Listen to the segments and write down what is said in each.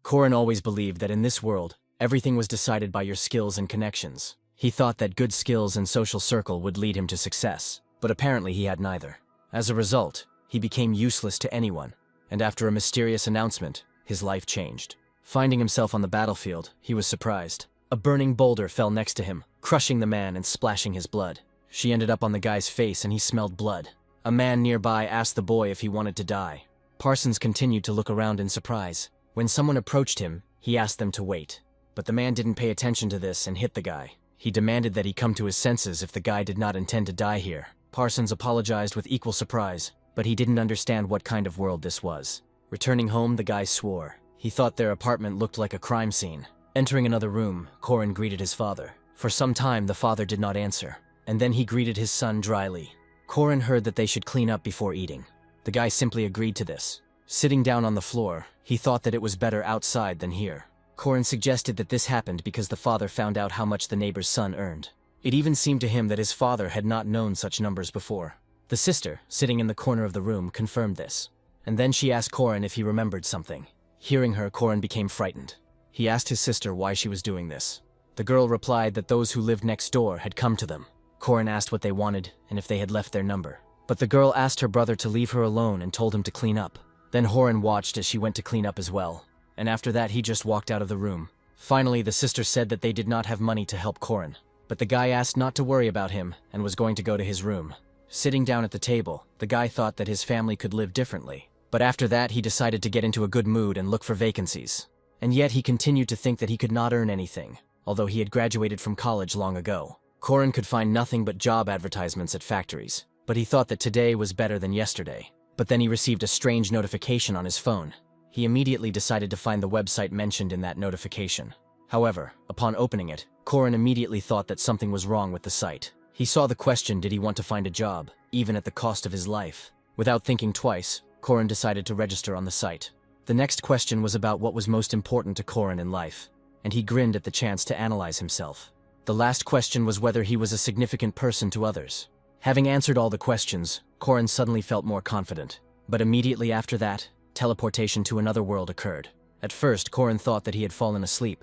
Korin always believed that in this world, everything was decided by your skills and connections. He thought that good skills and social circle would lead him to success, but apparently he had neither. As a result, he became useless to anyone, and after a mysterious announcement, his life changed. Finding himself on the battlefield, he was surprised. A burning boulder fell next to him, crushing the man and splashing his blood. She ended up on the guy's face and he smelled blood. A man nearby asked the boy if he wanted to die. Parsons continued to look around in surprise. When someone approached him, he asked them to wait. But the man didn't pay attention to this and hit the guy. He demanded that he come to his senses if the guy did not intend to die here. Parsons apologized with equal surprise, but he didn't understand what kind of world this was. Returning home, the guy swore. He thought their apartment looked like a crime scene. Entering another room, Korin greeted his father. For some time, the father did not answer, and then he greeted his son dryly. Korin heard that they should clean up before eating. The guy simply agreed to this. Sitting down on the floor, he thought that it was better outside than here. Korin suggested that this happened because the father found out how much the neighbor's son earned. It even seemed to him that his father had not known such numbers before. The sister, sitting in the corner of the room, confirmed this. And then she asked Korin if he remembered something. Hearing her, Korin became frightened. He asked his sister why she was doing this. The girl replied that those who lived next door had come to them. Korin asked what they wanted and if they had left their number. But the girl asked her brother to leave her alone and told him to clean up. Then Horan watched as she went to clean up as well, and after that he just walked out of the room. Finally, the sister said that they did not have money to help Korin, but the guy asked not to worry about him and was going to go to his room. Sitting down at the table, the guy thought that his family could live differently, but after that he decided to get into a good mood and look for vacancies. And yet he continued to think that he could not earn anything, although he had graduated from college long ago. Korin could find nothing but job advertisements at factories, but he thought that today was better than yesterday. But then he received a strange notification on his phone. He immediately decided to find the website mentioned in that notification. However, upon opening it, Korin immediately thought that something was wrong with the site. He saw the question, did he want to find a job, even at the cost of his life? Without thinking twice, Korin decided to register on the site. The next question was about what was most important to Korin in life, and he grinned at the chance to analyze himself. The last question was whether he was a significant person to others. Having answered all the questions, Korin suddenly felt more confident. But immediately after that, teleportation to another world occurred. At first, Korin thought that he had fallen asleep,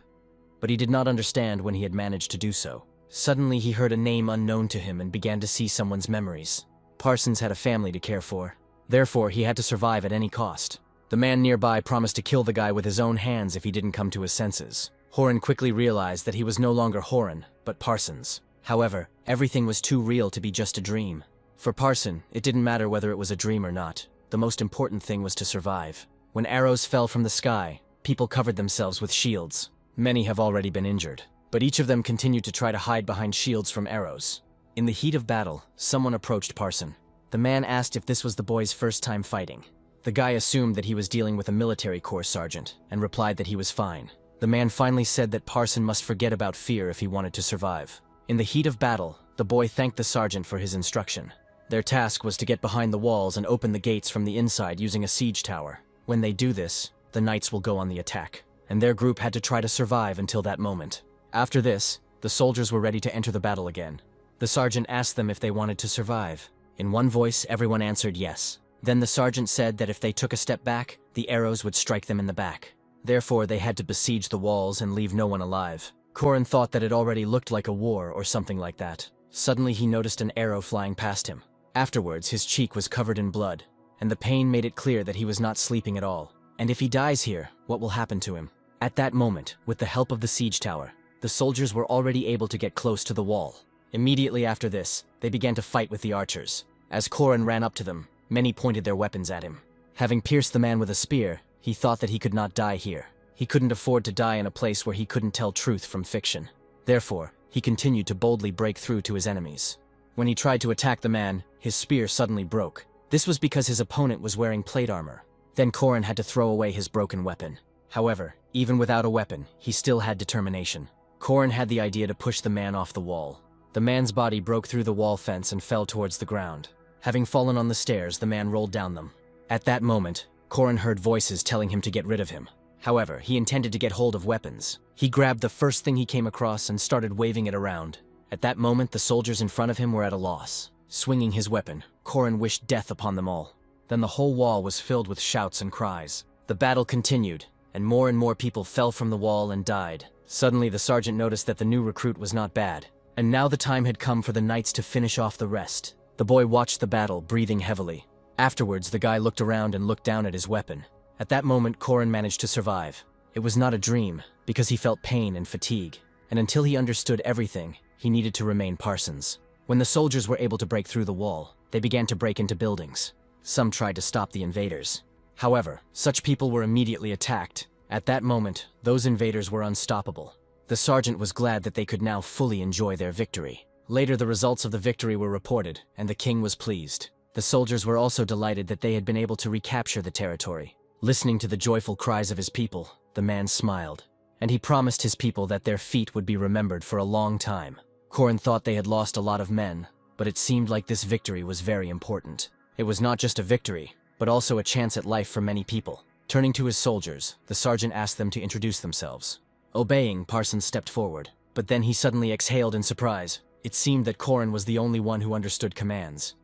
but he did not understand when he had managed to do so. Suddenly, he heard a name unknown to him and began to see someone's memories. Parsons had a family to care for. Therefore, he had to survive at any cost. The man nearby promised to kill the guy with his own hands if he didn't come to his senses. Horan quickly realized that he was no longer Horan, but Parsons. However, everything was too real to be just a dream. For Parson, it didn't matter whether it was a dream or not. The most important thing was to survive. When arrows fell from the sky, people covered themselves with shields. Many have already been injured, but each of them continued to try to hide behind shields from arrows. In the heat of battle, someone approached Parson. The man asked if this was the boy's first time fighting. The guy assumed that he was dealing with a military corps sergeant, and replied that he was fine. The man finally said that Parson must forget about fear if he wanted to survive. In the heat of battle, the boy thanked the sergeant for his instruction. Their task was to get behind the walls and open the gates from the inside using a siege tower. When they do this, the knights will go on the attack, and their group had to try to survive until that moment. After this, the soldiers were ready to enter the battle again. The sergeant asked them if they wanted to survive. In one voice, everyone answered yes. Then the sergeant said that if they took a step back, the arrows would strike them in the back. Therefore, they had to besiege the walls and leave no one alive. Korin thought that it already looked like a war or something like that. Suddenly, he noticed an arrow flying past him. Afterwards, his cheek was covered in blood, and the pain made it clear that he was not sleeping at all. And if he dies here, what will happen to him? At that moment, with the help of the siege tower, the soldiers were already able to get close to the wall. Immediately after this, they began to fight with the archers. As Korin ran up to them, many pointed their weapons at him. Having pierced the man with a spear, he thought that he could not die here. He couldn't afford to die in a place where he couldn't tell truth from fiction. Therefore, he continued to boldly break through to his enemies. When he tried to attack the man, his spear suddenly broke. This was because his opponent was wearing plate armor. Then Korin had to throw away his broken weapon. However, even without a weapon, he still had determination. Korin had the idea to push the man off the wall. The man's body broke through the wall fence and fell towards the ground. Having fallen on the stairs, the man rolled down them. At that moment, Korin heard voices telling him to get rid of him. However, he intended to get hold of weapons. He grabbed the first thing he came across and started waving it around. At that moment, the soldiers in front of him were at a loss. Swinging his weapon, Korin wished death upon them all. Then the whole wall was filled with shouts and cries. The battle continued, and more people fell from the wall and died. Suddenly, the sergeant noticed that the new recruit was not bad, and now the time had come for the knights to finish off the rest. The boy watched the battle, breathing heavily. Afterwards, the guy looked around and looked down at his weapon. At that moment, Korin managed to survive. It was not a dream, because he felt pain and fatigue, and until he understood everything, he needed to remain Parsons. When the soldiers were able to break through the wall, they began to break into buildings. Some tried to stop the invaders. However, such people were immediately attacked. At that moment, those invaders were unstoppable. The sergeant was glad that they could now fully enjoy their victory. Later, the results of the victory were reported, and the king was pleased. The soldiers were also delighted that they had been able to recapture the territory. Listening to the joyful cries of his people, the man smiled, and he promised his people that their feat would be remembered for a long time. Korin thought they had lost a lot of men, but it seemed like this victory was very important. It was not just a victory, but also a chance at life for many people. Turning to his soldiers, the sergeant asked them to introduce themselves. Obeying, Parsons stepped forward, but then he suddenly exhaled in surprise. It seemed that Korin was the only one who understood commands,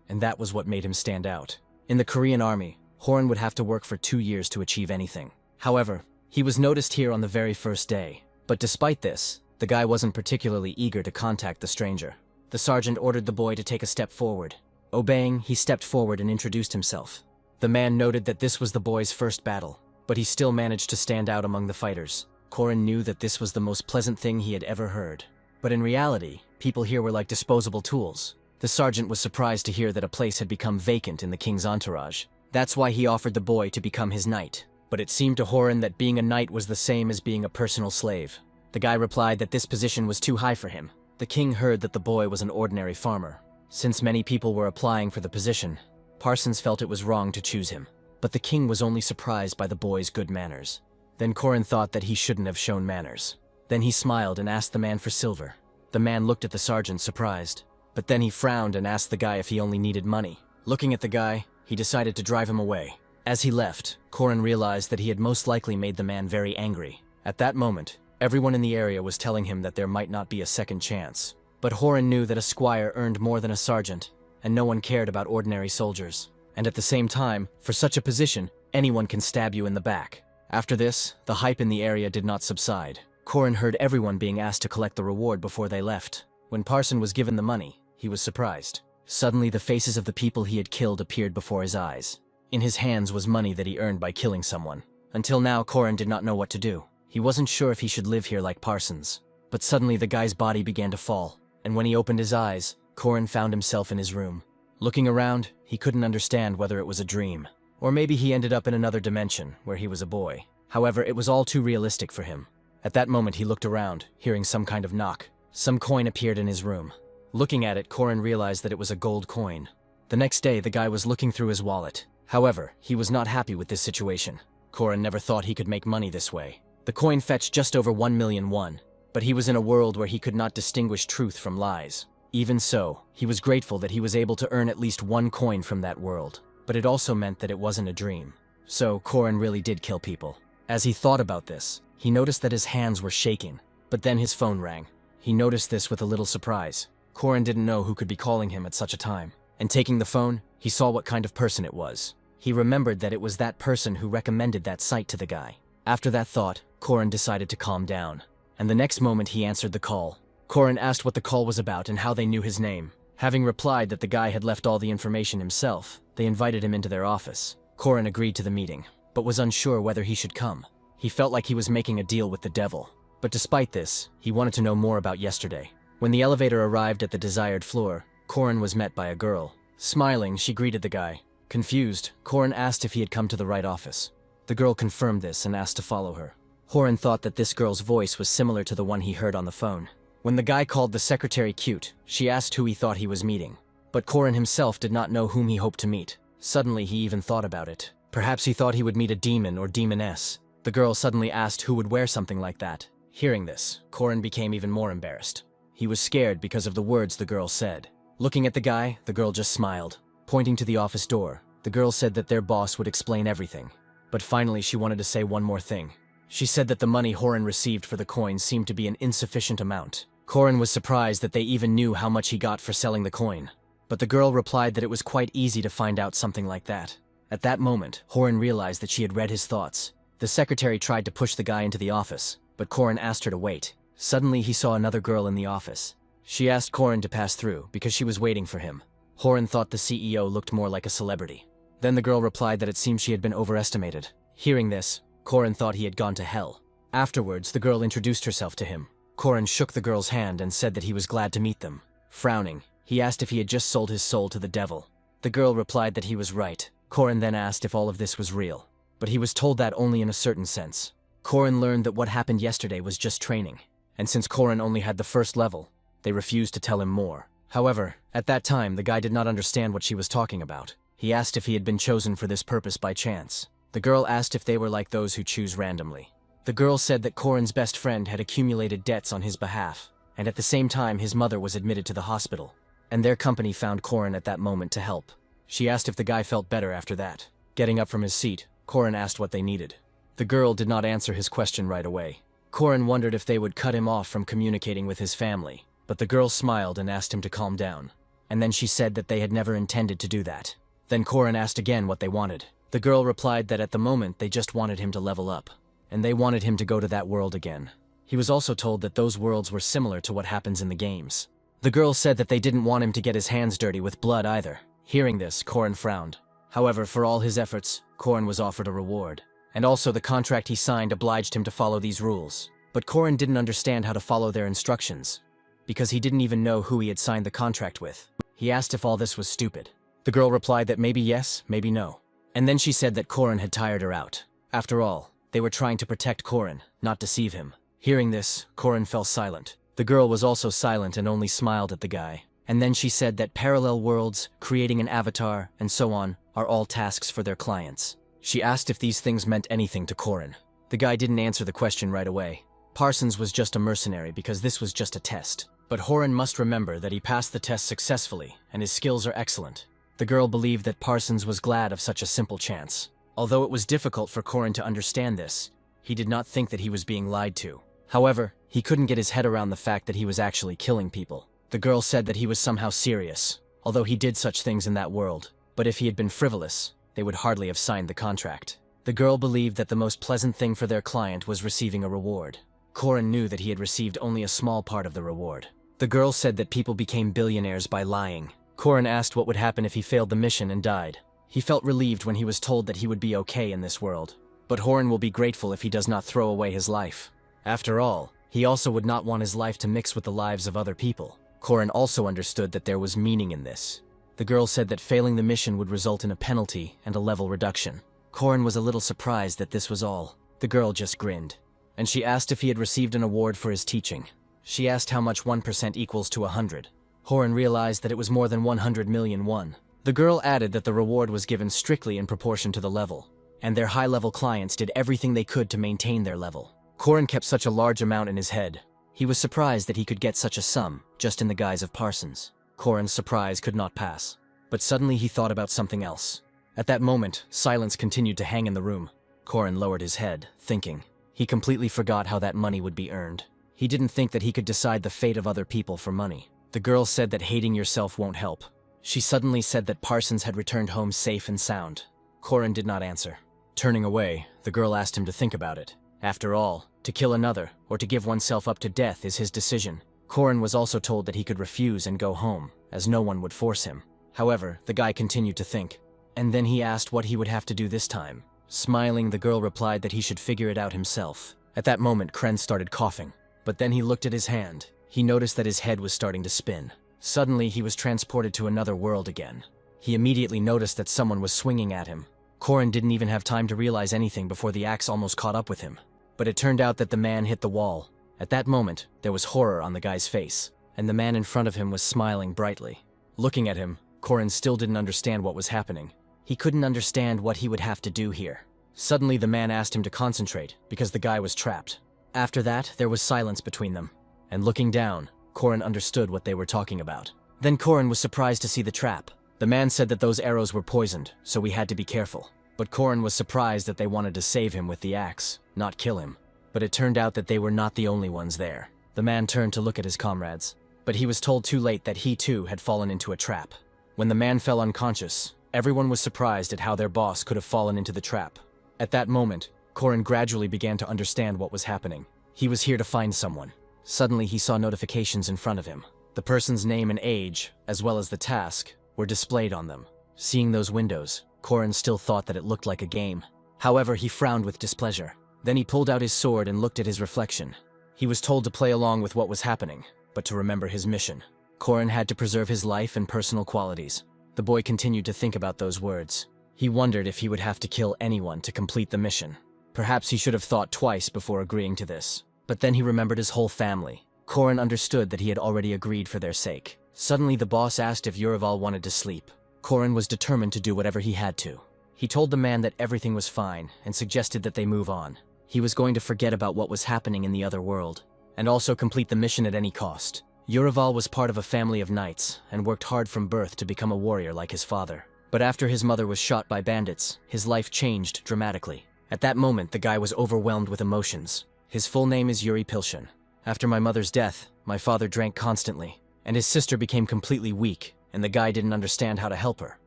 and that was what made him stand out. In the Korean army, Korin would have to work for 2 years to achieve anything. However, he was noticed here on the very first day. But despite this, the guy wasn't particularly eager to contact the stranger. The sergeant ordered the boy to take a step forward. Obeying, he stepped forward and introduced himself. The man noted that this was the boy's first battle, but he still managed to stand out among the fighters. Korin knew that this was the most pleasant thing he had ever heard. But in reality, people here were like disposable tools. The sergeant was surprised to hear that a place had become vacant in the king's entourage. That's why he offered the boy to become his knight. But it seemed to Horan that being a knight was the same as being a personal slave. The guy replied that this position was too high for him. The king heard that the boy was an ordinary farmer. Since many people were applying for the position, Parsons felt it was wrong to choose him. But the king was only surprised by the boy's good manners. Then Korin thought that he shouldn't have shown manners. Then he smiled and asked the man for silver. The man looked at the sergeant surprised, but then he frowned and asked the guy if he only needed money. Looking at the guy, he decided to drive him away. As he left, Korin realized that he had most likely made the man very angry. At that moment, everyone in the area was telling him that there might not be a second chance. But Horan knew that a squire earned more than a sergeant, and no one cared about ordinary soldiers. And at the same time, for such a position, anyone can stab you in the back. After this, the hype in the area did not subside. Korin heard everyone being asked to collect the reward before they left. When Parson was given the money, he was surprised. Suddenly, the faces of the people he had killed appeared before his eyes. In his hands was money that he earned by killing someone. Until now, Korin did not know what to do. He wasn't sure if he should live here like Parsons. But suddenly, the guy's body began to fall, and when he opened his eyes, Korin found himself in his room. Looking around, he couldn't understand whether it was a dream, or maybe he ended up in another dimension where he was a boy. However, it was all too realistic for him. At that moment, he looked around, hearing some kind of knock. Some coin appeared in his room. Looking at it, Korin realized that it was a gold coin. The next day, the guy was looking through his wallet. However, he was not happy with this situation. Korin never thought he could make money this way. The coin fetched just over 1,000,000 won, but he was in a world where he could not distinguish truth from lies. Even so, he was grateful that he was able to earn at least one coin from that world. But it also meant that it wasn't a dream. So, Korin really did kill people. As he thought about this, he noticed that his hands were shaking. But then his phone rang. He noticed this with a little surprise. Korin didn't know who could be calling him at such a time. And taking the phone, he saw what kind of person it was. He remembered that it was that person who recommended that site to the guy. After that thought, Korin decided to calm down. And the next moment he answered the call. Korin asked what the call was about and how they knew his name. Having replied that the guy had left all the information himself, they invited him into their office. Korin agreed to the meeting, but was unsure whether he should come. He felt like he was making a deal with the devil. But despite this, he wanted to know more about yesterday. When the elevator arrived at the desired floor, Korin was met by a girl. Smiling, she greeted the guy. Confused, Korin asked if he had come to the right office. The girl confirmed this and asked to follow her. Horan thought that this girl's voice was similar to the one he heard on the phone. When the guy called the secretary cute, she asked who he thought he was meeting. But Korin himself did not know whom he hoped to meet. Suddenly, he even thought about it. Perhaps he thought he would meet a demon or demoness. The girl suddenly asked who would wear something like that. Hearing this, Korin became even more embarrassed. He was scared because of the words the girl said. Looking at the guy, the girl just smiled. Pointing to the office door, the girl said that their boss would explain everything. But finally, she wanted to say one more thing. She said that the money Horan received for the coin seemed to be an insufficient amount. Korin was surprised that they even knew how much he got for selling the coin. But the girl replied that it was quite easy to find out something like that. At that moment, Horan realized that she had read his thoughts. The The secretary tried to push the guy into the office, but Korin asked her to wait. Suddenly, he saw another girl in the office. She asked Korin to pass through because she was waiting for him. Korin thought the CEO looked more like a celebrity. Then the girl replied that it seemed she had been overestimated. Hearing this, Korin thought he had gone to hell. Afterwards, the girl introduced herself to him. Korin shook the girl's hand and said that he was glad to meet them. Frowning, he asked if he had just sold his soul to the devil. The girl replied that he was right. Korin then asked if all of this was real. But he was told that only in a certain sense. Korin learned that what happened yesterday was just training. And since Korin only had the first level, they refused to tell him more. However, at that time, the guy did not understand what she was talking about. He asked if he had been chosen for this purpose by chance. The girl asked if they were like those who choose randomly. The girl said that Korin's best friend had accumulated debts on his behalf, and at the same time his mother was admitted to the hospital, and their company found Korin at that moment to help. She asked if the guy felt better after that. Getting up from his seat, Korin asked what they needed. The girl did not answer his question right away. Korin wondered if they would cut him off from communicating with his family, but the girl smiled and asked him to calm down. And then she said that they had never intended to do that. Then Korin asked again what they wanted. The girl replied that at the moment they just wanted him to level up, and they wanted him to go to that world again. He was also told that those worlds were similar to what happens in the games. The girl said that they didn't want him to get his hands dirty with blood either. Hearing this, Korin frowned. However, for all his efforts, Korin was offered a reward. And also the contract he signed obliged him to follow these rules. But Korin didn't understand how to follow their instructions, because he didn't even know who he had signed the contract with. He asked if all this was stupid. The girl replied that maybe yes, maybe no. And then she said that Korin had tired her out. After all, they were trying to protect Korin, not deceive him. Hearing this, Korin fell silent. The girl was also silent and only smiled at the guy. And then she said that parallel worlds, creating an avatar, and so on, are all tasks for their clients. She asked if these things meant anything to Korin. The guy didn't answer the question right away. Parsons was just a mercenary because this was just a test. But Korin must remember that he passed the test successfully, and his skills are excellent. The girl believed that Parsons was glad of such a simple chance. Although it was difficult for Korin to understand this, he did not think that he was being lied to. However, he couldn't get his head around the fact that he was actually killing people. The girl said that he was somehow serious, although he did such things in that world. But if he had been frivolous, they would hardly have signed the contract. The girl believed that the most pleasant thing for their client was receiving a reward. Korin knew that he had received only a small part of the reward. The girl said that people became billionaires by lying. Korin asked what would happen if he failed the mission and died. He felt relieved when he was told that he would be okay in this world. But Korin will be grateful if he does not throw away his life. After all, he also would not want his life to mix with the lives of other people. Korin also understood that there was meaning in this. The girl said that failing the mission would result in a penalty and a level reduction. Korin was a little surprised that this was all. The girl just grinned. And she asked if he had received an award for his teaching. She asked how much 1% equals to 100. Korin realized that it was more than 100 million won. The girl added that the reward was given strictly in proportion to the level, and their high-level clients did everything they could to maintain their level. Korin kept such a large amount in his head. He was surprised that he could get such a sum, just in the guise of Parsons. Korin's surprise could not pass. But suddenly he thought about something else. At that moment, silence continued to hang in the room. Korin lowered his head, thinking. He completely forgot how that money would be earned. He didn't think that he could decide the fate of other people for money. The girl said that hating yourself won't help. She suddenly said that Parsons had returned home safe and sound. Korin did not answer. Turning away, the girl asked him to think about it. After all, to kill another, or to give oneself up to death is his decision. Korin was also told that he could refuse and go home, as no one would force him. However, the guy continued to think. And then he asked what he would have to do this time. Smiling, the girl replied that he should figure it out himself. At that moment, Kren started coughing. But then he looked at his hand. He noticed that his head was starting to spin. Suddenly, he was transported to another world again. He immediately noticed that someone was swinging at him. Korin didn't even have time to realize anything before the axe almost caught up with him. But it turned out that the man hit the wall. At that moment, there was horror on the guy's face, and the man in front of him was smiling brightly. Looking at him, Korin still didn't understand what was happening. He couldn't understand what he would have to do here. Suddenly, the man asked him to concentrate, because the guy was trapped. After that, there was silence between them. And looking down, Korin understood what they were talking about. Then Korin was surprised to see the trap. The man said that those arrows were poisoned, so we had to be careful. But Korin was surprised that they wanted to save him with the axe, not kill him. But it turned out that they were not the only ones there. The man turned to look at his comrades, but he was told too late that he too had fallen into a trap. When the man fell unconscious, everyone was surprised at how their boss could have fallen into the trap. At that moment, Korin gradually began to understand what was happening. He was here to find someone. Suddenly he saw notifications in front of him. The person's name and age, as well as the task, were displayed on them. Seeing those windows, Korin still thought that it looked like a game. However, he frowned with displeasure. Then he pulled out his sword and looked at his reflection. He was told to play along with what was happening, but to remember his mission. Korin had to preserve his life and personal qualities. The boy continued to think about those words. He wondered if he would have to kill anyone to complete the mission. Perhaps he should have thought twice before agreeing to this. But then he remembered his whole family. Korin understood that he had already agreed for their sake. Suddenly the boss asked if Yuraval wanted to sleep. Korin was determined to do whatever he had to. He told the man that everything was fine and suggested that they move on. He was going to forget about what was happening in the other world, and also complete the mission at any cost. Yuraval was part of a family of knights and worked hard from birth to become a warrior like his father. But after his mother was shot by bandits, his life changed dramatically. At that moment, the guy was overwhelmed with emotions. His full name is Yuri Pilshin. After my mother's death, my father drank constantly, and his sister became completely weak, and the guy didn't understand how to help her,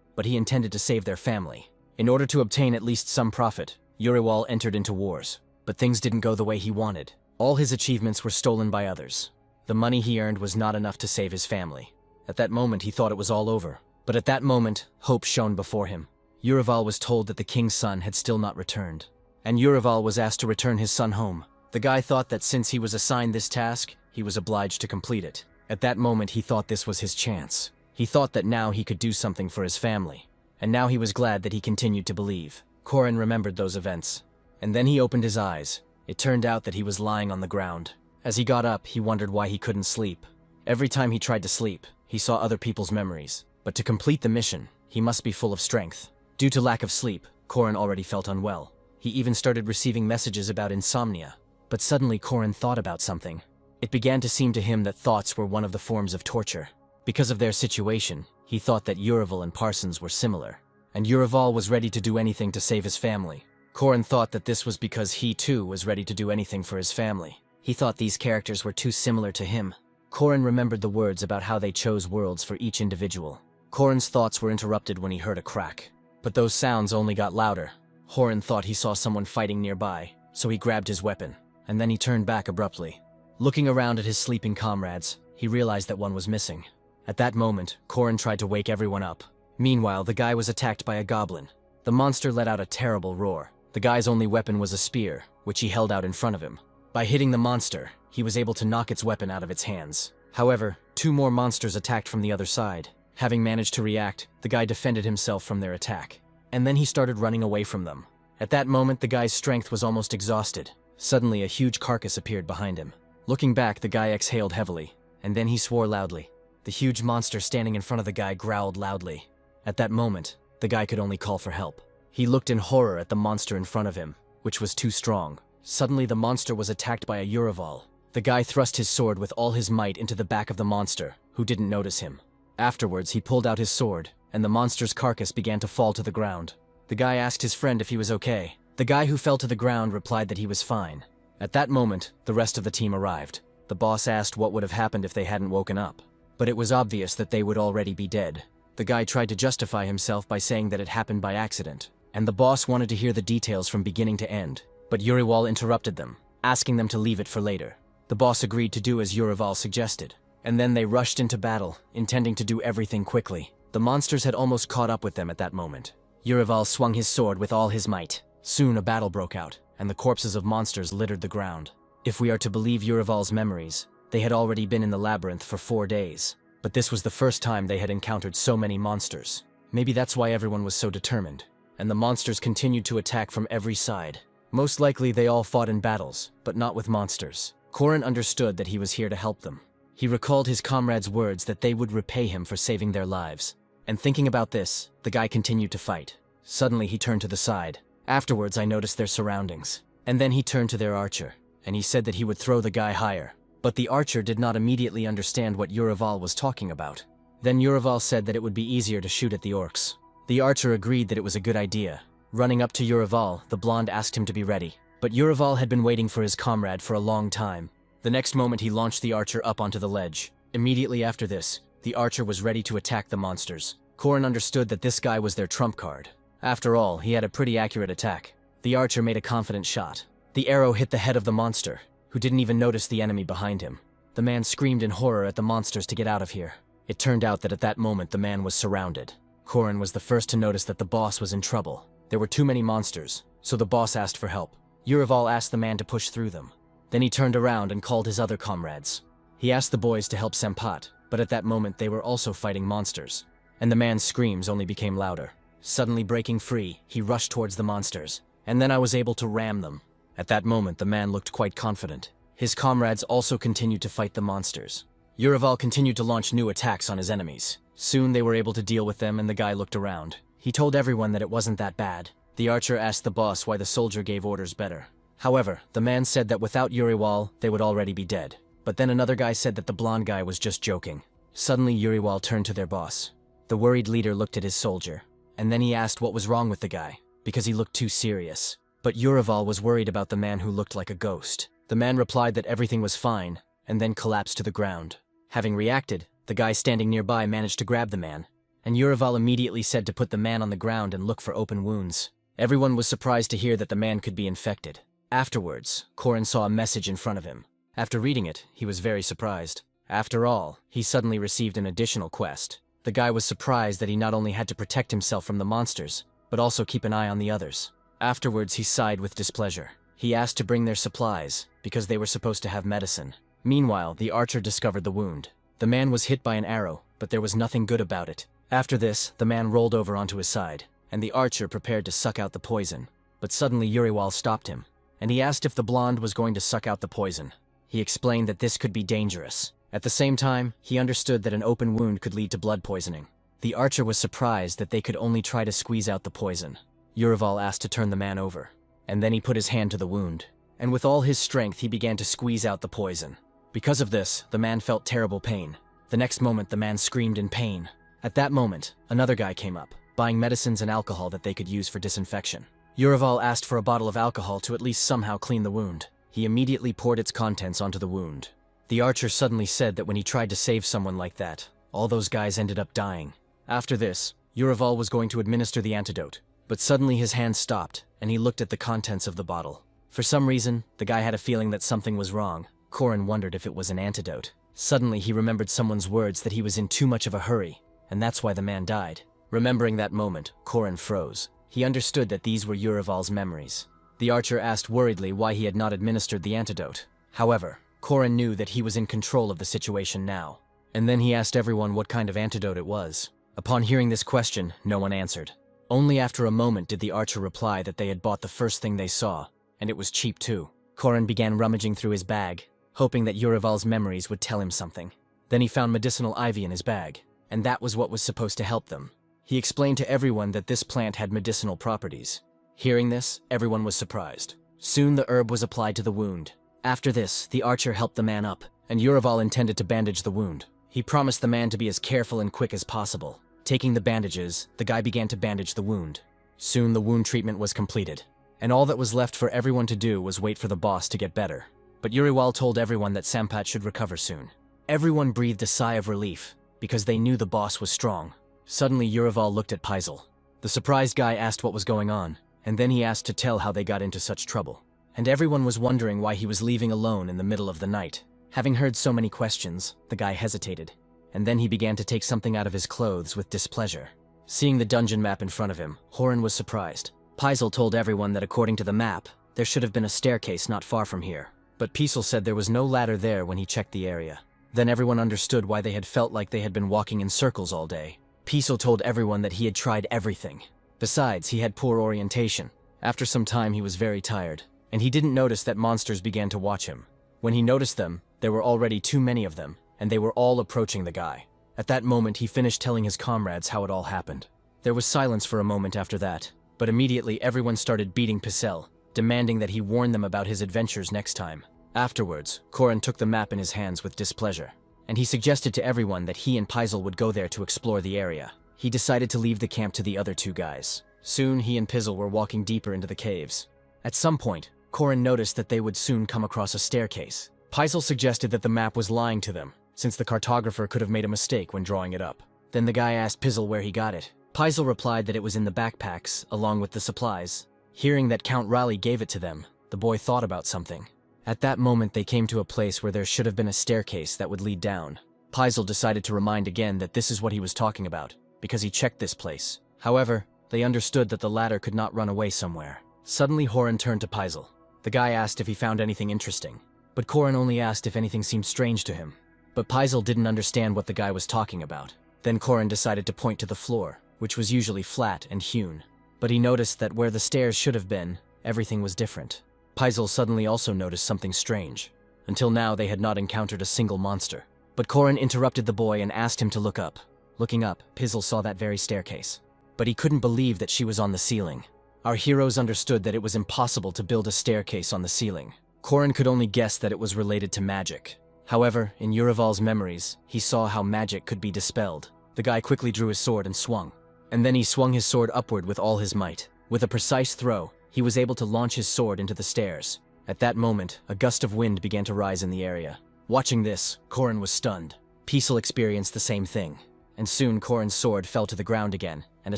but he intended to save their family. In order to obtain at least some profit, Yuriwal entered into wars, but things didn't go the way he wanted. All his achievements were stolen by others. The money he earned was not enough to save his family. At that moment, he thought it was all over. But at that moment, hope shone before him. Yurival was told that the king's son had still not returned, and Yurival was asked to return his son home. The guy thought that since he was assigned this task, he was obliged to complete it. At that moment, he thought this was his chance. He thought that now he could do something for his family, and now he was glad that he continued to believe. Korin remembered those events, and then he opened his eyes. It turned out that he was lying on the ground. As he got up, he wondered why he couldn't sleep. Every time he tried to sleep, he saw other people's memories. But to complete the mission, he must be full of strength. Due to lack of sleep, Korin already felt unwell. He even started receiving messages about insomnia. But suddenly Korin thought about something. It began to seem to him that thoughts were one of the forms of torture. Because of their situation, he thought that Yurival and Parsons were similar. And Yurival was ready to do anything to save his family. Korin thought that this was because he too was ready to do anything for his family. He thought these characters were too similar to him. Korin remembered the words about how they chose worlds for each individual. Korin's thoughts were interrupted when he heard a crack. But those sounds only got louder. Korin thought he saw someone fighting nearby, so he grabbed his weapon, and then he turned back abruptly. Looking around at his sleeping comrades, he realized that one was missing. At that moment, Korin tried to wake everyone up. Meanwhile, the guy was attacked by a goblin. The monster let out a terrible roar. The guy's only weapon was a spear, which he held out in front of him. By hitting the monster, he was able to knock its weapon out of its hands. However, two more monsters attacked from the other side. Having managed to react, the guy defended himself from their attack. And then he started running away from them. At that moment, the guy's strength was almost exhausted. Suddenly, a huge carcass appeared behind him. Looking back, the guy exhaled heavily, and then he swore loudly. The huge monster standing in front of the guy growled loudly. At that moment, the guy could only call for help. He looked in horror at the monster in front of him, which was too strong. Suddenly, the monster was attacked by a Yurival. The guy thrust his sword with all his might into the back of the monster, who didn't notice him. Afterwards, he pulled out his sword, and the monster's carcass began to fall to the ground. The guy asked his friend if he was okay. The guy who fell to the ground replied that he was fine. At that moment, the rest of the team arrived. The boss asked what would have happened if they hadn't woken up. But it was obvious that they would already be dead. The guy tried to justify himself by saying that it happened by accident, and the boss wanted to hear the details from beginning to end. But Yurival interrupted them, asking them to leave it for later. The boss agreed to do as Yurival suggested, and then they rushed into battle, intending to do everything quickly. The monsters had almost caught up with them at that moment. Yurival swung his sword with all his might. Soon a battle broke out, and the corpses of monsters littered the ground. If we are to believe Yurival's memories, they had already been in the labyrinth for 4 days. But this was the first time they had encountered so many monsters. Maybe that's why everyone was so determined, and the monsters continued to attack from every side. Most likely they all fought in battles, but not with monsters. Korin understood that he was here to help them. He recalled his comrades' words that they would repay him for saving their lives. And thinking about this, the guy continued to fight. Suddenly he turned to the side. Afterwards I noticed their surroundings. And then he turned to their archer, and he said that he would throw the guy higher. But the archer did not immediately understand what Yurival was talking about. Then Yurival said that it would be easier to shoot at the orcs. The archer agreed that it was a good idea. Running up to Yurival, the blonde asked him to be ready. But Yurival had been waiting for his comrade for a long time. The next moment he launched the archer up onto the ledge. Immediately after this, the archer was ready to attack the monsters. Korin understood that this guy was their trump card. After all, he had a pretty accurate attack. The The archer made a confident shot. The arrow hit the head of the monster, who didn't even notice the enemy behind him. The man screamed in horror at the monsters to get out of here. It turned out that at that moment the man was surrounded. Korin was the first to notice that the boss was in trouble. There were too many monsters, so the boss asked for help. Urival asked the man to push through them. Then he turned around and called his other comrades. He asked the boys to help Senpat, but at that moment they were also fighting monsters. And the man's screams only became louder. Suddenly breaking free, he rushed towards the monsters, and then I was able to ram them. At that moment the man looked quite confident. His comrades also continued to fight the monsters. Urival continued to launch new attacks on his enemies. Soon they were able to deal with them and the guy looked around. He told everyone that it wasn't that bad. The archer asked the boss why the soldier gave orders better. However, the man said that without Urival, they would already be dead. But then another guy said that the blonde guy was just joking. Suddenly Urival turned to their boss. The worried leader looked at his soldier, and then he asked what was wrong with the guy, because he looked too serious. But Urival was worried about the man who looked like a ghost. The man replied that everything was fine, and then collapsed to the ground. Having reacted, the guy standing nearby managed to grab the man, and Urival immediately said to put the man on the ground and look for open wounds. Everyone was surprised to hear that the man could be infected. Afterwards, Korin saw a message in front of him. After reading it, he was very surprised. After all, he suddenly received an additional quest. The guy was surprised that he not only had to protect himself from the monsters, but also keep an eye on the others. Afterwards, he sighed with displeasure. He asked to bring their supplies, because they were supposed to have medicine. Meanwhile, the archer discovered the wound. The man was hit by an arrow, but there was nothing good about it. After this, the man rolled over onto his side, and the archer prepared to suck out the poison. But suddenly Urival stopped him, and he asked if the blonde was going to suck out the poison. He explained that this could be dangerous. At the same time, he understood that an open wound could lead to blood poisoning. The archer was surprised that they could only try to squeeze out the poison. Urival asked to turn the man over, and then he put his hand to the wound, and with all his strength he began to squeeze out the poison. Because of this, the man felt terrible pain. The next moment the man screamed in pain. At that moment, another guy came up, buying medicines and alcohol that they could use for disinfection. Urival asked for a bottle of alcohol to at least somehow clean the wound. He immediately poured its contents onto the wound. The archer suddenly said that when he tried to save someone like that, all those guys ended up dying. After this, Urival was going to administer the antidote, but suddenly his hand stopped, and he looked at the contents of the bottle. For some reason, the guy had a feeling that something was wrong. Korin wondered if it was an antidote. Suddenly he remembered someone's words that he was in too much of a hurry, and that's why the man died. Remembering that moment, Korin froze. He understood that these were Urival's memories. The archer asked worriedly why he had not administered the antidote. However, Korin knew that he was in control of the situation now. And then he asked everyone what kind of antidote it was. Upon hearing this question, no one answered. Only after a moment did the archer reply that they had bought the first thing they saw, and it was cheap too. Korin began rummaging through his bag, hoping that Urival's memories would tell him something. Then he found medicinal ivy in his bag, and that was what was supposed to help them. He explained to everyone that this plant had medicinal properties. Hearing this, everyone was surprised. Soon the herb was applied to the wound. After this, the archer helped the man up, and Urival intended to bandage the wound. He promised the man to be as careful and quick as possible. Taking the bandages, the guy began to bandage the wound. Soon the wound treatment was completed, and all that was left for everyone to do was wait for the boss to get better. But Urival told everyone that Senpat should recover soon. Everyone breathed a sigh of relief, because they knew the boss was strong. Suddenly Urival looked at Paisel. The surprised guy asked what was going on, and then he asked to tell how they got into such trouble. And everyone was wondering why he was leaving alone in the middle of the night. Having heard so many questions, the guy hesitated, and then he began to take something out of his clothes with displeasure. Seeing the dungeon map in front of him, Horan was surprised. Paisel told everyone that according to the map, there should have been a staircase not far from here. But Paisel said there was no ladder there when he checked the area. Then everyone understood why they had felt like they had been walking in circles all day. Paisel told everyone that he had tried everything. Besides, he had poor orientation. After some time he was very tired, and he didn't notice that monsters began to watch him. When he noticed them, there were already too many of them, and they were all approaching the guy. At that moment he finished telling his comrades how it all happened. There was silence for a moment after that, but immediately everyone started beating Paisel, demanding that he warn them about his adventures next time. Afterwards, Korin took the map in his hands with displeasure, and he suggested to everyone that he and Paisel would go there to explore the area. He decided to leave the camp to the other two guys. Soon he and Paisel were walking deeper into the caves. At some point, Korin noticed that they would soon come across a staircase. Paisel suggested that the map was lying to them, since the cartographer could have made a mistake when drawing it up. Then the guy asked Paisel where he got it. Paisel replied that it was in the backpacks, along with the supplies. Hearing that Count Raleigh gave it to them, the boy thought about something. At that moment they came to a place where there should have been a staircase that would lead down. Paisel decided to remind again that this is what he was talking about, because he checked this place. However, they understood that the ladder could not run away somewhere. Suddenly Horan turned to Paisel. The guy asked if he found anything interesting, but Corin only asked if anything seemed strange to him. But Paisel didn't understand what the guy was talking about. Then Corin decided to point to the floor, which was usually flat and hewn. But he noticed that where the stairs should have been, everything was different. Paisel suddenly also noticed something strange. Until now they had not encountered a single monster. But Corin interrupted the boy and asked him to look up. Looking up, Paisel saw that very staircase. But he couldn't believe that she was on the ceiling. Our heroes understood that it was impossible to build a staircase on the ceiling. Corin could only guess that it was related to magic. However, in Urival's memories, he saw how magic could be dispelled. The guy quickly drew his sword and swung. And then he swung his sword upward with all his might. With a precise throw, he was able to launch his sword into the stairs. At that moment, a gust of wind began to rise in the area. Watching this, Corin was stunned. Paisel experienced the same thing. And soon Corin's sword fell to the ground again, and a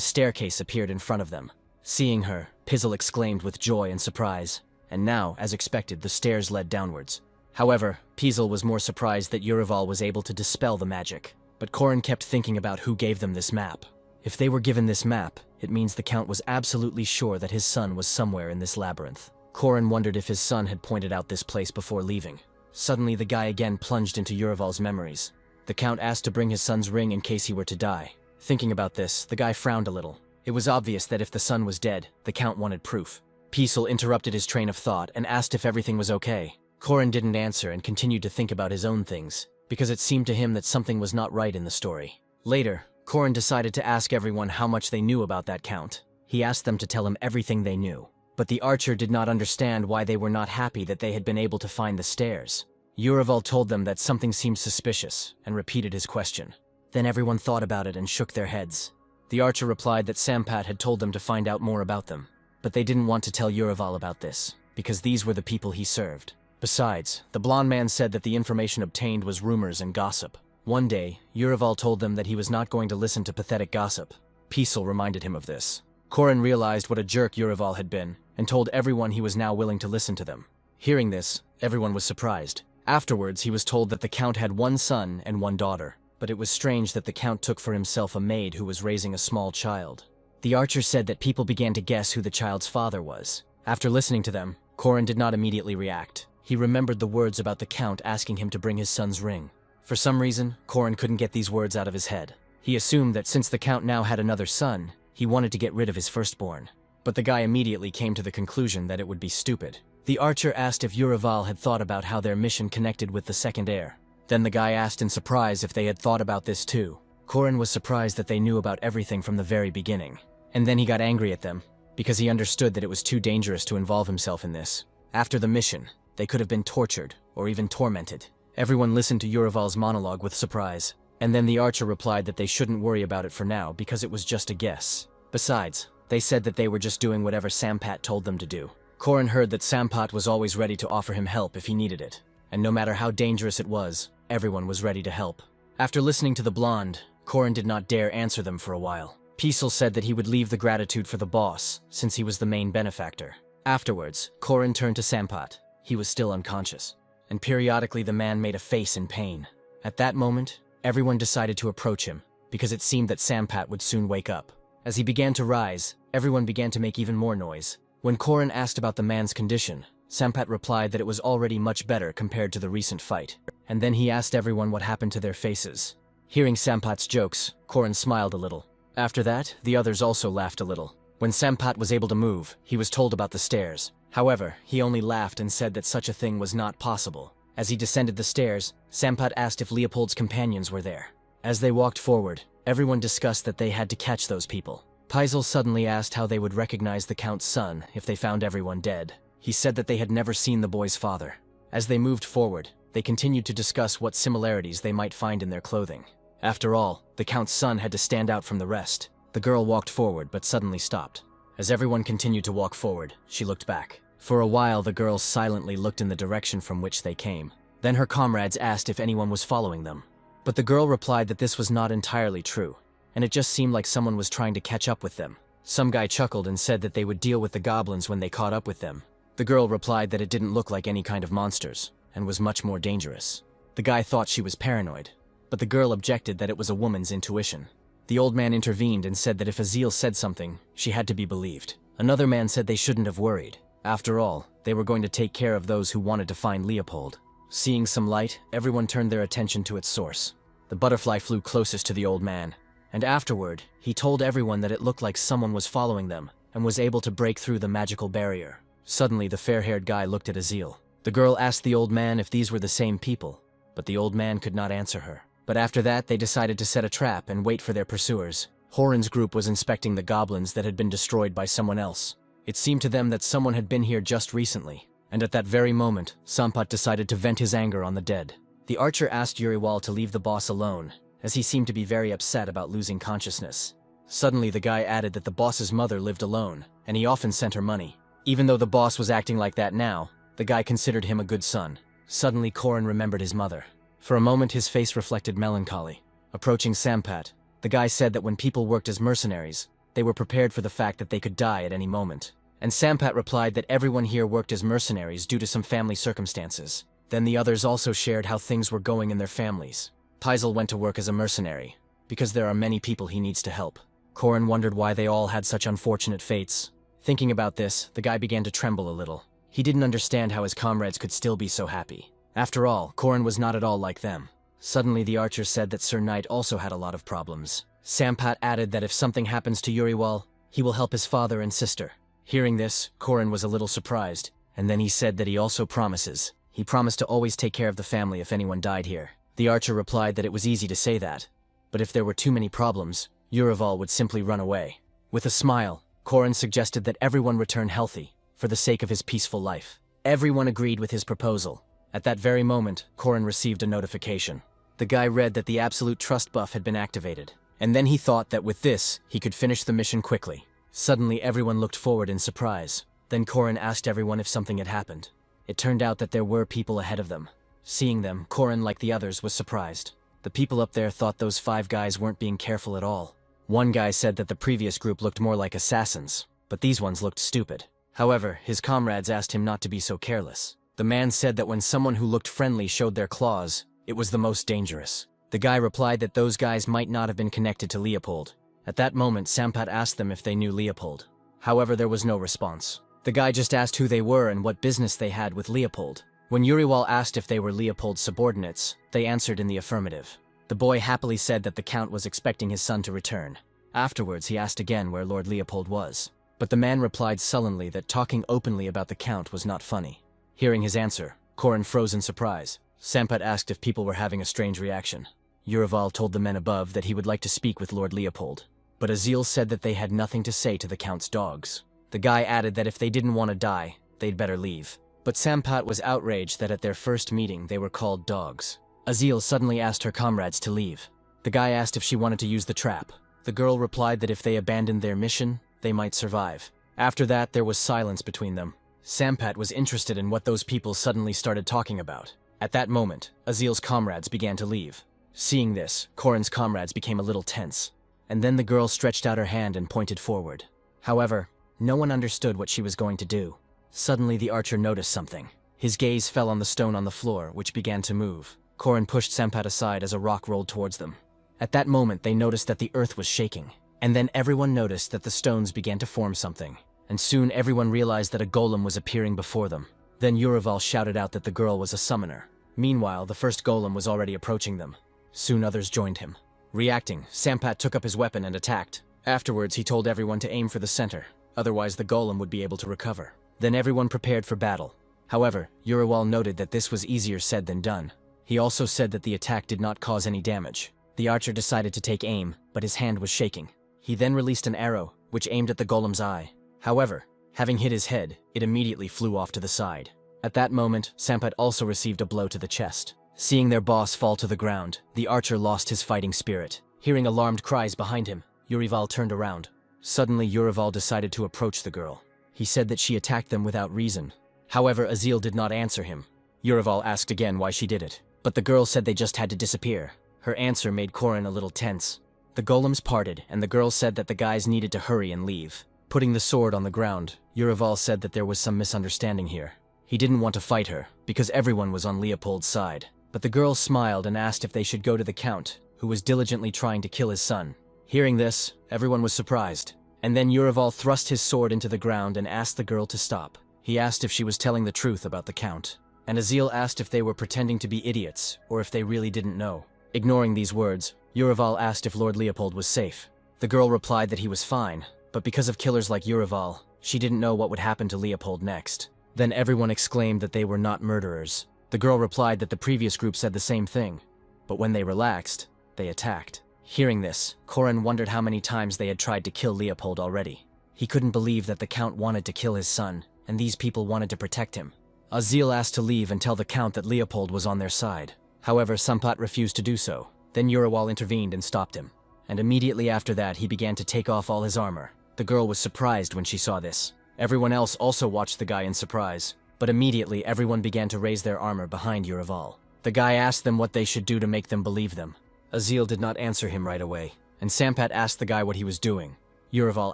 staircase appeared in front of them. Seeing her, Paisel exclaimed with joy and surprise. And now, as expected, the stairs led downwards. However, Paisel was more surprised that Urival was able to dispel the magic. But Corin kept thinking about who gave them this map. If they were given this map, it means the Count was absolutely sure that his son was somewhere in this labyrinth. Corin wondered if his son had pointed out this place before leaving. Suddenly, the guy again plunged into Urival's memories. The Count asked to bring his son's ring in case he were to die. Thinking about this, the guy frowned a little. It was obvious that if the son was dead, the Count wanted proof. Paisel interrupted his train of thought and asked if everything was okay. Corin didn't answer and continued to think about his own things, because it seemed to him that something was not right in the story. Later, Corin decided to ask everyone how much they knew about that Count. He asked them to tell him everything they knew. But the archer did not understand why they were not happy that they had been able to find the stairs. Urival told them that something seemed suspicious and repeated his question. Then everyone thought about it and shook their heads. The archer replied that Sampat had told them to find out more about them. But they didn't want to tell Urival about this, because these were the people he served. Besides, the blonde man said that the information obtained was rumors and gossip. One day, Urival told them that he was not going to listen to pathetic gossip. Paisel reminded him of this. Corin realized what a jerk Urival had been, and told everyone he was now willing to listen to them. Hearing this, everyone was surprised. Afterwards, he was told that the Count had one son and one daughter, but it was strange that the Count took for himself a maid who was raising a small child. The archer said that people began to guess who the child's father was. After listening to them, Corin did not immediately react. He remembered the words about the Count asking him to bring his son's ring. For some reason, Corin couldn't get these words out of his head. He assumed that since the Count now had another son, he wanted to get rid of his firstborn. But the guy immediately came to the conclusion that it would be stupid. The archer asked if Urival had thought about how their mission connected with the second heir. Then the guy asked in surprise if they had thought about this too. Corin was surprised that they knew about everything from the very beginning. And then he got angry at them, because he understood that it was too dangerous to involve himself in this. After the mission, they could have been tortured, or even tormented. Everyone listened to Urival's monologue with surprise, and then the archer replied that they shouldn't worry about it for now because it was just a guess. Besides, they said that they were just doing whatever Sampat told them to do. Corin heard that Sampat was always ready to offer him help if he needed it, and no matter how dangerous it was, everyone was ready to help. After listening to the blonde, Corin did not dare answer them for a while. Paisel said that he would leave the gratitude for the boss, since he was the main benefactor. Afterwards, Corin turned to Sampat. He was still unconscious, and periodically the man made a face in pain. At that moment, everyone decided to approach him, because it seemed that Sampat would soon wake up. As he began to rise, everyone began to make even more noise. When Corin asked about the man's condition, Sampat replied that it was already much better compared to the recent fight, and then he asked everyone what happened to their faces. Hearing Sampat's jokes, Corin smiled a little. After that, the others also laughed a little. When Sampat was able to move, he was told about the stairs. However, he only laughed and said that such a thing was not possible. As he descended the stairs, Sampat asked if Leopold's companions were there. As they walked forward, everyone discussed that they had to catch those people. Paisel suddenly asked how they would recognize the Count's son if they found everyone dead. He said that they had never seen the boy's father. As they moved forward, they continued to discuss what similarities they might find in their clothing. After all, the Count's son had to stand out from the rest. The girl walked forward but suddenly stopped. As everyone continued to walk forward, she looked back. For a while, the girl silently looked in the direction from which they came. Then her comrades asked if anyone was following them. But the girl replied that this was not entirely true, and it just seemed like someone was trying to catch up with them. Some guy chuckled and said that they would deal with the goblins when they caught up with them. The girl replied that it didn't look like any kind of monsters, and was much more dangerous. The guy thought she was paranoid, but the girl objected that it was a woman's intuition. The old man intervened and said that if Azil said something, she had to be believed. Another man said they shouldn't have worried. After all, they were going to take care of those who wanted to find Leopold. Seeing some light, everyone turned their attention to its source. The butterfly flew closest to the old man, and afterward, he told everyone that it looked like someone was following them and was able to break through the magical barrier. Suddenly, the fair-haired guy looked at Azil. The girl asked the old man if these were the same people, but the old man could not answer her. But after that, they decided to set a trap and wait for their pursuers. Horan's group was inspecting the goblins that had been destroyed by someone else. It seemed to them that someone had been here just recently, and at that very moment, Sampat decided to vent his anger on the dead. The archer asked Uriwal to leave the boss alone, as he seemed to be very upset about losing consciousness. Suddenly, the guy added that the boss's mother lived alone, and he often sent her money. Even though the boss was acting like that now, the guy considered him a good son. Suddenly, Korin remembered his mother. For a moment, his face reflected melancholy. Approaching Sampat, the guy said that when people worked as mercenaries, they were prepared for the fact that they could die at any moment. And Sampat replied that everyone here worked as mercenaries due to some family circumstances. Then the others also shared how things were going in their families. Paisel went to work as a mercenary, because there are many people he needs to help. Korin wondered why they all had such unfortunate fates. Thinking about this, the guy began to tremble a little. He didn't understand how his comrades could still be so happy. After all, Korin was not at all like them. Suddenly, the archer said that Sir Knight also had a lot of problems. Sampat added that if something happens to Uriwal, he will help his father and sister. Hearing this, Korin was a little surprised, and then he said that he also promises. He promised to always take care of the family if anyone died here. The archer replied that it was easy to say that, but if there were too many problems, Uriwal would simply run away. With a smile, Korin suggested that everyone return healthy, for the sake of his peaceful life. Everyone agreed with his proposal. At that very moment, Korin received a notification. The guy read that the absolute trust buff had been activated, and then he thought that with this, he could finish the mission quickly. Suddenly, everyone looked forward in surprise. Then Korin asked everyone if something had happened. It turned out that there were people ahead of them. Seeing them, Korin, like the others, was surprised. The people up there thought those 5 guys weren't being careful at all. One guy said that the previous group looked more like assassins, but these ones looked stupid. However, his comrades asked him not to be so careless. The man said that when someone who looked friendly showed their claws, it was the most dangerous. The guy replied that those guys might not have been connected to Leopold. At that moment, Sampat asked them if they knew Leopold. However, there was no response. The guy just asked who they were and what business they had with Leopold. When Uriwal asked if they were Leopold's subordinates, they answered in the affirmative. The boy happily said that the Count was expecting his son to return. Afterwards, he asked again where Lord Leopold was. But the man replied sullenly that talking openly about the Count was not funny. Hearing his answer, Korin froze in surprise. Sampat asked if people were having a strange reaction. Uriwal told the men above that he would like to speak with Lord Leopold. But Azil said that they had nothing to say to the Count's dogs. The guy added that if they didn't want to die, they'd better leave. But Sampat was outraged that at their first meeting they were called dogs. Azil suddenly asked her comrades to leave. The guy asked if she wanted to use the trap. The girl replied that if they abandoned their mission, they might survive. After that, there was silence between them. Sampat was interested in what those people suddenly started talking about. At that moment, Azil's comrades began to leave. Seeing this, Korin's comrades became a little tense. And then the girl stretched out her hand and pointed forward. However, no one understood what she was going to do. Suddenly, the archer noticed something. His gaze fell on the stone on the floor, which began to move. Korin pushed Sampat aside as a rock rolled towards them. At that moment, they noticed that the earth was shaking. And then everyone noticed that the stones began to form something. And soon everyone realized that a golem was appearing before them. Then Uriwal shouted out that the girl was a summoner. Meanwhile, the first golem was already approaching them. Soon others joined him. Reacting, Sampat took up his weapon and attacked. Afterwards, he told everyone to aim for the center, otherwise the golem would be able to recover. Then everyone prepared for battle. However, Uriwal noted that this was easier said than done. He also said that the attack did not cause any damage. The archer decided to take aim, but his hand was shaking. He then released an arrow, which aimed at the golem's eye. However, having hit his head, it immediately flew off to the side. At that moment, Sampat also received a blow to the chest. Seeing their boss fall to the ground, the archer lost his fighting spirit. Hearing alarmed cries behind him, Uriwal turned around. Suddenly, Uriwal decided to approach the girl. He said that she attacked them without reason. However, Azil did not answer him. Uriwal asked again why she did it, but the girl said they just had to disappear. Her answer made Korin a little tense. The golems parted, and the girl said that the guys needed to hurry and leave. Putting the sword on the ground, Urival said that there was some misunderstanding here. He didn't want to fight her, because everyone was on Leopold's side. But the girl smiled and asked if they should go to the Count, who was diligently trying to kill his son. Hearing this, everyone was surprised. And then Urival thrust his sword into the ground and asked the girl to stop. He asked if she was telling the truth about the Count. And Azil asked if they were pretending to be idiots, or if they really didn't know. Ignoring these words, Urival asked if Lord Leopold was safe. The girl replied that he was fine, but because of killers like Urival, she didn't know what would happen to Leopold next. Then everyone exclaimed that they were not murderers. The girl replied that the previous group said the same thing, but when they relaxed, they attacked. Hearing this, Korin wondered how many times they had tried to kill Leopold already. He couldn't believe that the Count wanted to kill his son, and these people wanted to protect him. Azil asked to leave and tell the Count that Leopold was on their side. However, Sampat refused to do so. Then Urival intervened and stopped him. And immediately after that, he began to take off all his armor. The girl was surprised when she saw this. Everyone else also watched the guy in surprise, but immediately everyone began to raise their armor behind Urival. The guy asked them what they should do to make them believe them. Azil did not answer him right away, and Sampat asked the guy what he was doing. Urival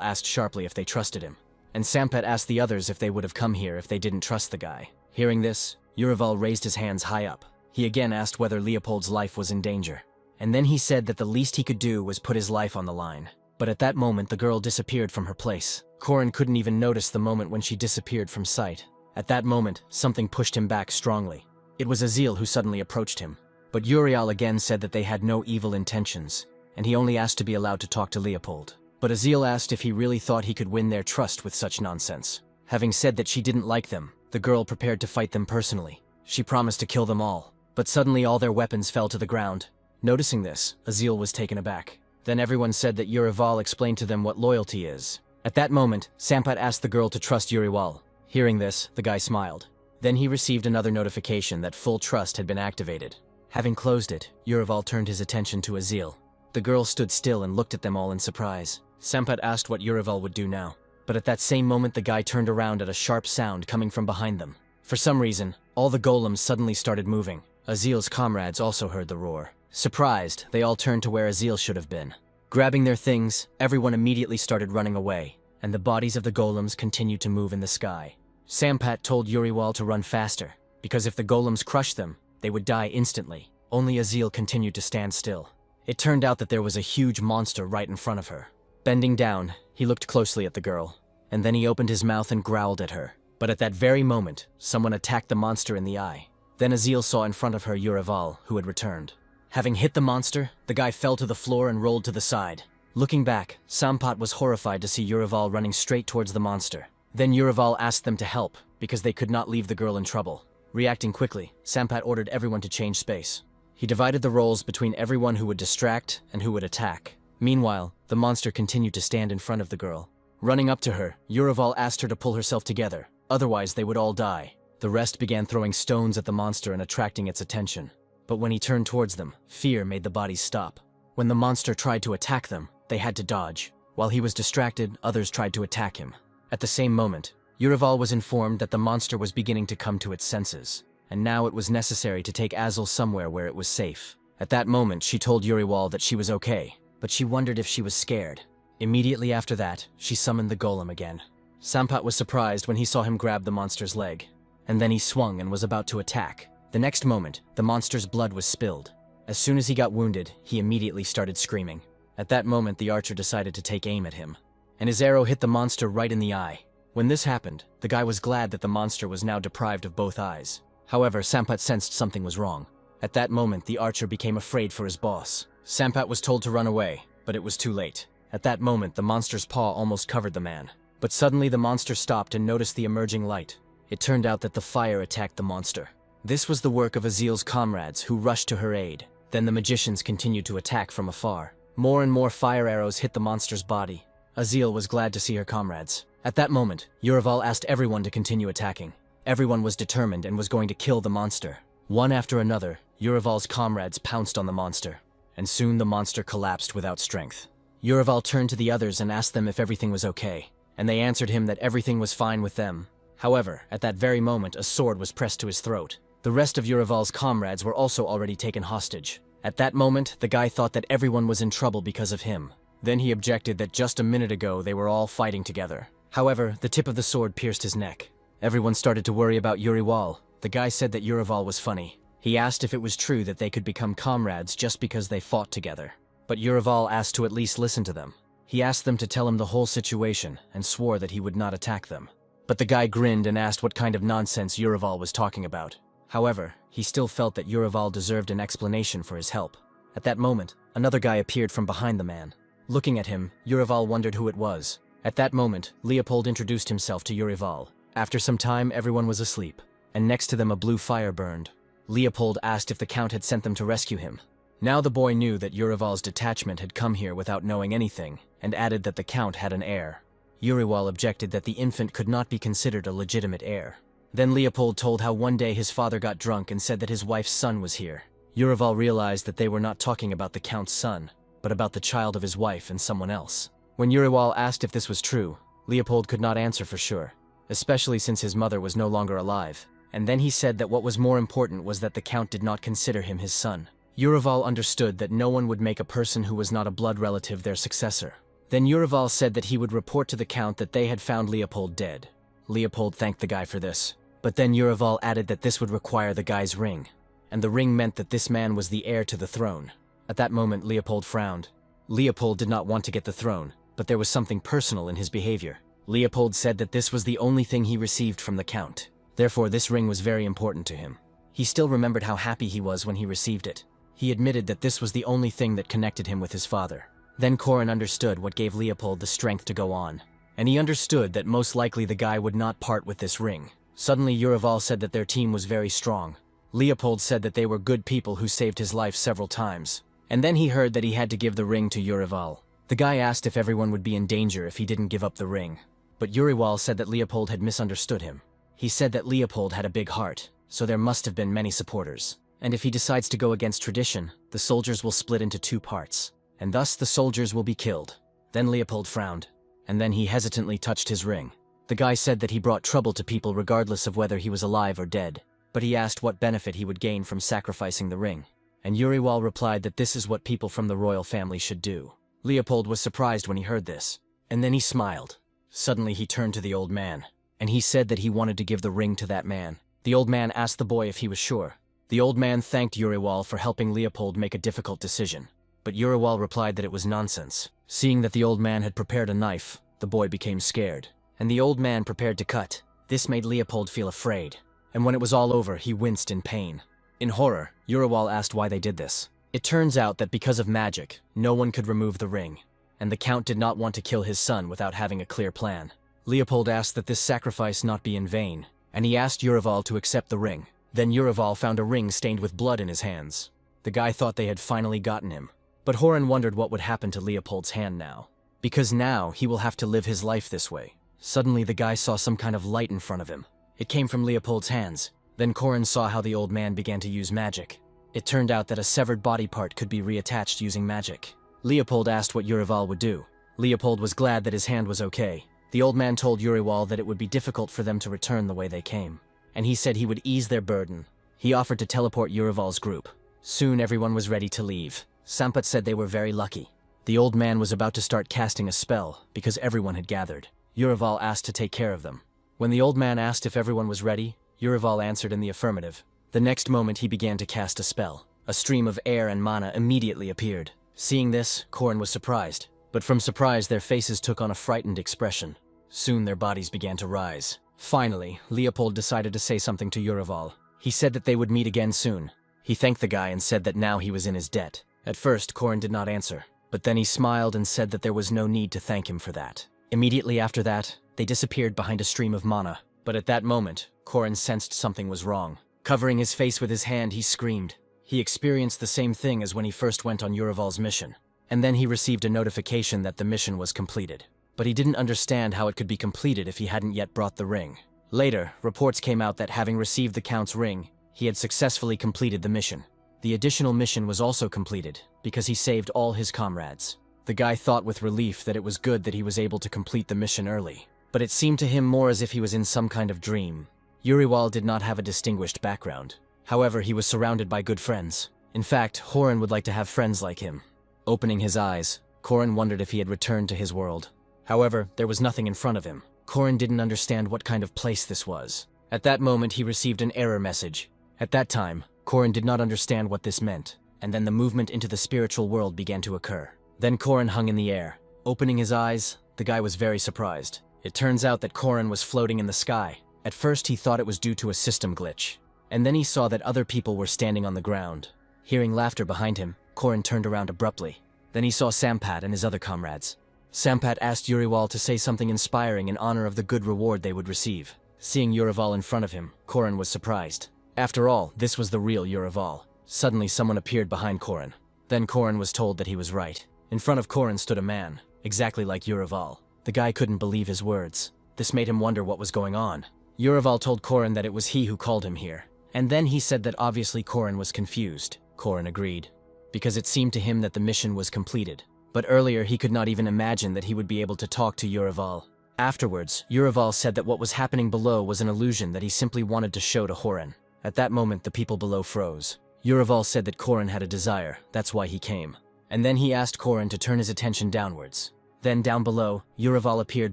asked sharply if they trusted him, and Sampat asked the others if they would have come here if they didn't trust the guy. Hearing this, Urival raised his hands high up. He again asked whether Leopold's life was in danger, and then he said that the least he could do was put his life on the line. But at that moment, the girl disappeared from her place. Korin couldn't even notice the moment when she disappeared from sight. At that moment, something pushed him back strongly. It was Azil who suddenly approached him. But Uriel again said that they had no evil intentions, and he only asked to be allowed to talk to Leopold. But Azil asked if he really thought he could win their trust with such nonsense. Having said that she didn't like them, the girl prepared to fight them personally. She promised to kill them all, but suddenly all their weapons fell to the ground. Noticing this, Azil was taken aback. Then everyone said that Urival explained to them what loyalty is. At that moment, Sampat asked the girl to trust Urival. Hearing this, the guy smiled. Then he received another notification that full trust had been activated. Having closed it, Urival turned his attention to Azil. The girl stood still and looked at them all in surprise. Sampat asked what Urival would do now. But at that same moment, the guy turned around at a sharp sound coming from behind them. For some reason, all the golems suddenly started moving. Azil's comrades also heard the roar. Surprised, they all turned to where Azil should have been. Grabbing their things, everyone immediately started running away, and the bodies of the golems continued to move in the sky. Sampat told Urival to run faster, because if the golems crushed them, they would die instantly. Only Azil continued to stand still. It turned out that there was a huge monster right in front of her. Bending down, he looked closely at the girl, and then he opened his mouth and growled at her. But at that very moment, someone attacked the monster in the eye. Then Azil saw in front of her Urival, who had returned. Having hit the monster, the guy fell to the floor and rolled to the side. Looking back, Sampat was horrified to see Urival running straight towards the monster. Then Urival asked them to help, because they could not leave the girl in trouble. Reacting quickly, Sampat ordered everyone to change space. He divided the roles between everyone who would distract and who would attack. Meanwhile, the monster continued to stand in front of the girl. Running up to her, Urival asked her to pull herself together, otherwise they would all die. The rest began throwing stones at the monster and attracting its attention. But when he turned towards them, fear made the bodies stop. When the monster tried to attack them, they had to dodge. While he was distracted, others tried to attack him. At the same moment, Urival was informed that the monster was beginning to come to its senses, and now it was necessary to take Azil somewhere where it was safe. At that moment, she told Urival that she was okay, but she wondered if she was scared. Immediately after that, she summoned the golem again. Sampat was surprised when he saw him grab the monster's leg, and then he swung and was about to attack. The next moment, the monster's blood was spilled. As soon as he got wounded, he immediately started screaming. At that moment, the archer decided to take aim at him, and his arrow hit the monster right in the eye. When this happened, the guy was glad that the monster was now deprived of both eyes. However, Sampat sensed something was wrong. At that moment, the archer became afraid for his boss. Sampat was told to run away, but it was too late. At that moment, the monster's paw almost covered the man. But suddenly the monster stopped and noticed the emerging light. It turned out that the fire attacked the monster. This was the work of Azil's comrades, who rushed to her aid. Then the magicians continued to attack from afar. More and more fire arrows hit the monster's body. Azil was glad to see her comrades. At that moment, Urival asked everyone to continue attacking. Everyone was determined and was going to kill the monster. One after another, Urival's comrades pounced on the monster, and soon the monster collapsed without strength. Urival turned to the others and asked them if everything was okay, and they answered him that everything was fine with them. However, at that very moment, a sword was pressed to his throat. The rest of Urival's comrades were also already taken hostage. At that moment, the guy thought that everyone was in trouble because of him. Then he objected that just a minute ago they were all fighting together. However, the tip of the sword pierced his neck. Everyone started to worry about Urival. The guy said that Urival was funny. He asked if it was true that they could become comrades just because they fought together. But Urival asked to at least listen to them. He asked them to tell him the whole situation and swore that he would not attack them. But the guy grinned and asked what kind of nonsense Urival was talking about. However, he still felt that Urival deserved an explanation for his help. At that moment, another guy appeared from behind the man. Looking at him, Urival wondered who it was. At that moment, Leopold introduced himself to Urival. After some time, everyone was asleep, and next to them a blue fire burned. Leopold asked if the Count had sent them to rescue him. Now the boy knew that Urival's detachment had come here without knowing anything, and added that the Count had an heir. Urival objected that the infant could not be considered a legitimate heir. Then Leopold told how one day his father got drunk and said that his wife's son was here. Urival realized that they were not talking about the Count's son, but about the child of his wife and someone else. When Urival asked if this was true, Leopold could not answer for sure, especially since his mother was no longer alive. And then he said that what was more important was that the Count did not consider him his son. Urival understood that no one would make a person who was not a blood relative their successor. Then Urival said that he would report to the Count that they had found Leopold dead. Leopold thanked the guy for this. But then Urival added that this would require the guy's ring, and the ring meant that this man was the heir to the throne. At that moment, Leopold frowned. Leopold did not want to get the throne, but there was something personal in his behavior. Leopold said that this was the only thing he received from the Count. Therefore, this ring was very important to him. He still remembered how happy he was when he received it. He admitted that this was the only thing that connected him with his father. Then Corin understood what gave Leopold the strength to go on. And he understood that most likely the guy would not part with this ring. Suddenly, Urival said that their team was very strong. Leopold said that they were good people who saved his life several times. And then he heard that he had to give the ring to Urival. The guy asked if everyone would be in danger if he didn't give up the ring. But Urival said that Leopold had misunderstood him. He said that Leopold had a big heart, so there must have been many supporters. And if he decides to go against tradition, the soldiers will split into two parts, and thus the soldiers will be killed. Then Leopold frowned, and then he hesitantly touched his ring. The guy said that he brought trouble to people regardless of whether he was alive or dead, but he asked what benefit he would gain from sacrificing the ring. And Urival replied that this is what people from the royal family should do. Leopold was surprised when he heard this, and then he smiled. Suddenly he turned to the old man, and he said that he wanted to give the ring to that man. The old man asked the boy if he was sure. The old man thanked Urival for helping Leopold make a difficult decision, but Urival replied that it was nonsense. Seeing that the old man had prepared a knife, the boy became scared, and the old man prepared to cut. This made Leopold feel afraid, and when it was all over, he winced in pain. In horror, Urival asked why they did this. It turns out that because of magic, no one could remove the ring, and the Count did not want to kill his son without having a clear plan. Leopold asked that this sacrifice not be in vain, and he asked Urival to accept the ring. Then Urival found a ring stained with blood in his hands. The guy thought they had finally gotten him. But Horan wondered what would happen to Leopold's hand now. Because now he will have to live his life this way. Suddenly the guy saw some kind of light in front of him. It came from Leopold's hands. Then Corin saw how the old man began to use magic. It turned out that a severed body part could be reattached using magic. Leopold asked what Urival would do. Leopold was glad that his hand was okay. The old man told Urival that it would be difficult for them to return the way they came, and he said he would ease their burden. He offered to teleport Urival's group. Soon everyone was ready to leave. Sampat said they were very lucky. The old man was about to start casting a spell because everyone had gathered. Urival asked to take care of them. When the old man asked if everyone was ready, Urival answered in the affirmative. The next moment he began to cast a spell. A stream of air and mana immediately appeared. Seeing this, Corin was surprised. But from surprise, their faces took on a frightened expression. Soon their bodies began to rise. Finally, Leopold decided to say something to Urival. He said that they would meet again soon. He thanked the guy and said that now he was in his debt. At first, Corin did not answer, but then he smiled and said that there was no need to thank him for that. Immediately after that, they disappeared behind a stream of mana. But at that moment, Corin sensed something was wrong. Covering his face with his hand, he screamed. He experienced the same thing as when he first went on Urival's mission. And then he received a notification that the mission was completed. But he didn't understand how it could be completed if he hadn't yet brought the ring. Later, reports came out that having received the Count's ring, he had successfully completed the mission. The additional mission was also completed, because he saved all his comrades. The guy thought with relief that it was good that he was able to complete the mission early. But it seemed to him more as if he was in some kind of dream. Urival did not have a distinguished background. However, he was surrounded by good friends. In fact, Horan would like to have friends like him. Opening his eyes, Korin wondered if he had returned to his world. However, there was nothing in front of him. Korin didn't understand what kind of place this was. At that moment, he received an error message. At that time, Korin did not understand what this meant, and then the movement into the spiritual world began to occur. Then Korin hung in the air. Opening his eyes, the guy was very surprised. It turns out that Korin was floating in the sky. At first, he thought it was due to a system glitch. And then he saw that other people were standing on the ground. Hearing laughter behind him, Korin turned around abruptly. Then he saw Sampat and his other comrades. Sampat asked Uriwal to say something inspiring in honor of the good reward they would receive. Seeing Uriwal in front of him, Korin was surprised. After all, this was the real Uriwal. Suddenly someone appeared behind Korin. Then Korin was told that he was right. In front of Korin stood a man, exactly like Uriwal. The guy couldn't believe his words. This made him wonder what was going on. Uriwal told Korin that it was he who called him here. And then he said that obviously Korin was confused. Korin agreed, because it seemed to him that the mission was completed. But earlier he could not even imagine that he would be able to talk to Uriwal. Afterwards, Uriwal said that what was happening below was an illusion that he simply wanted to show to Horan. At that moment, the people below froze. Uriwal said that Korin had a desire, that's why he came. And then he asked Korin to turn his attention downwards. Then down below, Uriwal appeared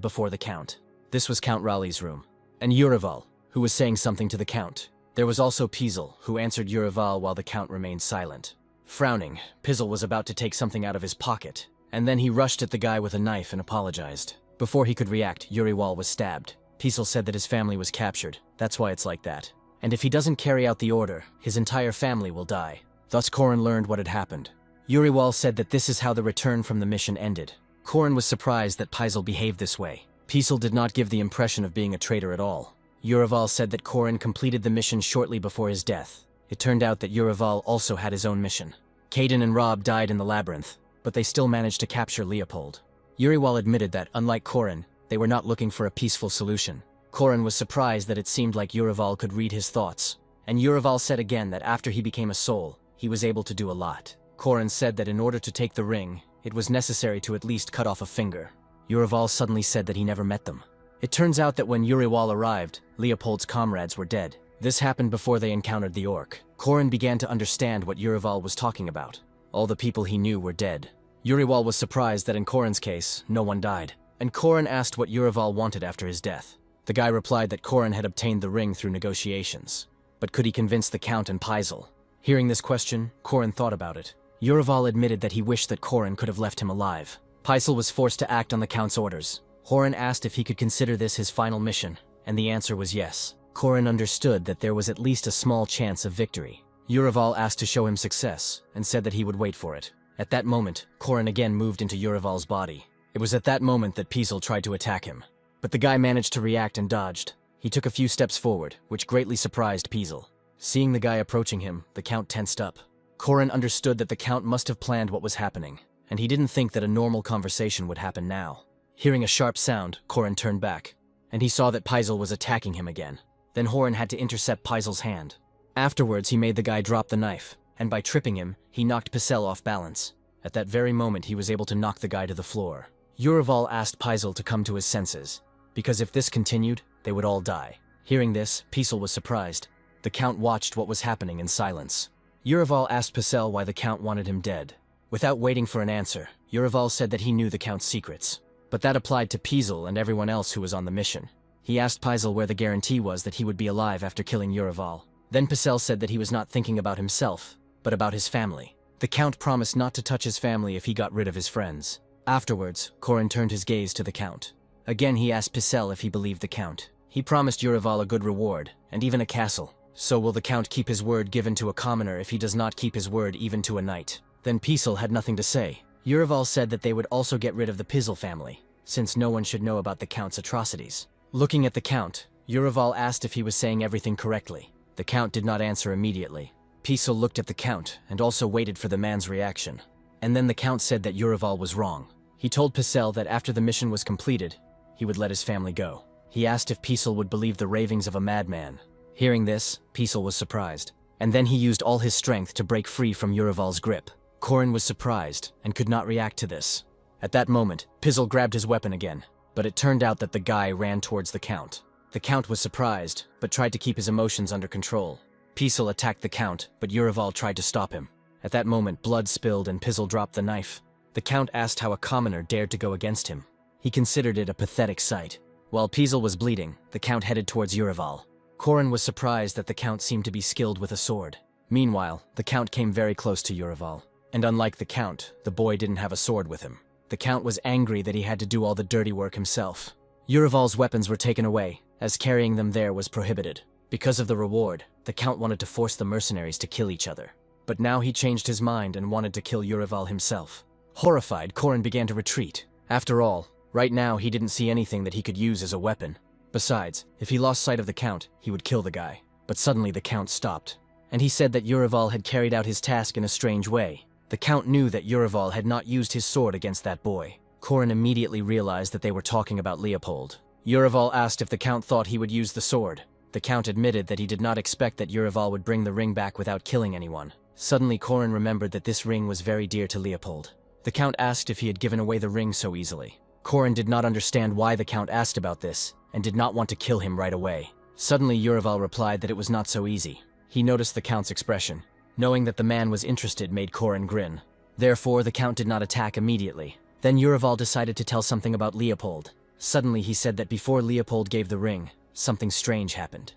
before the Count. This was Count Raleigh's room. And Uriwal, who was saying something to the Count. There was also Pizel, who answered Uriwal while the Count remained silent. Frowning, Pizel was about to take something out of his pocket, and then he rushed at the guy with a knife and apologized. Before he could react, Uriwal was stabbed. Pizel said that his family was captured, that's why it's like that. And if he doesn't carry out the order, his entire family will die. Thus Korin learned what had happened. Uriwal said that this is how the return from the mission ended. Korin was surprised that Pizel behaved this way. Pizel did not give the impression of being a traitor at all. Uriwal said that Korin completed the mission shortly before his death. It turned out that Uriwal also had his own mission. Caden and Rob died in the labyrinth, but they still managed to capture Leopold. Uriwal admitted that, unlike Korin, they were not looking for a peaceful solution. Korin was surprised that it seemed like Uriwal could read his thoughts. And Uriwal said again that after he became a soul, he was able to do a lot. Korin said that in order to take the ring, it was necessary to at least cut off a finger. Uriwal suddenly said that he never met them. It turns out that when Uriwal arrived, Leopold's comrades were dead. This happened before they encountered the orc. Korin began to understand what Uriwal was talking about. All the people he knew were dead. Uriwal was surprised that in Korin's case, no one died. And Korin asked what Uriwal wanted after his death. The guy replied that Korin had obtained the ring through negotiations. But could he convince the Count and Pizel? Hearing this question, Korin thought about it. Uriwal admitted that he wished that Korin could have left him alive. Pizel was forced to act on the Count's orders. Horan asked if he could consider this his final mission, and the answer was yes. Korin understood that there was at least a small chance of victory. Uriwal asked to show him success, and said that he would wait for it. At that moment, Korin again moved into Uriwal's body. It was at that moment that Pizel tried to attack him. But the guy managed to react and dodged. He took a few steps forward, which greatly surprised Pizel. Seeing the guy approaching him, the Count tensed up. Korin understood that the Count must have planned what was happening, and he didn't think that a normal conversation would happen now. Hearing a sharp sound, Korin turned back, and he saw that Pizel was attacking him again. Then Horan had to intercept Pizel's hand. Afterwards, he made the guy drop the knife, and by tripping him, he knocked Pizel off balance. At that very moment, he was able to knock the guy to the floor. Uriwal asked Pizel to come to his senses, because if this continued, they would all die. Hearing this, Pizel was surprised. The Count watched what was happening in silence. Uriwal asked Pizel why the Count wanted him dead. Without waiting for an answer, Uriwal said that he knew the Count's secrets. But that applied to Pizel and everyone else who was on the mission. He asked Pizel where the guarantee was that he would be alive after killing Uriwal. Then Pizel said that he was not thinking about himself, but about his family. The Count promised not to touch his family if he got rid of his friends. Afterwards, Korin turned his gaze to the Count. Again he asked Pizel if he believed the Count. He promised Uriwal a good reward, and even a castle. So will the Count keep his word given to a commoner if he does not keep his word even to a knight? Then Pizel had nothing to say. Uriwal said that they would also get rid of the Pizel family, since no one should know about the Count's atrocities. Looking at the Count, Uriwal asked if he was saying everything correctly. The Count did not answer immediately. Pizel looked at the Count and also waited for the man's reaction. And then the Count said that Uriwal was wrong. He told Pizel that after the mission was completed, he would let his family go. He asked if Pizel would believe the ravings of a madman. Hearing this, Pizel was surprised. And then he used all his strength to break free from Uriwal's grip. Korin was surprised and could not react to this. At that moment, Pizel grabbed his weapon again, but it turned out that the guy ran towards the Count. The Count was surprised, but tried to keep his emotions under control. Pizel attacked the Count, but Uriwal tried to stop him. At that moment, blood spilled and Pizzle dropped the knife. The Count asked how a commoner dared to go against him. He considered it a pathetic sight. While Pizzle was bleeding, the Count headed towards Urival. Corin was surprised that the Count seemed to be skilled with a sword. Meanwhile, the Count came very close to Urival. And unlike the Count, the boy didn't have a sword with him. The Count was angry that he had to do all the dirty work himself. Urival's weapons were taken away, as carrying them there was prohibited. Because of the reward, the Count wanted to force the mercenaries to kill each other. But now he changed his mind and wanted to kill Urival himself. Horrified, Corin began to retreat. After all, right now he didn't see anything that he could use as a weapon. Besides, if he lost sight of the Count, he would kill the guy. But suddenly the Count stopped, and he said that Urival had carried out his task in a strange way. The Count knew that Urival had not used his sword against that boy. Corin immediately realized that they were talking about Leopold. Urival asked if the Count thought he would use the sword. The Count admitted that he did not expect that Urival would bring the ring back without killing anyone. Suddenly Corin remembered that this ring was very dear to Leopold. The Count asked if he had given away the ring so easily. Corin did not understand why the Count asked about this, and did not want to kill him right away. Suddenly Urival replied that it was not so easy. He noticed the Count's expression. Knowing that the man was interested made Corin grin. Therefore, the Count did not attack immediately. Then Urival decided to tell something about Leopold. Suddenly he said that before Leopold gave the ring, something strange happened.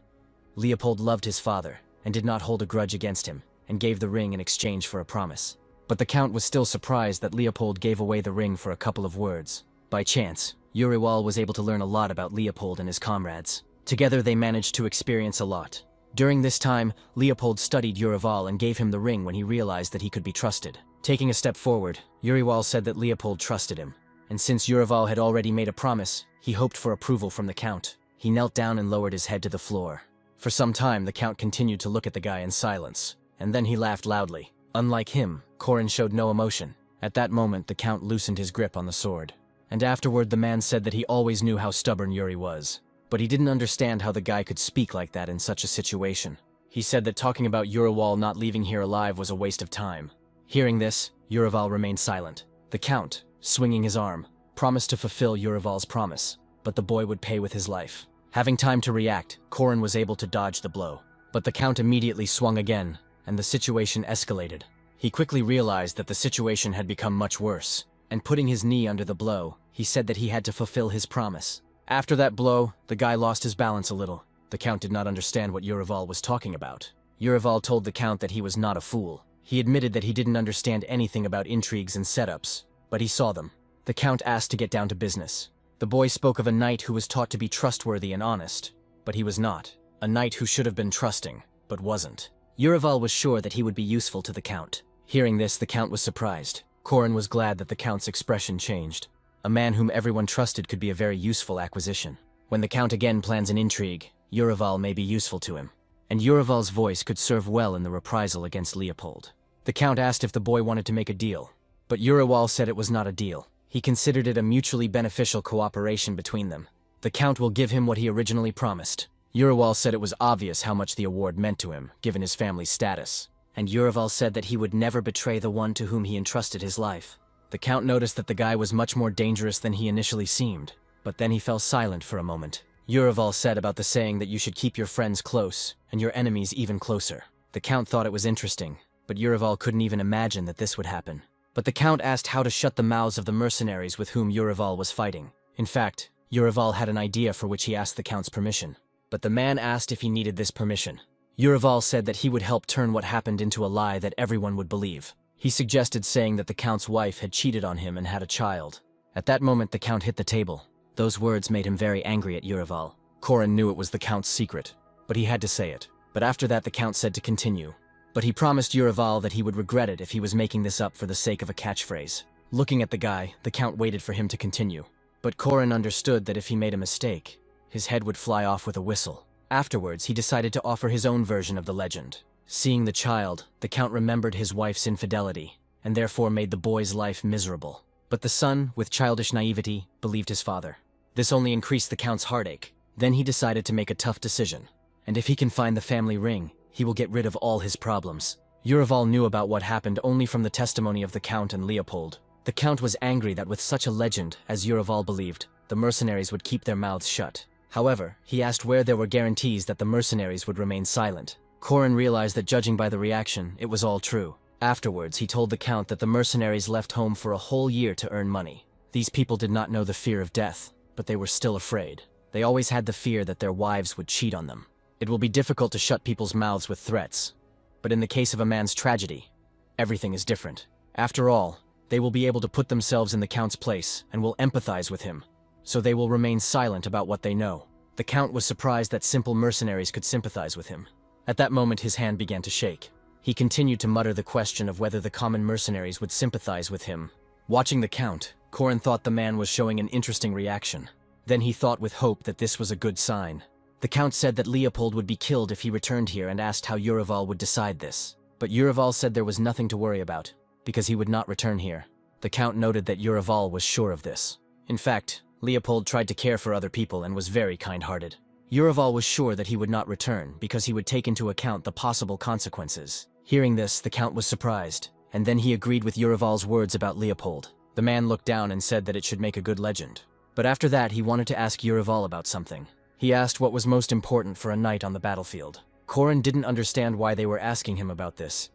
Leopold loved his father, and did not hold a grudge against him, and gave the ring in exchange for a promise. But the Count was still surprised that Leopold gave away the ring for a couple of words. By chance, Urival was able to learn a lot about Leopold and his comrades. Together they managed to experience a lot. During this time, Leopold studied Urival and gave him the ring when he realized that he could be trusted. Taking a step forward, Urival said that Leopold trusted him. And since Urival had already made a promise, he hoped for approval from the Count. He knelt down and lowered his head to the floor. For some time, the Count continued to look at the guy in silence, and then he laughed loudly. Unlike him, Corin showed no emotion. At that moment, the Count loosened his grip on the sword. And afterward, the man said that he always knew how stubborn Yuri was. But he didn't understand how the guy could speak like that in such a situation. He said that talking about Urival not leaving here alive was a waste of time. Hearing this, Urival remained silent. The Count, swinging his arm, promised to fulfill Urival's promise, but the boy would pay with his life. Having time to react, Corin was able to dodge the blow. But the Count immediately swung again, and the situation escalated. He quickly realized that the situation had become much worse, and putting his knee under the blow, he said that he had to fulfill his promise. After that blow, the guy lost his balance a little. The Count did not understand what Urival was talking about. Urival told the Count that he was not a fool. He admitted that he didn't understand anything about intrigues and setups, but he saw them. The Count asked to get down to business. The boy spoke of a knight who was taught to be trustworthy and honest, but he was not. A knight who should have been trusting, but wasn't. Urival was sure that he would be useful to the Count. Hearing this, the Count was surprised. Corin was glad that the Count's expression changed. A man whom everyone trusted could be a very useful acquisition. When the Count again plans an intrigue, Urival may be useful to him, and Urival's voice could serve well in the reprisal against Leopold. The Count asked if the boy wanted to make a deal, but Urival said it was not a deal. He considered it a mutually beneficial cooperation between them. The Count will give him what he originally promised. Urival said it was obvious how much the award meant to him, given his family's status, and Urival said that he would never betray the one to whom he entrusted his life. The Count noticed that the guy was much more dangerous than he initially seemed, but then he fell silent for a moment. Urival said about the saying that you should keep your friends close, and your enemies even closer. The Count thought it was interesting, but Urival couldn't even imagine that this would happen. But the Count asked how to shut the mouths of the mercenaries with whom Urival was fighting. In fact, Urival had an idea for which he asked the Count's permission. But the man asked if he needed this permission. Urival said that he would help turn what happened into a lie that everyone would believe. He suggested saying that the Count's wife had cheated on him and had a child. At that moment, the Count hit the table. Those words made him very angry at Urival. Corin knew it was the Count's secret, but he had to say it. But after that, the Count said to continue. But he promised Urival that he would regret it if he was making this up for the sake of a catchphrase. Looking at the guy, the Count waited for him to continue. But Corin understood that if he made a mistake, his head would fly off with a whistle. Afterwards, he decided to offer his own version of the legend. Seeing the child, the Count remembered his wife's infidelity, and therefore made the boy's life miserable. But the son, with childish naivety, believed his father. This only increased the Count's heartache. Then he decided to make a tough decision. And if he can find the family ring, he will get rid of all his problems. Urival knew about what happened only from the testimony of the Count and Leopold. The Count was angry that with such a legend, as Urival believed, the mercenaries would keep their mouths shut. However, he asked where there were guarantees that the mercenaries would remain silent. Corin realized that judging by the reaction, it was all true. Afterwards, he told the Count that the mercenaries left home for a whole year to earn money. These people did not know the fear of death, but they were still afraid. They always had the fear that their wives would cheat on them. It will be difficult to shut people's mouths with threats, but in the case of a man's tragedy, everything is different. After all, they will be able to put themselves in the Count's place and will empathize with him, so they will remain silent about what they know. The Count was surprised that simple mercenaries could sympathize with him. At that moment, his hand began to shake. He continued to mutter the question of whether the common mercenaries would sympathize with him. Watching the Count, Corin thought the man was showing an interesting reaction. Then he thought with hope that this was a good sign. The Count said that Leopold would be killed if he returned here and asked how Urival would decide this. But Urival said there was nothing to worry about, because he would not return here. The Count noted that Urival was sure of this. In fact, Leopold tried to care for other people and was very kind-hearted. Urival was sure that he would not return because he would take into account the possible consequences. Hearing this, the Count was surprised, and then he agreed with Urival's words about Leopold. The man looked down and said that it should make a good legend. But after that, he wanted to ask Urival about something. He asked what was most important for a knight on the battlefield. Corin didn't understand why they were asking him about this,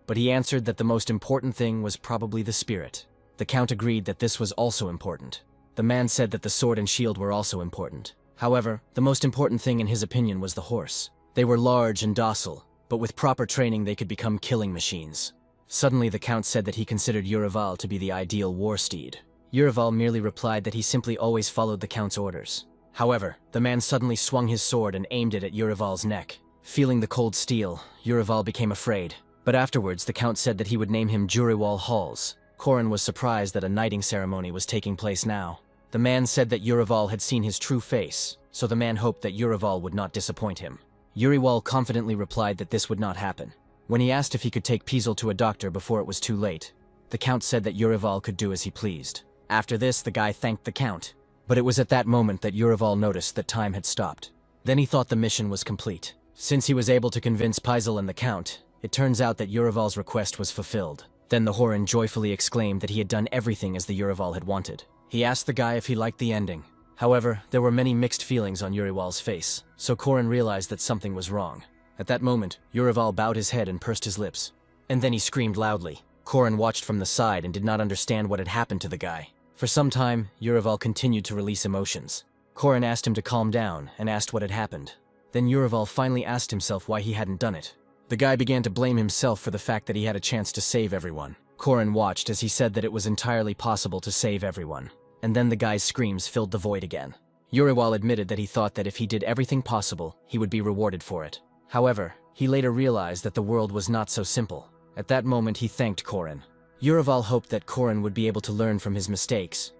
but he answered that the most important thing was probably the spirit. The Count agreed that this was also important. The man said that the sword and shield were also important. However, the most important thing in his opinion was the horse. They were large and docile, but with proper training they could become killing machines. Suddenly the Count said that he considered Urival to be the ideal war steed. Urival merely replied that he simply always followed the Count's orders. However, the man suddenly swung his sword and aimed it at Urival's neck. Feeling the cold steel, Urival became afraid. But afterwards the Count said that he would name him Juriwal Halls. Corin was surprised that a knighting ceremony was taking place now. The man said that Urival had seen his true face, so the man hoped that Urival would not disappoint him. Uriwal confidently replied that this would not happen. When he asked if he could take Pizel to a doctor before it was too late, the Count said that Urival could do as he pleased. After this, the guy thanked the Count, but it was at that moment that Urival noticed that time had stopped. Then he thought the mission was complete. Since he was able to convince Pizel and the Count, it turns out that Urival's request was fulfilled. Then the Horan joyfully exclaimed that he had done everything as the Urival had wanted. He asked the guy if he liked the ending. However, there were many mixed feelings on Urival's face, so Corin realized that something was wrong. At that moment, Urival bowed his head and pursed his lips. And then he screamed loudly. Corin watched from the side and did not understand what had happened to the guy. For some time, Urival continued to release emotions. Corin asked him to calm down and asked what had happened. Then Urival finally asked himself why he hadn't done it. The guy began to blame himself for the fact that he had a chance to save everyone. Corin watched as he said that it was entirely possible to save everyone. And then the guy's screams filled the void again. Urival admitted that he thought that if he did everything possible, he would be rewarded for it. However, he later realized that the world was not so simple. At that moment, he thanked Corin. Urival hoped that Corin would be able to learn from his mistakes,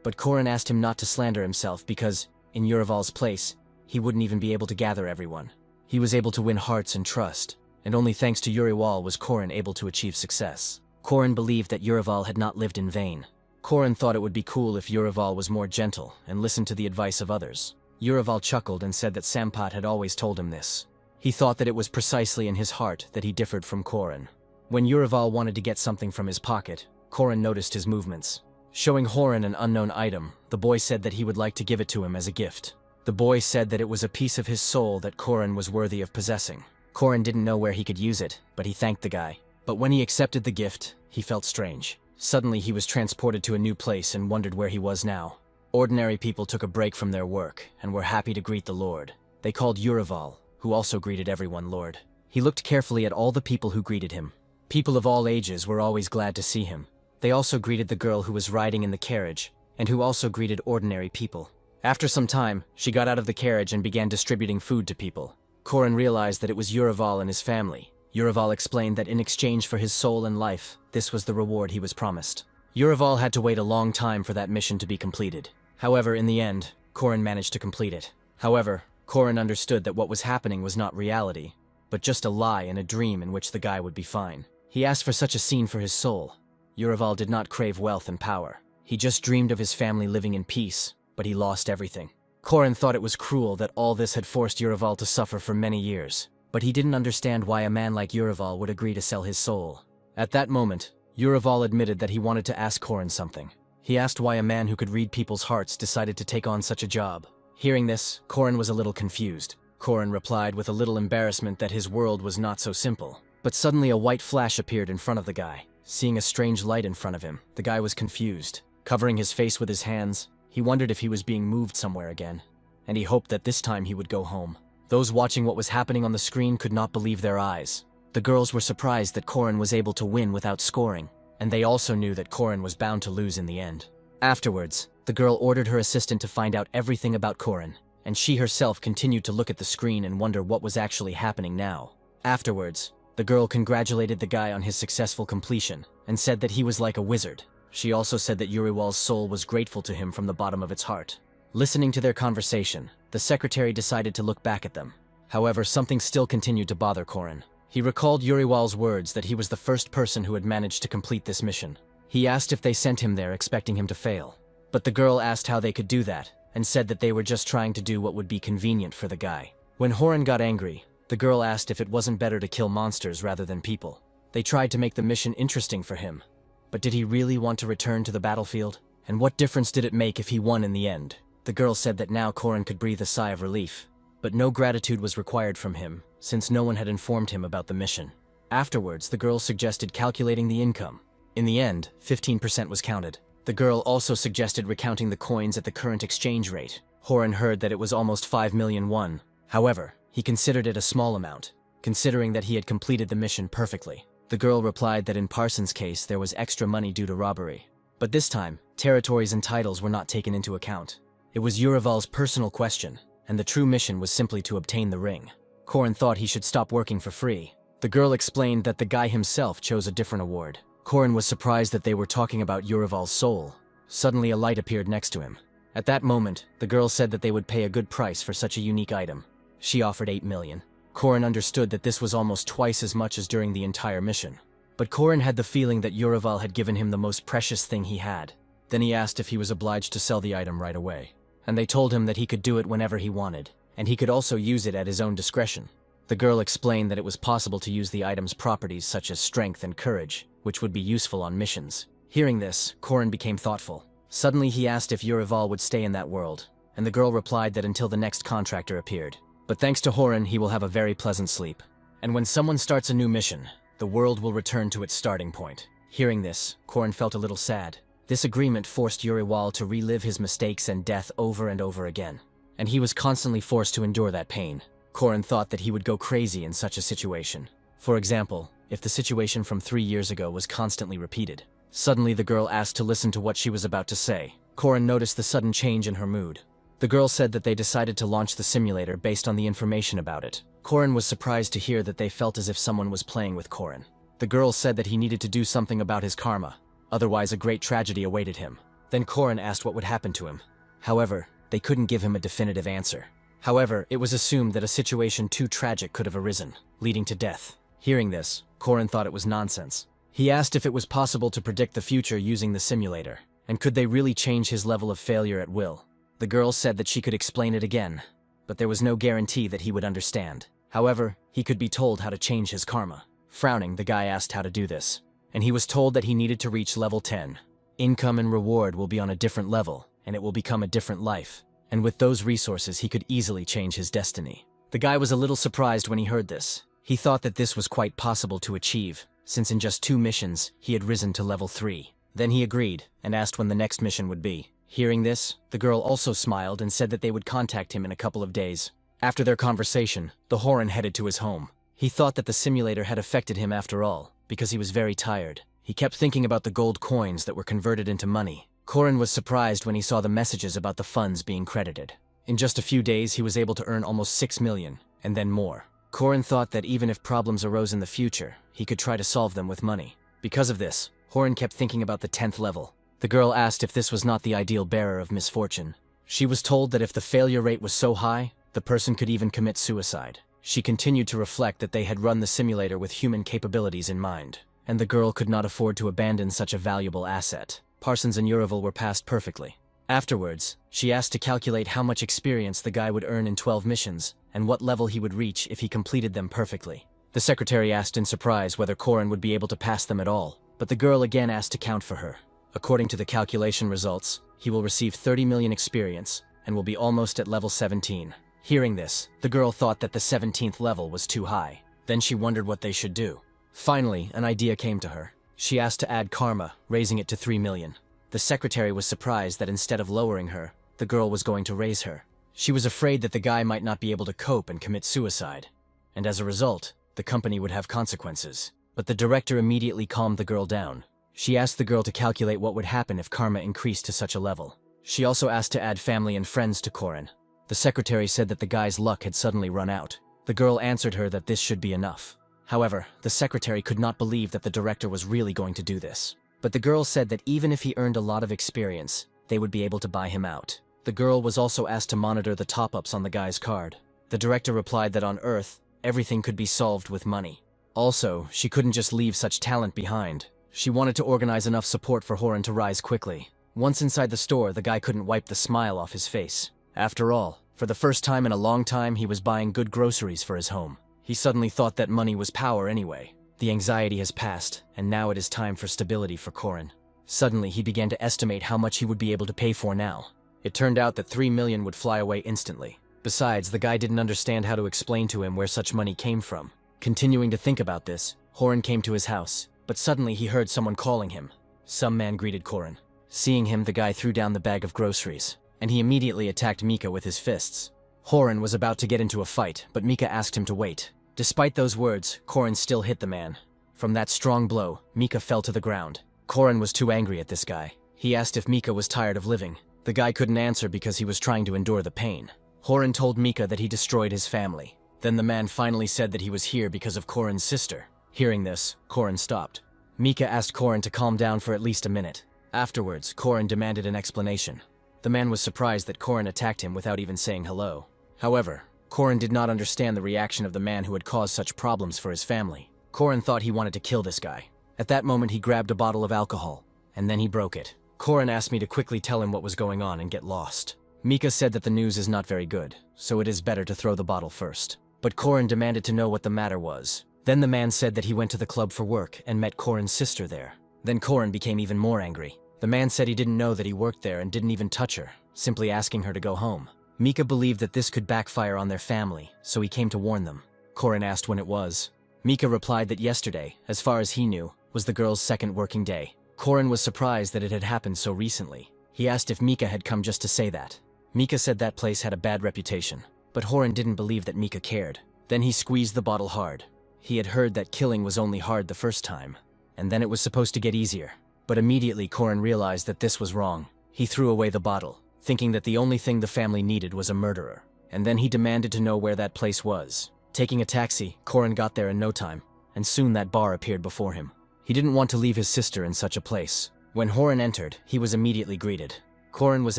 but Corin asked him not to slander himself because, in Urival's place, he wouldn't even be able to gather everyone. He was able to win hearts and trust, and only thanks to Urival was Corin able to achieve success. Corin believed that Urival had not lived in vain. Corin thought it would be cool if Urival was more gentle and listened to the advice of others. Urival chuckled and said that Sampat had always told him this. He thought that it was precisely in his heart that he differed from Corin. When Urival wanted to get something from his pocket, Corin noticed his movements. Showing Horan an unknown item, the boy said that he would like to give it to him as a gift. The boy said that it was a piece of his soul that Corin was worthy of possessing. Corin didn't know where he could use it, but he thanked the guy. But when he accepted the gift, he felt strange. Suddenly he was transported to a new place and wondered where he was now. Ordinary people took a break from their work and were happy to greet the Lord. They called Urival, who also greeted everyone Lord. He looked carefully at all the people who greeted him. People of all ages were always glad to see him. They also greeted the girl who was riding in the carriage, and who also greeted ordinary people. After some time, she got out of the carriage and began distributing food to people. Corin realized that it was Urival and his family. Urival explained that in exchange for his soul and life, this was the reward he was promised. Urival had to wait a long time for that mission to be completed. However, in the end, Corin managed to complete it. However, Corin understood that what was happening was not reality, but just a lie and a dream in which the guy would be fine. He asked for such a scene for his soul. Urival did not crave wealth and power. He just dreamed of his family living in peace, but he lost everything. Corin thought it was cruel that all this had forced Urival to suffer for many years, but he didn't understand why a man like Urival would agree to sell his soul. At that moment, Urival admitted that he wanted to ask Corin something. He asked why a man who could read people's hearts decided to take on such a job. Hearing this, Corin was a little confused. Corin replied with a little embarrassment that his world was not so simple. But suddenly a white flash appeared in front of the guy. Seeing a strange light in front of him, the guy was confused. Covering his face with his hands, he wondered if he was being moved somewhere again, and he hoped that this time he would go home. Those watching what was happening on the screen could not believe their eyes. The girls were surprised that Korin was able to win without scoring, and they also knew that Korin was bound to lose in the end. Afterwards, the girl ordered her assistant to find out everything about Korin, and she herself continued to look at the screen and wonder what was actually happening now. Afterwards, the girl congratulated the guy on his successful completion and said that he was like a wizard. She also said that Uriwal's soul was grateful to him from the bottom of its heart. Listening to their conversation, the secretary decided to look back at them. However, something still continued to bother Korin. He recalled Uriwal's words that he was the first person who had managed to complete this mission. He asked if they sent him there expecting him to fail. But the girl asked how they could do that, and said that they were just trying to do what would be convenient for the guy. When Horan got angry, the girl asked if it wasn't better to kill monsters rather than people. They tried to make the mission interesting for him. But did he really want to return to the battlefield? And what difference did it make if he won in the end? The girl said that now Korin could breathe a sigh of relief. But no gratitude was required from him, since no one had informed him about the mission. Afterwards, the girl suggested calculating the income. In the end, 15% was counted. The girl also suggested recounting the coins at the current exchange rate. Horan heard that it was almost 5 million won. However, he considered it a small amount, considering that he had completed the mission perfectly. The girl replied that in Parsons' case there was extra money due to robbery. But this time, territories and titles were not taken into account. It was Urival's personal question, and the true mission was simply to obtain the ring. Korin thought he should stop working for free. The girl explained that the guy himself chose a different award. Korin was surprised that they were talking about Urival's soul. Suddenly a light appeared next to him. At that moment, the girl said that they would pay a good price for such a unique item. She offered 8 million. Korin understood that this was almost twice as much as during the entire mission. But Korin had the feeling that Urival had given him the most precious thing he had. Then he asked if he was obliged to sell the item right away. And they told him that he could do it whenever he wanted, and he could also use it at his own discretion. The girl explained that it was possible to use the item's properties such as strength and courage, which would be useful on missions. Hearing this, Korin became thoughtful. Suddenly he asked if Urival would stay in that world, and the girl replied that until the next contractor appeared. But thanks to Horan, he will have a very pleasant sleep. And when someone starts a new mission, the world will return to its starting point. Hearing this, Korin felt a little sad. This agreement forced Uriwal to relive his mistakes and death over and over again, and he was constantly forced to endure that pain. Korin thought that he would go crazy in such a situation. For example, if the situation from 3 years ago was constantly repeated. Suddenly the girl asked to listen to what she was about to say. Korin noticed the sudden change in her mood. The girl said that they decided to launch the simulator based on the information about it. Korin was surprised to hear that they felt as if someone was playing with Korin. The girl said that he needed to do something about his karma, otherwise a great tragedy awaited him. Then Korin asked what would happen to him. However, they couldn't give him a definitive answer. However, it was assumed that a situation too tragic could have arisen, leading to death. Hearing this, Korin thought it was nonsense. He asked if it was possible to predict the future using the simulator, and could they really change his level of failure at will. The girl said that she could explain it again, but there was no guarantee that he would understand. However, he could be told how to change his karma. Frowning, the guy asked how to do this, and he was told that he needed to reach level 10. Income and reward will be on a different level, and it will become a different life. And with those resources, he could easily change his destiny. The guy was a little surprised when he heard this. He thought that this was quite possible to achieve, since in just 2 missions, he had risen to level 3. Then he agreed, and asked when the next mission would be. Hearing this, the girl also smiled and said that they would contact him in a couple of days. After their conversation, the Horan headed to his home. He thought that the simulator had affected him after all, because he was very tired. He kept thinking about the gold coins that were converted into money. Korin was surprised when he saw the messages about the funds being credited. In just a few days, he was able to earn almost 6 million, and then more. Korin thought that even if problems arose in the future, he could try to solve them with money. Because of this, Horan kept thinking about the 10th level. The girl asked if this was not the ideal bearer of misfortune. She was told that if the failure rate was so high, the person could even commit suicide. She continued to reflect that they had run the simulator with human capabilities in mind, and the girl could not afford to abandon such a valuable asset. Parsons and Urival were passed perfectly. Afterwards, she asked to calculate how much experience the guy would earn in 12 missions, and what level he would reach if he completed them perfectly. The secretary asked in surprise whether Korin would be able to pass them at all, but the girl again asked to count for her. According to the calculation results, he will receive 30 million experience, and will be almost at level 17. Hearing this, the girl thought that the 17th level was too high. Then she wondered what they should do. Finally, an idea came to her. She asked to add karma, raising it to 3 million. The secretary was surprised that instead of lowering her, the girl was going to raise her. She was afraid that the guy might not be able to cope and commit suicide, and as a result, the company would have consequences. But the director immediately calmed the girl down. She asked the girl to calculate what would happen if karma increased to such a level. She also asked to add family and friends to Corin. The secretary said that the guy's luck had suddenly run out. The girl answered her that this should be enough. However, the secretary could not believe that the director was really going to do this. But the girl said that even if he earned a lot of experience, they would be able to buy him out. The girl was also asked to monitor the top-ups on the guy's card. The director replied that on Earth, everything could be solved with money. Also, she couldn't just leave such talent behind. She wanted to organize enough support for Horan to rise quickly. Once inside the store, the guy couldn't wipe the smile off his face. After all, for the first time in a long time, he was buying good groceries for his home. He suddenly thought that money was power anyway. The anxiety has passed, and now it is time for stability for Corin. Suddenly, he began to estimate how much he would be able to pay for now. It turned out that 3 million would fly away instantly. Besides, the guy didn't understand how to explain to him where such money came from. Continuing to think about this, Horan came to his house, but suddenly he heard someone calling him. Some man greeted Corin. Seeing him, the guy threw down the bag of groceries, and he immediately attacked Mika with his fists. Horan was about to get into a fight, but Mika asked him to wait. Despite those words, Corin still hit the man. From that strong blow, Mika fell to the ground. Corin was too angry at this guy. He asked if Mika was tired of living. The guy couldn't answer because he was trying to endure the pain. Horan told Mika that he destroyed his family. Then the man finally said that he was here because of Corin's sister. Hearing this, Corin stopped. Mika asked Corin to calm down for at least a minute. Afterwards, Corin demanded an explanation. The man was surprised that Corin attacked him without even saying hello. However, Corin did not understand the reaction of the man who had caused such problems for his family. Corin thought he wanted to kill this guy. At that moment, he grabbed a bottle of alcohol, and then he broke it. Corin asked me to quickly tell him what was going on and get lost. Mika said that the news is not very good, so it is better to throw the bottle first. But Corin demanded to know what the matter was. Then the man said that he went to the club for work and met Corin's sister there. Then Corin became even more angry. The man said he didn't know that he worked there and didn't even touch her, simply asking her to go home. Mika believed that this could backfire on their family, so he came to warn them. Corin asked when it was. Mika replied that yesterday, as far as he knew, was the girl's second working day. Corin was surprised that it had happened so recently. He asked if Mika had come just to say that. Mika said that place had a bad reputation, but Horan didn't believe that Mika cared. Then he squeezed the bottle hard. He had heard that killing was only hard the first time, and then it was supposed to get easier. But immediately Corin realized that this was wrong. He threw away the bottle, thinking that the only thing the family needed was a murderer. And then he demanded to know where that place was. Taking a taxi, Corin got there in no time, and soon that bar appeared before him. He didn't want to leave his sister in such a place. When Horan entered, he was immediately greeted. Corin was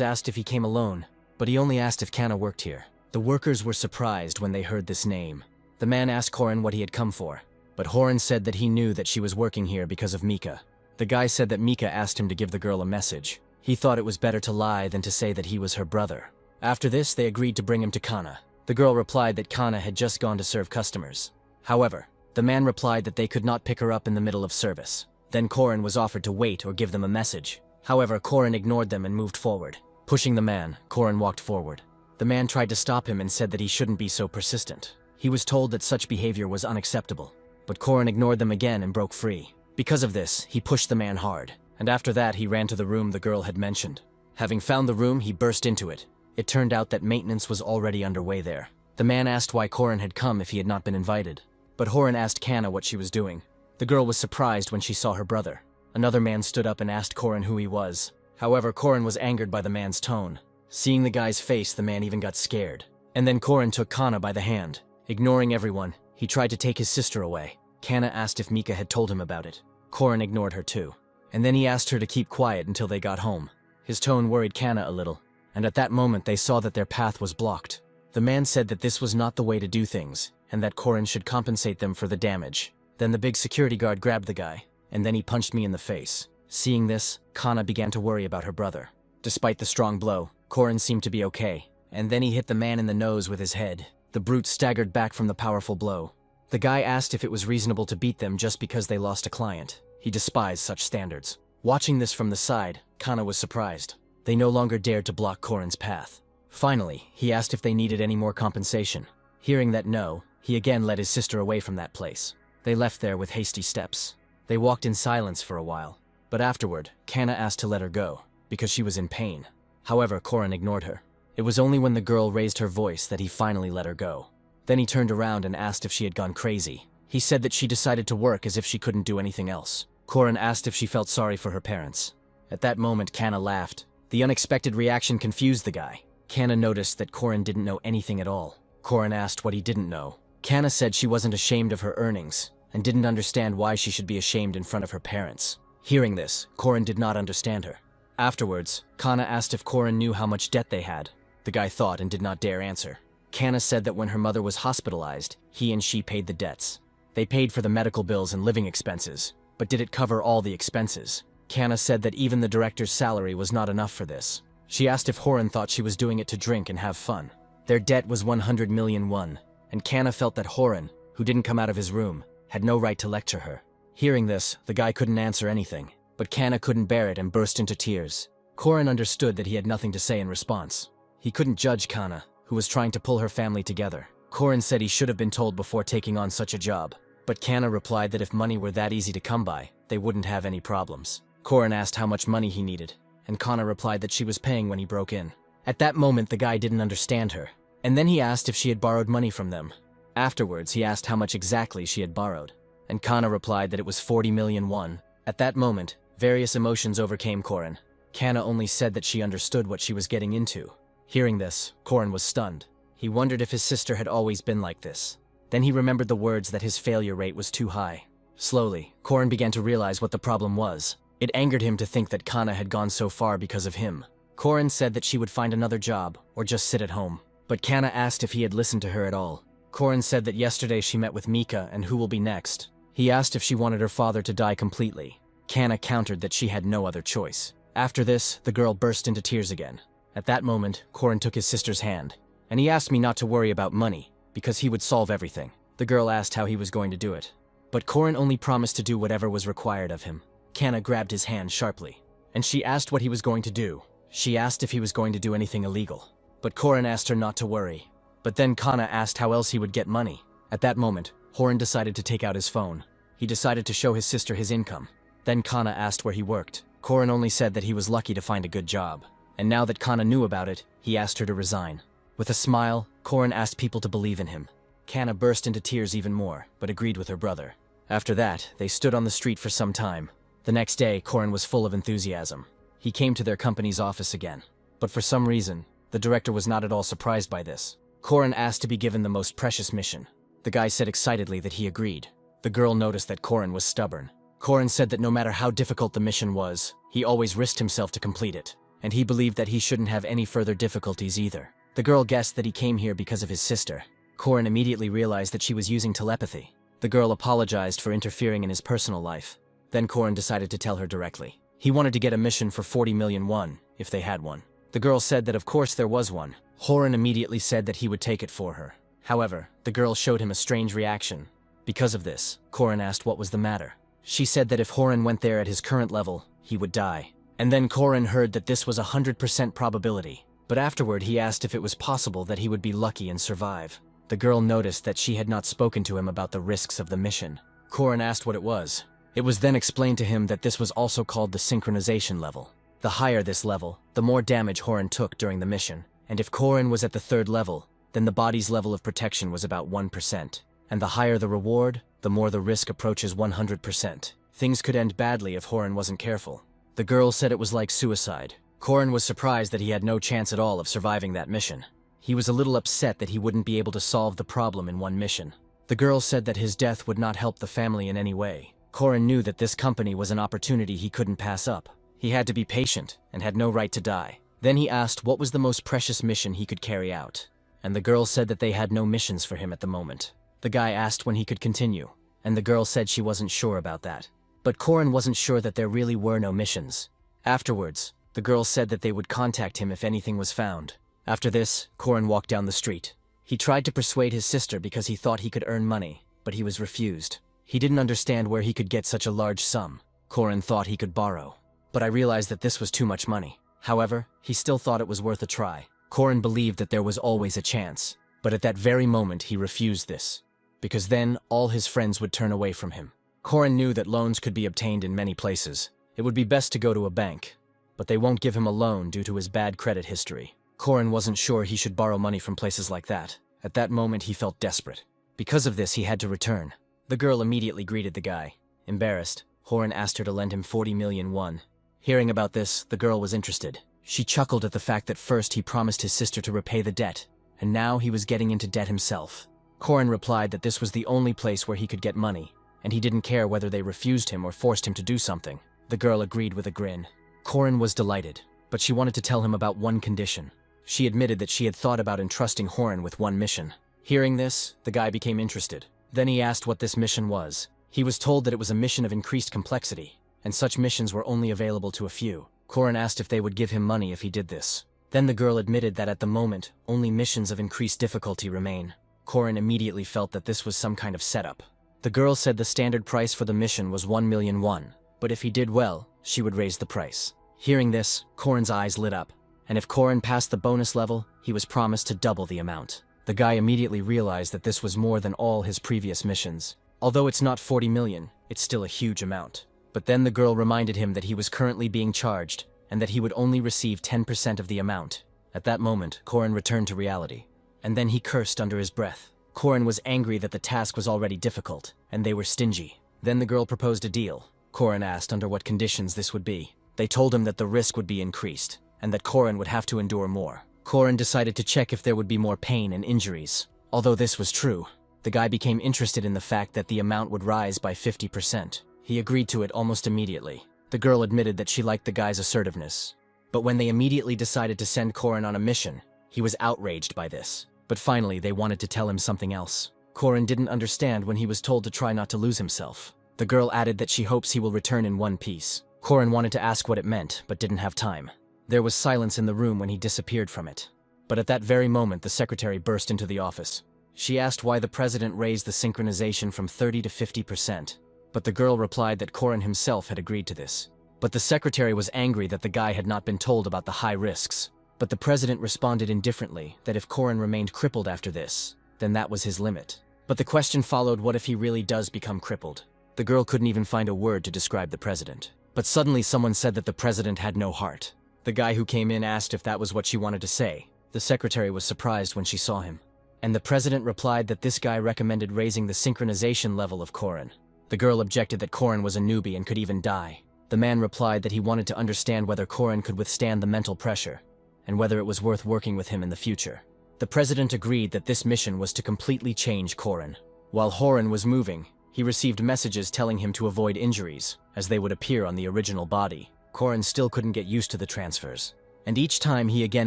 asked if he came alone, but he only asked if Kana worked here. The workers were surprised when they heard this name. The man asked Corin what he had come for, but Horan said that he knew that she was working here because of Mika. The guy said that Mika asked him to give the girl a message. He thought it was better to lie than to say that he was her brother. After this, they agreed to bring him to Kana. The girl replied that Kana had just gone to serve customers. However, the man replied that they could not pick her up in the middle of service. Then Corin was offered to wait or give them a message. However, Corin ignored them and moved forward. Pushing the man, Corin walked forward. The man tried to stop him and said that he shouldn't be so persistent. He was told that such behavior was unacceptable. But Corin ignored them again and broke free. Because of this, he pushed the man hard. And after that, he ran to the room the girl had mentioned. Having found the room, he burst into it. It turned out that maintenance was already underway there. The man asked why Corin had come if he had not been invited. But Horan asked Kana what she was doing. The girl was surprised when she saw her brother. Another man stood up and asked Corin who he was. However, Corin was angered by the man's tone. Seeing the guy's face, the man even got scared. And then Corin took Kana by the hand. Ignoring everyone, he tried to take his sister away. Kana asked if Mika had told him about it. Corin ignored her too. And then he asked her to keep quiet until they got home. His tone worried Kana a little, and at that moment they saw that their path was blocked. The man said that this was not the way to do things, and that Corin should compensate them for the damage. Then the big security guard grabbed the guy, and then he punched me in the face. Seeing this, Kana began to worry about her brother. Despite the strong blow, Corin seemed to be okay, and then he hit the man in the nose with his head. The brute staggered back from the powerful blow. The guy asked if it was reasonable to beat them just because they lost a client. He despised such standards. Watching this from the side, Kana was surprised. They no longer dared to block Corin's path. Finally, he asked if they needed any more compensation. Hearing that no, he again led his sister away from that place. They left there with hasty steps. They walked in silence for a while, but afterward, Kana asked to let her go, because she was in pain. However, Korin ignored her. It was only when the girl raised her voice that he finally let her go. Then he turned around and asked if she had gone crazy. He said that she decided to work as if she couldn't do anything else. Korin asked if she felt sorry for her parents. At that moment, Kana laughed. The unexpected reaction confused the guy. Kana noticed that Korin didn't know anything at all. Korin asked what he didn't know. Kana said she wasn't ashamed of her earnings, and didn't understand why she should be ashamed in front of her parents. Hearing this, Korin did not understand her. Afterwards, Kana asked if Korin knew how much debt they had. The guy thought and did not dare answer. Kana said that when her mother was hospitalized, he and she paid the debts. They paid for the medical bills and living expenses, but did it cover all the expenses? Kana said that even the director's salary was not enough for this. She asked if Horan thought she was doing it to drink and have fun. Their debt was 100 million won, and Kana felt that Horan, who didn't come out of his room, had no right to lecture her. Hearing this, the guy couldn't answer anything, but Kana couldn't bear it and burst into tears. Korin understood that he had nothing to say in response. He couldn't judge Kana, who was trying to pull her family together. Korin said he should have been told before taking on such a job, but Kana replied that if money were that easy to come by, they wouldn't have any problems. Korin asked how much money he needed, and Kana replied that she was paying when he broke in. At that moment, the guy didn't understand her, and then he asked if she had borrowed money from them. Afterwards, he asked how much exactly she had borrowed, and Kana replied that it was 40 million won. At that moment, various emotions overcame Korin. Kana only said that she understood what she was getting into. Hearing this, Korin was stunned. He wondered if his sister had always been like this. Then he remembered the words that his failure rate was too high. Slowly, Korin began to realize what the problem was. It angered him to think that Kana had gone so far because of him. Korin said that she would find another job, or just sit at home. But Kana asked if he had listened to her at all. Korin said that yesterday she met with Mika and who will be next. He asked if she wanted her father to die completely. Kana countered that she had no other choice. After this, the girl burst into tears again. At that moment, Korin took his sister's hand, and he asked me not to worry about money, because he would solve everything. The girl asked how he was going to do it. But Korin only promised to do whatever was required of him. Kana grabbed his hand sharply, and she asked what he was going to do. She asked if he was going to do anything illegal. But Korin asked her not to worry. But then Kana asked how else he would get money. At that moment, Horan decided to take out his phone. He decided to show his sister his income. Then Kana asked where he worked. Korin only said that he was lucky to find a good job. And now that Kana knew about it, he asked her to resign. With a smile, Korin asked people to believe in him. Kana burst into tears even more, but agreed with her brother. After that, they stood on the street for some time. The next day, Korin was full of enthusiasm. He came to their company's office again. But for some reason, the director was not at all surprised by this. Korin asked to be given the most precious mission. The guy said excitedly that he agreed. The girl noticed that Korin was stubborn. Korin said that no matter how difficult the mission was, he always risked himself to complete it. And he believed that he shouldn't have any further difficulties either. The girl guessed that he came here because of his sister. Korin immediately realized that she was using telepathy. The girl apologized for interfering in his personal life. Then Korin decided to tell her directly. He wanted to get a mission for 40 million won, if they had one. The girl said that of course there was one. Horan immediately said that he would take it for her. However, the girl showed him a strange reaction. Because of this, Korin asked what was the matter. She said that if Horan went there at his current level, he would die. And then Korin heard that this was a 100% probability. But afterward he asked if it was possible that he would be lucky and survive. The girl noticed that she had not spoken to him about the risks of the mission. Korin asked what it was. It was then explained to him that this was also called the synchronization level. The higher this level, the more damage Horan took during the mission. And if Korin was at the third level, then the body's level of protection was about 1%. And the higher the reward, the more the risk approaches 100%. Things could end badly if Horan wasn't careful. The girl said it was like suicide. Korin was surprised that he had no chance at all of surviving that mission. He was a little upset that he wouldn't be able to solve the problem in one mission. The girl said that his death would not help the family in any way. Korin knew that this company was an opportunity he couldn't pass up. He had to be patient and had no right to die. Then he asked what was the most precious mission he could carry out. And the girl said that they had no missions for him at the moment. The guy asked when he could continue, and the girl said she wasn't sure about that. But Korin wasn't sure that there really were no missions. Afterwards, the girl said that they would contact him if anything was found. After this, Korin walked down the street. He tried to persuade his sister because he thought he could earn money, but he was refused. He didn't understand where he could get such a large sum. Korin thought he could borrow. But I realized that this was too much money. However, he still thought it was worth a try. Korin believed that there was always a chance. But at that very moment, he refused this. because then all his friends would turn away from him. Korin knew that loans could be obtained in many places. It would be best to go to a bank, but they won't give him a loan due to his bad credit history. Korin wasn't sure he should borrow money from places like that. At that moment, he felt desperate. Because of this, he had to return. The girl immediately greeted the guy. Embarrassed, Horan asked her to lend him 40 million won. Hearing about this, the girl was interested. She chuckled at the fact that first he promised his sister to repay the debt, and now he was getting into debt himself. Korin replied that this was the only place where he could get money, and he didn't care whether they refused him or forced him to do something. The girl agreed with a grin. Korin was delighted, but she wanted to tell him about one condition. She admitted that she had thought about entrusting Horan with one mission. Hearing this, the guy became interested. Then he asked what this mission was. He was told that it was a mission of increased complexity, and such missions were only available to a few. Korin asked if they would give him money if he did this. Then the girl admitted that at the moment, only missions of increased difficulty remain. Korin immediately felt that this was some kind of setup. The girl said the standard price for the mission was 1 million won, but if he did well, she would raise the price. Hearing this, Korin's eyes lit up, and if Korin passed the bonus level, he was promised to double the amount. The guy immediately realized that this was more than all his previous missions. Although it's not 40 million, it's still a huge amount. But then the girl reminded him that he was currently being charged, and that he would only receive 10% of the amount. At that moment, Korin returned to reality. And then he cursed under his breath. Korin was angry that the task was already difficult, and they were stingy. Then the girl proposed a deal. Korin asked under what conditions this would be. They told him that the risk would be increased, and that Korin would have to endure more. Korin decided to check if there would be more pain and injuries. Although this was true, the guy became interested in the fact that the amount would rise by 50%. He agreed to it almost immediately. The girl admitted that she liked the guy's assertiveness. But when they immediately decided to send Korin on a mission, he was outraged by this. But finally, they wanted to tell him something else. Korin didn't understand when he was told to try not to lose himself. The girl added that she hopes he will return in one piece. Korin wanted to ask what it meant, but didn't have time. There was silence in the room when he disappeared from it. But at that very moment, the secretary burst into the office. She asked why the president raised the synchronization from 30 to 50%. But the girl replied that Korin himself had agreed to this. But the secretary was angry that the guy had not been told about the high risks. But the president responded indifferently that if Korin remained crippled after this, then that was his limit. But the question followed, what if he really does become crippled? The girl couldn't even find a word to describe the president. But suddenly someone said that the president had no heart. The guy who came in asked if that was what she wanted to say. The secretary was surprised when she saw him. And the president replied that this guy recommended raising the synchronization level of Korin. The girl objected that Korin was a newbie and could even die. The man replied that he wanted to understand whether Korin could withstand the mental pressure, and whether it was worth working with him in the future. The president agreed that this mission was to completely change Korin. While Horan was moving, he received messages telling him to avoid injuries, as they would appear on the original body. Korin still couldn't get used to the transfers, and each time he again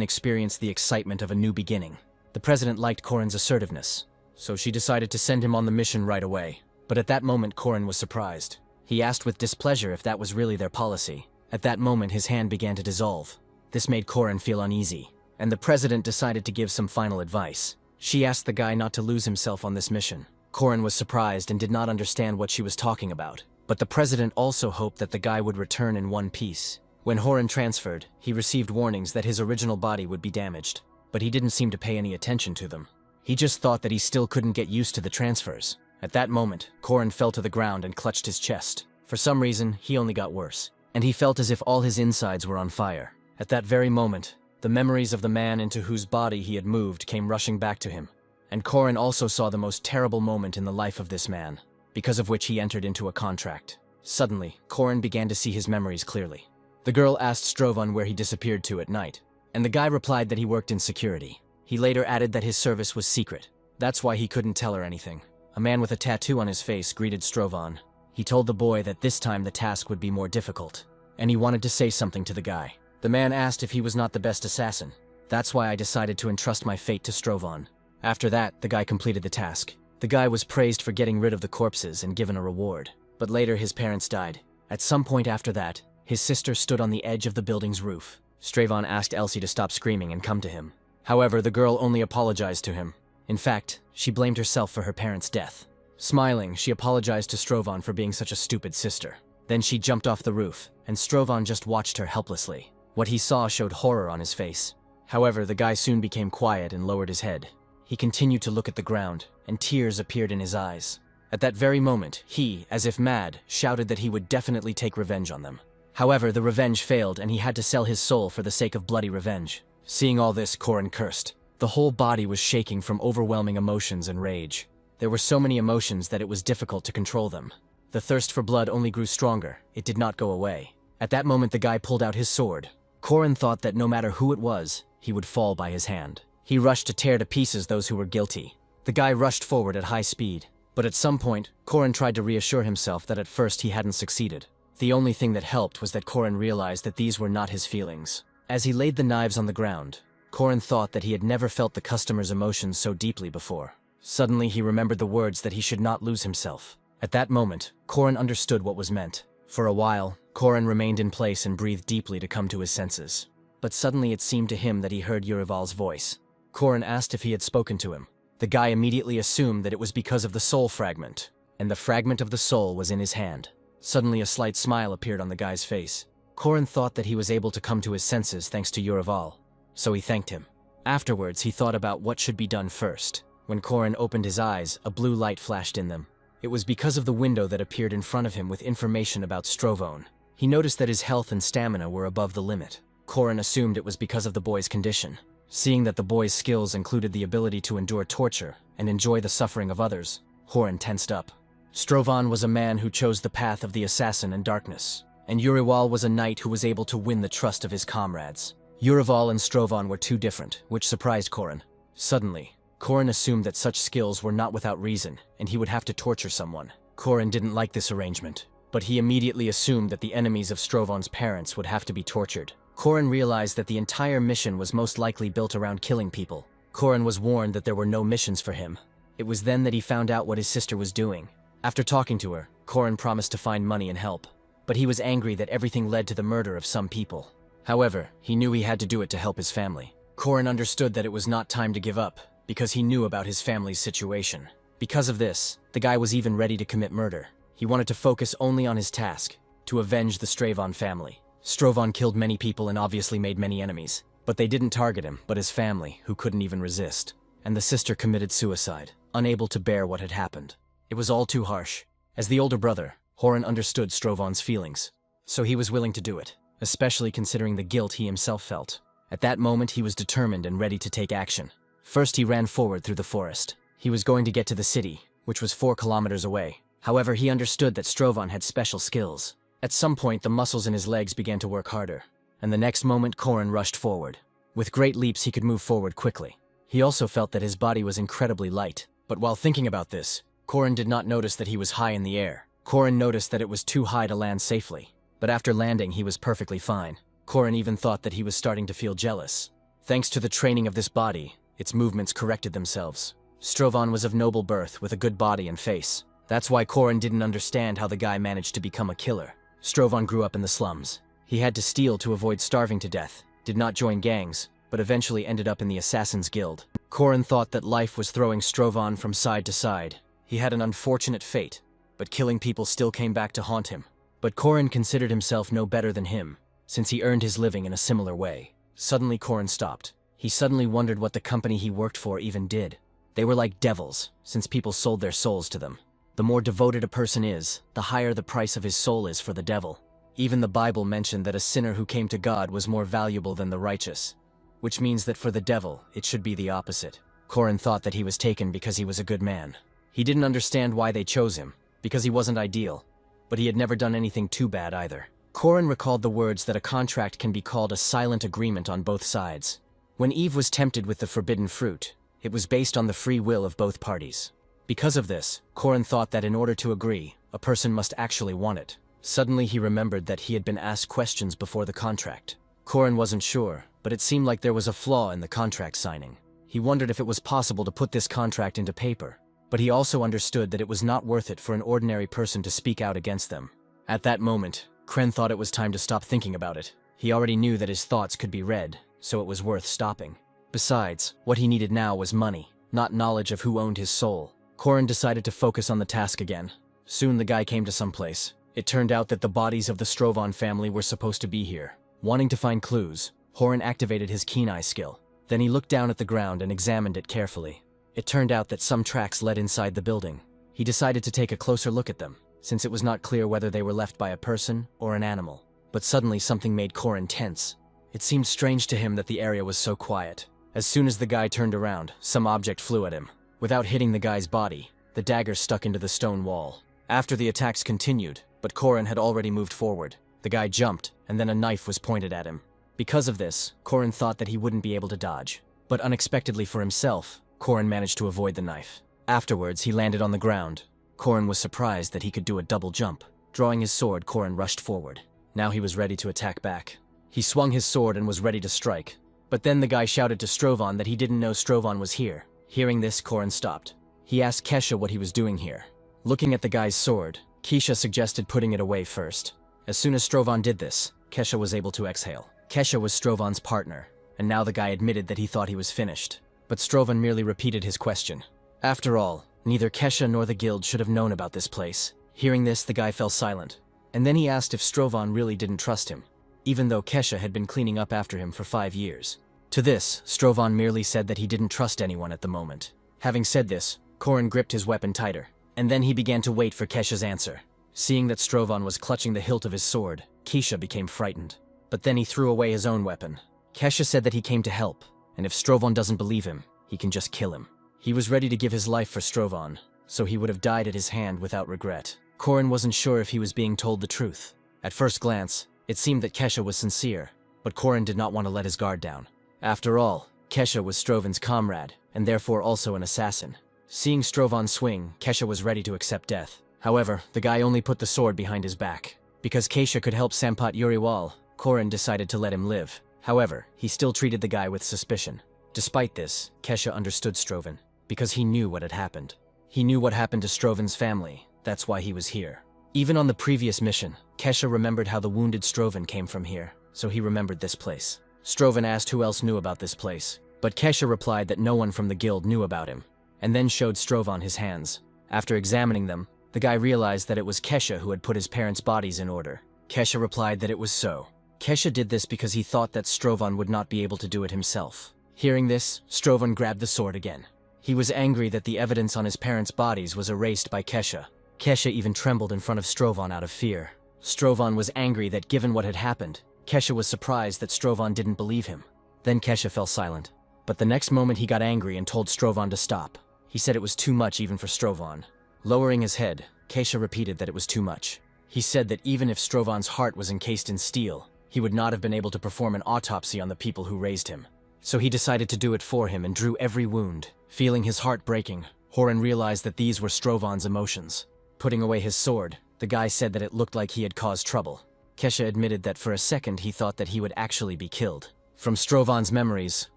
experienced the excitement of a new beginning. The president liked Korin's assertiveness, so she decided to send him on the mission right away. But at that moment, Korin was surprised. He asked with displeasure if that was really their policy. At that moment, his hand began to dissolve. This made Korin feel uneasy, and the president decided to give some final advice. She asked the guy not to lose himself on this mission. Korin was surprised and did not understand what she was talking about. But the president also hoped that the guy would return in one piece. When Horan transferred, he received warnings that his original body would be damaged, but he didn't seem to pay any attention to them. He just thought that he still couldn't get used to the transfers. At that moment, Korin fell to the ground and clutched his chest. For some reason, he only got worse, and he felt as if all his insides were on fire. At that very moment, the memories of the man into whose body he had moved came rushing back to him, and Korin also saw the most terrible moment in the life of this man, because of which he entered into a contract. Suddenly, Korin began to see his memories clearly. The girl asked Strovan where he disappeared to at night, and the guy replied that he worked in security. He later added that his service was secret. That's why he couldn't tell her anything. A man with a tattoo on his face greeted Strovan. He told the boy that this time the task would be more difficult, and he wanted to say something to the guy. The man asked if he was not the best assassin. That's why I decided to entrust my fate to Strovan. After that, the guy completed the task. The guy was praised for getting rid of the corpses and given a reward. But later his parents died. At some point after that, his sister stood on the edge of the building's roof. Stravan asked Elsie to stop screaming and come to him. However, the girl only apologized to him. In fact, she blamed herself for her parents' death. Smiling, she apologized to Strovan for being such a stupid sister. Then she jumped off the roof, and Strovan just watched her helplessly. What he saw showed horror on his face. However, the guy soon became quiet and lowered his head. he continued to look at the ground, and tears appeared in his eyes. At that very moment, he, as if mad, shouted that he would definitely take revenge on them. However, the revenge failed and he had to sell his soul for the sake of bloody revenge. Seeing all this, Korin cursed. The whole body was shaking from overwhelming emotions and rage. There were so many emotions that it was difficult to control them. The thirst for blood only grew stronger, it did not go away. At that moment the guy pulled out his sword. Korin thought that no matter who it was, he would fall by his hand. He rushed to tear to pieces those who were guilty. The guy rushed forward at high speed. But at some point, Korin tried to reassure himself that at first he hadn't succeeded. The only thing that helped was that Korin realized that these were not his feelings. As he laid the knives on the ground, Korin thought that he had never felt the customer's emotions so deeply before. Suddenly he remembered the words that he should not lose himself. At that moment, Korin understood what was meant. For a while, Korin remained in place and breathed deeply to come to his senses. But suddenly it seemed to him that he heard Yurival's voice. Korin asked if he had spoken to him. The guy immediately assumed that it was because of the soul fragment, and the fragment of the soul was in his hand. Suddenly a slight smile appeared on the guy's face. Korin thought that he was able to come to his senses thanks to Yurival, so he thanked him. Afterwards, he thought about what should be done first. When Korin opened his eyes, a blue light flashed in them. It was because of the window that appeared in front of him with information about Strovon. He noticed that his health and stamina were above the limit. Korin assumed it was because of the boy's condition. Seeing that the boy's skills included the ability to endure torture and enjoy the suffering of others, Korin tensed up. Strovon was a man who chose the path of the assassin and darkness, and Yurival was a knight who was able to win the trust of his comrades. Yurival and Strovon were too different, which surprised Korin. Suddenly, Korin assumed that such skills were not without reason, and he would have to torture someone. Korin didn't like this arrangement, but he immediately assumed that the enemies of Strovon's parents would have to be tortured. Korin realized that the entire mission was most likely built around killing people. Korin was warned that there were no missions for him. It was then that he found out what his sister was doing. After talking to her, Korin promised to find money and help, but he was angry that everything led to the murder of some people. However, he knew he had to do it to help his family. Korin understood that it was not time to give up, because he knew about his family's situation. Because of this, the guy was even ready to commit murder. He wanted to focus only on his task, to avenge the Strovon family. Strovon killed many people and obviously made many enemies, but they didn't target him, but his family, who couldn't even resist. And the sister committed suicide, unable to bear what had happened. It was all too harsh. As the older brother, Korin understood Strovon's feelings, so he was willing to do it, especially considering the guilt he himself felt. At that moment, he was determined and ready to take action. First, he ran forward through the forest. He was going to get to the city, which was 4 kilometers away. However, he understood that Strovon had special skills. At some point, the muscles in his legs began to work harder, and the next moment Korin rushed forward. With great leaps, he could move forward quickly. He also felt that his body was incredibly light. But while thinking about this, Korin did not notice that he was high in the air. Korin noticed that it was too high to land safely. But after landing, he was perfectly fine. Korin even thought that he was starting to feel jealous. Thanks to the training of this body, its movements corrected themselves. Strovon was of noble birth with a good body and face. That's why Korin didn't understand how the guy managed to become a killer. Strovon grew up in the slums. He had to steal to avoid starving to death, did not join gangs, but eventually ended up in the Assassin's Guild. Korin thought that life was throwing Strovon from side to side. He had an unfortunate fate, but killing people still came back to haunt him. But Korin considered himself no better than him, since he earned his living in a similar way. Suddenly Korin stopped. He suddenly wondered what the company he worked for even did. They were like devils, since people sold their souls to them. The more devoted a person is, the higher the price of his soul is for the devil. Even the Bible mentioned that a sinner who came to God was more valuable than the righteous, which means that for the devil, it should be the opposite. Korin thought that he was taken because he was a good man. He didn't understand why they chose him, because he wasn't ideal, but he had never done anything too bad either. Korin recalled the words that a contract can be called a silent agreement on both sides. When Eve was tempted with the forbidden fruit, it was based on the free will of both parties. Because of this, Korin thought that in order to agree, a person must actually want it. Suddenly he remembered that he had been asked questions before the contract. Korin wasn't sure, but it seemed like there was a flaw in the contract signing. He wondered if it was possible to put this contract into paper, but he also understood that it was not worth it for an ordinary person to speak out against them. At that moment, Korin thought it was time to stop thinking about it. He already knew that his thoughts could be read, so it was worth stopping. Besides, what he needed now was money, not knowledge of who owned his soul. Korin decided to focus on the task again. Soon the guy came to some place. It turned out that the bodies of the Strovon family were supposed to be here. Wanting to find clues, Korin activated his keen eye skill. Then he looked down at the ground and examined it carefully. It turned out that some tracks led inside the building. He decided to take a closer look at them, since it was not clear whether they were left by a person or an animal. But suddenly something made Corin tense. It seemed strange to him that the area was so quiet. As soon as the guy turned around, some object flew at him. Without hitting the guy's body, the dagger stuck into the stone wall. After the attacks continued, but Corin had already moved forward. The guy jumped, and then a knife was pointed at him. Because of this, Corin thought that he wouldn't be able to dodge. But unexpectedly for himself, Corin managed to avoid the knife. Afterwards, he landed on the ground. Corin was surprised that he could do a double jump. Drawing his sword, Corin rushed forward. Now he was ready to attack back. He swung his sword and was ready to strike. But then the guy shouted to Strovan that he didn't know Strovan was here. Hearing this, Corin stopped. He asked Kesha what he was doing here. Looking at the guy's sword, Kesha suggested putting it away first. As soon as Strovan did this, Kesha was able to exhale. Kesha was Strovan's partner, and now the guy admitted that he thought he was finished. But Strovan merely repeated his question. After all, neither Kesha nor the guild should have known about this place. Hearing this, the guy fell silent. And then he asked if Strovan really didn't trust him, even though Kesha had been cleaning up after him for 5 years. To this, Strovan merely said that he didn't trust anyone at the moment. Having said this, Corin gripped his weapon tighter, and then he began to wait for Kesha's answer. Seeing that Strovan was clutching the hilt of his sword, Kesha became frightened. But then he threw away his own weapon. Kesha said that he came to help, and if Strovan doesn't believe him, he can just kill him. He was ready to give his life for Strovan, so he would have died at his hand without regret. Corin wasn't sure if he was being told the truth. At first glance, it seemed that Kesha was sincere, but Corin did not want to let his guard down. After all, Kesha was Strovan's comrade, and therefore also an assassin. Seeing Strovan swing, Kesha was ready to accept death. However, the guy only put the sword behind his back. Because Kesha could help Sampat Uriwal, Corin decided to let him live. However, he still treated the guy with suspicion. Despite this, Kesha understood Strovan, because he knew what had happened. He knew what happened to Strovan's family, that's why he was here. Even on the previous mission, Kesha remembered how the wounded Strovan came from here, so he remembered this place. Strovan asked who else knew about this place, but Kesha replied that no one from the guild knew about him, and then showed Strovan his hands. After examining them, the guy realized that it was Kesha who had put his parents' bodies in order. Kesha replied that it was so. Kesha did this because he thought that Strovan would not be able to do it himself. Hearing this, Strovan grabbed the sword again. He was angry that the evidence on his parents' bodies was erased by Kesha. Kesha even trembled in front of Strovan out of fear. Strovan was angry that given what had happened, Kesha was surprised that Strovan didn't believe him. Then Kesha fell silent. But the next moment he got angry and told Strovan to stop. He said it was too much even for Strovan. Lowering his head, Kesha repeated that it was too much. He said that even if Strovan's heart was encased in steel, he would not have been able to perform an autopsy on the people who raised him. So he decided to do it for him and drew every wound. Feeling his heart breaking, Horan realized that these were Strovan's emotions. Putting away his sword, the guy said that it looked like he had caused trouble. Kesha admitted that for a second he thought that he would actually be killed. From Strovan's memories,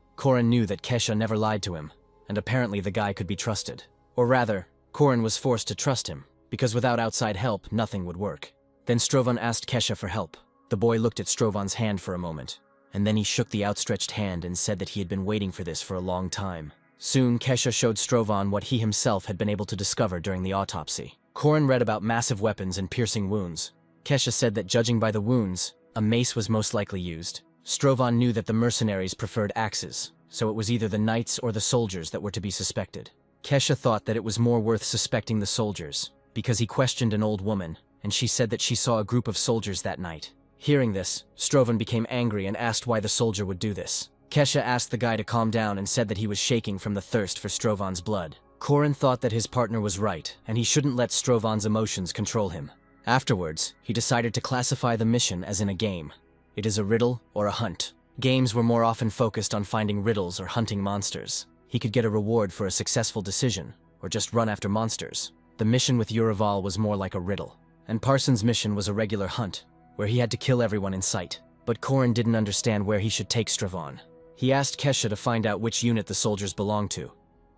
Corin knew that Kesha never lied to him, and apparently the guy could be trusted. Or rather, Corin was forced to trust him, because without outside help, nothing would work. Then Strovan asked Kesha for help. The boy looked at Strovan's hand for a moment, and then he shook the outstretched hand and said that he had been waiting for this for a long time. Soon, Kesha showed Strovan what he himself had been able to discover during the autopsy. Corin read about massive weapons and piercing wounds. Kesha said that judging by the wounds, a mace was most likely used. Strovan knew that the mercenaries preferred axes, so it was either the knights or the soldiers that were to be suspected. Kesha thought that it was more worth suspecting the soldiers, because he questioned an old woman, and she said that she saw a group of soldiers that night. Hearing this, Strovan became angry and asked why the soldier would do this. Kesha asked the guy to calm down and said that he was shaking from the thirst for Strovan's blood. Corin thought that his partner was right, and he shouldn't let Strovan's emotions control him. Afterwards, he decided to classify the mission as in a game. It is a riddle or a hunt. Games were more often focused on finding riddles or hunting monsters. He could get a reward for a successful decision, or just run after monsters. The mission with Urival was more like a riddle, and Parsons' mission was a regular hunt, where he had to kill everyone in sight. But Corin didn't understand where he should take Strovan. He asked Kesha to find out which unit the soldiers belonged to,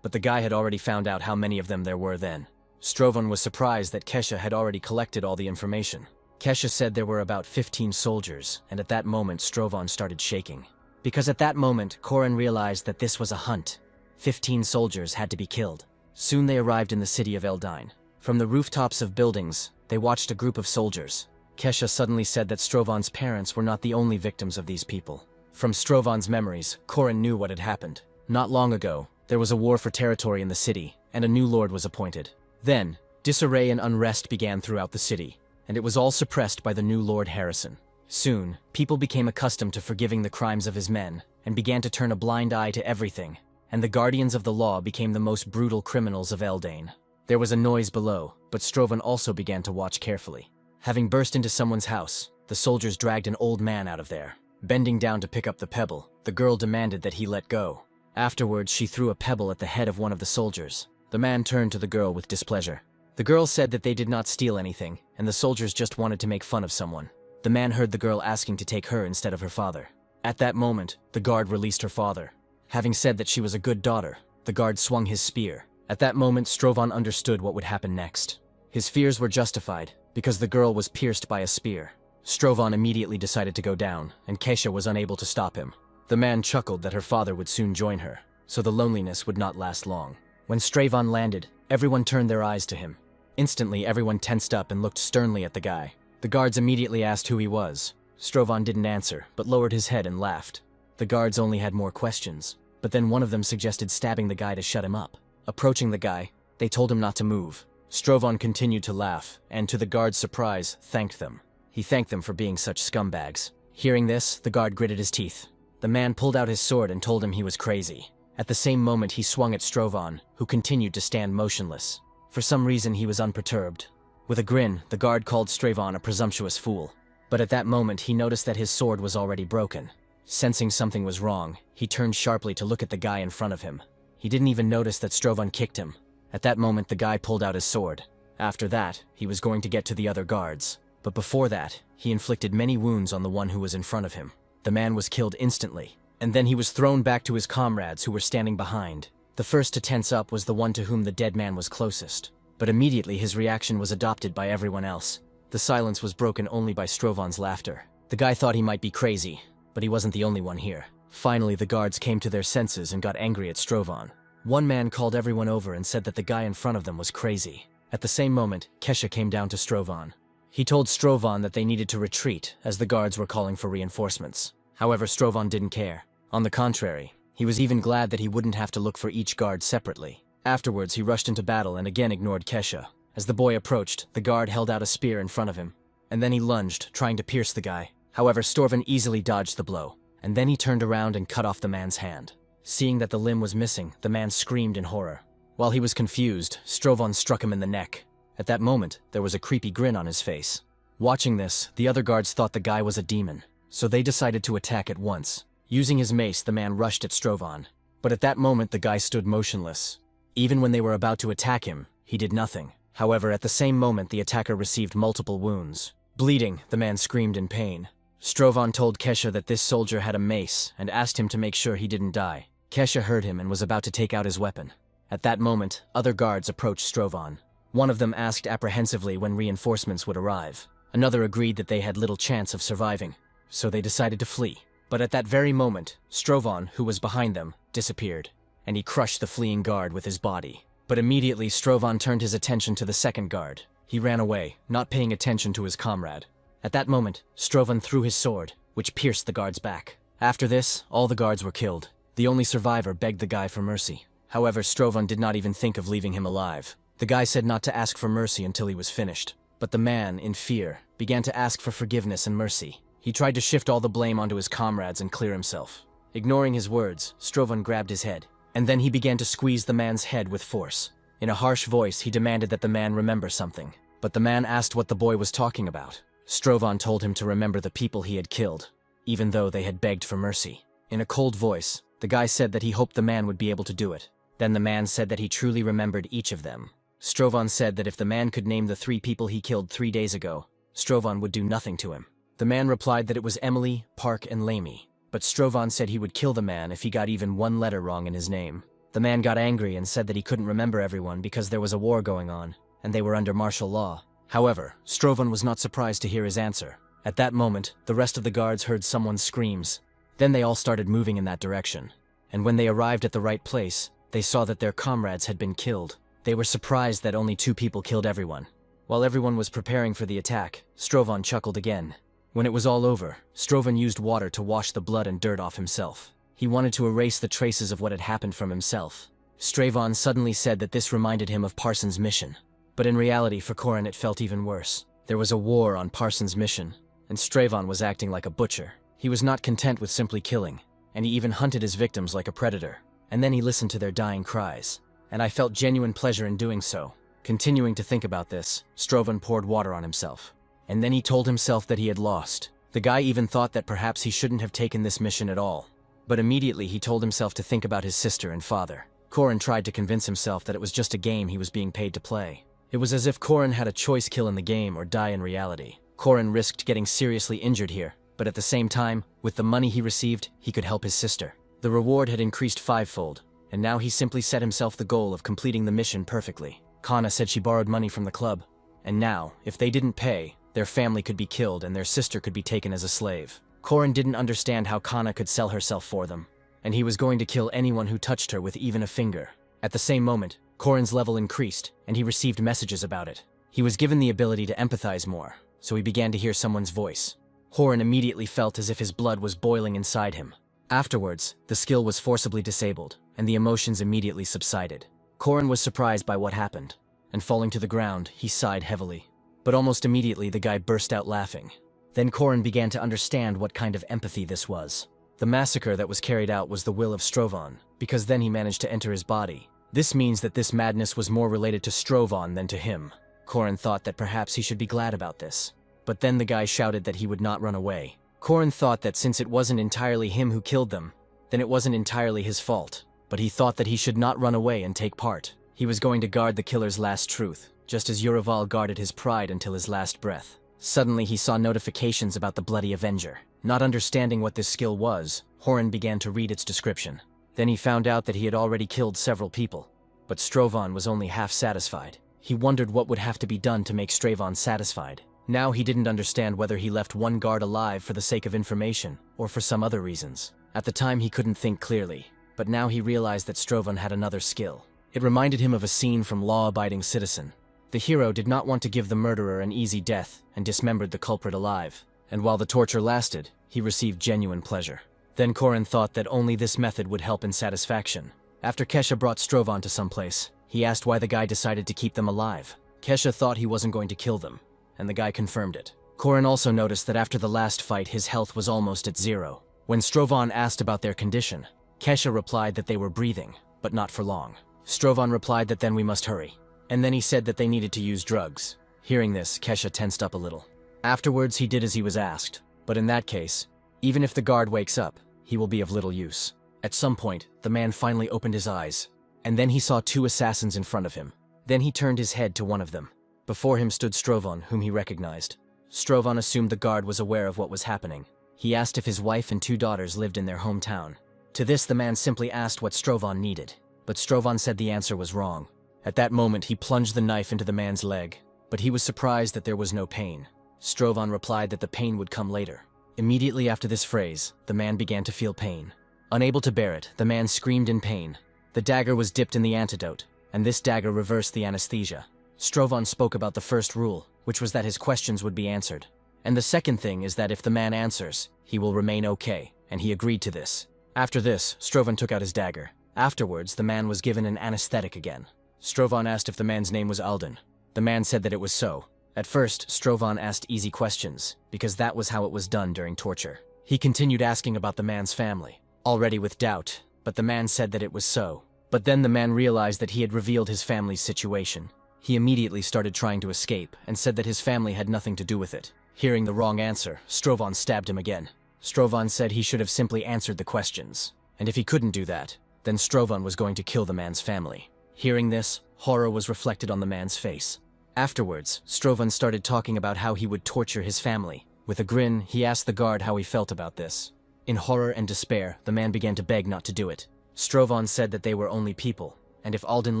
but the guy had already found out how many of them there were then. Strovan was surprised that Kesha had already collected all the information. Kesha said there were about 15 soldiers, and at that moment Strovan started shaking. Because at that moment, Corin realized that this was a hunt. 15 soldiers had to be killed. Soon they arrived in the city of Eldine. From the rooftops of buildings, they watched a group of soldiers. Kesha suddenly said that Strovan's parents were not the only victims of these people. From Strovan's memories, Corin knew what had happened. Not long ago, There was a war for territory in the city, and a new lord was appointed. Then, disarray and unrest began throughout the city, and it was all suppressed by the new Lord Harrison. Soon, people became accustomed to forgiving the crimes of his men, and began to turn a blind eye to everything, and the guardians of the law became the most brutal criminals of Eldane. There was a noise below, but Strovan also began to watch carefully. Having burst into someone's house, the soldiers dragged an old man out of there. Bending down to pick up the pebble, the girl demanded that he let go. Afterwards, she threw a pebble at the head of one of the soldiers. The man turned to the girl with displeasure. The girl said that they did not steal anything, and the soldiers just wanted to make fun of someone. The man heard the girl asking to take her instead of her father. At that moment, the guard released her father. Having said that she was a good daughter, the guard swung his spear. At that moment, Strovan understood what would happen next. His fears were justified, because the girl was pierced by a spear. Strovan immediately decided to go down, and Kesha was unable to stop him. The man chuckled that her father would soon join her, so the loneliness would not last long. When Stravan landed, everyone turned their eyes to him. Instantly, everyone tensed up and looked sternly at the guy. The guards immediately asked who he was. Strovan didn't answer, but lowered his head and laughed. The guards only had more questions, but then one of them suggested stabbing the guy to shut him up. Approaching the guy, they told him not to move. Strovan continued to laugh, and to the guards' surprise, thanked them. He thanked them for being such scumbags. Hearing this, the guard gritted his teeth. The man pulled out his sword and told him he was crazy. At the same moment, he swung at Strovan, who continued to stand motionless. For some reason, he was unperturbed. With a grin, the guard called Stravan a presumptuous fool. But at that moment, he noticed that his sword was already broken. Sensing something was wrong, he turned sharply to look at the guy in front of him. He didn't even notice that Strovan kicked him. At that moment, the guy pulled out his sword. After that, he was going to get to the other guards. But before that, he inflicted many wounds on the one who was in front of him. The man was killed instantly, and then he was thrown back to his comrades who were standing behind. The first to tense up was the one to whom the dead man was closest. But immediately his reaction was adopted by everyone else. The silence was broken only by Strovan's laughter. The guy thought he might be crazy, but he wasn't the only one here. Finally, the guards came to their senses and got angry at Strovan. One man called everyone over and said that the guy in front of them was crazy. At the same moment, Kesha came down to Strovan. He told Strovan that they needed to retreat, as the guards were calling for reinforcements. However, Strovan didn't care. On the contrary, he was even glad that he wouldn't have to look for each guard separately. Afterwards, he rushed into battle and again ignored Kesha. As the boy approached, the guard held out a spear in front of him, and then he lunged, trying to pierce the guy. However, Strovan easily dodged the blow, and then he turned around and cut off the man's hand. Seeing that the limb was missing, the man screamed in horror. While he was confused, Strovan struck him in the neck. At that moment, there was a creepy grin on his face. Watching this, the other guards thought the guy was a demon, so they decided to attack at once. Using his mace, the man rushed at Strovan. But at that moment, the guy stood motionless. Even when they were about to attack him, he did nothing. However, at the same moment, the attacker received multiple wounds. Bleeding, the man screamed in pain. Strovan told Kesha that this soldier had a mace and asked him to make sure he didn't die. Kesha heard him and was about to take out his weapon. At that moment, other guards approached Strovan. One of them asked apprehensively when reinforcements would arrive. Another agreed that they had little chance of surviving, so they decided to flee. But at that very moment, Strovan, who was behind them, disappeared, and he crushed the fleeing guard with his body. But immediately, Strovan turned his attention to the second guard. He ran away, not paying attention to his comrade. At that moment, Strovan threw his sword, which pierced the guard's back. After this, all the guards were killed. The only survivor begged the guy for mercy. However, Strovan did not even think of leaving him alive. The guy said not to ask for mercy until he was finished. But the man, in fear, began to ask for forgiveness and mercy. He tried to shift all the blame onto his comrades and clear himself. Ignoring his words, Strovan grabbed his head, and then he began to squeeze the man's head with force. In a harsh voice, he demanded that the man remember something. But the man asked what the boy was talking about. Strovan told him to remember the people he had killed, even though they had begged for mercy. In a cold voice, the guy said that he hoped the man would be able to do it. Then the man said that he truly remembered each of them. Strovan said that if the man could name the 3 people he killed 3 days ago, Strovan would do nothing to him. The man replied that it was Emily, Park, and Lamy. But Strovan said he would kill the man if he got even one letter wrong in his name. The man got angry and said that he couldn't remember everyone because there was a war going on, and they were under martial law. However, Strovan was not surprised to hear his answer. At that moment, the rest of the guards heard someone's screams. Then they all started moving in that direction. And when they arrived at the right place, they saw that their comrades had been killed. They were surprised that only 2 people killed everyone. While everyone was preparing for the attack, Strovan chuckled again. When it was all over, Strovan used water to wash the blood and dirt off himself. He wanted to erase the traces of what had happened from himself. Stravon suddenly said that this reminded him of Parsons' mission. But in reality, for Corin, it felt even worse. There was a war on Parsons' mission, and Stravon was acting like a butcher. He was not content with simply killing, and he even hunted his victims like a predator. And then he listened to their dying cries, and I felt genuine pleasure in doing so. Continuing to think about this, Stravon poured water on himself. And then he told himself that he had lost. The guy even thought that perhaps he shouldn't have taken this mission at all. But immediately he told himself to think about his sister and father. Corin tried to convince himself that it was just a game he was being paid to play. It was as if Corin had a choice: kill in the game or die in reality. Corin risked getting seriously injured here, but at the same time, with the money he received, he could help his sister. The reward had increased fivefold, and now he simply set himself the goal of completing the mission perfectly. Kana said she borrowed money from the club, and now, if they didn't pay, their family could be killed and their sister could be taken as a slave. Corin didn't understand how Kana could sell herself for them, and he was going to kill anyone who touched her with even a finger. At the same moment, Corin's level increased, and he received messages about it. He was given the ability to empathize more, so he began to hear someone's voice. Corin immediately felt as if his blood was boiling inside him. Afterwards, the skill was forcibly disabled, and the emotions immediately subsided. Corin was surprised by what happened, and falling to the ground, he sighed heavily. But almost immediately the guy burst out laughing. Then Corin began to understand what kind of empathy this was. The massacre that was carried out was the will of Stravon, because then he managed to enter his body. This means that this madness was more related to Stravon than to him. Corin thought that perhaps he should be glad about this. But then the guy shouted that he would not run away. Corin thought that since it wasn't entirely him who killed them, then it wasn't entirely his fault. But he thought that he should not run away and take part. He was going to guard the killer's last truth, just as Yuraval guarded his pride until his last breath. Suddenly he saw notifications about the Bloody Avenger. Not understanding what this skill was, Corin began to read its description. Then he found out that he had already killed several people. But Stravon was only half satisfied. He wondered what would have to be done to make Stravon satisfied. Now he didn't understand whether he left one guard alive for the sake of information, or for some other reasons. At the time he couldn't think clearly, but now he realized that Stravon had another skill. It reminded him of a scene from Law-Abiding Citizen. The hero did not want to give the murderer an easy death and dismembered the culprit alive, and while the torture lasted, he received genuine pleasure. Then Corin thought that only this method would help in satisfaction. After Kesha brought Stravon to someplace, he asked why the guy decided to keep them alive. Kesha thought he wasn't going to kill them, and the guy confirmed it. Corin also noticed that after the last fight his health was almost at zero. When Stravon asked about their condition, Kesha replied that they were breathing, but not for long. Stravon replied that then we must hurry. And then he said that they needed to use drugs. Hearing this, Kesha tensed up a little. Afterwards, he did as he was asked. But in that case, even if the guard wakes up, he will be of little use. At some point, the man finally opened his eyes, and then he saw two assassins in front of him. Then he turned his head to one of them. Before him stood Stravon, whom he recognized. Stravon assumed the guard was aware of what was happening. He asked if his wife and two daughters lived in their hometown. To this, the man simply asked what Stravon needed, but Stravon said the answer was wrong. At that moment, he plunged the knife into the man's leg, but he was surprised that there was no pain. Stravon replied that the pain would come later. Immediately after this phrase, the man began to feel pain. Unable to bear it, the man screamed in pain. The dagger was dipped in the antidote, and this dagger reversed the anesthesia. Stravon spoke about the first rule, which was that his questions would be answered. And the second thing is that if the man answers, he will remain okay, and he agreed to this. After this, Stravon took out his dagger. Afterwards, the man was given an anesthetic again. Stravon asked if the man's name was Alden. The man said that it was so. At first, Stravon asked easy questions, because that was how it was done during torture. He continued asking about the man's family, already with doubt, but the man said that it was so. But then the man realized that he had revealed his family's situation. He immediately started trying to escape, and said that his family had nothing to do with it. Hearing the wrong answer, Stravon stabbed him again. Stravon said he should have simply answered the questions, and if he couldn't do that, then Stravon was going to kill the man's family. Hearing this, horror was reflected on the man's face. Afterwards, Stravon started talking about how he would torture his family. With a grin, he asked the guard how he felt about this. In horror and despair, the man began to beg not to do it. Stravon said that they were only people, and if Alden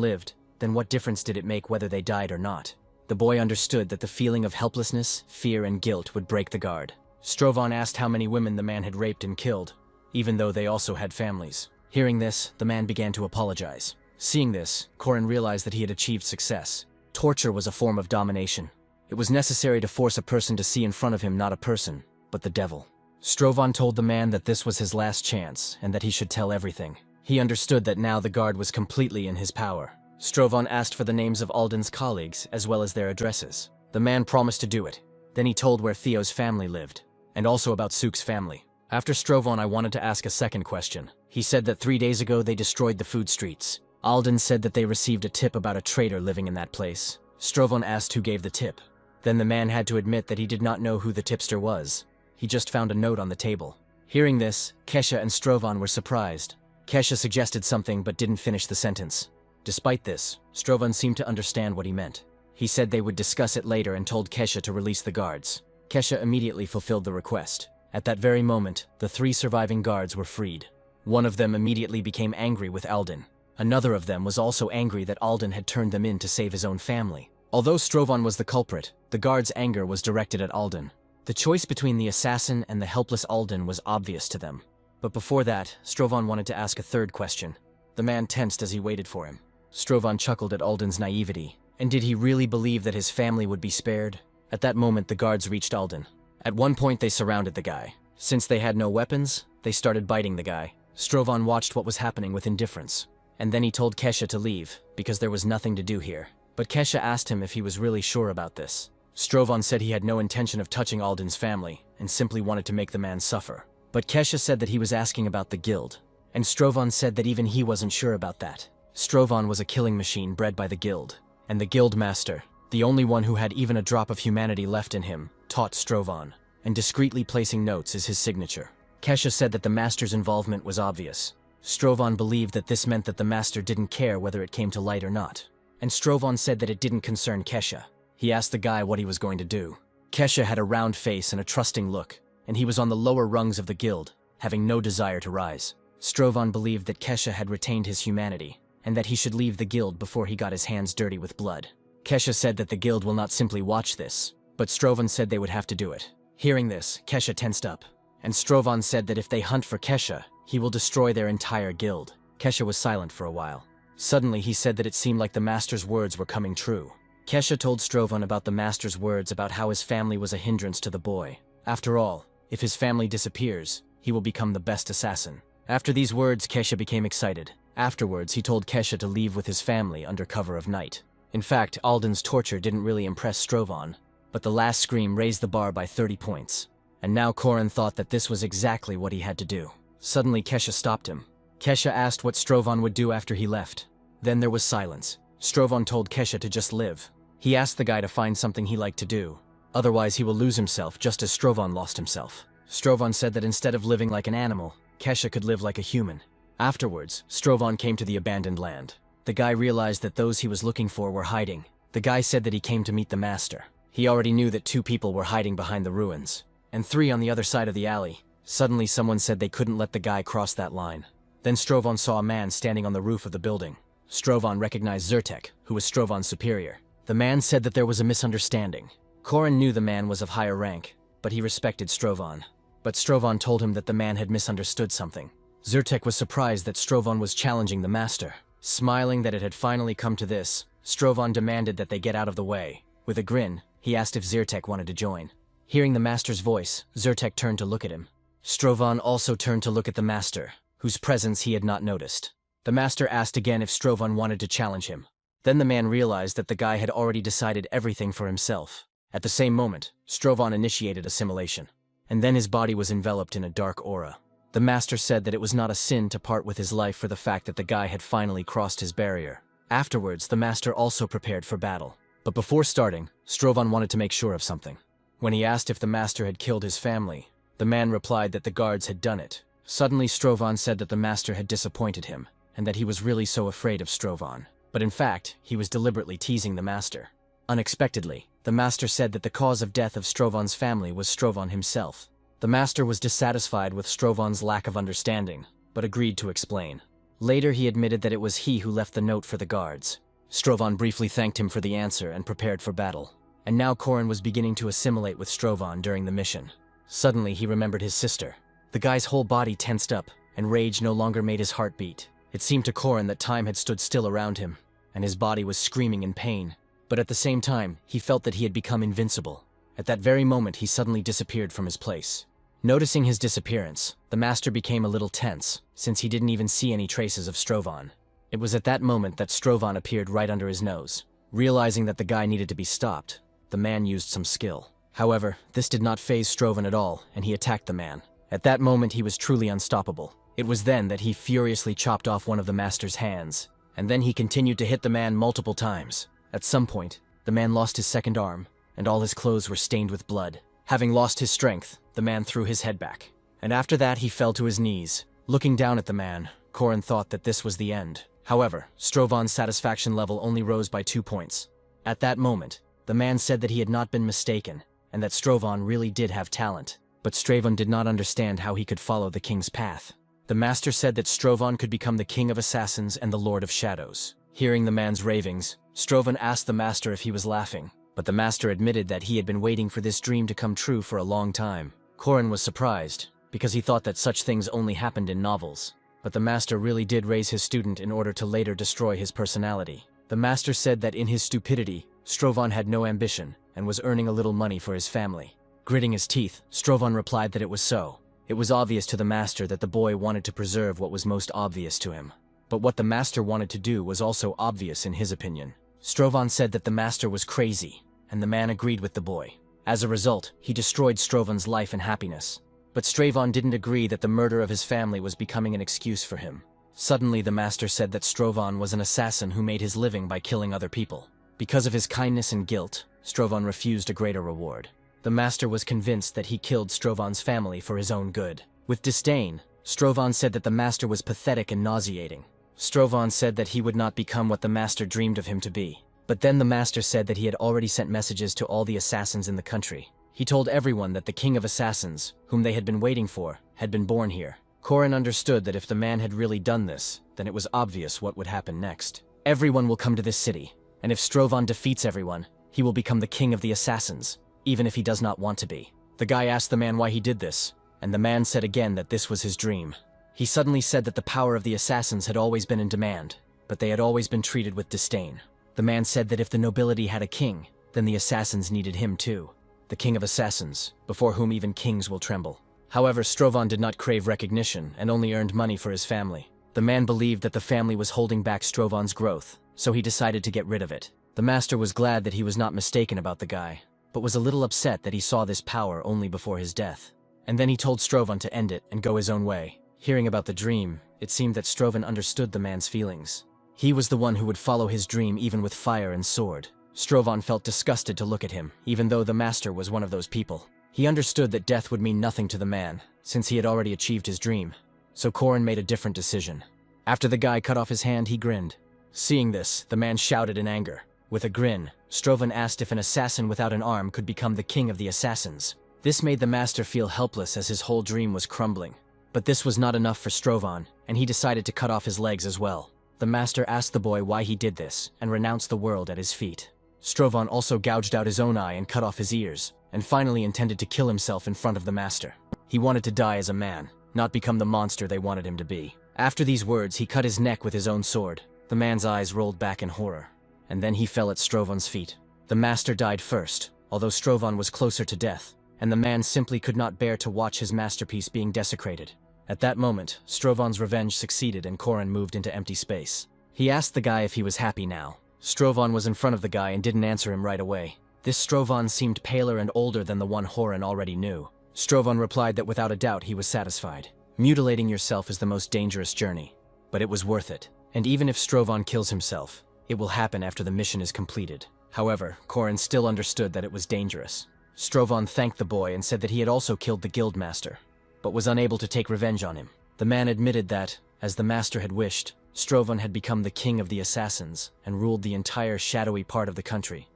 lived, then what difference did it make whether they died or not? The boy understood that the feeling of helplessness, fear, and guilt would break the guard. Stravon asked how many women the man had raped and killed, even though they also had families. Hearing this, the man began to apologize. Seeing this, Corin realized that he had achieved success. Torture was a form of domination. It was necessary to force a person to see in front of him not a person, but the devil. Stravon told the man that this was his last chance, and that he should tell everything. He understood that now the guard was completely in his power. Strovan asked for the names of Alden's colleagues as well as their addresses. The man promised to do it. Then he told where Theo's family lived, and also about Suk's family. After Strovan, I wanted to ask a second question. He said that 3 days ago they destroyed the food streets. Alden said that they received a tip about a traitor living in that place. Strovan asked who gave the tip. Then the man had to admit that he did not know who the tipster was. He just found a note on the table. Hearing this, Kesha and Strovan were surprised. Kesha suggested something but didn't finish the sentence. Despite this, Strovan seemed to understand what he meant. He said they would discuss it later and told Kesha to release the guards. Kesha immediately fulfilled the request. At that very moment, the 3 surviving guards were freed. One of them immediately became angry with Alden. Another of them was also angry that Alden had turned them in to save his own family. Although Strovan was the culprit, the guards' anger was directed at Alden. The choice between the assassin and the helpless Alden was obvious to them. But before that, Strovan wanted to ask a third question. The man tensed as he waited for him. Strovan chuckled at Alden's naivety. And did he really believe that his family would be spared? At that moment, the guards reached Alden. At one point, they surrounded the guy. Since they had no weapons, they started biting the guy. Strovan watched what was happening with indifference. And then he told Kesha to leave, because there was nothing to do here. But Kesha asked him if he was really sure about this. Strovan said he had no intention of touching Alden's family, and simply wanted to make the man suffer. But Kesha said that he was asking about the guild. And Strovan said that even he wasn't sure about that. Strovan was a killing machine bred by the guild. And the guild master, the only one who had even a drop of humanity left in him, taught Strovan. And discreetly placing notes is his signature. Kesha said that the master's involvement was obvious. Strovan believed that this meant that the master didn't care whether it came to light or not. And Strovan said that it didn't concern Kesha. He asked the guy what he was going to do. Kesha had a round face and a trusting look, and he was on the lower rungs of the guild, having no desire to rise. Strovan believed that Kesha had retained his humanity, and that he should leave the guild before he got his hands dirty with blood. Kesha said that the guild will not simply watch this, but Strovan said they would have to do it. Hearing this, Kesha tensed up, and Strovan said that if they hunt for Kesha, he will destroy their entire guild. Kesha was silent for a while. Suddenly, he said that it seemed like the master's words were coming true. Kesha told Strovan about the master's words about how his family was a hindrance to the boy. After all, if his family disappears, he will become the best assassin. After these words, Kesha became excited. Afterwards, he told Kesha to leave with his family under cover of night. In fact, Alden's torture didn't really impress Strovan, but the last scream raised the bar by 30 points. And now Korin thought that this was exactly what he had to do. Suddenly, Kesha stopped him. Kesha asked what Strovan would do after he left. Then there was silence. Strovan told Kesha to just live. He asked the guy to find something he liked to do. Otherwise, he will lose himself just as Strovan lost himself. Strovan said that instead of living like an animal, Kesha could live like a human. Afterwards, Strovan came to the abandoned land. The guy realized that those he was looking for were hiding. The guy said that he came to meet the master. He already knew that 2 people were hiding behind the ruins, and 3 on the other side of the alley. Suddenly, someone said they couldn't let the guy cross that line. Then Strovan saw a man standing on the roof of the building. Strovan recognized Zyrtek, who was Strovan's superior. The man said that there was a misunderstanding. Korin knew the man was of higher rank, but he respected Strovan. But Strovan told him that the man had misunderstood something. Zyrtek was surprised that Strovan was challenging the master. Smiling that it had finally come to this, Strovan demanded that they get out of the way. With a grin, he asked if Zyrtek wanted to join. Hearing the master's voice, Zyrtek turned to look at him. Strovan also turned to look at the master, whose presence he had not noticed. The master asked again if Strovan wanted to challenge him. Then the man realized that the guy had already decided everything for himself. At the same moment, Strovan initiated assimilation, and then his body was enveloped in a dark aura. The master said that it was not a sin to part with his life for the fact that the guy had finally crossed his barrier. Afterwards, the master also prepared for battle. But before starting, Strovan wanted to make sure of something. When he asked if the master had killed his family, the man replied that the guards had done it. Suddenly, Strovan said that the master had disappointed him, and that he was really so afraid of Strovan. But in fact, he was deliberately teasing the master. Unexpectedly, the master said that the cause of death of Strovan's family was Strovan himself. The master was dissatisfied with Strovan's lack of understanding, but agreed to explain. Later, he admitted that it was he who left the note for the guards. Strovan briefly thanked him for the answer and prepared for battle. And now Korin was beginning to assimilate with Strovan during the mission. Suddenly, he remembered his sister. The guy's whole body tensed up, and rage no longer made his heart beat. It seemed to Korin that time had stood still around him, and his body was screaming in pain. But at the same time, he felt that he had become invincible. At that very moment, he suddenly disappeared from his place. Noticing his disappearance, the master became a little tense, since he didn't even see any traces of Strovan. It was at that moment that Strovan appeared right under his nose. Realizing that the guy needed to be stopped, the man used some skill. However, this did not faze Strovan at all, and he attacked the man. At that moment, he was truly unstoppable. It was then that he furiously chopped off one of the master's hands, and then he continued to hit the man multiple times. At some point, the man lost his second arm, and all his clothes were stained with blood. Having lost his strength, the man threw his head back. And after that, he fell to his knees. Looking down at the man, Korin thought that this was the end. However, Strovan's satisfaction level only rose by 2 points. At that moment, the man said that he had not been mistaken, and that Strovan really did have talent. But Strovan did not understand how he could follow the king's path. The master said that Strovan could become the king of assassins and the lord of shadows. Hearing the man's ravings, Strovan asked the master if he was laughing, but the master admitted that he had been waiting for this dream to come true for a long time. Korin was surprised, because he thought that such things only happened in novels. But the master really did raise his student in order to later destroy his personality. The master said that in his stupidity, Strovan had no ambition, and was earning a little money for his family. Gritting his teeth, Strovan replied that it was so. It was obvious to the master that the boy wanted to preserve what was most obvious to him. But what the master wanted to do was also obvious in his opinion. Strovan said that the master was crazy, and the man agreed with the boy. As a result, he destroyed Strovan's life and happiness. But Strovan didn't agree that the murder of his family was becoming an excuse for him. Suddenly, the master said that Strovan was an assassin who made his living by killing other people. Because of his kindness and guilt, Strovan refused a greater reward. The master was convinced that he killed Strovan's family for his own good. With disdain, Strovan said that the master was pathetic and nauseating. Strovan said that he would not become what the master dreamed of him to be. But then the master said that he had already sent messages to all the assassins in the country. He told everyone that the king of assassins, whom they had been waiting for, had been born here. Korin understood that if the man had really done this, then it was obvious what would happen next. Everyone will come to this city, and if Strovan defeats everyone, he will become the king of the assassins, even if he does not want to be. The guy asked the man why he did this, and the man said again that this was his dream. He suddenly said that the power of the assassins had always been in demand, but they had always been treated with disdain. The man said that if the nobility had a king, then the assassins needed him too. The king of assassins, before whom even kings will tremble. However, Strovan did not crave recognition and only earned money for his family. The man believed that the family was holding back Strovan's growth, so he decided to get rid of it. The master was glad that he was not mistaken about the guy, but was a little upset that he saw this power only before his death. And then he told Strovan to end it and go his own way. Hearing about the dream, it seemed that Strovan understood the man's feelings. He was the one who would follow his dream even with fire and sword. Strovan felt disgusted to look at him, even though the master was one of those people. He understood that death would mean nothing to the man, since he had already achieved his dream. So Korin made a different decision. After the guy cut off his hand, he grinned. Seeing this, the man shouted in anger. With a grin, Strovan asked if an assassin without an arm could become the king of the assassins. This made the master feel helpless as his whole dream was crumbling. But this was not enough for Strovan, and he decided to cut off his legs as well. The master asked the boy why he did this, and renounced the world at his feet. Strovan also gouged out his own eye and cut off his ears, and finally intended to kill himself in front of the master. He wanted to die as a man, not become the monster they wanted him to be. After these words, he cut his neck with his own sword. The man's eyes rolled back in horror, and then he fell at Strovan's feet. The master died first, although Strovan was closer to death, and the man simply could not bear to watch his masterpiece being desecrated. At that moment, Strovan's revenge succeeded and Korin moved into empty space. He asked the guy if he was happy now. Strovan was in front of the guy and didn't answer him right away. This Strovan seemed paler and older than the one Horin already knew. Strovan replied that without a doubt he was satisfied. Mutilating yourself is the most dangerous journey, but it was worth it. And even if Strovan kills himself, it will happen after the mission is completed. However, Korin still understood that it was dangerous. Strovan thanked the boy and said that he had also killed the guildmaster, but was unable to take revenge on him. The man admitted that, as the master had wished, Strovan had become the king of the assassins and ruled the entire shadowy part of the country,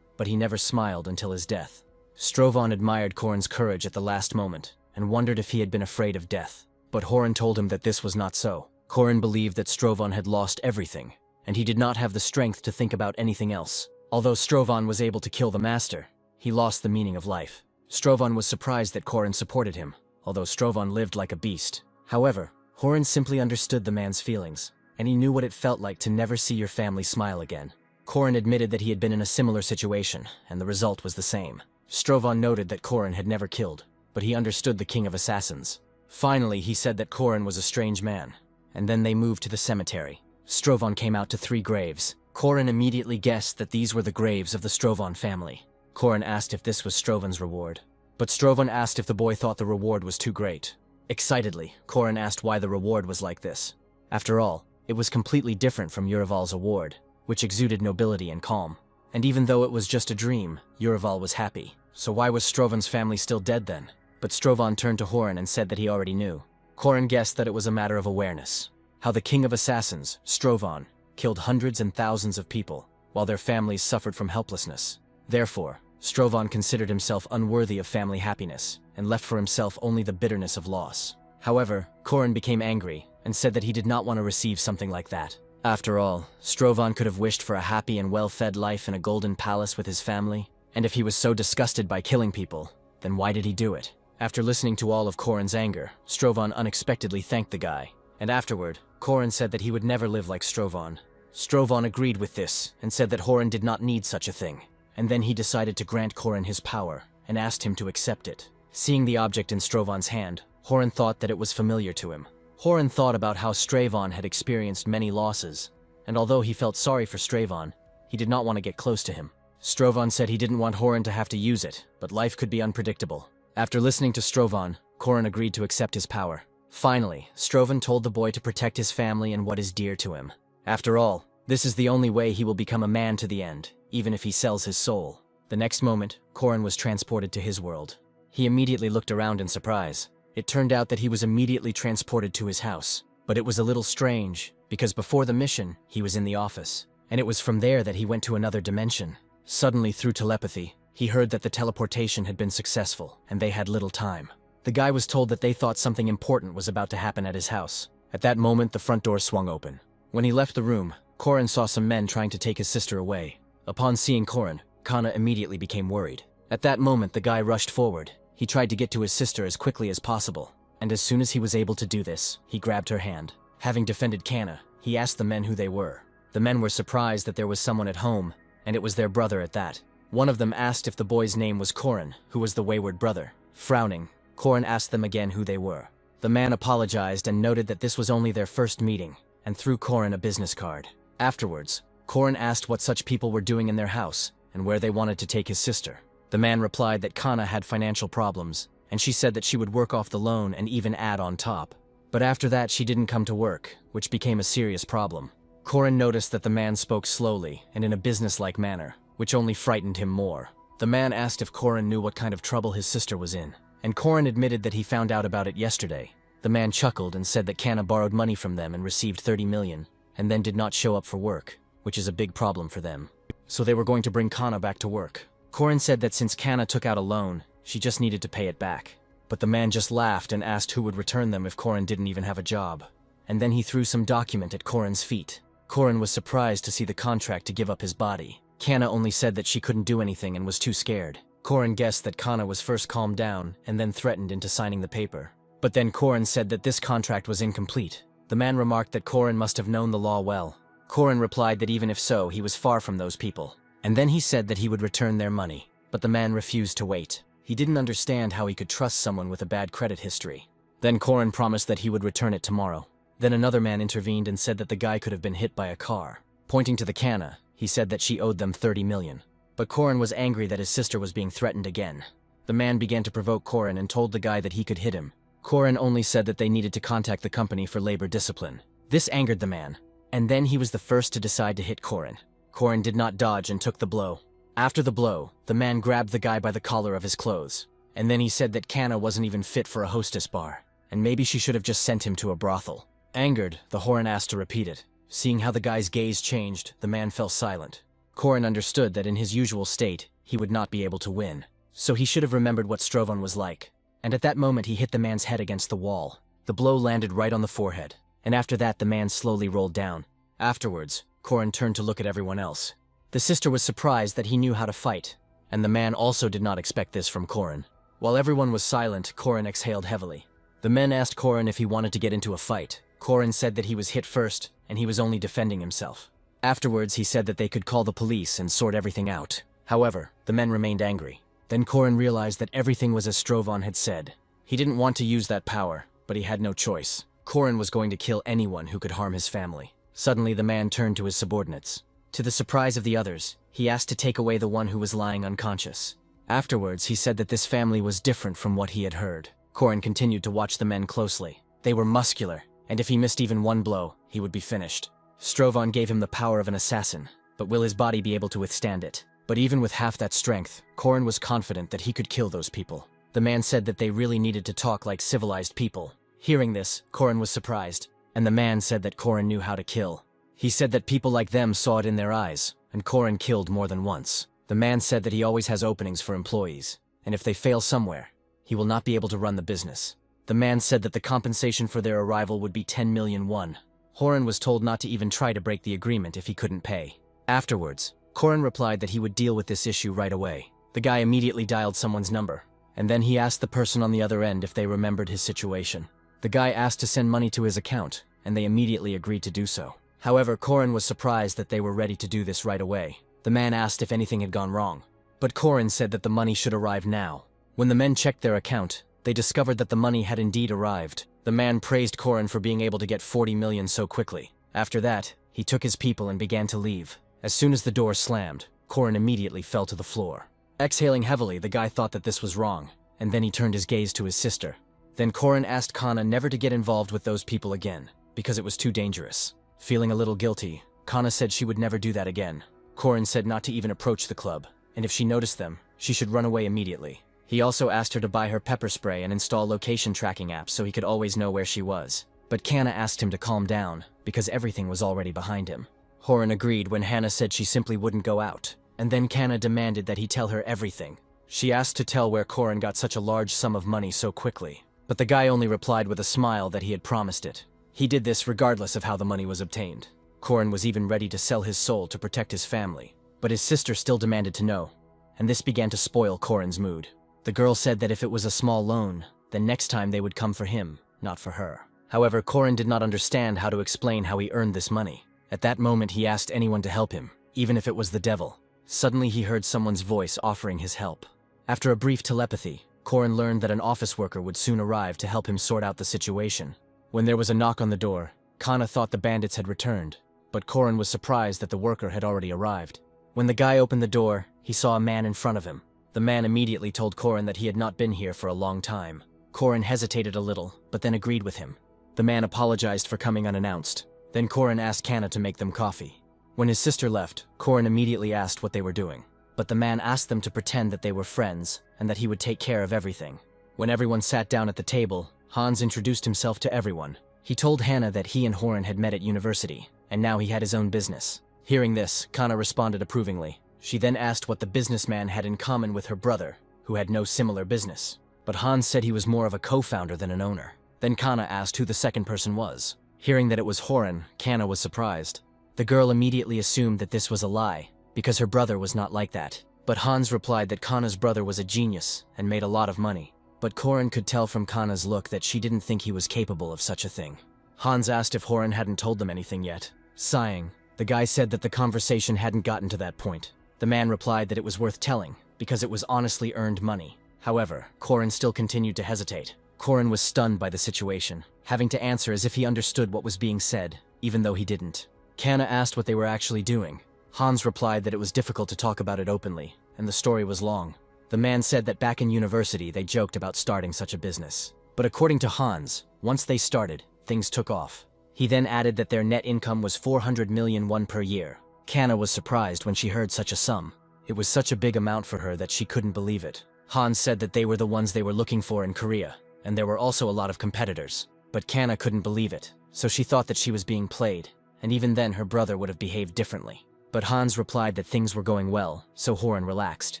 but he never smiled until his death. Strovan admired Korin's courage at the last moment and wondered if he had been afraid of death, but Horin told him that this was not so. Korin believed that Strovan had lost everything, and he did not have the strength to think about anything else. Although Strovan was able to kill the master, he lost the meaning of life. Strovan was surprised that Korin supported him, although Strovan lived like a beast. However, Horin simply understood the man's feelings, and he knew what it felt like to never see your family smile again. Korin admitted that he had been in a similar situation, and the result was the same. Strovan noted that Korin had never killed, but he understood the king of assassins. Finally, he said that Korin was a strange man, and then they moved to the cemetery. Strovan came out to 3 graves. Korin immediately guessed that these were the graves of the Strovan family. Korin asked if this was Strovan's reward, but Strovan asked if the boy thought the reward was too great. Excitedly, Korin asked why the reward was like this. After all, it was completely different from Urival's award, which exuded nobility and calm. And even though it was just a dream, Urival was happy. So why was Strovan's family still dead then? But Strovan turned to Horin and said that he already knew. Korin guessed that it was a matter of awareness. How the king of assassins, Strovan, killed hundreds and thousands of people, while their families suffered from helplessness. Therefore, Strovan considered himself unworthy of family happiness, and left for himself only the bitterness of loss. However, Korin became angry, and said that he did not want to receive something like that. After all, Strovan could have wished for a happy and well-fed life in a golden palace with his family, and if he was so disgusted by killing people, then why did he do it? After listening to all of Korin's anger, Strovan unexpectedly thanked the guy, and afterward, Korin said that he would never live like Strovan. Strovan agreed with this, and said that Horin did not need such a thing, and then he decided to grant Korin his power, and asked him to accept it. Seeing the object in Strovan's hand, Horin thought that it was familiar to him. Horin thought about how Stravan had experienced many losses, and although he felt sorry for Stravan, he did not want to get close to him. Strovan said he didn't want Horin to have to use it, but life could be unpredictable. After listening to Strovan, Korin agreed to accept his power. Finally, Strovan told the boy to protect his family and what is dear to him. After all, this is the only way he will become a man to the end, even if he sells his soul. The next moment, Korin was transported to his world. He immediately looked around in surprise. It turned out that he was immediately transported to his house. But it was a little strange, because before the mission, he was in the office. And it was from there that he went to another dimension. Suddenly, through telepathy, he heard that the teleportation had been successful, and they had little time. The guy was told that they thought something important was about to happen at his house. At that moment, the front door swung open. When he left the room, Korin saw some men trying to take his sister away. Upon seeing Korin, Kana immediately became worried. At that moment, the guy rushed forward. He tried to get to his sister as quickly as possible, and as soon as he was able to do this, he grabbed her hand. Having defended Kana, he asked the men who they were. The men were surprised that there was someone at home, and it was their brother at that. One of them asked if the boy's name was Korin, who was the wayward brother. Frowning, Korin asked them again who they were. The man apologized and noted that this was only their first meeting, and threw Korin a business card. Afterwards, Korin asked what such people were doing in their house, and where they wanted to take his sister. The man replied that Kana had financial problems, and she said that she would work off the loan and even add on top. But after that, she didn't come to work, which became a serious problem. Korin noticed that the man spoke slowly and in a businesslike manner, which only frightened him more. The man asked if Korin knew what kind of trouble his sister was in, and Korin admitted that he found out about it yesterday. The man chuckled and said that Kana borrowed money from them and received 30 million, and then did not show up for work, which is a big problem for them. So they were going to bring Kana back to work. Korin said that since Kana took out a loan, she just needed to pay it back. But the man just laughed and asked who would return them if Korin didn't even have a job. And then he threw some document at Korin's feet. Korin was surprised to see the contract to give up his body. Kana only said that she couldn't do anything and was too scared. Korin guessed that Kana was first calmed down and then threatened into signing the paper. But then Korin said that this contract was incomplete. The man remarked that Korin must have known the law well. Korin replied that even if so, he was far from those people. And then he said that he would return their money. But the man refused to wait. He didn't understand how he could trust someone with a bad credit history. Then Korin promised that he would return it tomorrow. Then another man intervened and said that the guy could have been hit by a car. Pointing to the Kana, he said that she owed them 30 million. But Korin was angry that his sister was being threatened again. The man began to provoke Korin and told the guy that he could hit him. Korin only said that they needed to contact the company for labor discipline. This angered the man, and then he was the first to decide to hit Korin. Korin did not dodge and took the blow. After the blow, the man grabbed the guy by the collar of his clothes, and then he said that Kana wasn't even fit for a hostess bar, and maybe she should have just sent him to a brothel. Angered, the Horin asked to repeat it. Seeing how the guy's gaze changed, the man fell silent. Korin understood that in his usual state, he would not be able to win, so he should have remembered what Strovan was like. And at that moment he hit the man's head against the wall. The blow landed right on the forehead, and after that the man slowly rolled down. Afterwards, Korin turned to look at everyone else. The sister was surprised that he knew how to fight, and the man also did not expect this from Korin. While everyone was silent, Korin exhaled heavily. The men asked Korin if he wanted to get into a fight. Korin said that he was hit first, and he was only defending himself. Afterwards, he said that they could call the police and sort everything out. However, the men remained angry. Then Korin realized that everything was as Strovan had said. He didn't want to use that power, but he had no choice. Korin was going to kill anyone who could harm his family. Suddenly, the man turned to his subordinates. To the surprise of the others, he asked to take away the one who was lying unconscious. Afterwards, he said that this family was different from what he had heard. Korin continued to watch the men closely. They were muscular, and if he missed even one blow, he would be finished. Strovan gave him the power of an assassin, but will his body be able to withstand it? But even with half that strength, Korin was confident that he could kill those people. The man said that they really needed to talk like civilized people. Hearing this, Korin was surprised, and the man said that Korin knew how to kill. He said that people like them saw it in their eyes, and Korin killed more than once. The man said that he always has openings for employees, and if they fail somewhere, he will not be able to run the business. The man said that the compensation for their arrival would be 10 million won. Korin was told not to even try to break the agreement if he couldn't pay. Afterwards, Korin replied that he would deal with this issue right away. The guy immediately dialed someone's number, and then he asked the person on the other end if they remembered his situation. The guy asked to send money to his account, and they immediately agreed to do so. However, Korin was surprised that they were ready to do this right away. The man asked if anything had gone wrong, but Korin said that the money should arrive now. When the men checked their account, they discovered that the money had indeed arrived. The man praised Korin for being able to get 40 million so quickly. After that, he took his people and began to leave. As soon as the door slammed, Korin immediately fell to the floor. Exhaling heavily, the guy thought that this was wrong, and then he turned his gaze to his sister. Then Korin asked Kana never to get involved with those people again, because it was too dangerous. Feeling a little guilty, Kana said she would never do that again. Korin said not to even approach the club, and if she noticed them, she should run away immediately. He also asked her to buy her pepper spray and install location tracking apps so he could always know where she was. But Kana asked him to calm down, because everything was already behind him. Korin agreed when Hannah said she simply wouldn't go out, and then Kana demanded that he tell her everything. She asked to tell where Korin got such a large sum of money so quickly, but the guy only replied with a smile that he had promised it. He did this regardless of how the money was obtained. Korin was even ready to sell his soul to protect his family, but his sister still demanded to know, and this began to spoil Korin's mood. The girl said that if it was a small loan, then next time they would come for him, not for her. However, Korin did not understand how to explain how he earned this money. At that moment, he asked anyone to help him, even if it was the devil. Suddenly, he heard someone's voice offering his help. After a brief telepathy, Korin learned that an office worker would soon arrive to help him sort out the situation. When there was a knock on the door, Kana thought the bandits had returned, but Korin was surprised that the worker had already arrived. When the guy opened the door, he saw a man in front of him. The man immediately told Korin that he had not been here for a long time. Korin hesitated a little, but then agreed with him. The man apologized for coming unannounced. Then Korin asked Kana to make them coffee. When his sister left, Korin immediately asked what they were doing. But the man asked them to pretend that they were friends, and that he would take care of everything. When everyone sat down at the table, Hans introduced himself to everyone. He told Hannah that he and Horan had met at university, and now he had his own business. Hearing this, Kana responded approvingly. She then asked what the businessman had in common with her brother, who had no similar business. But Hans said he was more of a co-founder than an owner. Then Kana asked who the second person was. Hearing that it was Horan, Kana was surprised. The girl immediately assumed that this was a lie, because her brother was not like that. But Hans replied that Kana's brother was a genius and made a lot of money. But Korin could tell from Kana's look that she didn't think he was capable of such a thing. Hans asked if Horan hadn't told them anything yet. Sighing, the guy said that the conversation hadn't gotten to that point. The man replied that it was worth telling, because it was honestly earned money. However, Korin still continued to hesitate. Korin was stunned by the situation, having to answer as if he understood what was being said, even though he didn't. Kana asked what they were actually doing. Hans replied that it was difficult to talk about it openly, and the story was long. The man said that back in university they joked about starting such a business. But according to Hans, once they started, things took off. He then added that their net income was 400 million won per year. Kana was surprised when she heard such a sum. It was such a big amount for her that she couldn't believe it. Hans said that they were the ones they were looking for in Korea, and there were also a lot of competitors. But Kana couldn't believe it, so she thought that she was being played, and even then her brother would have behaved differently. But Hans replied that things were going well, so Horan relaxed.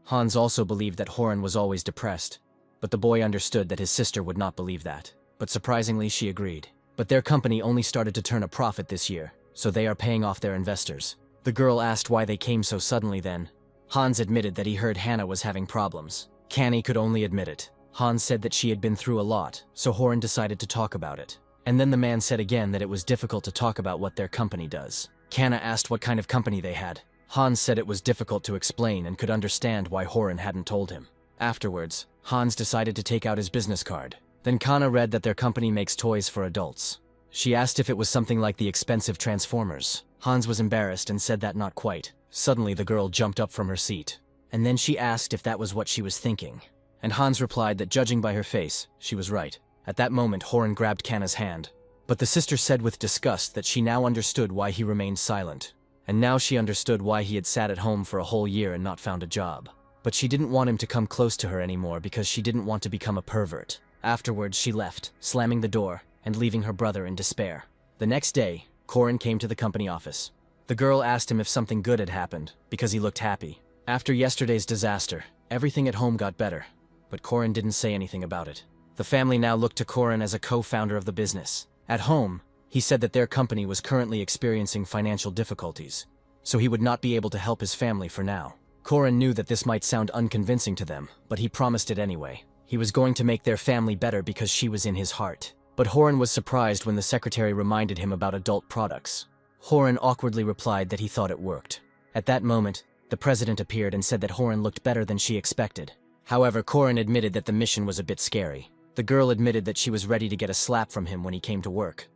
Hans also believed that Horan was always depressed, but the boy understood that his sister would not believe that. But surprisingly, she agreed. But their company only started to turn a profit this year, so they are paying off their investors. The girl asked why they came so suddenly then. Hans admitted that he heard Hannah was having problems. Kanny could only admit it. Hans said that she had been through a lot, so Horan decided to talk about it. And then the man said again that it was difficult to talk about what their company does. Kana asked what kind of company they had. Hans said it was difficult to explain and could understand why Horan hadn't told him. Afterwards, Hans decided to take out his business card. Then Kana read that their company makes toys for adults. She asked if it was something like the expensive Transformers. Hans was embarrassed and said that not quite. Suddenly the girl jumped up from her seat. And then she asked if that was what she was thinking. And Hans replied that judging by her face, she was right. At that moment, Horan grabbed Kana's hand. But the sister said with disgust that she now understood why he remained silent. And now she understood why he had sat at home for a whole year and not found a job. But she didn't want him to come close to her anymore because she didn't want to become a pervert. Afterwards, she left, slamming the door and leaving her brother in despair. The next day, Corin came to the company office. The girl asked him if something good had happened, because he looked happy. After yesterday's disaster, everything at home got better, but Corin didn't say anything about it. The family now looked to Corin as a co-founder of the business. At home, he said that their company was currently experiencing financial difficulties, so he would not be able to help his family for now. Corin knew that this might sound unconvincing to them, but he promised it anyway. He was going to make their family better because she was in his heart. But Horan was surprised when the secretary reminded him about adult products. Horan awkwardly replied that he thought it worked. At that moment, the president appeared and said that Horan looked better than she expected. However, Corin admitted that the mission was a bit scary. The girl admitted that she was ready to get a slap from him when he came to work.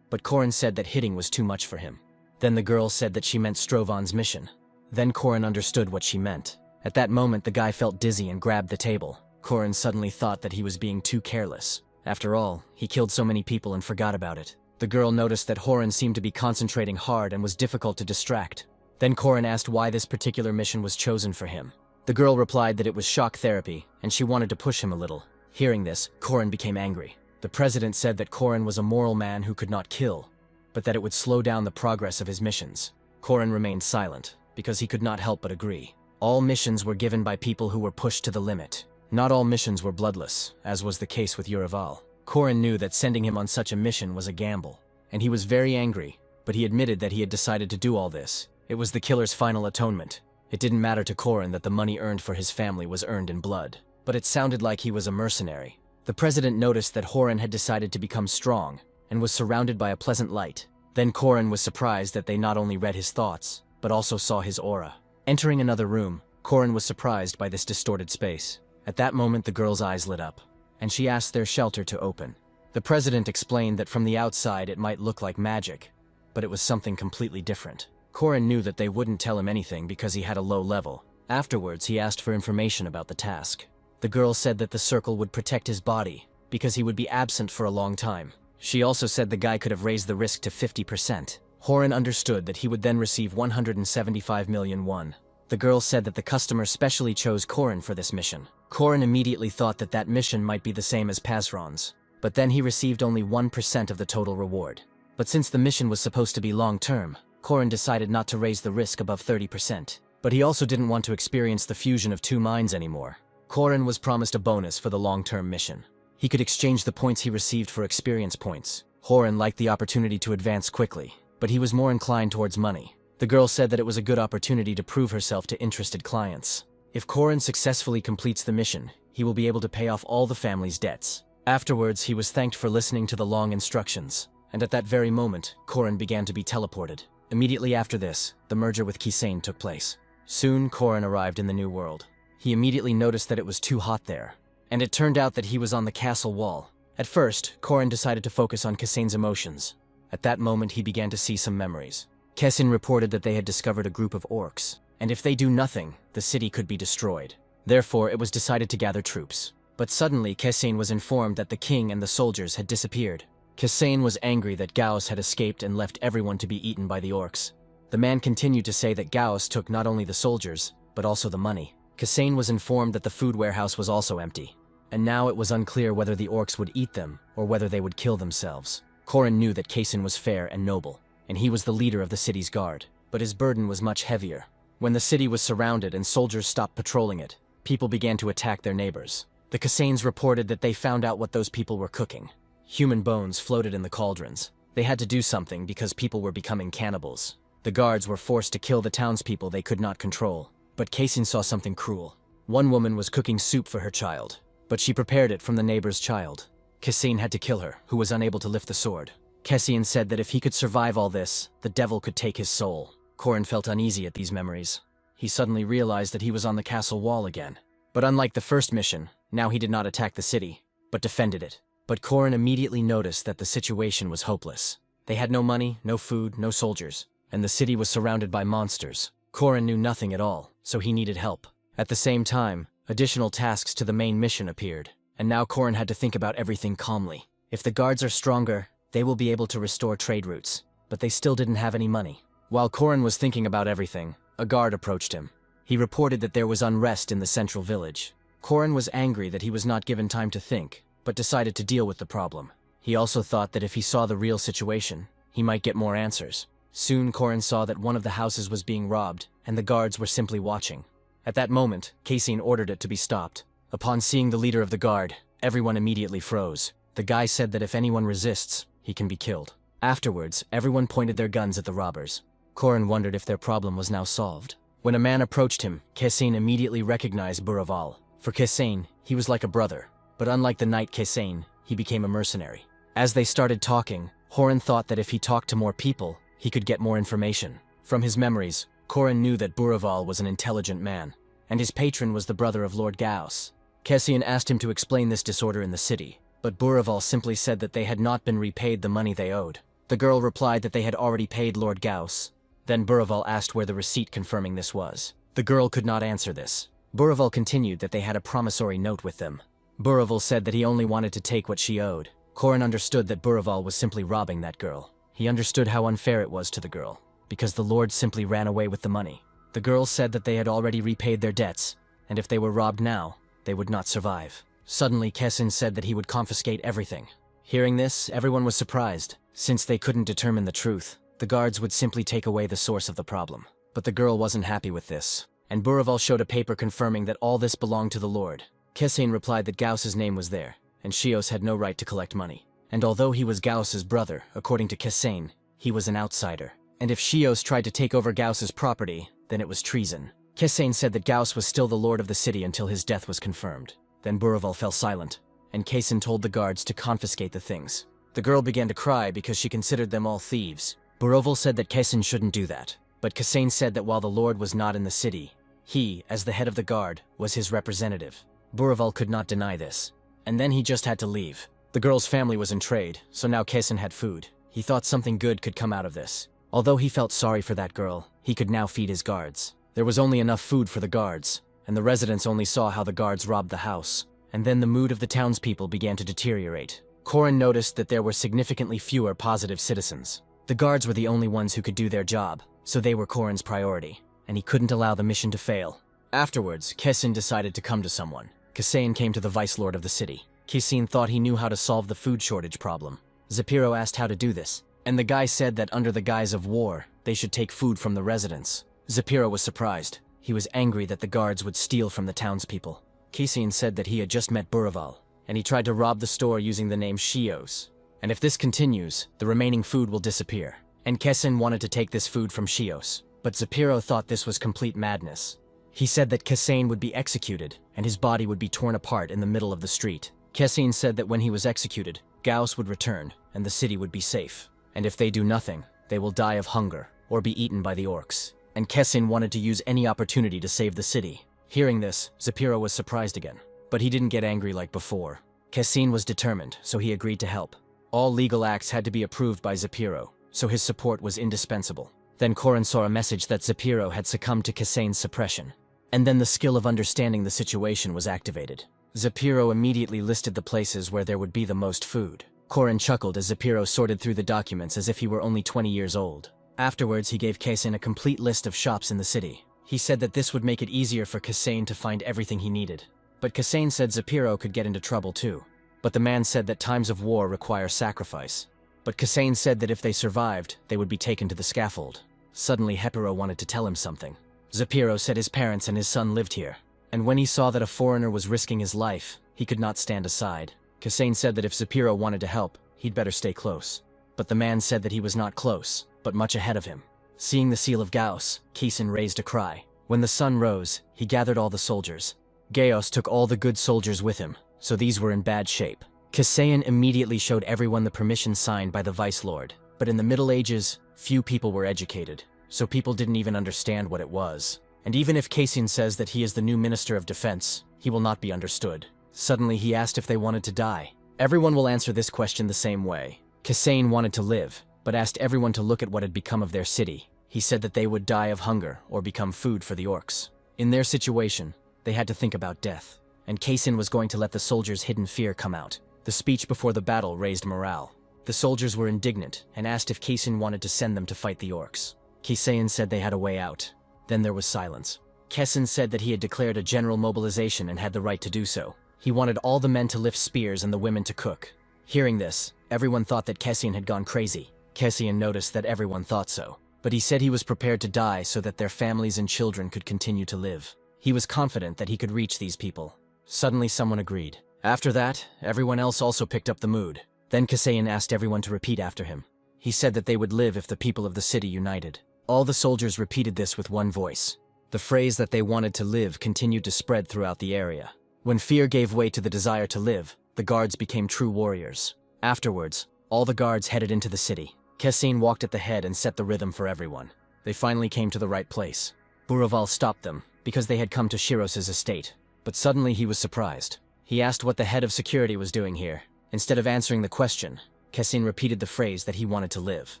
But Corin said that hitting was too much for him. Then the girl said that she meant Strovan's mission. Then Corin understood what she meant. At that moment, the guy felt dizzy and grabbed the table. Corin suddenly thought that he was being too careless. After all, he killed so many people and forgot about it. The girl noticed that Horan seemed to be concentrating hard and was difficult to distract. Then Corin asked why this particular mission was chosen for him. The girl replied that it was shock therapy, and she wanted to push him a little. Hearing this, Corin became angry. The president said that Corin was a moral man who could not kill, but that it would slow down the progress of his missions. Corin remained silent, because he could not help but agree. All missions were given by people who were pushed to the limit. Not all missions were bloodless, as was the case with Uraval. Corin knew that sending him on such a mission was a gamble, and he was very angry, but he admitted that he had decided to do all this. It was the killer's final atonement. It didn't matter to Corin that the money earned for his family was earned in blood, but it sounded like he was a mercenary. The president noticed that Horan had decided to become strong, and was surrounded by a pleasant light. Then Corin was surprised that they not only read his thoughts, but also saw his aura. Entering another room, Corin was surprised by this distorted space. At that moment, the girl's eyes lit up, and she asked their shelter to open. The president explained that from the outside it might look like magic, but it was something completely different. Corin knew that they wouldn't tell him anything because he had a low level. Afterwards, he asked for information about the task. The girl said that the circle would protect his body, because he would be absent for a long time. She also said the guy could have raised the risk to 50%. Horan understood that he would then receive 175 million won. The girl said that the customer specially chose Corin for this mission. Corin immediately thought that that mission might be the same as Pasron's, but then he received only 1% of the total reward. But since the mission was supposed to be long-term, Corin decided not to raise the risk above 30%. But he also didn't want to experience the fusion of two minds anymore. Corin was promised a bonus for the long-term mission. He could exchange the points he received for experience points. Horan liked the opportunity to advance quickly, but he was more inclined towards money. The girl said that it was a good opportunity to prove herself to interested clients. If Corin successfully completes the mission, he will be able to pay off all the family's debts. Afterwards, he was thanked for listening to the long instructions, and at that very moment, Corin began to be teleported. Immediately after this, the merger with Kisane took place. Soon, Corin arrived in the new world. He immediately noticed that it was too hot there, and it turned out that he was on the castle wall. At first, Corin decided to focus on Kisane's emotions. At that moment, he began to see some memories. Kessin reported that they had discovered a group of orcs, and if they do nothing, the city could be destroyed. Therefore, it was decided to gather troops. But suddenly, Kessin was informed that the king and the soldiers had disappeared. Kessin was angry that Gauss had escaped and left everyone to be eaten by the orcs. The man continued to say that Gauss took not only the soldiers, but also the money. Kessin was informed that the food warehouse was also empty, and now it was unclear whether the orcs would eat them or whether they would kill themselves. Corin knew that Kessin was fair and noble, and he was the leader of the city's guard, but his burden was much heavier. When the city was surrounded and soldiers stopped patrolling it, people began to attack their neighbors. The Kessanes reported that they found out what those people were cooking. Human bones floated in the cauldrons. They had to do something because people were becoming cannibals. The guards were forced to kill the townspeople they could not control. But Kessin saw something cruel. One woman was cooking soup for her child, but she prepared it from the neighbor's child. Kessin had to kill her, who was unable to lift the sword. Kessin said that if he could survive all this, the devil could take his soul. Corin felt uneasy at these memories. He suddenly realized that he was on the castle wall again. But unlike the first mission, now he did not attack the city, but defended it. But Korin immediately noticed that the situation was hopeless. They had no money, no food, no soldiers, and the city was surrounded by monsters. Korin knew nothing at all, so he needed help. At the same time, additional tasks to the main mission appeared, and now Korin had to think about everything calmly. If the guards are stronger, they will be able to restore trade routes, but they still didn't have any money. While Korin was thinking about everything, a guard approached him. He reported that there was unrest in the central village. Korin was angry that he was not given time to think, but decided to deal with the problem. He also thought that if he saw the real situation, he might get more answers. Soon Korin saw that one of the houses was being robbed, and the guards were simply watching. At that moment, Casein ordered it to be stopped. Upon seeing the leader of the guard, everyone immediately froze. The guy said that if anyone resists, he can be killed. Afterwards, everyone pointed their guns at the robbers. Korin wondered if their problem was now solved. When a man approached him, Casein immediately recognized Buraval. For Casein, he was like a brother, but unlike the knight Casein, he became a mercenary. As they started talking, Korin thought that if he talked to more people, he could get more information. From his memories, Korin knew that Buraval was an intelligent man, and his patron was the brother of Lord Gauss. Casein asked him to explain this disorder in the city, but Buraval simply said that they had not been repaid the money they owed. The girl replied that they had already paid Lord Gauss. Then Buraval asked where the receipt confirming this was. The girl could not answer this. Buraval continued that they had a promissory note with them. Buraval said that he only wanted to take what she owed. Korin understood that Buraval was simply robbing that girl. He understood how unfair it was to the girl, because the lord simply ran away with the money. The girl said that they had already repaid their debts, and if they were robbed now, they would not survive. Suddenly, Casein said that he would confiscate everything. Hearing this, everyone was surprised. Since they couldn't determine the truth, the guards would simply take away the source of the problem. But the girl wasn't happy with this, and Buraval showed a paper confirming that all this belonged to the lord. Casein replied that Gauss's name was there, and Chios had no right to collect money. And although he was Gauss's brother, according to Casein, he was an outsider. And if Chios tried to take over Gauss's property, then it was treason. Casein said that Gauss was still the lord of the city until his death was confirmed. Then Buraval fell silent, and Casein told the guards to confiscate the things. The girl began to cry because she considered them all thieves. Buraval said that Casein shouldn't do that, but Casein said that while the lord was not in the city, he, as the head of the guard, was his representative. Buraval could not deny this, and then he just had to leave. The girl's family was in trade, so now Casein had food. He thought something good could come out of this. Although he felt sorry for that girl, he could now feed his guards. There was only enough food for the guards, and the residents only saw how the guards robbed the house. And then the mood of the townspeople began to deteriorate. Korin noticed that there were significantly fewer positive citizens. The guards were the only ones who could do their job, so they were Korin's priority, and he couldn't allow the mission to fail. Afterwards, Casein decided to come to someone. Casein came to the vice lord of the city. Casein thought he knew how to solve the food shortage problem. Zapiro asked how to do this, and the guy said that under the guise of war, they should take food from the residents. Zapiro was surprised. He was angry that the guards would steal from the townspeople. Casein said that he had just met Buraval, and he tried to rob the store using the name Chios. And if this continues, the remaining food will disappear. And Casein wanted to take this food from Chios, but Zapiro thought this was complete madness. He said that Casein would be executed, and his body would be torn apart in the middle of the street. Casein said that when he was executed, Gauss would return, and the city would be safe. And if they do nothing, they will die of hunger, or be eaten by the orcs. And Casein wanted to use any opportunity to save the city. Hearing this, Zapiro was surprised again, but he didn't get angry like before. Casein was determined, so he agreed to help. All legal acts had to be approved by Zapiro, so his support was indispensable. Then Korin saw a message that Zapiro had succumbed to Casein's suppression. And then the skill of understanding the situation was activated. Zapiro immediately listed the places where there would be the most food. Korin chuckled as Zapiro sorted through the documents as if he were only 20 years old. Afterwards, he gave Casein a complete list of shops in the city. He said that this would make it easier for Casein to find everything he needed. But Casein said Zapiro could get into trouble too. But the man said that times of war require sacrifice. But Casein said that if they survived, they would be taken to the scaffold. Suddenly, Hepiro wanted to tell him something. Zapiro said his parents and his son lived here, and when he saw that a foreigner was risking his life, he could not stand aside. Casein said that if Zapiro wanted to help, he'd better stay close. But the man said that he was not close, but much ahead of him. Seeing the seal of Gauss, Casein raised a cry. When the sun rose, he gathered all the soldiers. Gaius took all the good soldiers with him, so these were in bad shape. Casein immediately showed everyone the permission signed by the Vice Lord. But in the Middle Ages, few people were educated, so people didn't even understand what it was. And even if Casein says that he is the new Minister of Defense, he will not be understood. Suddenly he asked if they wanted to die. Everyone will answer this question the same way. Kasane wanted to live, but asked everyone to look at what had become of their city. He said that they would die of hunger or become food for the orcs. In their situation, they had to think about death, and Kasane was going to let the soldiers' hidden fear come out. The speech before the battle raised morale. The soldiers were indignant and asked if Kasane wanted to send them to fight the orcs. Kasane said they had a way out. Then there was silence. Kasane said that he had declared a general mobilization and had the right to do so. He wanted all the men to lift spears and the women to cook. Hearing this, everyone thought that Kasane had gone crazy. Kasane noticed that everyone thought so, but he said he was prepared to die so that their families and children could continue to live. He was confident that he could reach these people. Suddenly someone agreed. After that, everyone else also picked up the mood. Then Kasane asked everyone to repeat after him. He said that they would live if the people of the city united. All the soldiers repeated this with one voice. The phrase that they wanted to live continued to spread throughout the area. When fear gave way to the desire to live, the guards became true warriors. Afterwards, all the guards headed into the city. Kasane walked at the head and set the rhythm for everyone. They finally came to the right place. Buraval stopped them, because they had come to Shiros's estate. But suddenly he was surprised. He asked what the head of security was doing here. Instead of answering the question, Kasane repeated the phrase that he wanted to live.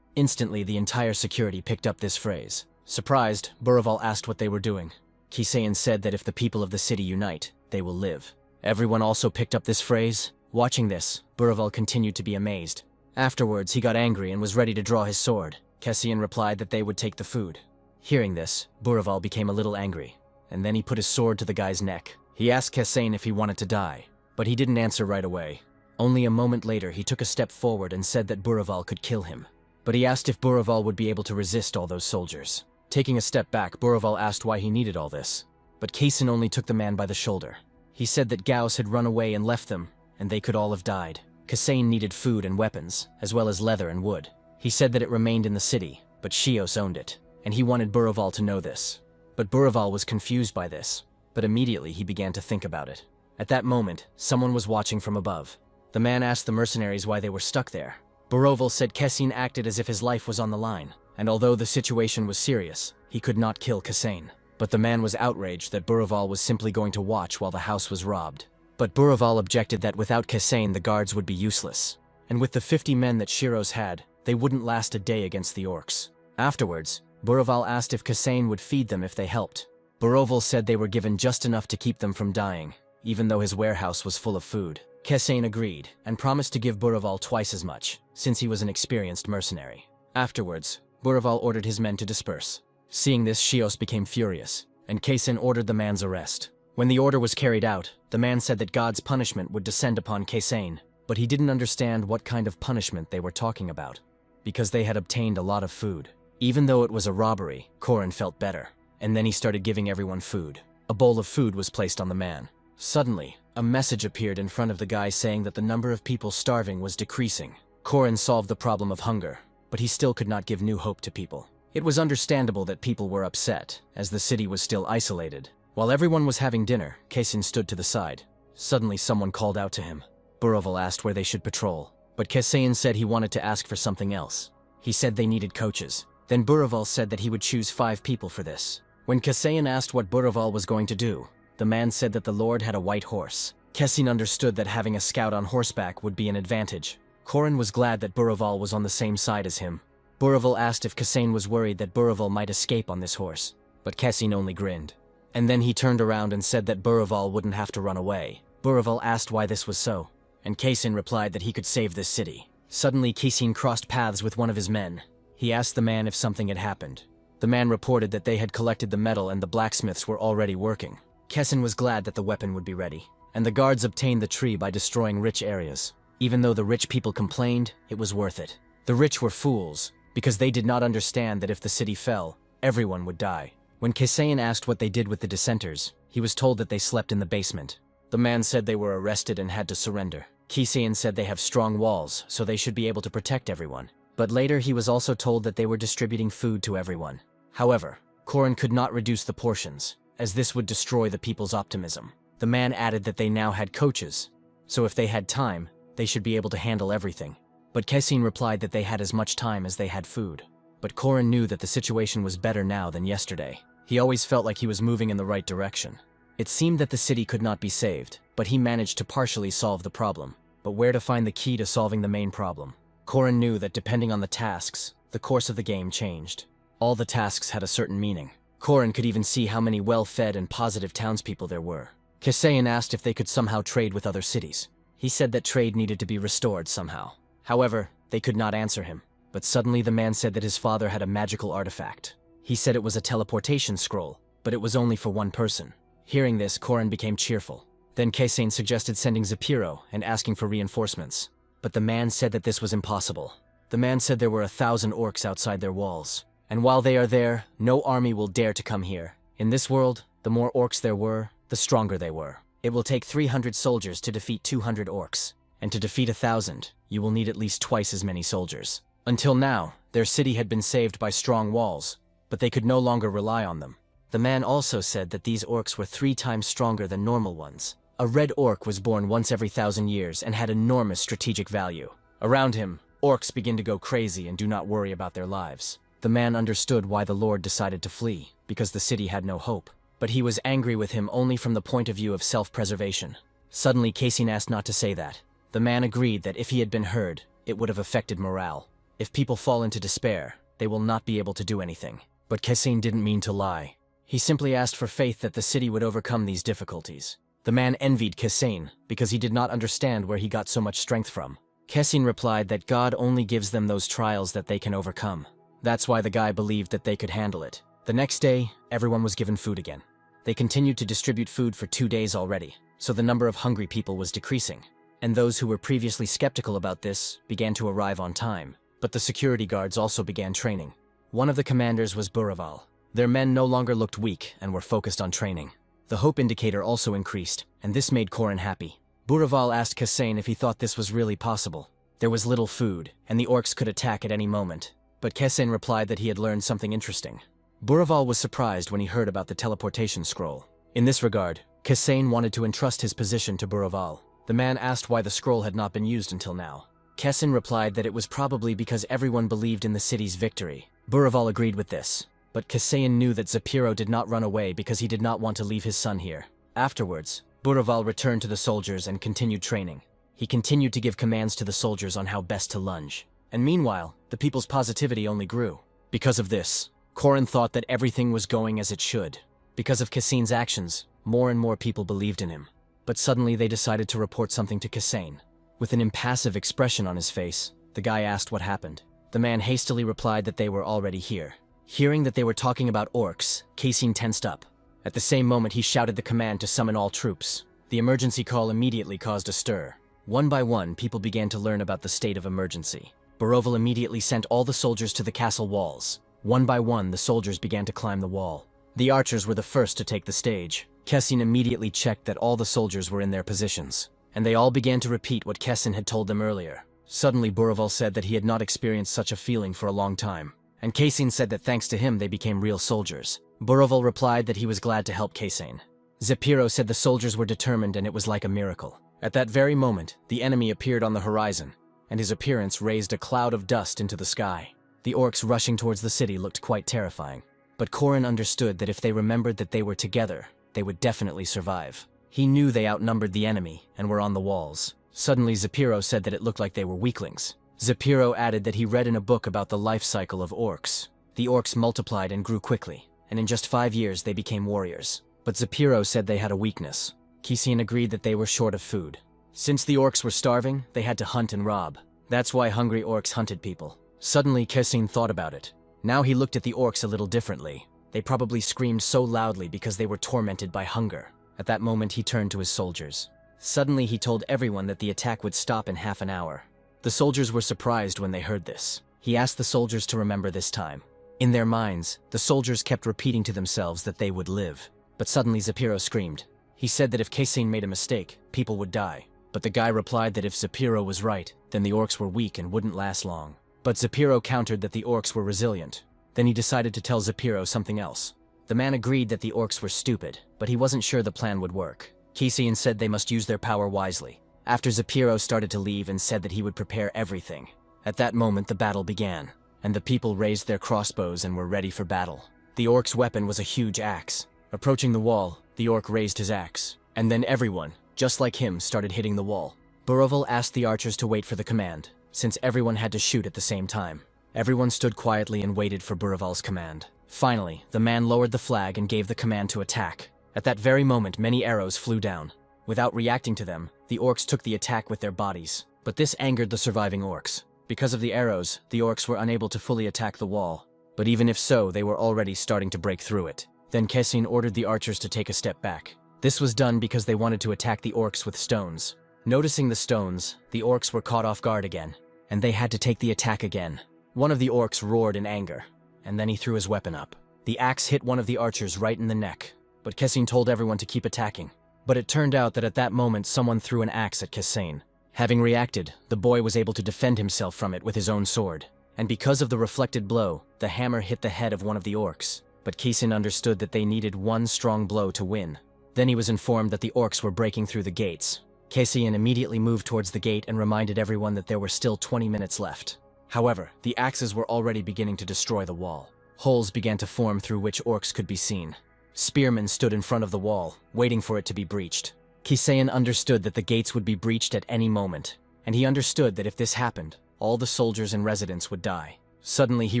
Instantly, the entire security picked up this phrase. Surprised, Buraval asked what they were doing. Kasane said that if the people of the city unite, they will live. Everyone also picked up this phrase. Watching this, Buraval continued to be amazed. Afterwards, he got angry and was ready to draw his sword. Kasane replied that they would take the food. Hearing this, Buraval became a little angry, and then he put his sword to the guy's neck. He asked Kasane if he wanted to die, but he didn't answer right away. Only a moment later, he took a step forward and said that Buraval could kill him. But he asked if Buraval would be able to resist all those soldiers. Taking a step back, Buraval asked why he needed all this. But Kasane only took the man by the shoulder. He said that Gauss had run away and left them, and they could all have died. Kasane needed food and weapons, as well as leather and wood. He said that it remained in the city, but Shios owned it, and he wanted Buraval to know this. But Buraval was confused by this, but immediately he began to think about it. At that moment, someone was watching from above. The man asked the mercenaries why they were stuck there. Buraval said Kasane acted as if his life was on the line, and although the situation was serious, he could not kill Kasane. But the man was outraged that Buraval was simply going to watch while the house was robbed. But Buraval objected that without Kasane the guards would be useless, and with the 50 men that Shiros had, they wouldn't last a day against the orcs. Afterwards, Buraval asked if Kasane would feed them if they helped. Buraval said they were given just enough to keep them from dying, even though his warehouse was full of food. Kasane agreed, and promised to give Buraval twice as much, since he was an experienced mercenary. Afterwards, Buraval ordered his men to disperse. Seeing this, Shios became furious, and Kasane ordered the man's arrest. When the order was carried out, the man said that God's punishment would descend upon Kasane, but he didn't understand what kind of punishment they were talking about, because they had obtained a lot of food. Even though it was a robbery, Korin felt better, and then he started giving everyone food. A bowl of food was placed on the man. Suddenly, a message appeared in front of the guy saying that the number of people starving was decreasing. Korin solved the problem of hunger, but he still could not give new hope to people. It was understandable that people were upset, as the city was still isolated. While everyone was having dinner, Kasane stood to the side. Suddenly someone called out to him. Buraval asked where they should patrol, but Kasane said he wanted to ask for something else. He said they needed coaches. Then Buraval said that he would choose 5 people for this. When Kasane asked what Buraval was going to do, the man said that the Lord had a white horse. Kasane understood that having a scout on horseback would be an advantage. Korin was glad that Buraval was on the same side as him. Buraval asked if Kasane was worried that Buraval might escape on this horse, but Kasane only grinned. And then he turned around and said that Buraval wouldn't have to run away. Buraval asked why this was so, and Kasane replied that he could save this city. Suddenly, Kasane crossed paths with one of his men. He asked the man if something had happened. The man reported that they had collected the metal and the blacksmiths were already working. Kasane was glad that the weapon would be ready, and the guards obtained the tree by destroying rich areas. Even though the rich people complained, it was worth it. The rich were fools, because they did not understand that if the city fell, everyone would die. When Kasane asked what they did with the dissenters, he was told that they slept in the basement. The man said they were arrested and had to surrender. Kasane said they have strong walls, so they should be able to protect everyone. But later he was also told that they were distributing food to everyone. However, Korin could not reduce the portions, as this would destroy the people's optimism. The man added that they now had coaches, so if they had time, they should be able to handle everything. But Kasane replied that they had as much time as they had food. But Korin knew that the situation was better now than yesterday. He always felt like he was moving in the right direction. It seemed that the city could not be saved, but he managed to partially solve the problem. But where to find the key to solving the main problem? Korin knew that depending on the tasks, the course of the game changed. All the tasks had a certain meaning. Korin could even see how many well-fed and positive townspeople there were. Kasayan asked if they could somehow trade with other cities. He said that trade needed to be restored somehow. However, they could not answer him. But suddenly the man said that his father had a magical artifact. He said it was a teleportation scroll, but it was only for one person. Hearing this, Korin became cheerful. Then Kasayan suggested sending Zapiro and asking for reinforcements. But the man said that this was impossible. The man said there were 1,000 orcs outside their walls. And while they are there, no army will dare to come here. In this world, the more orcs there were, the stronger they were. It will take 300 soldiers to defeat 200 orcs. And to defeat 1,000, you will need at least twice as many soldiers. Until now, their city had been saved by strong walls, but they could no longer rely on them. The man also said that these orcs were 3 times stronger than normal ones. A red orc was born once every 1,000 years and had enormous strategic value. Around him, orcs begin to go crazy and do not worry about their lives. The man understood why the Lord decided to flee, because the city had no hope. But he was angry with him only from the point of view of self-preservation. Suddenly, Kasayan asked not to say that. The man agreed that if he had been heard, it would have affected morale. If people fall into despair, they will not be able to do anything. But Kasayan didn't mean to lie. He simply asked for faith that the city would overcome these difficulties. The man envied Kasayan because he did not understand where he got so much strength from. Kasayan replied that God only gives them those trials that they can overcome. That's why the guy believed that they could handle it. The next day, everyone was given food again. They continued to distribute food for 2 days already, so the number of hungry people was decreasing. And those who were previously skeptical about this began to arrive on time. But the security guards also began training. One of the commanders was Buraval. Their men no longer looked weak and were focused on training. The hope indicator also increased, and this made Korin happy. Buraval asked Kasayan if he thought this was really possible. There was little food, and the orcs could attack at any moment. But Kasayan replied that he had learned something interesting. Buraval was surprised when he heard about the teleportation scroll. In this regard, Kasayan wanted to entrust his position to Buraval. The man asked why the scroll had not been used until now. Kasayan replied that it was probably because everyone believed in the city's victory. Buraval agreed with this, but Kasayan knew that Zapiro did not run away because he did not want to leave his son here. Afterwards, Buraval returned to the soldiers and continued training. He continued to give commands to the soldiers on how best to lunge. And meanwhile, the people's positivity only grew. Because of this, Korin thought that everything was going as it should. Because of Kasayan's actions, more and more people believed in him. But suddenly they decided to report something to Kasayan. With an impassive expression on his face, the guy asked what happened. The man hastily replied that they were already here. Hearing that they were talking about orcs, Kasayan tensed up. At the same moment, he shouted the command to summon all troops. The emergency call immediately caused a stir. One by one, people began to learn about the state of emergency. Boroval immediately sent all the soldiers to the castle walls. One by one, the soldiers began to climb the wall. The archers were the first to take the stage. Kasayan immediately checked that all the soldiers were in their positions, and they all began to repeat what Kasayan had told them earlier. Suddenly, Boroval said that he had not experienced such a feeling for a long time, and Kasayan said that thanks to him they became real soldiers. Boroval replied that he was glad to help Kasayan. Zapiro said the soldiers were determined and it was like a miracle. At that very moment, the enemy appeared on the horizon, and his appearance raised a cloud of dust into the sky. The orcs rushing towards the city looked quite terrifying, but Korin understood that if they remembered that they were together, they would definitely survive. He knew they outnumbered the enemy and were on the walls. Suddenly, Zapiro said that it looked like they were weaklings. Zapiro added that he read in a book about the life cycle of orcs. The orcs multiplied and grew quickly, and in just 5 years they became warriors. But Zapiro said they had a weakness. Kasayan agreed that they were short of food. Since the orcs were starving, they had to hunt and rob. That's why hungry orcs hunted people. Suddenly, Kasayan thought about it. Now he looked at the orcs a little differently. They probably screamed so loudly because they were tormented by hunger. At that moment, he turned to his soldiers. Suddenly, he told everyone that the attack would stop in half an hour. The soldiers were surprised when they heard this. He asked the soldiers to remember this time. In their minds, the soldiers kept repeating to themselves that they would live. But suddenly, Zapiro screamed. He said that if Kasayan made a mistake, people would die. But the guy replied that if Zapiro was right, then the orcs were weak and wouldn't last long. But Zapiro countered that the orcs were resilient. Then he decided to tell Zapiro something else. The man agreed that the orcs were stupid, but he wasn't sure the plan would work. Kasayan said they must use their power wisely. After Zapiro started to leave and said that he would prepare everything. At that moment, the battle began, and the people raised their crossbows and were ready for battle. The orcs' weapon was a huge axe. Approaching the wall, the orc raised his axe, and then everyone, just like him, started hitting the wall. Buravel asked the archers to wait for the command, since everyone had to shoot at the same time. Everyone stood quietly and waited for Buravel's command. Finally, the man lowered the flag and gave the command to attack. At that very moment, many arrows flew down. Without reacting to them, the orcs took the attack with their bodies. But this angered the surviving orcs. Because of the arrows, the orcs were unable to fully attack the wall. But even if so, they were already starting to break through it. Then Kesin ordered the archers to take a step back. This was done because they wanted to attack the orcs with stones. Noticing the stones, the orcs were caught off guard again, and they had to take the attack again. One of the orcs roared in anger, and then he threw his weapon up. The axe hit one of the archers right in the neck, but Kesin told everyone to keep attacking. But it turned out that at that moment someone threw an axe at Kesin. Having reacted, the boy was able to defend himself from it with his own sword. And because of the reflected blow, the hammer hit the head of one of the orcs. But Kesin understood that they needed one strong blow to win. Then he was informed that the orcs were breaking through the gates. Kesin immediately moved towards the gate and reminded everyone that there were still 20 minutes left. However, the axes were already beginning to destroy the wall. Holes began to form through which orcs could be seen. Spearmen stood in front of the wall, waiting for it to be breached. Kesin understood that the gates would be breached at any moment, and he understood that if this happened, all the soldiers and residents would die. Suddenly he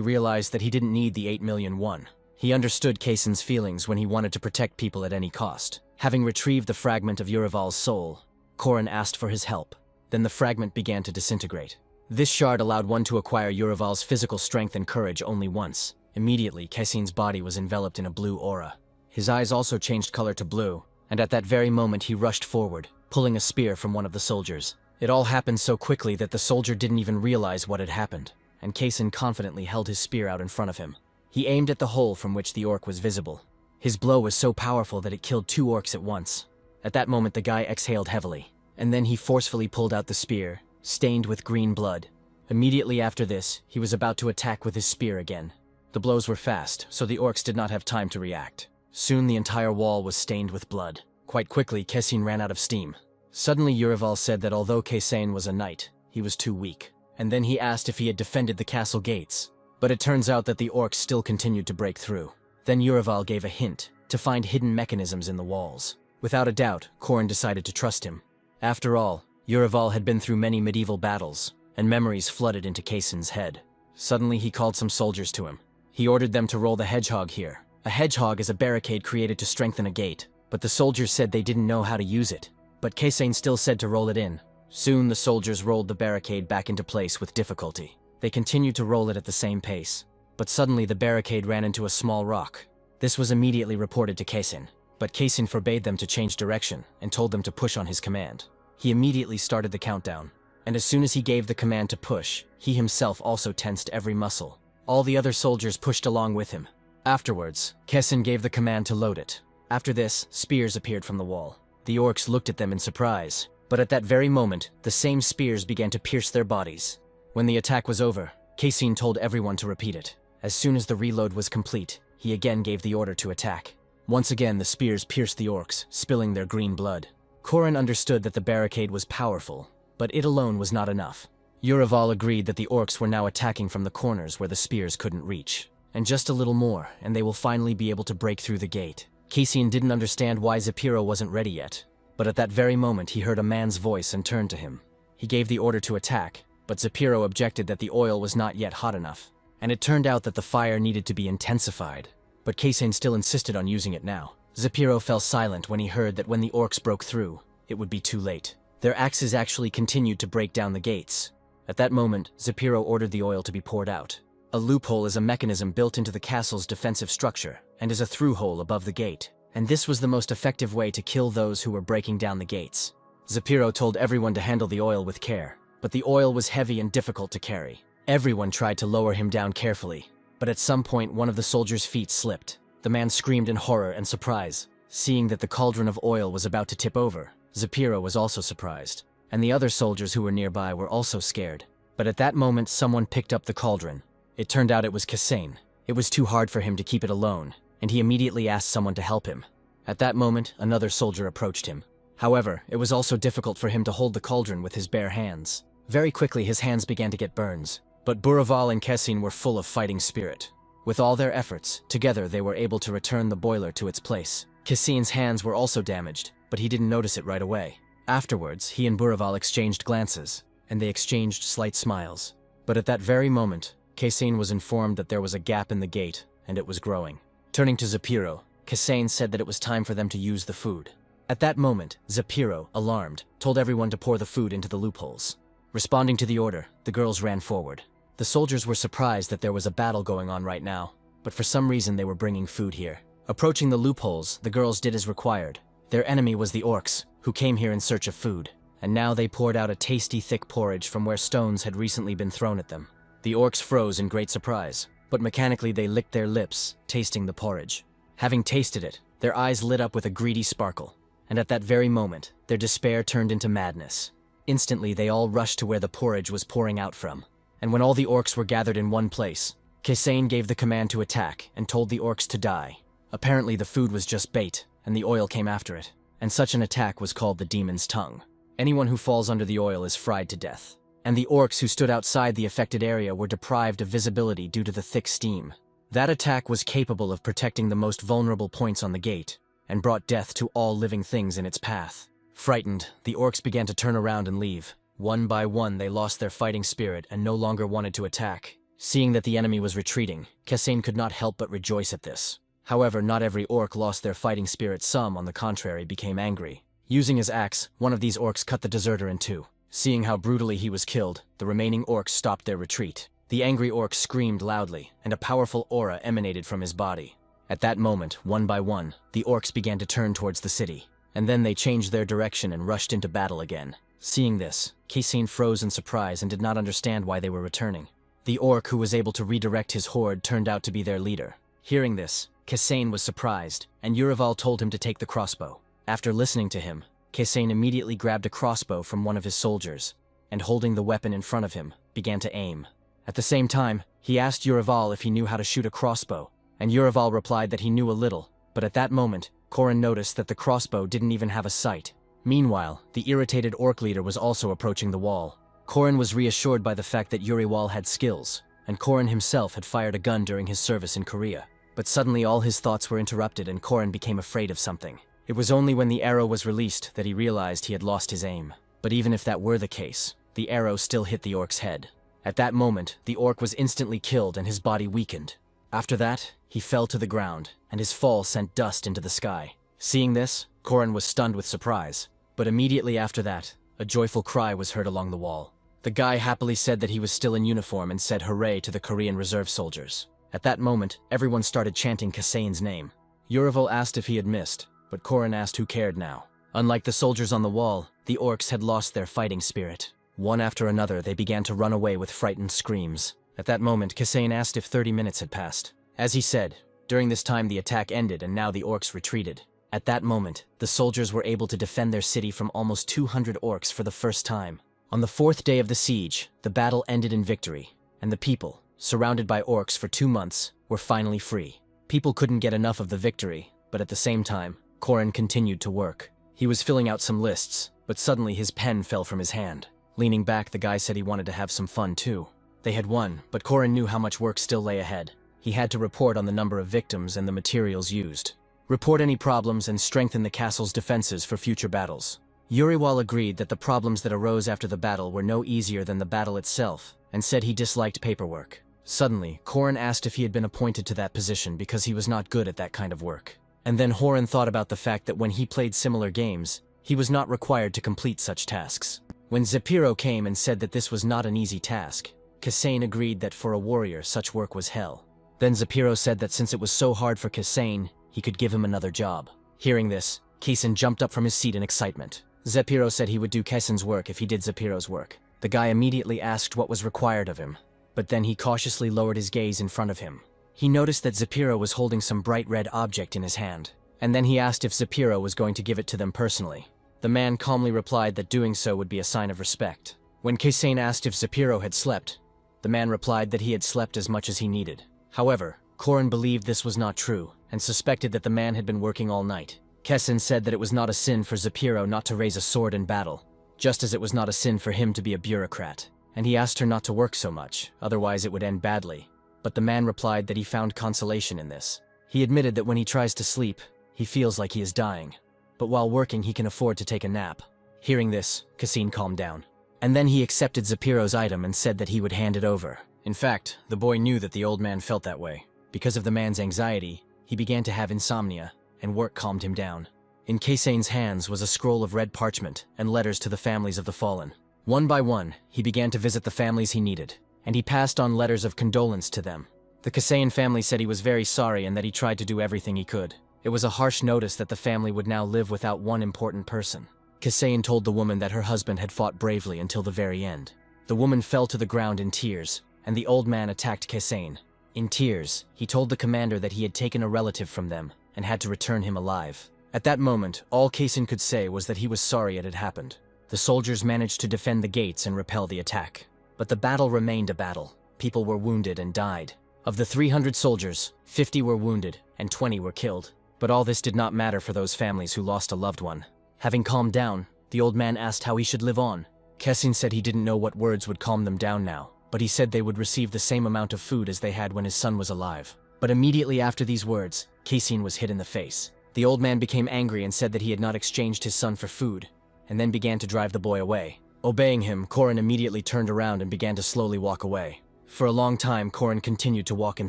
realized that he didn't need the 8 million won. He understood Kesin's feelings when he wanted to protect people at any cost. Having retrieved the fragment of Urival's soul, Korin asked for his help. Then the fragment began to disintegrate. This shard allowed one to acquire Urival's physical strength and courage only once. Immediately, Kesin's body was enveloped in a blue aura. His eyes also changed color to blue, and at that very moment he rushed forward, pulling a spear from one of the soldiers. It all happened so quickly that the soldier didn't even realize what had happened, and Kesin confidently held his spear out in front of him. He aimed at the hole from which the orc was visible. His blow was so powerful that it killed 2 orcs at once. At that moment the guy exhaled heavily, and then he forcefully pulled out the spear, stained with green blood. Immediately after this, he was about to attack with his spear again. The blows were fast, so the orcs did not have time to react. Soon the entire wall was stained with blood. Quite quickly, Kesin ran out of steam. Suddenly Urival said that although Kesin was a knight, he was too weak. And then he asked if he had defended the castle gates. But it turns out that the orcs still continued to break through. Then Urival gave a hint to find hidden mechanisms in the walls. Without a doubt, Korin decided to trust him. After all, Urival had been through many medieval battles, and memories flooded into Kesin's head. Suddenly he called some soldiers to him. He ordered them to roll the hedgehog here. A hedgehog is a barricade created to strengthen a gate, but the soldiers said they didn't know how to use it. But Kesin still said to roll it in. Soon the soldiers rolled the barricade back into place with difficulty. They continued to roll it at the same pace, but suddenly the barricade ran into a small rock. This was immediately reported to Kesin, but Kesin forbade them to change direction and told them to push on his command. He immediately started the countdown, and as soon as he gave the command to push, he himself also tensed every muscle. All the other soldiers pushed along with him. Afterwards, Kesin gave the command to load it. After this, spears appeared from the wall. The orcs looked at them in surprise, but at that very moment, the same spears began to pierce their bodies. When the attack was over, Kesin told everyone to repeat it. As soon as the reload was complete, he again gave the order to attack. Once again, the spears pierced the orcs, spilling their green blood. Korin understood that the barricade was powerful, but it alone was not enough. Urival agreed that the orcs were now attacking from the corners where the spears couldn't reach. And just a little more, and they will finally be able to break through the gate. Kesin didn't understand why Zapiro wasn't ready yet, but at that very moment he heard a man's voice and turned to him. He gave the order to attack, but Zapiro objected that the oil was not yet hot enough, and it turned out that the fire needed to be intensified. But Kesin still insisted on using it now. Zapiro fell silent when he heard that when the orcs broke through, it would be too late. Their axes actually continued to break down the gates. At that moment, Zapiro ordered the oil to be poured out. A loophole is a mechanism built into the castle's defensive structure, and is a through-hole above the gate, and this was the most effective way to kill those who were breaking down the gates. Zapiro told everyone to handle the oil with care, but the oil was heavy and difficult to carry. Everyone tried to lower him down carefully, but at some point one of the soldiers' feet slipped. The man screamed in horror and surprise. Seeing that the cauldron of oil was about to tip over, Zapiro was also surprised, and the other soldiers who were nearby were also scared. But at that moment someone picked up the cauldron. It turned out it was Kesin. It was too hard for him to keep it alone, and he immediately asked someone to help him. At that moment, another soldier approached him. However, it was also difficult for him to hold the cauldron with his bare hands. Very quickly his hands began to get burns, but Buraval and Kesin were full of fighting spirit. With all their efforts, together they were able to return the boiler to its place. Cassine's hands were also damaged, but he didn't notice it right away. Afterwards, he and Buraval exchanged glances, and they exchanged slight smiles. But at that very moment, Cassine was informed that there was a gap in the gate, and it was growing. Turning to Zapiro, Cassine said that it was time for them to use the food. At that moment, Zapiro, alarmed, told everyone to pour the food into the loopholes. Responding to the order, the girls ran forward. The soldiers were surprised that there was a battle going on right now, but for some reason they were bringing food here. Approaching the loopholes, the girls did as required. Their enemy was the orcs, who came here in search of food, and now they poured out a tasty thick porridge from where stones had recently been thrown at them. The orcs froze in great surprise, but mechanically they licked their lips, tasting the porridge. Having tasted it, their eyes lit up with a greedy sparkle, and at that very moment, their despair turned into madness. Instantly, they all rushed to where the porridge was pouring out from, and when all the orcs were gathered in one place, Cassane gave the command to attack and told the orcs to die. Apparently, the food was just bait, and the oil came after it, and such an attack was called the demon's tongue. Anyone who falls under the oil is fried to death, and the orcs who stood outside the affected area were deprived of visibility due to the thick steam. That attack was capable of protecting the most vulnerable points on the gate, and brought death to all living things in its path. Frightened, the orcs began to turn around and leave. One by one, they lost their fighting spirit and no longer wanted to attack. Seeing that the enemy was retreating, Cassane could not help but rejoice at this. However, not every orc lost their fighting spirit. Some, on the contrary, became angry. Using his axe, one of these orcs cut the deserter in two. Seeing how brutally he was killed, the remaining orcs stopped their retreat. The angry orc screamed loudly, and a powerful aura emanated from his body. At that moment, one by one, the orcs began to turn towards the city, and then they changed their direction and rushed into battle again. Seeing this, Cassine froze in surprise and did not understand why they were returning. The orc who was able to redirect his horde turned out to be their leader. Hearing this, Cassane was surprised, and Urival told him to take the crossbow. After listening to him, Cassane immediately grabbed a crossbow from one of his soldiers, and holding the weapon in front of him, began to aim. At the same time, he asked Urival if he knew how to shoot a crossbow, and Urival replied that he knew a little, but at that moment, Corin noticed that the crossbow didn't even have a sight. Meanwhile, the irritated orc leader was also approaching the wall. Corin was reassured by the fact that Urival had skills, and Corin himself had fired a gun during his service in Korea. But suddenly all his thoughts were interrupted and Corin became afraid of something. It was only when the arrow was released that he realized he had lost his aim. But even if that were the case, the arrow still hit the orc's head. At that moment, the orc was instantly killed and his body weakened. After that, he fell to the ground, and his fall sent dust into the sky. Seeing this, Corin was stunned with surprise. But immediately after that, a joyful cry was heard along the wall. The guy happily said that he was still in uniform and said hooray to the Korean reserve soldiers. At that moment, everyone started chanting Cassane's name. Urival asked if he had missed, but Corin asked who cared now. Unlike the soldiers on the wall, the orcs had lost their fighting spirit. One after another, they began to run away with frightened screams. At that moment, Cassane asked if 30 minutes had passed. As he said, during this time the attack ended and now the orcs retreated. At that moment, the soldiers were able to defend their city from almost 200 orcs for the first time. On the 4th day of the siege, the battle ended in victory, and the people, surrounded by orcs for 2 months, were finally free. People couldn't get enough of the victory, but at the same time, Corin continued to work. He was filling out some lists, but suddenly his pen fell from his hand. Leaning back, the guy said he wanted to have some fun too. They had won, but Corin knew how much work still lay ahead. He had to report on the number of victims and the materials used. Report any problems and strengthen the castle's defenses for future battles. Urival agreed that the problems that arose after the battle were no easier than the battle itself, and said he disliked paperwork. Suddenly, Corin asked if he had been appointed to that position because he was not good at that kind of work. And then Horan thought about the fact that when he played similar games, he was not required to complete such tasks. When Zapiro came and said that this was not an easy task, Cassane agreed that for a warrior such work was hell. Then Zapiro said that since it was so hard for Cassane, he could give him another job. Hearing this, Cassane jumped up from his seat in excitement. Zapiro said he would do Cassane's work if he did Zapiro's work. The guy immediately asked what was required of him, but then he cautiously lowered his gaze in front of him. He noticed that Zapiro was holding some bright red object in his hand, and then he asked if Zapiro was going to give it to them personally. The man calmly replied that doing so would be a sign of respect. When Cassane asked if Zapiro had slept, the man replied that he had slept as much as he needed. However, Corin believed this was not true, and suspected that the man had been working all night. Cassane said that it was not a sin for Zapiro not to raise a sword in battle, just as it was not a sin for him to be a bureaucrat, and he asked her not to work so much, otherwise it would end badly. but the man replied that he found consolation in this. He admitted that when he tries to sleep, he feels like he is dying, but while working he can afford to take a nap. Hearing this, Cassine calmed down. And then he accepted Zapiro's item and said that he would hand it over. In fact, the boy knew that the old man felt that way. Because of the man's anxiety, he began to have insomnia, and work calmed him down. In Cassine's hands was a scroll of red parchment and letters to the families of the fallen. One by one, he began to visit the families he needed, and he passed on letters of condolence to them. The Cassine family said he was very sorry and that he tried to do everything he could. It was a harsh notice that the family would now live without one important person. Cassine told the woman that her husband had fought bravely until the very end. The woman fell to the ground in tears, and the old man attacked Cassine. In tears, he told the commander that he had taken a relative from them and had to return him alive. At that moment, all Cassine could say was that he was sorry it had happened. The soldiers managed to defend the gates and repel the attack. But the battle remained a battle. People were wounded and died. Of the 300 soldiers, 50 were wounded and 20 were killed. But all this did not matter for those families who lost a loved one. Having calmed down, the old man asked how he should live on. Cassine said he didn't know what words would calm them down now, but he said they would receive the same amount of food as they had when his son was alive. But immediately after these words, Cassine was hit in the face. The old man became angry and said that he had not exchanged his son for food, and then began to drive the boy away. Obeying him, Corin immediately turned around and began to slowly walk away. For a long time, Corin continued to walk in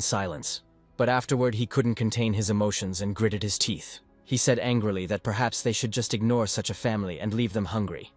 silence. But afterward, he couldn't contain his emotions and gritted his teeth. He said angrily that perhaps they should just ignore such a family and leave them hungry.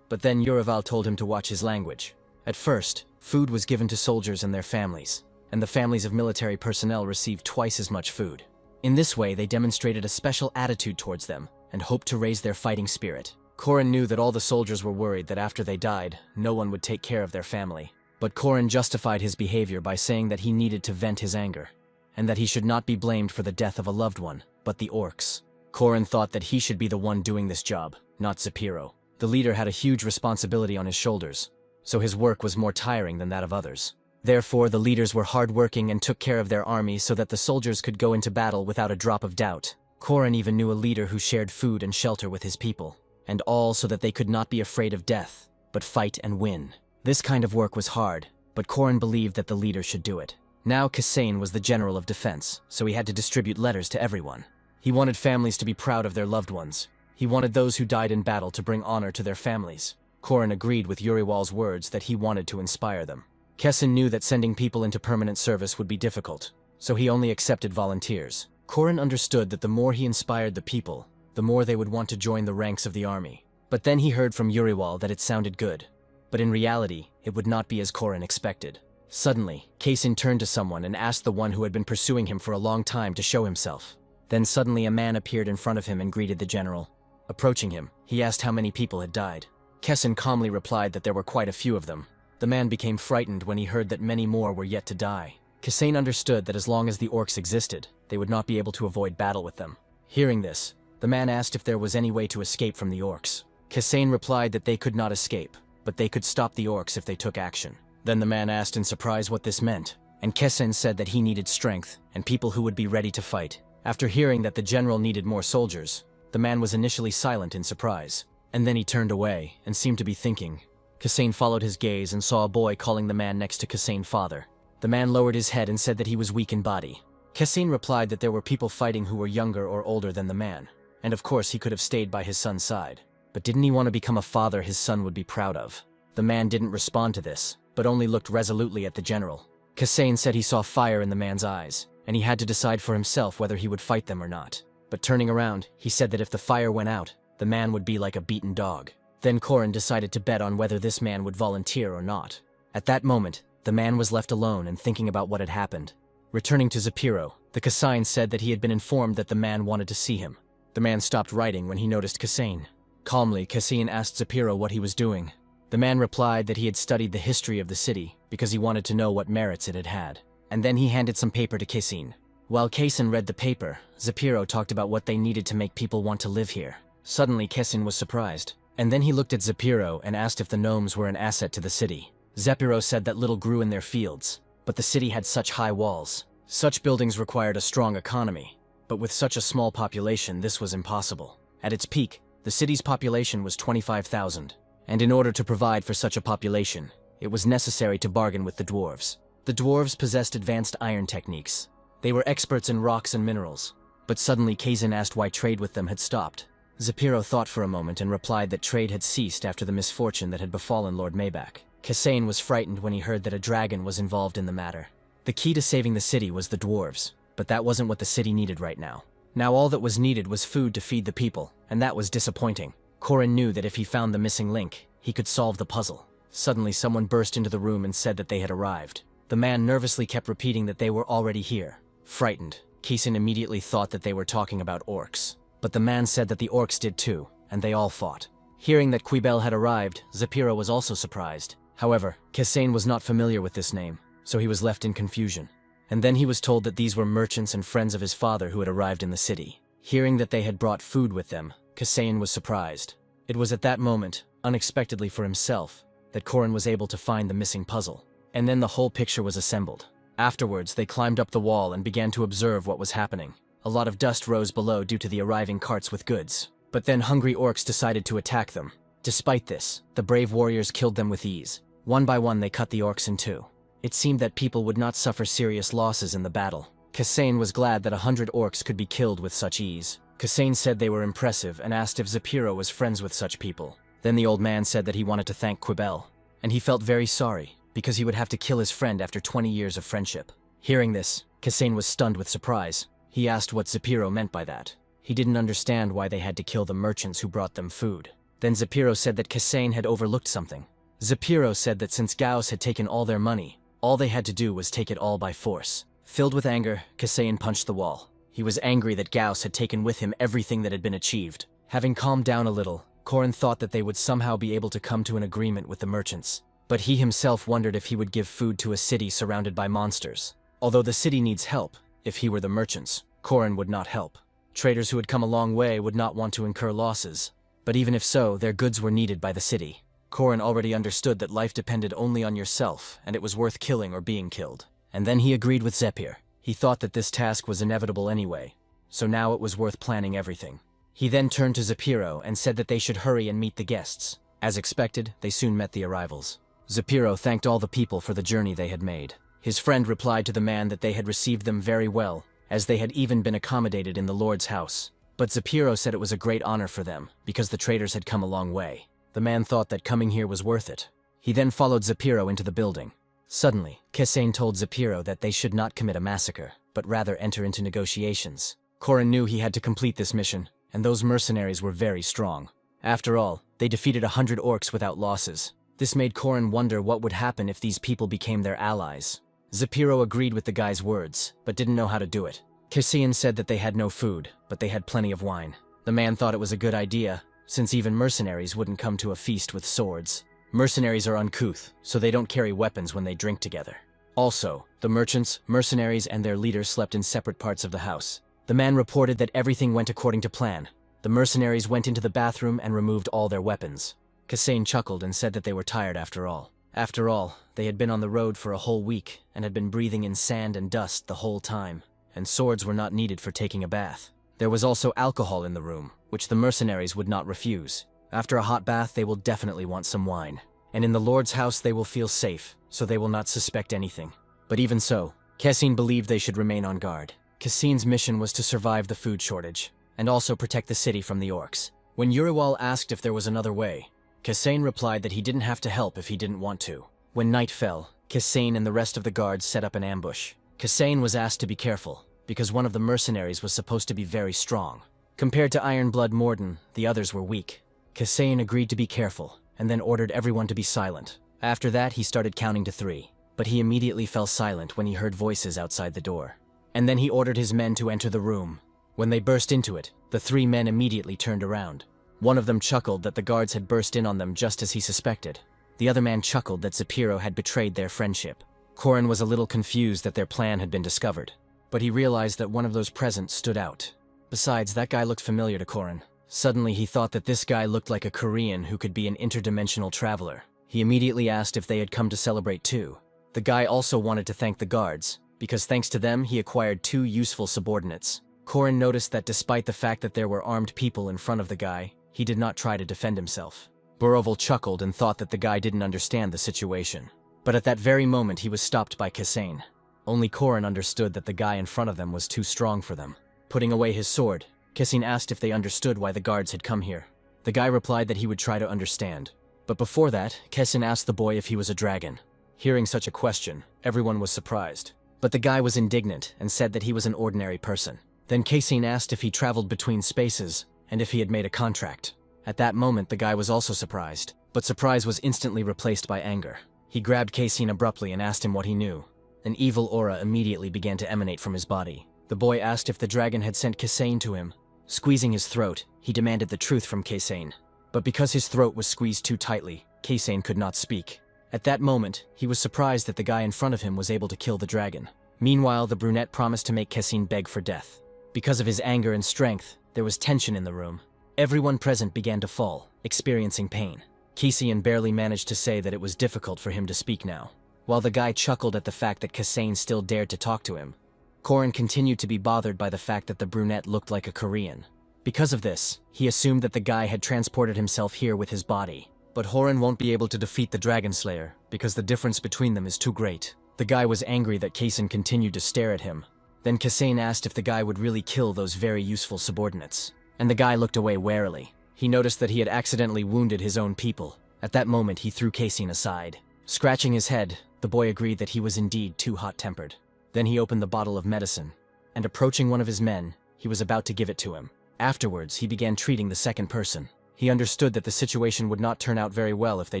But then Yurival told him to watch his language. At first, food was given to soldiers and their families, and the families of military personnel received twice as much food. In this way, they demonstrated a special attitude towards them and hoped to raise their fighting spirit. Corin knew that all the soldiers were worried that after they died, no one would take care of their family. But Corin justified his behavior by saying that he needed to vent his anger, and that he should not be blamed for the death of a loved one, but the orcs. Corin thought that he should be the one doing this job, not Zapiro. The leader had a huge responsibility on his shoulders, so his work was more tiring than that of others. Therefore, the leaders were hardworking and took care of their army so that the soldiers could go into battle without a drop of doubt. Corin even knew a leader who shared food and shelter with his people, and all so that they could not be afraid of death, but fight and win. This kind of work was hard, but Corin believed that the leader should do it. Now Cassine was the general of defense, so he had to distribute letters to everyone. He wanted families to be proud of their loved ones. He wanted those who died in battle to bring honor to their families. Corin agreed with Yuriwal's words that he wanted to inspire them. Cassine knew that sending people into permanent service would be difficult, so he only accepted volunteers. Corin understood that the more he inspired the people, the more they would want to join the ranks of the army. But then he heard from Yuriwal that it sounded good. But in reality, it would not be as Corin expected. Suddenly, Cassine turned to someone and asked the one who had been pursuing him for a long time to show himself. Then suddenly a man appeared in front of him and greeted the general. Approaching him, he asked how many people had died. Cassine calmly replied that there were quite a few of them. The man became frightened when he heard that many more were yet to die. Cassine understood that as long as the orcs existed, they would not be able to avoid battle with them. Hearing this, the man asked if there was any way to escape from the orcs. Cassine replied that they could not escape, but they could stop the orcs if they took action. Then the man asked in surprise what this meant, and Cassine said that he needed strength and people who would be ready to fight. After hearing that the general needed more soldiers, the man was initially silent in surprise, and then he turned away and seemed to be thinking. Cassine followed his gaze and saw a boy calling the man next to Cassine father. The man lowered his head and said that he was weak in body. Cassine replied that there were people fighting who were younger or older than the man, and of course he could have stayed by his son's side. But didn't he want to become a father his son would be proud of? The man didn't respond to this, but only looked resolutely at the general. Cassine said he saw fire in the man's eyes, and he had to decide for himself whether he would fight them or not. But turning around, he said that if the fire went out, the man would be like a beaten dog. Then Corin decided to bet on whether this man would volunteer or not. At that moment, the man was left alone and thinking about what had happened. Returning to Zapiro, the Cassine said that he had been informed that the man wanted to see him. The man stopped writing when he noticed Cassine. Calmly, Cassine asked Zapiro what he was doing. The man replied that he had studied the history of the city because he wanted to know what merits it had had. And then he handed some paper to Cassine. While Cassine read the paper, Zapiro talked about what they needed to make people want to live here. Suddenly, Cassine was surprised, and then he looked at Zapiro and asked if the gnomes were an asset to the city. Zapiro said that little grew in their fields, but the city had such high walls. Such buildings required a strong economy, but with such a small population, this was impossible. At its peak, the city's population was 25,000, and in order to provide for such a population, it was necessary to bargain with the dwarves. The dwarves possessed advanced iron techniques. They were experts in rocks and minerals. But suddenly Kazin asked why trade with them had stopped. Zapiro thought for a moment and replied that trade had ceased after the misfortune that had befallen Lord Maybach. Kasain was frightened when he heard that a dragon was involved in the matter. The key to saving the city was the dwarves, but that wasn't what the city needed right now. Now all that was needed was food to feed the people, and that was disappointing. Corin knew that if he found the missing link, he could solve the puzzle. Suddenly someone burst into the room and said that they had arrived. The man nervously kept repeating that they were already here. Frightened, Kazin immediately thought that they were talking about orcs. But the man said that the orcs did too, and they all fought. Hearing that Quibel had arrived, Zapiro was also surprised. However, Kazin was not familiar with this name, so he was left in confusion. And then he was told that these were merchants and friends of his father who had arrived in the city. Hearing that they had brought food with them, Kazin was surprised. It was at that moment, unexpectedly for himself, that Corin was able to find the missing puzzle. And then the whole picture was assembled. Afterwards, they climbed up the wall and began to observe what was happening. A lot of dust rose below due to the arriving carts with goods. But then hungry orcs decided to attack them. Despite this, the brave warriors killed them with ease. One by one, they cut the orcs in two. It seemed that people would not suffer serious losses in the battle. Kazin was glad that 100 orcs could be killed with such ease. Kazin said they were impressive and asked if Zapiro was friends with such people. Then the old man said that he wanted to thank Quibel, and he felt very sorry, because he would have to kill his friend after 20 years of friendship. Hearing this, Kazin was stunned with surprise. He asked what Zapiro meant by that. He didn't understand why they had to kill the merchants who brought them food. Then Zapiro said that Kazin had overlooked something. Zapiro said that since Gauss had taken all their money, all they had to do was take it all by force. Filled with anger, Kazin punched the wall. He was angry that Gauss had taken with him everything that had been achieved. Having calmed down a little, Corin thought that they would somehow be able to come to an agreement with the merchants. But he himself wondered if he would give food to a city surrounded by monsters. Although the city needs help, if he were the merchants, Corin would not help. Traders who had come a long way would not want to incur losses. But even if so, their goods were needed by the city. Corin already understood that life depended only on yourself, and it was worth killing or being killed. And then he agreed with Zephyr. He thought that this task was inevitable anyway, so now it was worth planning everything. He then turned to Zapiro and said that they should hurry and meet the guests. As expected, they soon met the arrivals. Zapiro thanked all the people for the journey they had made. His friend replied to the man that they had received them very well, as they had even been accommodated in the Lord's house. But Zapiro said it was a great honor for them, because the traders had come a long way. The man thought that coming here was worth it. He then followed Zapiro into the building. Suddenly, Kazin told Zapiro that they should not commit a massacre, but rather enter into negotiations. Corin knew he had to complete this mission, and those mercenaries were very strong. After all, they defeated 100 orcs without losses. This made Corin wonder what would happen if these people became their allies. Zapiro agreed with the guy's words, but didn't know how to do it. Kazin said that they had no food, but they had plenty of wine. The man thought it was a good idea, since even mercenaries wouldn't come to a feast with swords. Mercenaries are uncouth, so they don't carry weapons when they drink together. Also, the merchants, mercenaries, and their leaders slept in separate parts of the house. The man reported that everything went according to plan. The mercenaries went into the bathroom and removed all their weapons. Kazin chuckled and said that they were tired after all. After all, they had been on the road for a whole week and had been breathing in sand and dust the whole time, and swords were not needed for taking a bath. There was also alcohol in the room, which the mercenaries would not refuse. After a hot bath, they will definitely want some wine. And in the Lord's house, they will feel safe, so they will not suspect anything. But even so, Kazin believed they should remain on guard. Kazin's mission was to survive the food shortage, and also protect the city from the orcs. When Uriwal asked if there was another way, Kazin replied that he didn't have to help if he didn't want to. When night fell, Kazin and the rest of the guards set up an ambush. Kazin was asked to be careful, because one of the mercenaries was supposed to be very strong. Compared to Ironblood Morden, the others were weak. Kazin agreed to be careful, and then ordered everyone to be silent. After that, he started counting to 3, but he immediately fell silent when he heard voices outside the door. And then he ordered his men to enter the room. When they burst into it, the 3 men immediately turned around. One of them chuckled that the guards had burst in on them just as he suspected. The other man chuckled that Zapiro had betrayed their friendship. Corin was a little confused that their plan had been discovered, but he realized that one of those present stood out. Besides, that guy looked familiar to Corin. Suddenly, he thought that this guy looked like a Korean who could be an interdimensional traveler. He immediately asked if they had come to celebrate too. The guy also wanted to thank the guards, because thanks to them, he acquired 2 useful subordinates. Corin noticed that despite the fact that there were armed people in front of the guy, he did not try to defend himself. Boroval chuckled and thought that the guy didn't understand the situation. But at that very moment he was stopped by Kasane. Only Korin understood that the guy in front of them was too strong for them. Putting away his sword, Kasane asked if they understood why the guards had come here. The guy replied that he would try to understand. But before that, Kasane asked the boy if he was a dragon. Hearing such a question, everyone was surprised. But the guy was indignant and said that he was an ordinary person. Then Kasane asked if he traveled between spaces and if he had made a contract. At that moment, the guy was also surprised, but surprise was instantly replaced by anger. He grabbed Kasane abruptly and asked him what he knew. An evil aura immediately began to emanate from his body. The boy asked if the dragon had sent Kasane to him. Squeezing his throat, he demanded the truth from Kasane. But because his throat was squeezed too tightly, Kasane could not speak. At that moment, he was surprised that the guy in front of him was able to kill the dragon. Meanwhile, the brunette promised to make Kasane beg for death. Because of his anger and strength, there was tension in the room. Everyone present began to fall, experiencing pain. Kasane barely managed to say that it was difficult for him to speak now. While the guy chuckled at the fact that Kasane still dared to talk to him, Korin continued to be bothered by the fact that the brunette looked like a Korean. Because of this, he assumed that the guy had transported himself here with his body. But Horin won't be able to defeat the Dragon Slayer, because the difference between them is too great. The guy was angry that Kasane continued to stare at him. Then Kasane asked if the guy would really kill those very useful subordinates. And the guy looked away warily. He noticed that he had accidentally wounded his own people. At that moment, he threw Kasane aside. Scratching his head, the boy agreed that he was indeed too hot-tempered. Then he opened the bottle of medicine, and approaching one of his men, he was about to give it to him. Afterwards, he began treating the second person. He understood that the situation would not turn out very well if they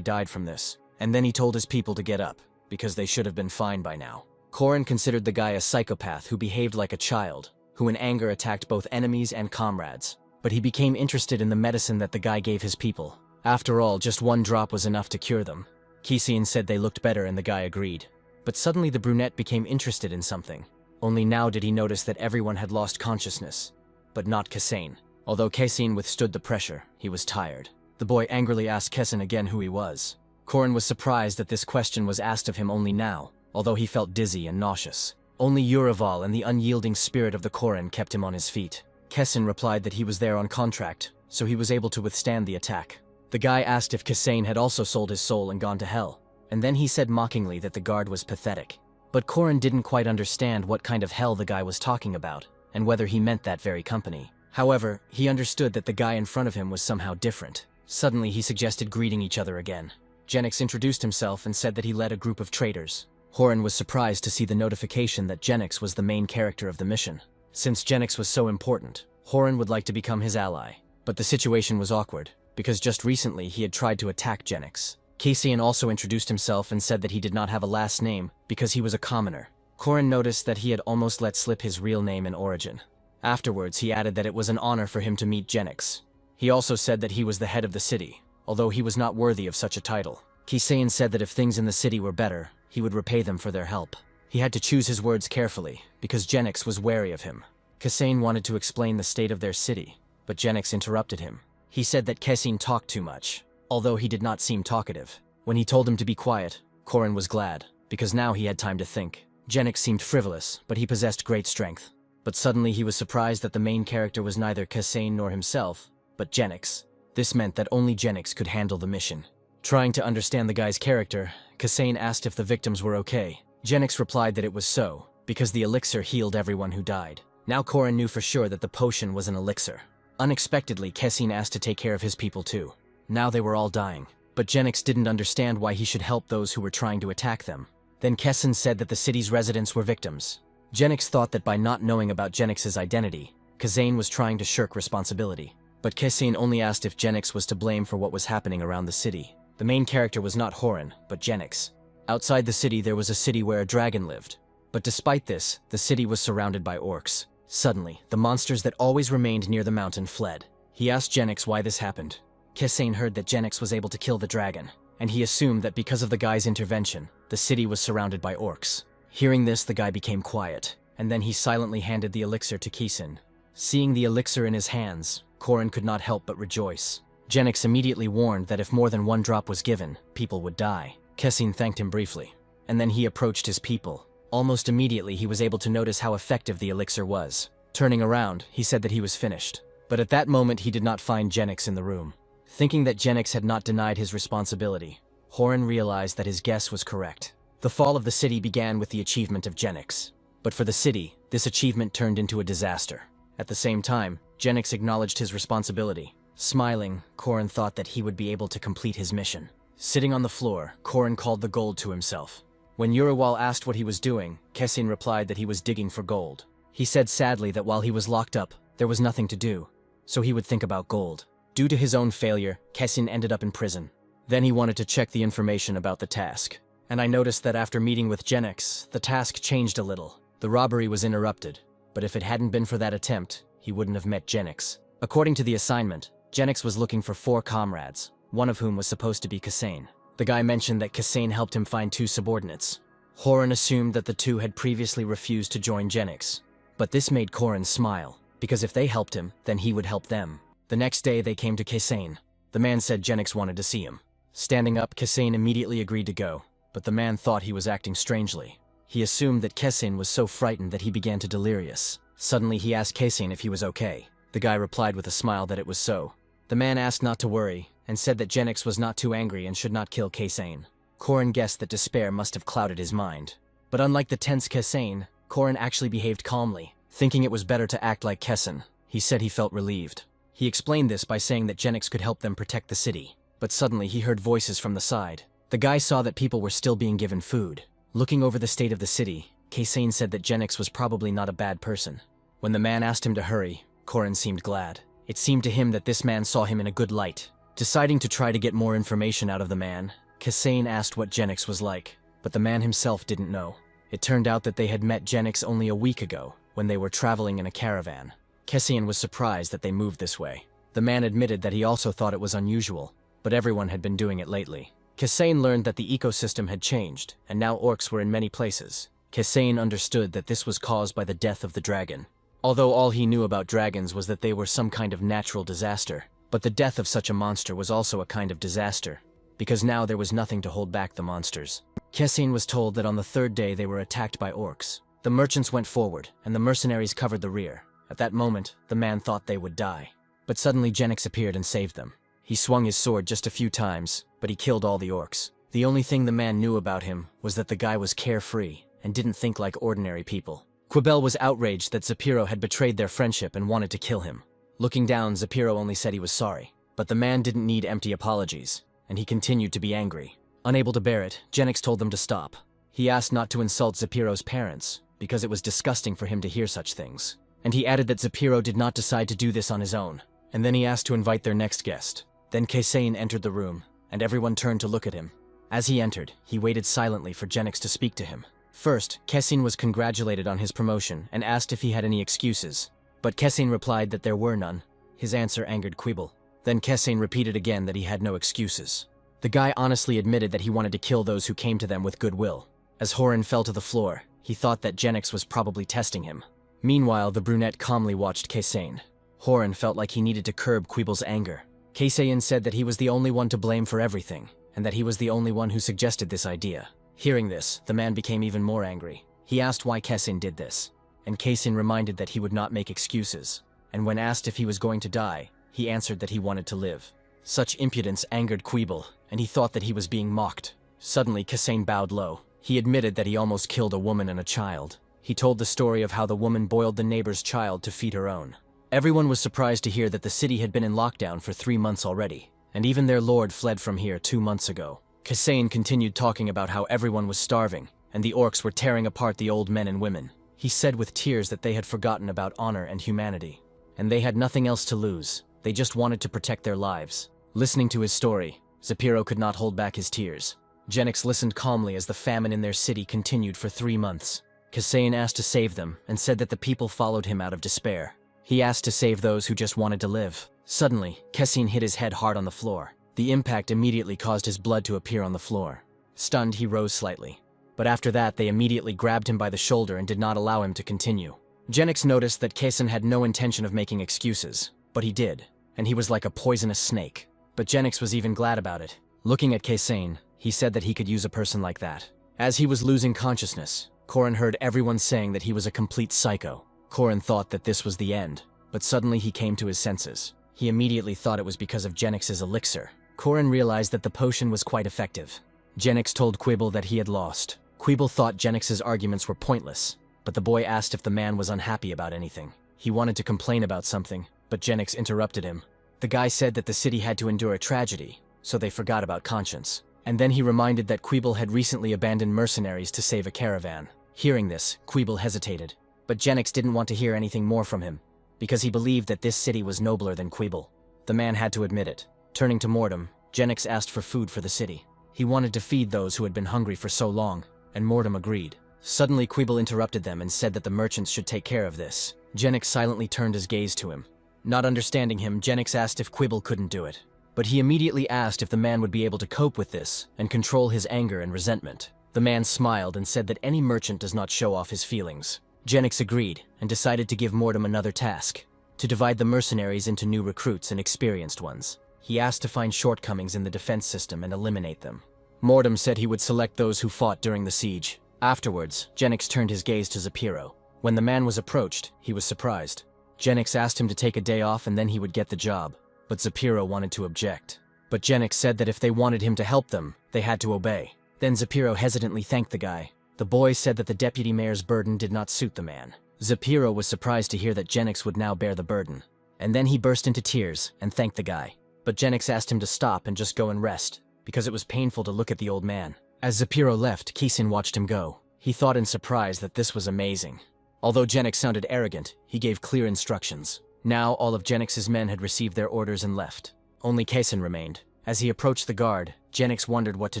died from this, and then he told his people to get up, because they should have been fine by now. Korin considered the guy a psychopath who behaved like a child, who in anger attacked both enemies and comrades. But he became interested in the medicine that the guy gave his people. After all, just one drop was enough to cure them. Kasane said they looked better and the guy agreed. But suddenly the brunette became interested in something. Only now did he notice that everyone had lost consciousness. But not Kasane. Although Kasane withstood the pressure, he was tired. The boy angrily asked Kasane again who he was. Korin was surprised that this question was asked of him only now, although he felt dizzy and nauseous. Only Uraval and the unyielding spirit of the Korin kept him on his feet. Kasane replied that he was there on contract, so he was able to withstand the attack. The guy asked if Kasane had also sold his soul and gone to hell, and then he said mockingly that the guard was pathetic. But Korin didn't quite understand what kind of hell the guy was talking about, and whether he meant that very company. However, he understood that the guy in front of him was somehow different. Suddenly, he suggested greeting each other again. Genix introduced himself and said that he led a group of traders. Horin was surprised to see the notification that Genix was the main character of the mission. Since Genix was so important, Horin would like to become his ally. But the situation was awkward, because just recently he had tried to attack Genix. Kasane also introduced himself and said that he did not have a last name because he was a commoner. Korin noticed that he had almost let slip his real name and origin. Afterwards, he added that it was an honor for him to meet Genix. He also said that he was the head of the city, although he was not worthy of such a title. Kasane said that if things in the city were better, he would repay them for their help. He had to choose his words carefully, because Genix was wary of him. Kasane wanted to explain the state of their city, but Genix interrupted him. He said that Kasane talked too much, although he did not seem talkative. When he told him to be quiet, Korin was glad, because now he had time to think. Genix seemed frivolous, but he possessed great strength. But suddenly he was surprised that the main character was neither Kasane nor himself, but Genix. This meant that only Genix could handle the mission. Trying to understand the guy's character, Kasane asked if the victims were okay. Genix replied that it was so, because the elixir healed everyone who died. Now Korin knew for sure that the potion was an elixir. Unexpectedly, Kasane asked to take care of his people too. Now they were all dying, but Genix didn't understand why he should help those who were trying to attack them. Then Kasane said that the city's residents were victims. Genix thought that by not knowing about Genix's identity, Kasane was trying to shirk responsibility. But Kasane only asked if Genix was to blame for what was happening around the city. The main character was not Horin, but Genix. Outside the city there was a city where a dragon lived. But despite this, the city was surrounded by orcs. Suddenly, the monsters that always remained near the mountain fled. He asked Genix why this happened. Kasane heard that Genix was able to kill the dragon, and he assumed that because of the guy's intervention, the city was surrounded by orcs. Hearing this, the guy became quiet, and then he silently handed the elixir to Kasane. Seeing the elixir in his hands, Korin could not help but rejoice. Genix immediately warned that if more than one drop was given, people would die. Kasane thanked him briefly, and then he approached his people. Almost immediately, he was able to notice how effective the elixir was. Turning around, he said that he was finished. But at that moment, he did not find Genix in the room. Thinking that Genix had not denied his responsibility, Horan realized that his guess was correct. The fall of the city began with the achievement of Genix. But for the city, this achievement turned into a disaster. At the same time, Genix acknowledged his responsibility. Smiling, Korin thought that he would be able to complete his mission. Sitting on the floor, Korin called the gold to himself. When Uriwal asked what he was doing, Kessin replied that he was digging for gold. He said sadly that while he was locked up, there was nothing to do, so he would think about gold. Due to his own failure, Kessin ended up in prison. Then he wanted to check the information about the task. And I noticed that after meeting with Genix, the task changed a little. The robbery was interrupted, but if it hadn't been for that attempt, he wouldn't have met Genix. According to the assignment, Genix was looking for 4 comrades, one of whom was supposed to be Kasane. The guy mentioned that Kasane helped him find 2 subordinates. Horan assumed that the 2 had previously refused to join Genix. But this made Korin smile, because if they helped him, then he would help them. The next day they came to Kasane. The man said Genix wanted to see him. Standing up, Kasane immediately agreed to go, but the man thought he was acting strangely. He assumed that Kessin was so frightened that he began to delirious. Suddenly he asked Kessin if he was okay. The guy replied with a smile that it was so. The man asked not to worry, and said that Genix was not too angry and should not kill Kessin. Korin guessed that despair must have clouded his mind. But unlike the tense Kessin, Korin actually behaved calmly, thinking it was better to act like Kessin. He said he felt relieved. He explained this by saying that Genix could help them protect the city. But suddenly he heard voices from the side. The guy saw that people were still being given food. Looking over the state of the city, Kessin said that Genix was probably not a bad person. When the man asked him to hurry, Korin seemed glad. It seemed to him that this man saw him in a good light. Deciding to try to get more information out of the man, Kessin asked what Genix was like, but the man himself didn't know. It turned out that they had met Genix only a week ago, when they were traveling in a caravan. Kessin was surprised that they moved this way. The man admitted that he also thought it was unusual, but everyone had been doing it lately. Kessin learned that the ecosystem had changed, and now orcs were in many places. Kessin understood that this was caused by the death of the dragon. Although all he knew about dragons was that they were some kind of natural disaster, but the death of such a monster was also a kind of disaster, because now there was nothing to hold back the monsters. Kessin was told that on the 3rd day they were attacked by orcs. The merchants went forward, and the mercenaries covered the rear. At that moment, the man thought they would die. But suddenly Genix appeared and saved them. He swung his sword just a few times, but he killed all the orcs. The only thing the man knew about him was that the guy was carefree and didn't think like ordinary people. Quibel was outraged that Zapiro had betrayed their friendship and wanted to kill him. Looking down, Zapiro only said he was sorry. But the man didn't need empty apologies, and he continued to be angry. Unable to bear it, Genix told them to stop. He asked not to insult Zapiro's parents, because it was disgusting for him to hear such things. And he added that Zapiro did not decide to do this on his own. And then he asked to invite their next guest. Then Kessin entered the room, and everyone turned to look at him. As he entered, he waited silently for Genix to speak to him. First, Kessin was congratulated on his promotion and asked if he had any excuses. But Kessin replied that there were none. His answer angered Quibel. Then Kessin repeated again that he had no excuses. The guy honestly admitted that he wanted to kill those who came to them with goodwill. As Horan fell to the floor, he thought that Genix was probably testing him. Meanwhile, the brunette calmly watched Kessin. Horan felt like he needed to curb Quibel's anger. Kessin said that he was the only one to blame for everything, and that he was the only one who suggested this idea. Hearing this, the man became even more angry. He asked why Kessin did this, and Kessin reminded that he would not make excuses. And when asked if he was going to die, he answered that he wanted to live. Such impudence angered Quibel, and he thought that he was being mocked. Suddenly, Kessin bowed low. He admitted that he almost killed a woman and a child. He told the story of how the woman boiled the neighbor's child to feed her own. Everyone was surprised to hear that the city had been in lockdown for 3 months already, and even their lord fled from here 2 months ago. Kessin continued talking about how everyone was starving, and the orcs were tearing apart the old men and women. He said with tears that they had forgotten about honor and humanity, and they had nothing else to lose. They just wanted to protect their lives. Listening to his story, Zapiro could not hold back his tears. Genix listened calmly as the famine in their city continued for 3 months. Kessin asked to save them, and said that the people followed him out of despair. He asked to save those who just wanted to live. Suddenly, Kessin hit his head hard on the floor. The impact immediately caused his blood to appear on the floor. Stunned, he rose slightly. But after that, they immediately grabbed him by the shoulder and did not allow him to continue. Genix noticed that Kessin had no intention of making excuses, but he did, and he was like a poisonous snake. But Genix was even glad about it. Looking at Kessin, he said that he could use a person like that. As he was losing consciousness, Korin heard everyone saying that he was a complete psycho. Korin thought that this was the end, but suddenly he came to his senses. He immediately thought it was because of Genix's elixir. Korin realized that the potion was quite effective. Genix told Quibble that he had lost. Quibble thought Genix's arguments were pointless, but the boy asked if the man was unhappy about anything. He wanted to complain about something, but Genix interrupted him. The guy said that the city had to endure a tragedy, so they forgot about conscience. And then he reminded that Quibble had recently abandoned mercenaries to save a caravan. Hearing this, Quibble hesitated, but Genix didn't want to hear anything more from him, because he believed that this city was nobler than Quibble. The man had to admit it. Turning to Mortem, Genix asked for food for the city. He wanted to feed those who had been hungry for so long, and Mortem agreed. Suddenly Quibble interrupted them and said that the merchants should take care of this. Genix silently turned his gaze to him. Not understanding him, Genix asked if Quibble couldn't do it. But he immediately asked if the man would be able to cope with this and control his anger and resentment. The man smiled and said that any merchant does not show off his feelings. Genix agreed and decided to give Mortem another task, to divide the mercenaries into new recruits and experienced ones. He asked to find shortcomings in the defense system and eliminate them. Mortem said he would select those who fought during the siege. Afterwards, Genix turned his gaze to Zapiro. When the man was approached, he was surprised. Genix asked him to take a day off and then he would get the job, but Zapiro wanted to object. But Genix said that if they wanted him to help them, they had to obey. Then Zapiro hesitantly thanked the guy. The boy said that the deputy mayor's burden did not suit the man. Zapiro was surprised to hear that Genix would now bear the burden. And then he burst into tears and thanked the guy. But Genix asked him to stop and just go and rest, because it was painful to look at the old man. As Zapiro left, Kisin watched him go. He thought in surprise that this was amazing. Although Genix sounded arrogant, he gave clear instructions. Now all of Genix's men had received their orders and left. Only Kisin remained. As he approached the guard, Genix wondered what to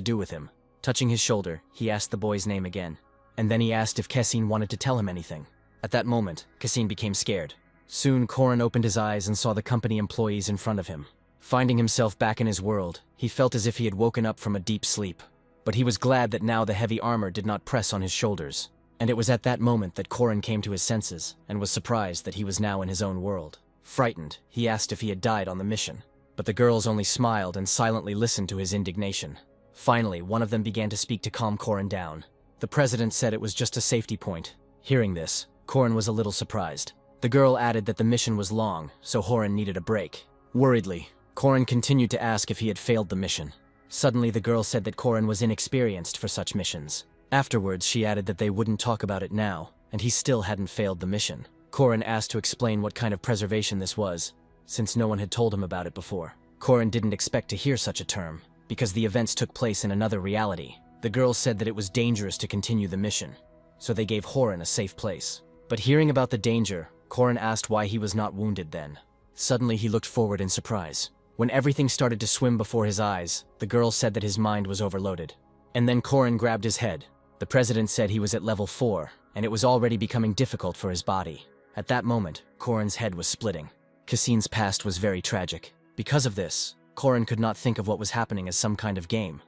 do with him. Touching his shoulder, he asked the boy's name again. And then he asked if Kisin wanted to tell him anything. At that moment, Kisin became scared. Soon Korin opened his eyes and saw the company employees in front of him. Finding himself back in his world, he felt as if he had woken up from a deep sleep. But he was glad that now the heavy armor did not press on his shoulders. And it was at that moment that Korin came to his senses and was surprised that he was now in his own world. Frightened, he asked if he had died on the mission. But the girls only smiled and silently listened to his indignation. Finally, one of them began to speak to calm Korin down. The president said it was just a safety point. Hearing this, Korin was a little surprised. The girl added that the mission was long, so Horin needed a break. Worriedly, Korin continued to ask if he had failed the mission. Suddenly the girl said that Korin was inexperienced for such missions. Afterwards, she added that they wouldn't talk about it now, and he still hadn't failed the mission. Korin asked to explain what kind of preservation this was, since no one had told him about it before. Korin didn't expect to hear such a term, because the events took place in another reality. The girls said that it was dangerous to continue the mission, so they gave Horin a safe place. But hearing about the danger, Korin asked why he was not wounded then. Suddenly he looked forward in surprise. When everything started to swim before his eyes, the girl said that his mind was overloaded. And then Korin grabbed his head. The president said he was at level 4, and it was already becoming difficult for his body. At that moment, Korin's head was splitting. Kisin's past was very tragic. Because of this, Korin could not think of what was happening as some kind of game,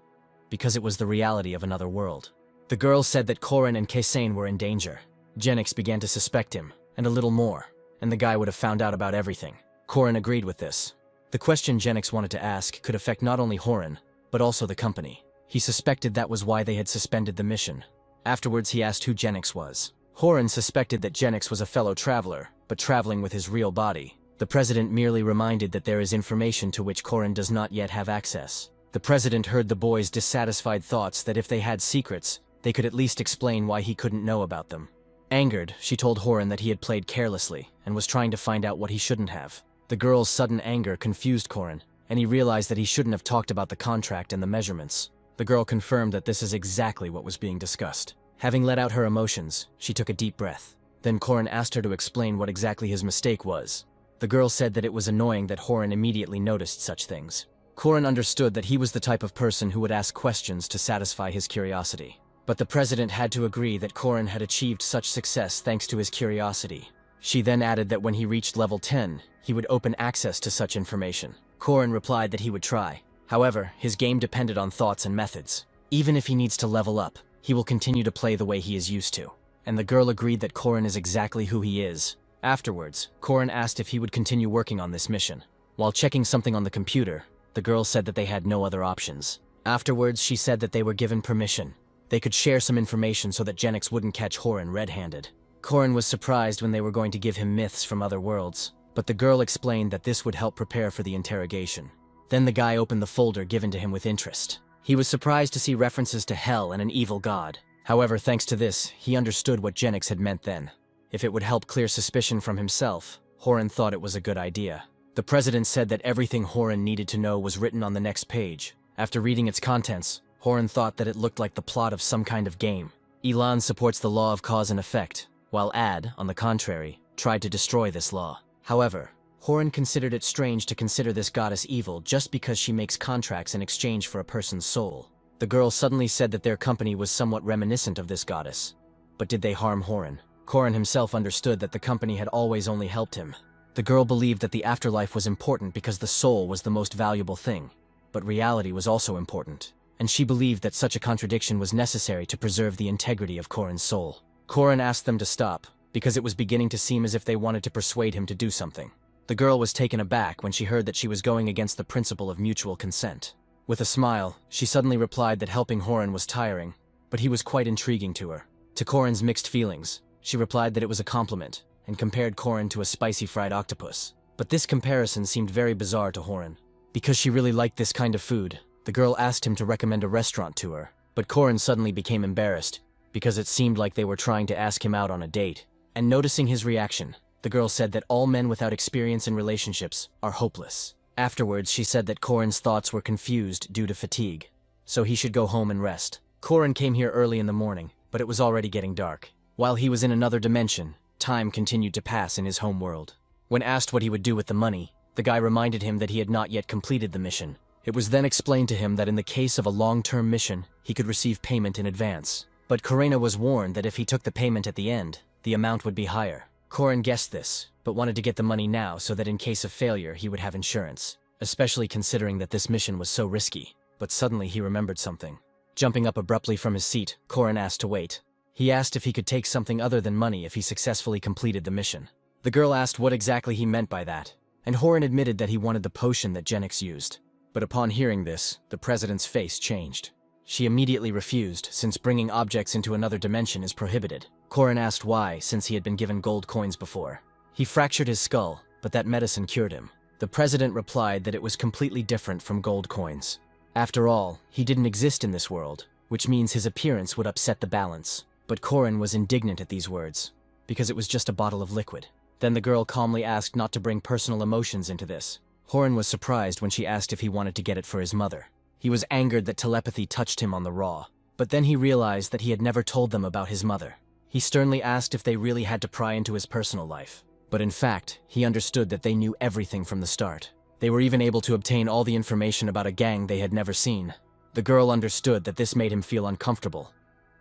because it was the reality of another world. The girls said that Korin and Kisin were in danger. Genix began to suspect him, and a little more, and the guy would have found out about everything. Korin agreed with this. The question Genix wanted to ask could affect not only Horin, but also the company. He suspected that was why they had suspended the mission. Afterwards he asked who Genix was. Horin suspected that Genix was a fellow traveler, but traveling with his real body. The president merely reminded that there is information to which Korin does not yet have access. The president heard the boys' dissatisfied thoughts that if they had secrets, they could at least explain why he couldn't know about them. Angered, she told Horin that he had played carelessly and was trying to find out what he shouldn't have. The girl's sudden anger confused Korin, and he realized that he shouldn't have talked about the contract and the measurements. The girl confirmed that this is exactly what was being discussed. Having let out her emotions, she took a deep breath. Then Korin asked her to explain what exactly his mistake was. The girl said that it was annoying that Horin immediately noticed such things. Korin understood that he was the type of person who would ask questions to satisfy his curiosity. But the president had to agree that Korin had achieved such success thanks to his curiosity. She then added that when he reached level 10, he would open access to such information. Korin replied that he would try. However, his game depended on thoughts and methods. Even if he needs to level up, he will continue to play the way he is used to. And the girl agreed that Korin is exactly who he is. Afterwards, Korin asked if he would continue working on this mission. While checking something on the computer, the girl said that they had no other options. Afterwards, she said that they were given permission. They could share some information so that Genix wouldn't catch Horin red-handed. Korin was surprised when they were going to give him myths from other worlds, but the girl explained that this would help prepare for the interrogation. Then the guy opened the folder given to him with interest. He was surprised to see references to hell and an evil god. However, thanks to this, he understood what Genix had meant then. If it would help clear suspicion from himself, Horan thought it was a good idea. The president said that everything Horan needed to know was written on the next page. After reading its contents, Horan thought that it looked like the plot of some kind of game. Elan supports the law of cause and effect, while Ad, on the contrary, tried to destroy this law. However, Horan considered it strange to consider this goddess evil just because she makes contracts in exchange for a person's soul. The girl suddenly said that their company was somewhat reminiscent of this goddess. But did they harm Horan? Horan himself understood that the company had always only helped him. The girl believed that the afterlife was important because the soul was the most valuable thing. But reality was also important, and she believed that such a contradiction was necessary to preserve the integrity of Horan's soul. Horan asked them to stop, because it was beginning to seem as if they wanted to persuade him to do something. The girl was taken aback when she heard that she was going against the principle of mutual consent. With a smile, she suddenly replied that helping Horan was tiring, but he was quite intriguing to her. To Horan's mixed feelings, she replied that it was a compliment, and compared Horan to a spicy fried octopus. But this comparison seemed very bizarre to Horan. Because she really liked this kind of food, the girl asked him to recommend a restaurant to her. But Horan suddenly became embarrassed, because it seemed like they were trying to ask him out on a date. And noticing his reaction, the girl said that all men without experience in relationships are hopeless. Afterwards, she said that Horan's thoughts were confused due to fatigue, so he should go home and rest. Horan came here early in the morning, but it was already getting dark. While he was in another dimension, time continued to pass in his home world. When asked what he would do with the money, the guy reminded him that he had not yet completed the mission. It was then explained to him that in the case of a long-term mission, he could receive payment in advance. But Karena was warned that if he took the payment at the end, the amount would be higher. Horan guessed this, but wanted to get the money now so that in case of failure he would have insurance, especially considering that this mission was so risky. But suddenly he remembered something. Jumping up abruptly from his seat, Horan asked to wait. He asked if he could take something other than money if he successfully completed the mission. The girl asked what exactly he meant by that, and Horan admitted that he wanted the potion that Genix used. But upon hearing this, the president's face changed. She immediately refused, since bringing objects into another dimension is prohibited. Horan asked why, since he had been given gold coins before. He fractured his skull, but that medicine cured him. The president replied that it was completely different from gold coins. After all, he didn't exist in this world, which means his appearance would upset the balance. But Horan was indignant at these words, because it was just a bottle of liquid. Then the girl calmly asked not to bring personal emotions into this. Horan was surprised when she asked if he wanted to get it for his mother. He was angered that telepathy touched him on the raw, but then he realized that he had never told them about his mother. He sternly asked if they really had to pry into his personal life. But in fact, he understood that they knew everything from the start. They were even able to obtain all the information about a gang they had never seen. The girl understood that this made him feel uncomfortable,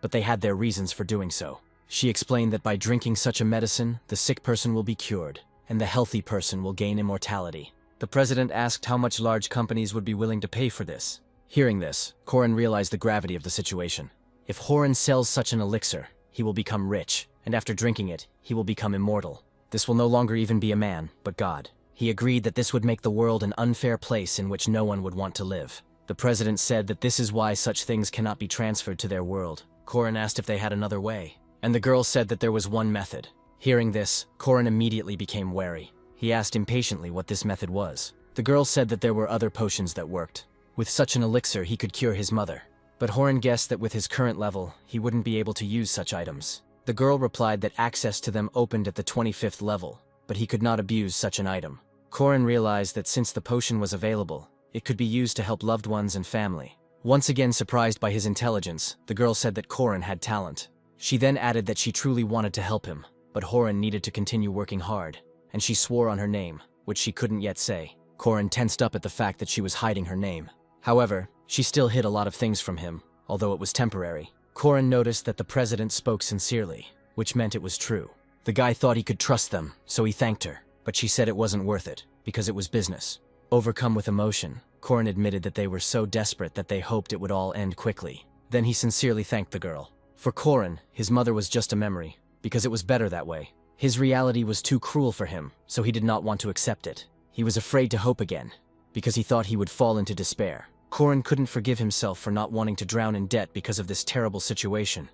but they had their reasons for doing so. She explained that by drinking such a medicine, the sick person will be cured, and the healthy person will gain immortality. The president asked how much large companies would be willing to pay for this. Hearing this, Horan realized the gravity of the situation. If Horan sells such an elixir, he will become rich, and after drinking it, he will become immortal. This will no longer even be a man, but God. He agreed that this would make the world an unfair place in which no one would want to live. The president said that this is why such things cannot be transferred to their world. Horan asked if they had another way, and the girl said that there was one method. Hearing this, Horan immediately became wary. He asked impatiently what this method was. The girl said that there were other potions that worked. With such an elixir, he could cure his mother. But Horan guessed that with his current level, he wouldn't be able to use such items. The girl replied that access to them opened at the 25th level, but he could not abuse such an item. Horan realized that since the potion was available, it could be used to help loved ones and family. Once again surprised by his intelligence, the girl said that Horan had talent. She then added that she truly wanted to help him, but Horan needed to continue working hard, and she swore on her name, which she couldn't yet say. Horan tensed up at the fact that she was hiding her name. However, she still hid a lot of things from him, although it was temporary. Horan noticed that the president spoke sincerely, which meant it was true. The guy thought he could trust them, so he thanked her, but she said it wasn't worth it, because it was business. Overcome with emotion, Horan admitted that they were so desperate that they hoped it would all end quickly. Then he sincerely thanked the girl. For Horan, his mother was just a memory, because it was better that way. His reality was too cruel for him, so he did not want to accept it. He was afraid to hope again, because he thought he would fall into despair. Horan couldn't forgive himself for not wanting to drown in debt because of this terrible situation.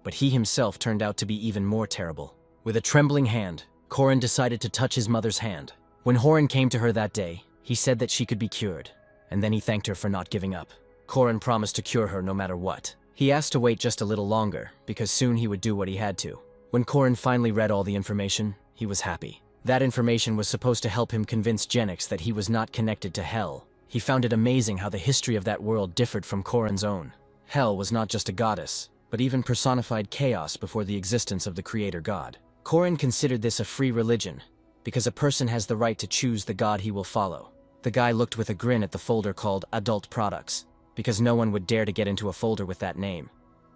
But he himself turned out to be even more terrible. With a trembling hand, Horan decided to touch his mother's hand. When Horan came to her that day, he said that she could be cured, and then he thanked her for not giving up. Korin promised to cure her no matter what. He asked to wait just a little longer, because soon he would do what he had to. When Korin finally read all the information, he was happy. That information was supposed to help him convince Genix that he was not connected to Hell. He found it amazing how the history of that world differed from Korin's own. Hell was not just a goddess, but even personified chaos before the existence of the creator god. Korin considered this a free religion, because a person has the right to choose the god he will follow. The guy looked with a grin at the folder called Adult Products, because no one would dare to get into a folder with that name,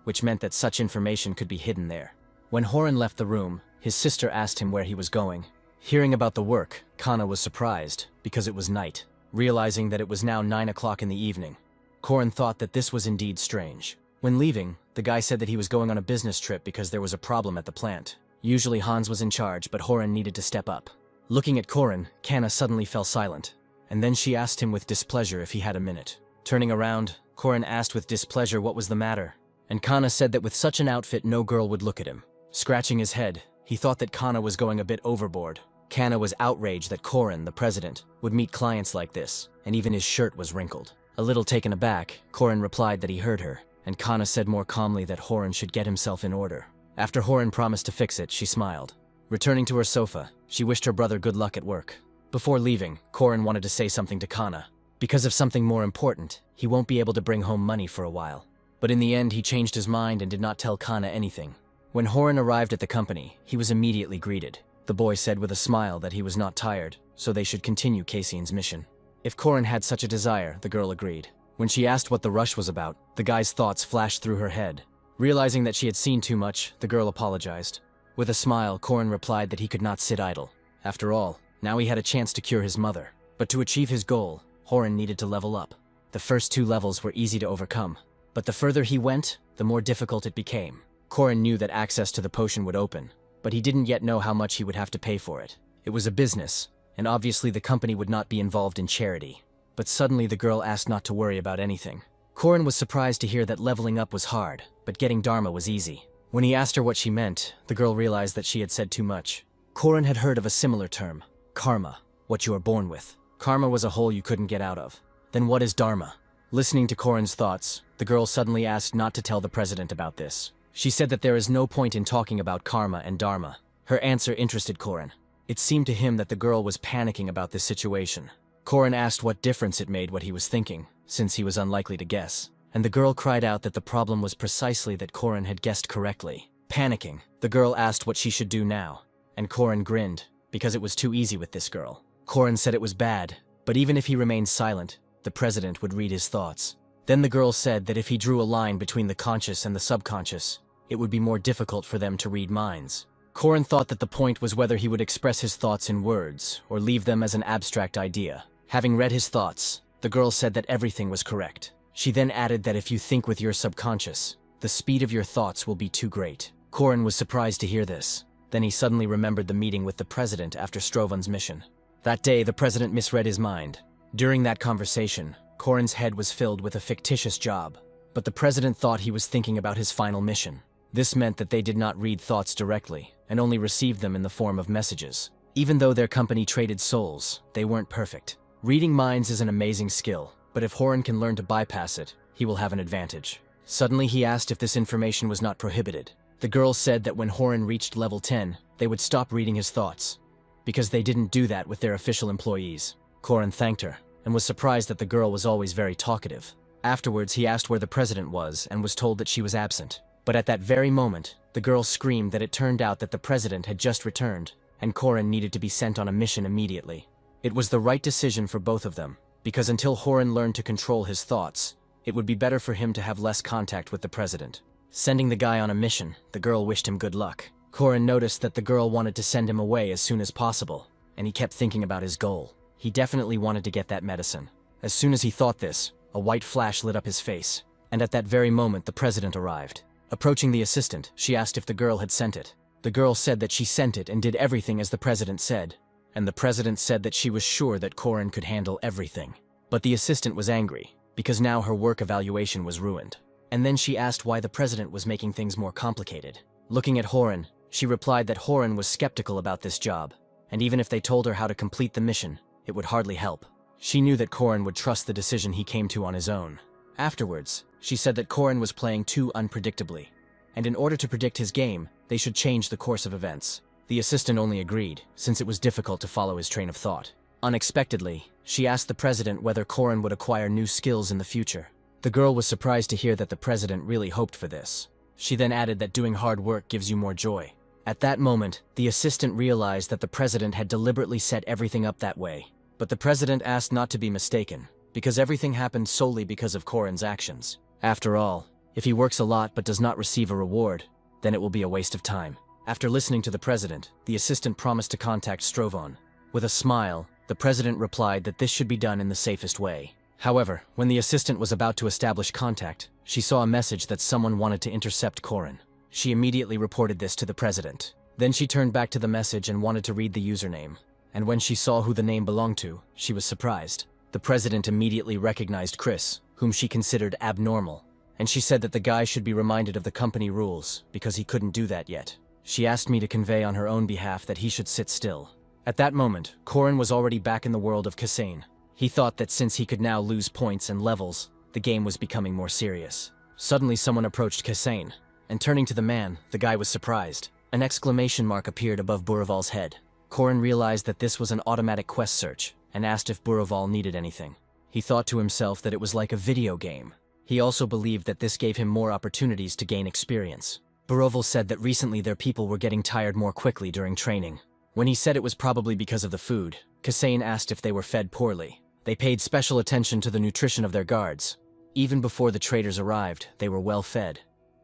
which meant that such information could be hidden there. When Horan left the room, his sister asked him where he was going. Hearing about the work, Kana was surprised, because it was night. Realizing that it was now 9 o'clock in the evening, Korin thought that this was indeed strange. When leaving, the guy said that he was going on a business trip because there was a problem at the plant. Usually Hans was in charge, but Horan needed to step up. Looking at Korin, Kana suddenly fell silent, and then she asked him with displeasure if he had a minute. Turning around, Korin asked with displeasure what was the matter, and Kana said that with such an outfit no girl would look at him. Scratching his head, he thought that Kana was going a bit overboard. Kana was outraged that Korin, the president, would meet clients like this, and even his shirt was wrinkled. A little taken aback, Korin replied that he heard her, and Kana said more calmly that Horan should get himself in order. After Horan promised to fix it, she smiled. Returning to her sofa, she wished her brother good luck at work. Before leaving, Korin wanted to say something to Kana. Because of something more important, he won't be able to bring home money for a while. But in the end, he changed his mind and did not tell Kana anything. When Horan arrived at the company, he was immediately greeted. The boy said with a smile that he was not tired, so they should continue Cassian's mission. If Korin had such a desire, the girl agreed. When she asked what the rush was about, the guy's thoughts flashed through her head. Realizing that she had seen too much, the girl apologized. With a smile, Korin replied that he could not sit idle. After all, now he had a chance to cure his mother. But to achieve his goal, Horan needed to level up. The first 2 levels were easy to overcome, but the further he went, the more difficult it became. Korin knew that access to the potion would open, but he didn't yet know how much he would have to pay for it. It was a business, and obviously the company would not be involved in charity. But suddenly the girl asked not to worry about anything. Korin was surprised to hear that leveling up was hard, but getting Dharma was easy. When he asked her what she meant, the girl realized that she had said too much. Korin had heard of a similar term, karma, what you are born with. Karma was a hole you couldn't get out of. Then what is Dharma? Listening to Korin's thoughts, the girl suddenly asked not to tell the president about this. She said that there is no point in talking about karma and Dharma. Her answer interested Korin. It seemed to him that the girl was panicking about this situation. Korin asked what difference it made what he was thinking, since he was unlikely to guess. And the girl cried out that the problem was precisely that Korin had guessed correctly. Panicking, the girl asked what she should do now, and Korin grinned, because it was too easy with this girl. Korin said it was bad, but even if he remained silent, the president would read his thoughts. Then the girl said that if he drew a line between the conscious and the subconscious, it would be more difficult for them to read minds. Korin thought that the point was whether he would express his thoughts in words, or leave them as an abstract idea. Having read his thoughts, the girl said that everything was correct. She then added that if you think with your subconscious, the speed of your thoughts will be too great. Korin was surprised to hear this. Then he suddenly remembered the meeting with the president after Strovan's mission. That day, the president misread his mind. During that conversation, Korin's head was filled with a fictitious job, but the president thought he was thinking about his final mission. This meant that they did not read thoughts directly, and only received them in the form of messages. Even though their company traded souls, they weren't perfect. Reading minds is an amazing skill, but if Horan can learn to bypass it, he will have an advantage. Suddenly he asked if this information was not prohibited. The girl said that when Horan reached level 10, they would stop reading his thoughts, because they didn't do that with their official employees. Korin thanked her, and was surprised that the girl was always very talkative. Afterwards, he asked where the president was, and was told that she was absent. But at that very moment, the girl screamed that it turned out that the president had just returned, and Korin needed to be sent on a mission immediately. It was the right decision for both of them, because until Horan learned to control his thoughts, it would be better for him to have less contact with the president. Sending the guy on a mission, the girl wished him good luck. Korin noticed that the girl wanted to send him away as soon as possible, and he kept thinking about his goal. He definitely wanted to get that medicine. As soon as he thought this, a white flash lit up his face, and at that very moment the president arrived. Approaching the assistant, she asked if the girl had sent it. The girl said that she sent it and did everything as the president said, and the president said that she was sure that Korin could handle everything. But the assistant was angry, because now her work evaluation was ruined. And then she asked why the president was making things more complicated. Looking at Horan, she replied that Horan was skeptical about this job, and even if they told her how to complete the mission, it would hardly help. She knew that Korin would trust the decision he came to on his own. Afterwards, she said that Korin was playing too unpredictably, and in order to predict his game, they should change the course of events. The assistant only agreed, since it was difficult to follow his train of thought. Unexpectedly, she asked the president whether Korin would acquire new skills in the future. The girl was surprised to hear that the president really hoped for this. She then added that doing hard work gives you more joy. At that moment, the assistant realized that the president had deliberately set everything up that way. But the president asked not to be mistaken, because everything happened solely because of Korin's actions. After all, if he works a lot but does not receive a reward, then it will be a waste of time. After listening to the president, the assistant promised to contact Strovon. With a smile, the president replied that this should be done in the safest way. However, when the assistant was about to establish contact, she saw a message that someone wanted to intercept Korin. She immediately reported this to the president. Then she turned back to the message and wanted to read the username. And when she saw who the name belonged to, she was surprised. The president immediately recognized Chris, whom she considered abnormal, and she said that the guy should be reminded of the company rules because he couldn't do that yet. She asked me to convey on her own behalf that he should sit still. At that moment, Korin was already back in the world of Kasain. He thought that since he could now lose points and levels, the game was becoming more serious. Suddenly someone approached Kasain, and turning to the man, the guy was surprised. An exclamation mark appeared above Buraval's head. Korin realized that this was an automatic quest search, and asked if Buraval needed anything. He thought to himself that it was like a video game. He also believed that this gave him more opportunities to gain experience. Buraval said that recently their people were getting tired more quickly during training. When he said it was probably because of the food, Kasain asked if they were fed poorly. They paid special attention to the nutrition of their guards. Even before the traders arrived, they were well fed,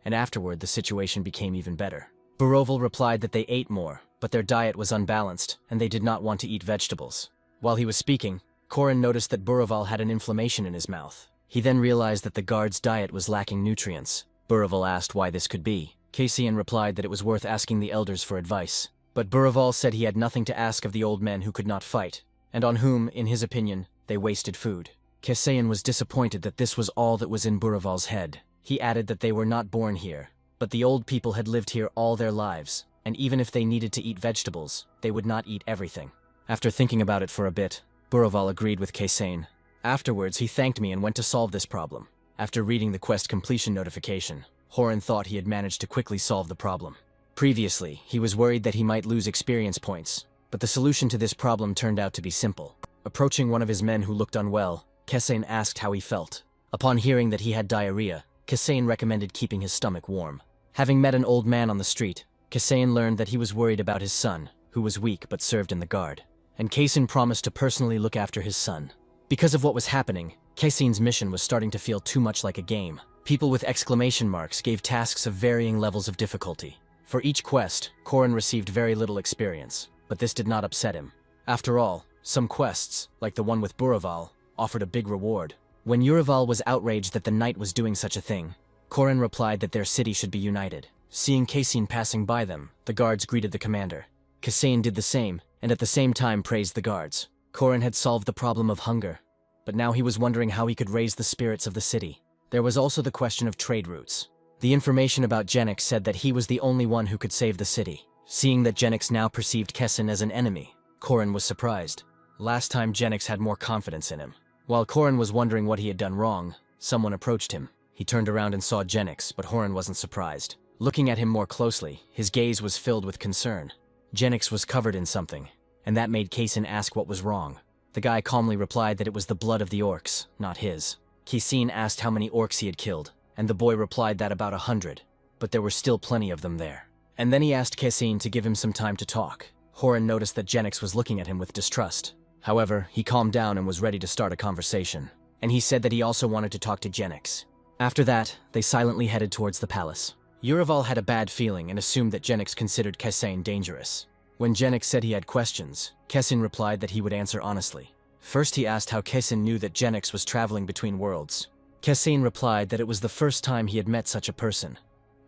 and afterward the situation became even better. Buraval replied that they ate more, but their diet was unbalanced, and they did not want to eat vegetables. While he was speaking, Korin noticed that Buraval had an inflammation in his mouth. He then realized that the guard's diet was lacking nutrients. Buraval asked why this could be. Kasain replied that it was worth asking the elders for advice. But Buraval said he had nothing to ask of the old men who could not fight, and on whom, in his opinion, they wasted food. Kasain was disappointed that this was all that was in Buraval's head. He added that they were not born here, but the old people had lived here all their lives, and even if they needed to eat vegetables, they would not eat everything. After thinking about it for a bit, Buraval agreed with Kasain. Afterwards, he thanked me and went to solve this problem. After reading the quest completion notification, Horan thought he had managed to quickly solve the problem. Previously, he was worried that he might lose experience points, but the solution to this problem turned out to be simple. Approaching one of his men who looked unwell, Kasain asked how he felt. Upon hearing that he had diarrhea, Kasain recommended keeping his stomach warm. Having met an old man on the street, Kasain learned that he was worried about his son, who was weak but served in the guard. And Kasain promised to personally look after his son. Because of what was happening, Kasain's mission was starting to feel too much like a game. People with exclamation marks gave tasks of varying levels of difficulty. For each quest, Korin received very little experience, but this did not upset him. After all, some quests, like the one with Buraval, offered a big reward. When Uraval was outraged that the knight was doing such a thing, Korin replied that their city should be united. Seeing Kasain passing by them, the guards greeted the commander. Kasain did the same, and at the same time praised the guards. Korin had solved the problem of hunger, but now he was wondering how he could raise the spirits of the city. There was also the question of trade routes. The information about Genix said that he was the only one who could save the city. Seeing that Genix now perceived Kessin as an enemy, Korin was surprised. Last time Genix had more confidence in him. While Korin was wondering what he had done wrong, someone approached him. He turned around and saw Genix, but Horan wasn't surprised. Looking at him more closely, his gaze was filled with concern. Genix was covered in something, and that made Kasain ask what was wrong. The guy calmly replied that it was the blood of the orcs, not his. Kasain asked how many orcs he had killed, and the boy replied that about 100, but there were still plenty of them there. And then he asked Kasain to give him some time to talk. Horan noticed that Genix was looking at him with distrust. However, he calmed down and was ready to start a conversation, and he said that he also wanted to talk to Genix. After that, they silently headed towards the palace. Uraval had a bad feeling and assumed that Genix considered Kasain dangerous. When Genix said he had questions, Kasain replied that he would answer honestly. First he asked how Kasain knew that Genix was traveling between worlds. Kasain replied that it was the first time he had met such a person,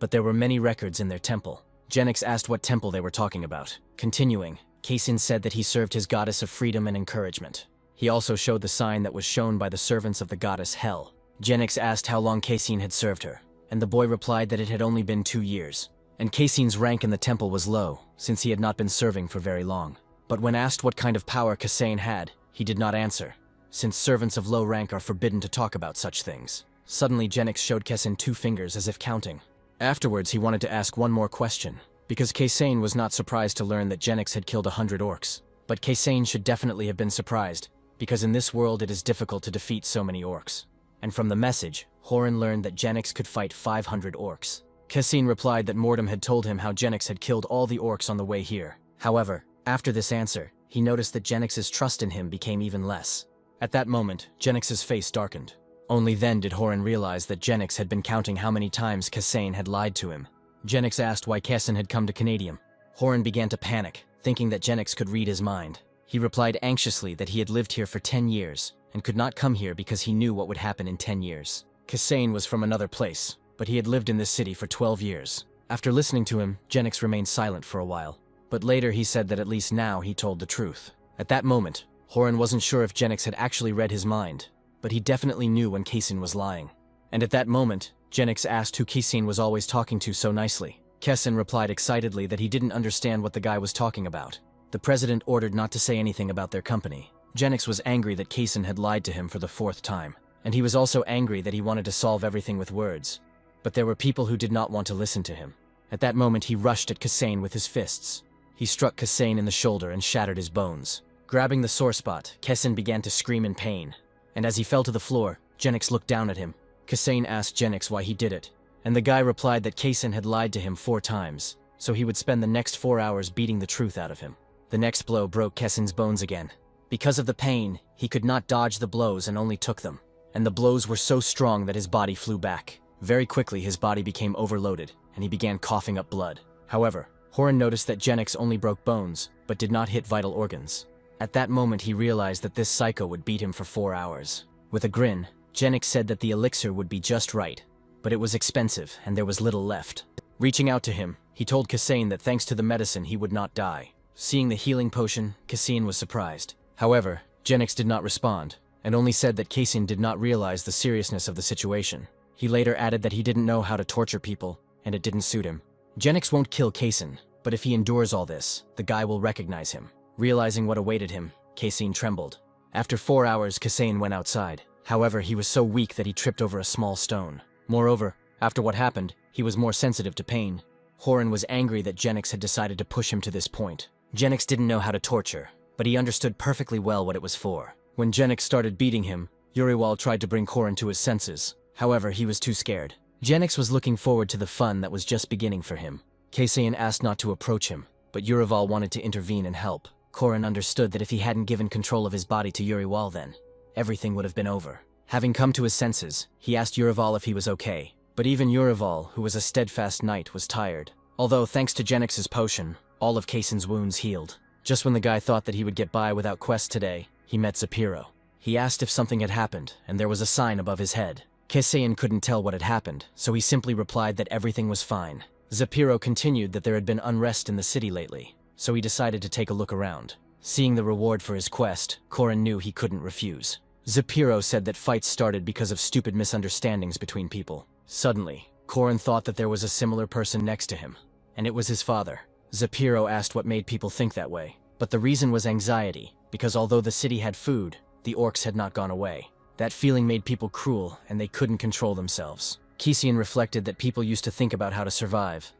but there were many records in their temple. Genix asked what temple they were talking about. Continuing, Kasain said that he served his goddess of freedom and encouragement. He also showed the sign that was shown by the servants of the goddess Hel. Genix asked how long Kasain had served her, and the boy replied that it had only been 2 years. And Kasain's rank in the temple was low, since he had not been serving for very long. But when asked what kind of power Kasain had, he did not answer. since servants of low rank are forbidden to talk about such things. Suddenly, Genix showed Kessen 2 fingers as if counting. Afterwards, he wanted to ask one more question, because Kessen was not surprised to learn that Genix had killed 100 orcs. But Kessen should definitely have been surprised, because in this world it is difficult to defeat so many orcs. And from the message, Horan learned that Genix could fight 500 orcs. Kessen replied that Mordum had told him how Genix had killed all the orcs on the way here. However, after this answer, he noticed that Genix's trust in him became even less. At that moment, Genix's face darkened. Only then did Horan realize that Genix had been counting how many times Kessen had lied to him. Genix asked why Kessen had come to Canadium. Horan began to panic, thinking that Genix could read his mind. He replied anxiously that he had lived here for 10 years, and could not come here because he knew what would happen in 10 years. Kessen was from another place, but he had lived in this city for 12 years. After listening to him, Genix remained silent for a while. But later he said that at least now he told the truth. At that moment, Horan wasn't sure if Genix had actually read his mind, but he definitely knew when Kessen was lying. And at that moment, Genix asked who Kessen was always talking to so nicely. Kessen replied excitedly that he didn't understand what the guy was talking about. The president ordered not to say anything about their company. Genix was angry that Kessen had lied to him for the 4th time, and he was also angry that he wanted to solve everything with words. But there were people who did not want to listen to him. At that moment he rushed at Kessen with his fists. He struck Kessen in the shoulder and shattered his bones. Grabbing the sore spot, Kessen began to scream in pain. And as he fell to the floor, Genix looked down at him. Kessen asked Genix why he did it, and the guy replied that Kessen had lied to him 4 times, so he would spend the next 4 hours beating the truth out of him. The next blow broke Kessen's bones again. Because of the pain, he could not dodge the blows and only took them, and the blows were so strong that his body flew back. Very quickly his body became overloaded, and he began coughing up blood. However, Horan noticed that Genix only broke bones, but did not hit vital organs. At that moment he realized that this psycho would beat him for 4 hours. With a grin, Genix said that the elixir would be just right, but it was expensive and there was little left. Reaching out to him, he told Kessen that thanks to the medicine he would not die. Seeing the healing potion, Kessen was surprised. However, Genix did not respond, and only said that Kessen did not realize the seriousness of the situation. He later added that he didn't know how to torture people, and it didn't suit him. Genix won't kill Kessen, but if he endures all this, the guy will recognize him. Realizing what awaited him, Kessen trembled. After 4 hours, Kessen went outside. However, he was so weak that he tripped over a small stone. Moreover, after what happened, he was more sensitive to pain. Horan was angry that Genix had decided to push him to this point. Genix didn't know how to torture, but he understood perfectly well what it was for. When Genix started beating him, Uriwal tried to bring Horan to his senses. However, he was too scared. Genix was looking forward to the fun that was just beginning for him. Kessen asked not to approach him, but Uriwal wanted to intervene and help. Horan understood that if he hadn't given control of his body to Uriwal then, everything would have been over. Having come to his senses, he asked Uriwal if he was okay. But even Uriwal, who was a steadfast knight, was tired. Although, thanks to Genix's potion, all of Kessen's wounds healed. Just when the guy thought that he would get by without quests today, he met Zapiro. He asked if something had happened, and there was a sign above his head. Kessen couldn't tell what had happened, so he simply replied that everything was fine. Zapiro continued that there had been unrest in the city lately, so he decided to take a look around. Seeing the reward for his quest, Horan knew he couldn't refuse. Zapiro said that fights started because of stupid misunderstandings between people. Suddenly, Horan thought that there was a similar person next to him, and it was his father. Zapiro asked what made people think that way, but the reason was anxiety, because although the city had food, the orcs had not gone away. That feeling made people cruel, and they couldn't control themselves. Kessen reflected that people used to think about how to survive,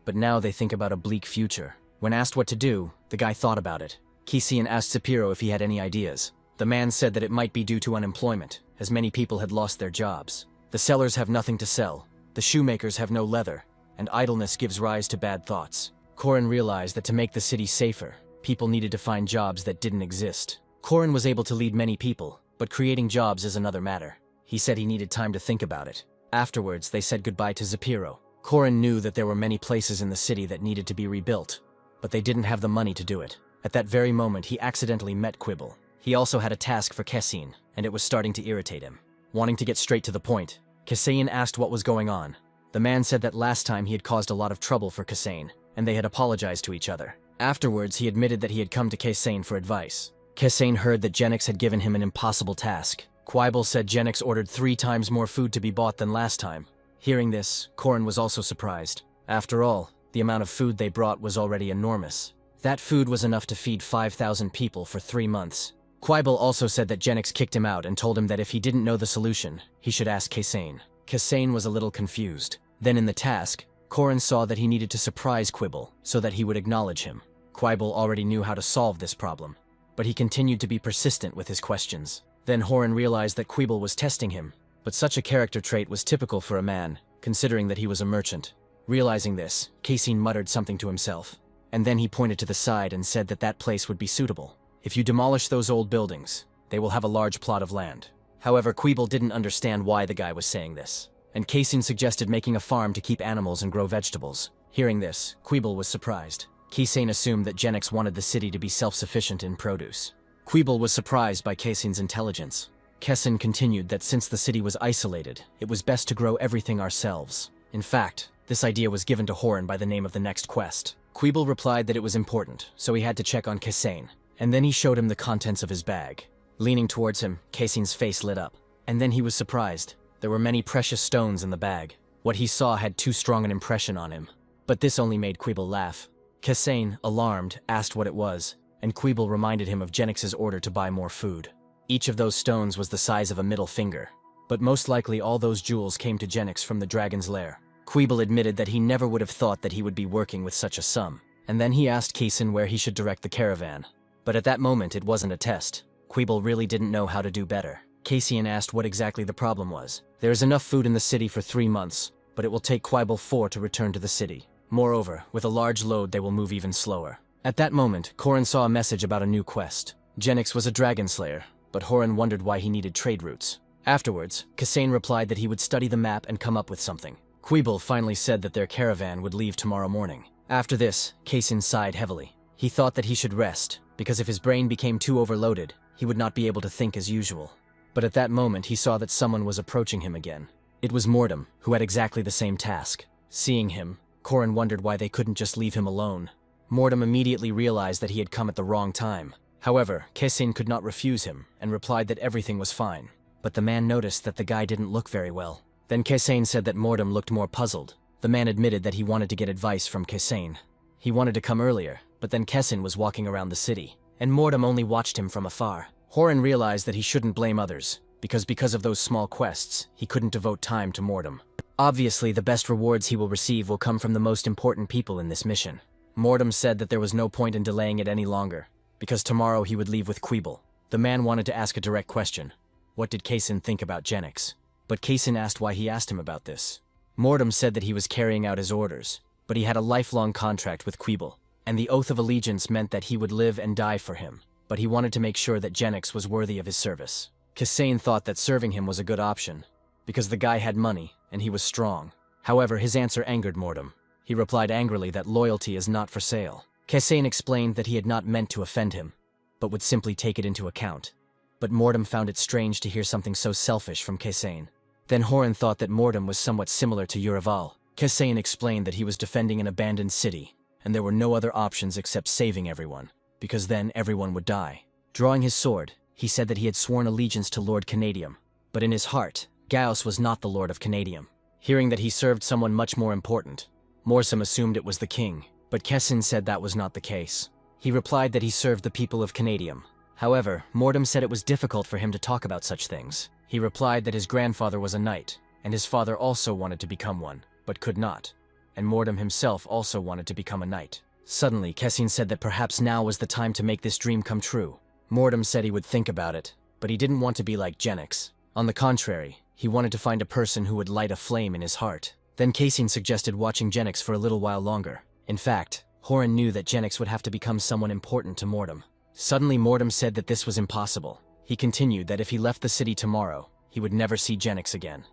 but now they think about a bleak future. When asked what to do, the guy thought about it. Kessen asked Zapiro if he had any ideas. The man said that it might be due to unemployment, as many people had lost their jobs. The sellers have nothing to sell, the shoemakers have no leather, and idleness gives rise to bad thoughts. Horan realized that to make the city safer, people needed to find jobs that didn't exist. Horan was able to lead many people, but creating jobs is another matter. He said he needed time to think about it. Afterwards, they said goodbye to Zapiro. Horan knew that there were many places in the city that needed to be rebuilt, but they didn't have the money to do it. At that very moment, he accidentally met Quibble. He also had a task for Kessen, and it was starting to irritate him. Wanting to get straight to the point, Kessen asked what was going on. The man said that last time he had caused a lot of trouble for Kessen, and they had apologized to each other. Afterwards, he admitted that he had come to Kessen for advice. Kessen heard that Genix had given him an impossible task. Quibble said Genix ordered 3 times more food to be bought than last time. Hearing this, Horan was also surprised. After all, the amount of food they brought was already enormous. That food was enough to feed 5,000 people for 3 months. Quibble also said that Genix kicked him out and told him that if he didn't know the solution, he should ask Kasane. Kasane was a little confused. Then in the task, Korin saw that he needed to surprise Quibble so that he would acknowledge him. Quibble already knew how to solve this problem, but he continued to be persistent with his questions. Then Horin realized that Quibble was testing him, but such a character trait was typical for a man, considering that he was a merchant. Realizing this, Kasane muttered something to himself, and then he pointed to the side and said that that place would be suitable. If you demolish those old buildings, they will have a large plot of land. However, Quibble didn't understand why the guy was saying this, and Kasane suggested making a farm to keep animals and grow vegetables. Hearing this, Quibble was surprised. Kasane assumed that Genix wanted the city to be self-sufficient in produce. Quibble was surprised by Kasane's intelligence. Kasane continued that since the city was isolated, it was best to grow everything ourselves. In fact, this idea was given to Horin by the name of the next quest. Quibble replied that it was important, so he had to check on Kasane, and then he showed him the contents of his bag. Leaning towards him, Kasane's face lit up, and then he was surprised. There were many precious stones in the bag. What he saw had too strong an impression on him, but this only made Quibble laugh. Kasane, alarmed, asked what it was, and Quibble reminded him of Genix's order to buy more food. Each of those stones was the size of a middle finger, but most likely all those jewels came to Genix from the dragon's lair. Quibble admitted that he never would have thought that he would be working with such a sum, and then he asked Kasane where he should direct the caravan. But at that moment it wasn't a test. Quibble really didn't know how to do better. Kasane asked what exactly the problem was. There is enough food in the city for 3 months, but it will take Quibble 4 to return to the city. Moreover, with a large load they will move even slower. At that moment, Korin saw a message about a new quest. Genix was a dragon slayer, but Horin wondered why he needed trade routes. Afterwards, Kasane replied that he would study the map and come up with something. Quibble finally said that their caravan would leave tomorrow morning. After this, Kasane sighed heavily. He thought that he should rest, because if his brain became too overloaded, he would not be able to think as usual. But at that moment he saw that someone was approaching him again. It was Mordum, who had exactly the same task. Seeing him, Korin wondered why they couldn't just leave him alone. Mordum immediately realized that he had come at the wrong time. However, Kasane could not refuse him, and replied that everything was fine. But the man noticed that the guy didn't look very well. Then Kasane said that Mordum looked more puzzled. The man admitted that he wanted to get advice from Kasane. He wanted to come earlier, but then Kasane was walking around the city, and Mordum only watched him from afar. Horin realized that he shouldn't blame others, because of those small quests, he couldn't devote time to Mordum. Obviously, the best rewards he will receive will come from the most important people in this mission. Mordum said that there was no point in delaying it any longer, because tomorrow he would leave with Quibble. The man wanted to ask a direct question. What did Kasane think about Genix? But Kasane asked why he asked him about this. Mordum said that he was carrying out his orders, but he had a lifelong contract with Quibble, and the oath of allegiance meant that he would live and die for him, but he wanted to make sure that Genix was worthy of his service. Kasane thought that serving him was a good option, because the guy had money, and he was strong. However, his answer angered Mordum. He replied angrily that loyalty is not for sale. Kasane explained that he had not meant to offend him, but would simply take it into account. But Mordum found it strange to hear something so selfish from Kasane. Then Horin thought that Mordum was somewhat similar to Uraval. Kasane explained that he was defending an abandoned city, and there were no other options except saving everyone, because then everyone would die. Drawing his sword, he said that he had sworn allegiance to Lord Canadium, but in his heart, Gaius was not the Lord of Canadium. Hearing that he served someone much more important, Morsum assumed it was the king, but Kasane said that was not the case. He replied that he served the people of Canadium. However, Mordum said it was difficult for him to talk about such things. He replied that his grandfather was a knight, and his father also wanted to become one, but could not, and Mordum himself also wanted to become a knight. Suddenly, Kasane said that perhaps now was the time to make this dream come true. Mordum said he would think about it, but he didn't want to be like Genix. On the contrary, he wanted to find a person who would light a flame in his heart. Then Kasane suggested watching Genix for a little while longer. In fact, Horin knew that Genix would have to become someone important to Mordum. Suddenly Mordum said that this was impossible. He continued that if he left the city tomorrow, he would never see Genix again.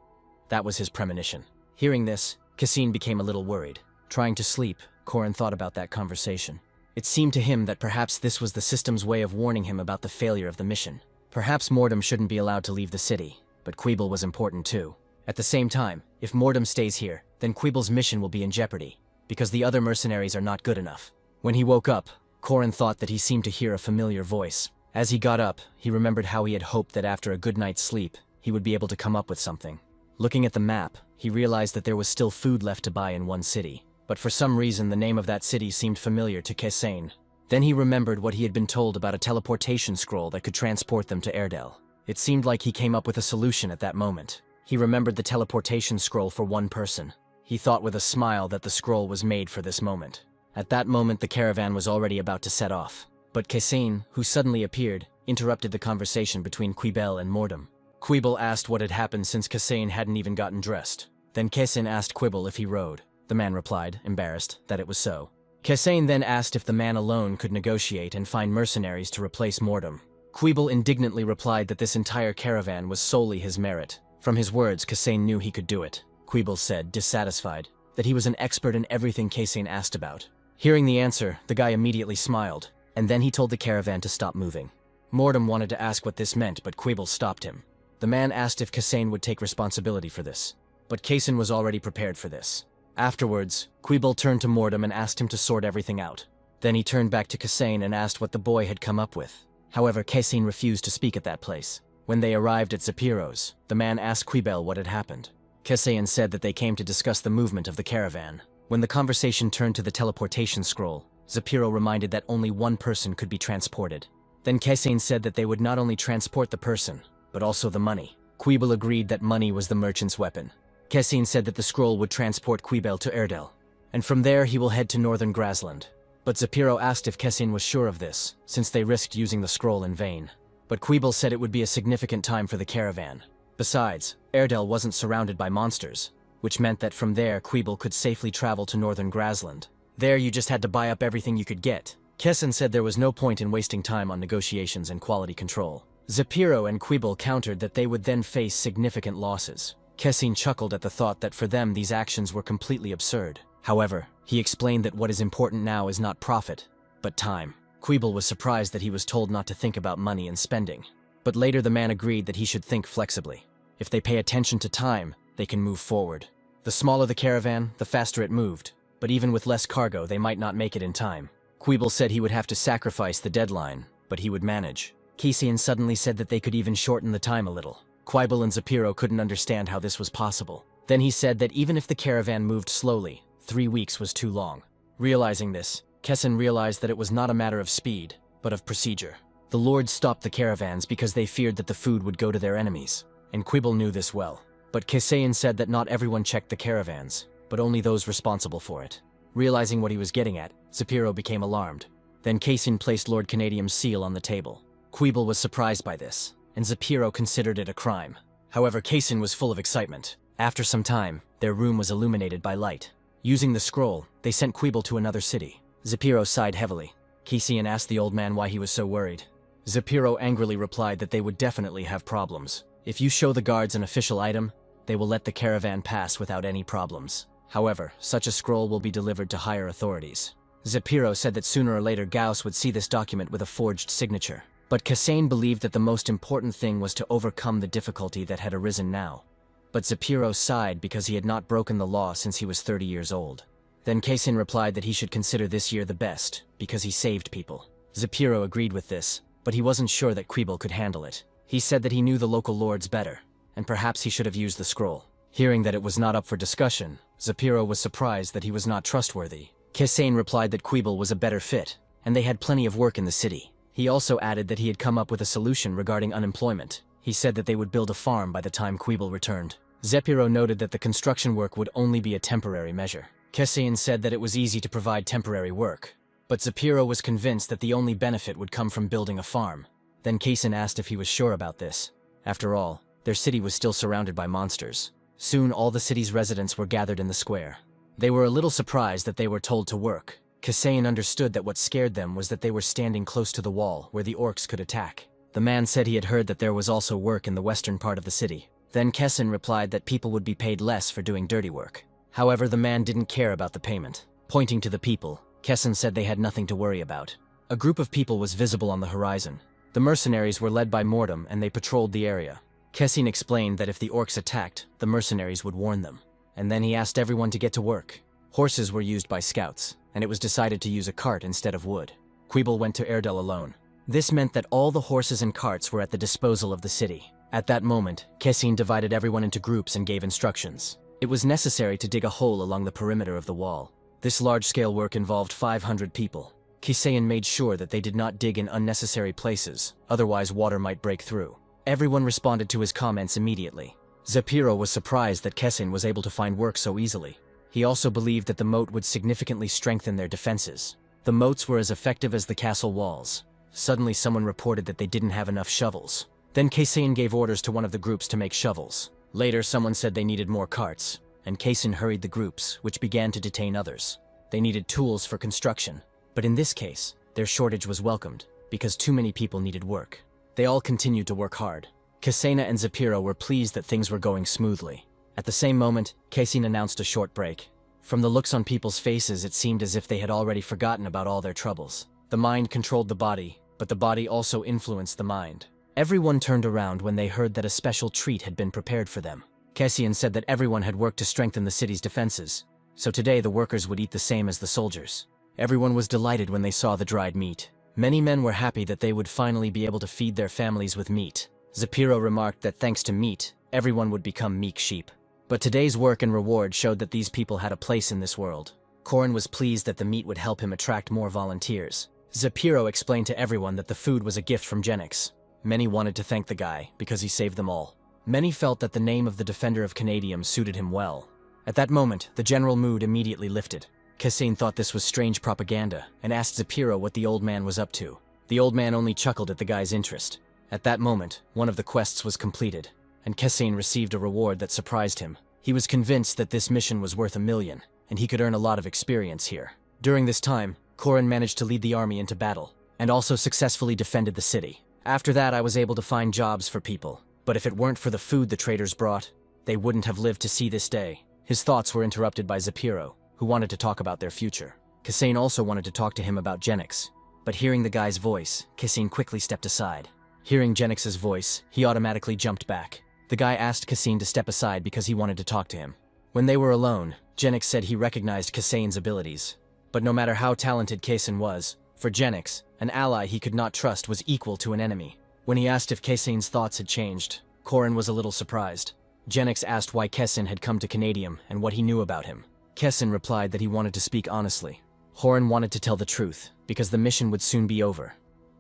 That was his premonition. Hearing this, Kasane became a little worried. Trying to sleep, Korin thought about that conversation. It seemed to him that perhaps this was the system's way of warning him about the failure of the mission. Perhaps Mordum shouldn't be allowed to leave the city, but Quibble was important too. At the same time, if Mordum stays here, then Quibble's mission will be in jeopardy, because the other mercenaries are not good enough. When he woke up, Korin thought that he seemed to hear a familiar voice. As he got up, he remembered how he had hoped that after a good night's sleep, he would be able to come up with something. Looking at the map, he realized that there was still food left to buy in one city, but for some reason the name of that city seemed familiar to Kasane. Then he remembered what he had been told about a teleportation scroll that could transport them to Erdel. It seemed like he came up with a solution at that moment. He remembered the teleportation scroll for one person. He thought with a smile that the scroll was made for this moment. At that moment, the caravan was already about to set off. But Cassane, who suddenly appeared, interrupted the conversation between Quibel and Mordum. Quibel asked what had happened since Cassane hadn't even gotten dressed. Then Cassane asked Quibel if he rode. The man replied, embarrassed, that it was so. Cassane then asked if the man alone could negotiate and find mercenaries to replace Mordum. Quibel indignantly replied that this entire caravan was solely his merit. From his words, Cassane knew he could do it. Quibel said, dissatisfied, that he was an expert in everything Cassane asked about. Hearing the answer, the guy immediately smiled, and then he told the caravan to stop moving. Mordum wanted to ask what this meant, but Quibel stopped him. The man asked if Cassane would take responsibility for this, but Cassane was already prepared for this. Afterwards, Quibel turned to Mordum and asked him to sort everything out. Then he turned back to Cassane and asked what the boy had come up with. However, Cassane refused to speak at that place. When they arrived at Zapiro's, the man asked Quibel what had happened. Cassane said that they came to discuss the movement of the caravan. When the conversation turned to the teleportation scroll, Zapiro reminded that only one person could be transported. Then Cassane said that they would not only transport the person, but also the money. Quibel agreed that money was the merchant's weapon. Cassane said that the scroll would transport Quibel to Erdel, and from there he will head to northern Grasland. But Zapiro asked if Cassane was sure of this, since they risked using the scroll in vain. But Quibel said it would be a significant time for the caravan. Besides, Erdel wasn't surrounded by monsters, which meant that from there Quibel could safely travel to northern Grasland. There you just had to buy up everything you could get. Cassane said there was no point in wasting time on negotiations and quality control. Zapiro and Quibel countered that they would then face significant losses. Cassane chuckled at the thought that for them these actions were completely absurd. However, he explained that what is important now is not profit, but time. Quibel was surprised that he was told not to think about money and spending. But later the man agreed that he should think flexibly. If they pay attention to time, they can move forward. The smaller the caravan, the faster it moved. But even with less cargo, they might not make it in time. Quibel said he would have to sacrifice the deadline, but he would manage. Cassane suddenly said that they could even shorten the time a little. Quibel and Zapiro couldn't understand how this was possible. Then he said that even if the caravan moved slowly, 3 weeks was too long. Realizing this, Cassane realized that it was not a matter of speed, but of procedure. The lords stopped the caravans because they feared that the food would go to their enemies, and Quibel knew this well. But Cassane said that not everyone checked the caravans, but only those responsible for it. Realizing what he was getting at, Zapiro became alarmed. Then Cassane placed Lord Canadium's seal on the table. Quibel was surprised by this, and Zapiro considered it a crime. However, Cassane was full of excitement. After some time, their room was illuminated by light. Using the scroll, they sent Quibel to another city. Zapiro sighed heavily. Cassane asked the old man why he was so worried. Zapiro angrily replied that they would definitely have problems. If you show the guards an official item, they will let the caravan pass without any problems. However, such a scroll will be delivered to higher authorities. Zapiro said that sooner or later Gauss would see this document with a forged signature. But Cassane believed that the most important thing was to overcome the difficulty that had arisen now. But Zapiro sighed because he had not broken the law since he was 30 years old. Then Cassane replied that he should consider this year the best, because he saved people. Zapiro agreed with this, but he wasn't sure that Quibel could handle it. He said that he knew the local lords better, and perhaps he should have used the scroll. Hearing that it was not up for discussion, Zapiro was surprised that he was not trustworthy. Cassane replied that Quibel was a better fit, and they had plenty of work in the city. He also added that he had come up with a solution regarding unemployment. He said that they would build a farm by the time Quibel returned. Zapiro noted that the construction work would only be a temporary measure. Cassane said that it was easy to provide temporary work, but Zapiro was convinced that the only benefit would come from building a farm. Then Cassane asked if he was sure about this. After all, their city was still surrounded by monsters. Soon all the city's residents were gathered in the square. They were a little surprised that they were told to work. Cassane understood that what scared them was that they were standing close to the wall where the orcs could attack. The man said he had heard that there was also work in the western part of the city. Then Cassane replied that people would be paid less for doing dirty work. However, the man didn't care about the payment. Pointing to the people, Cassane said they had nothing to worry about. A group of people was visible on the horizon. The mercenaries were led by Mordum and they patrolled the area. Cassane explained that if the orcs attacked, the mercenaries would warn them. And then he asked everyone to get to work. Horses were used by scouts, and it was decided to use a cart instead of wood. Quibel went to Erdel alone. This meant that all the horses and carts were at the disposal of the city. At that moment, Cassane divided everyone into groups and gave instructions. It was necessary to dig a hole along the perimeter of the wall. This large-scale work involved 500 people. Kisein made sure that they did not dig in unnecessary places, otherwise water might break through. Everyone responded to his comments immediately. Zapiro was surprised that Kisein was able to find work so easily. He also believed that the moat would significantly strengthen their defenses. The moats were as effective as the castle walls. Suddenly someone reported that they didn't have enough shovels. Then Kisein gave orders to one of the groups to make shovels. Later someone said they needed more carts, and Kisein hurried the groups, which began to detain others. They needed tools for construction, but in this case, their shortage was welcomed, because too many people needed work. They all continued to work hard. Kisein and Zapiro were pleased that things were going smoothly. At the same moment, Kisein announced a short break. From the looks on people's faces, it seemed as if they had already forgotten about all their troubles. The mind controlled the body, but the body also influenced the mind. Everyone turned around when they heard that a special treat had been prepared for them. Kisein said that everyone had worked to strengthen the city's defenses, so today the workers would eat the same as the soldiers. Everyone was delighted when they saw the dried meat. Many men were happy that they would finally be able to feed their families with meat. Zapiro remarked that thanks to meat, everyone would become meek sheep. But today's work and reward showed that these people had a place in this world. Korin was pleased that the meat would help him attract more volunteers. Zapiro explained to everyone that the food was a gift from Genix. Many wanted to thank the guy because he saved them all. Many felt that the name of the Defender of Canadium suited him well. At that moment, the general mood immediately lifted. Kisein thought this was strange propaganda and asked Zapiro what the old man was up to. The old man only chuckled at the guy's interest. At that moment, one of the quests was completed, and Kisein received a reward that surprised him. He was convinced that this mission was worth $1 million, and he could earn a lot of experience here. During this time, Korin managed to lead the army into battle, and also successfully defended the city. After that, I was able to find jobs for people, but if it weren't for the food the traders brought, they wouldn't have lived to see this day. His thoughts were interrupted by Zapiro, who wanted to talk about their future. Kisein also wanted to talk to him about Genix, but hearing the guy's voice, Kisein quickly stepped aside. Hearing Genix's voice, he automatically jumped back. The guy asked Kisein to step aside because he wanted to talk to him. When they were alone, Genix said he recognized Kisein's abilities. But no matter how talented Kisein was, for Genix, an ally he could not trust was equal to an enemy. When he asked if Kisein's thoughts had changed, Korin was a little surprised. Genix asked why Kisein had come to Canadium and what he knew about him. Kisein replied that he wanted to speak honestly. Korin wanted to tell the truth, because the mission would soon be over.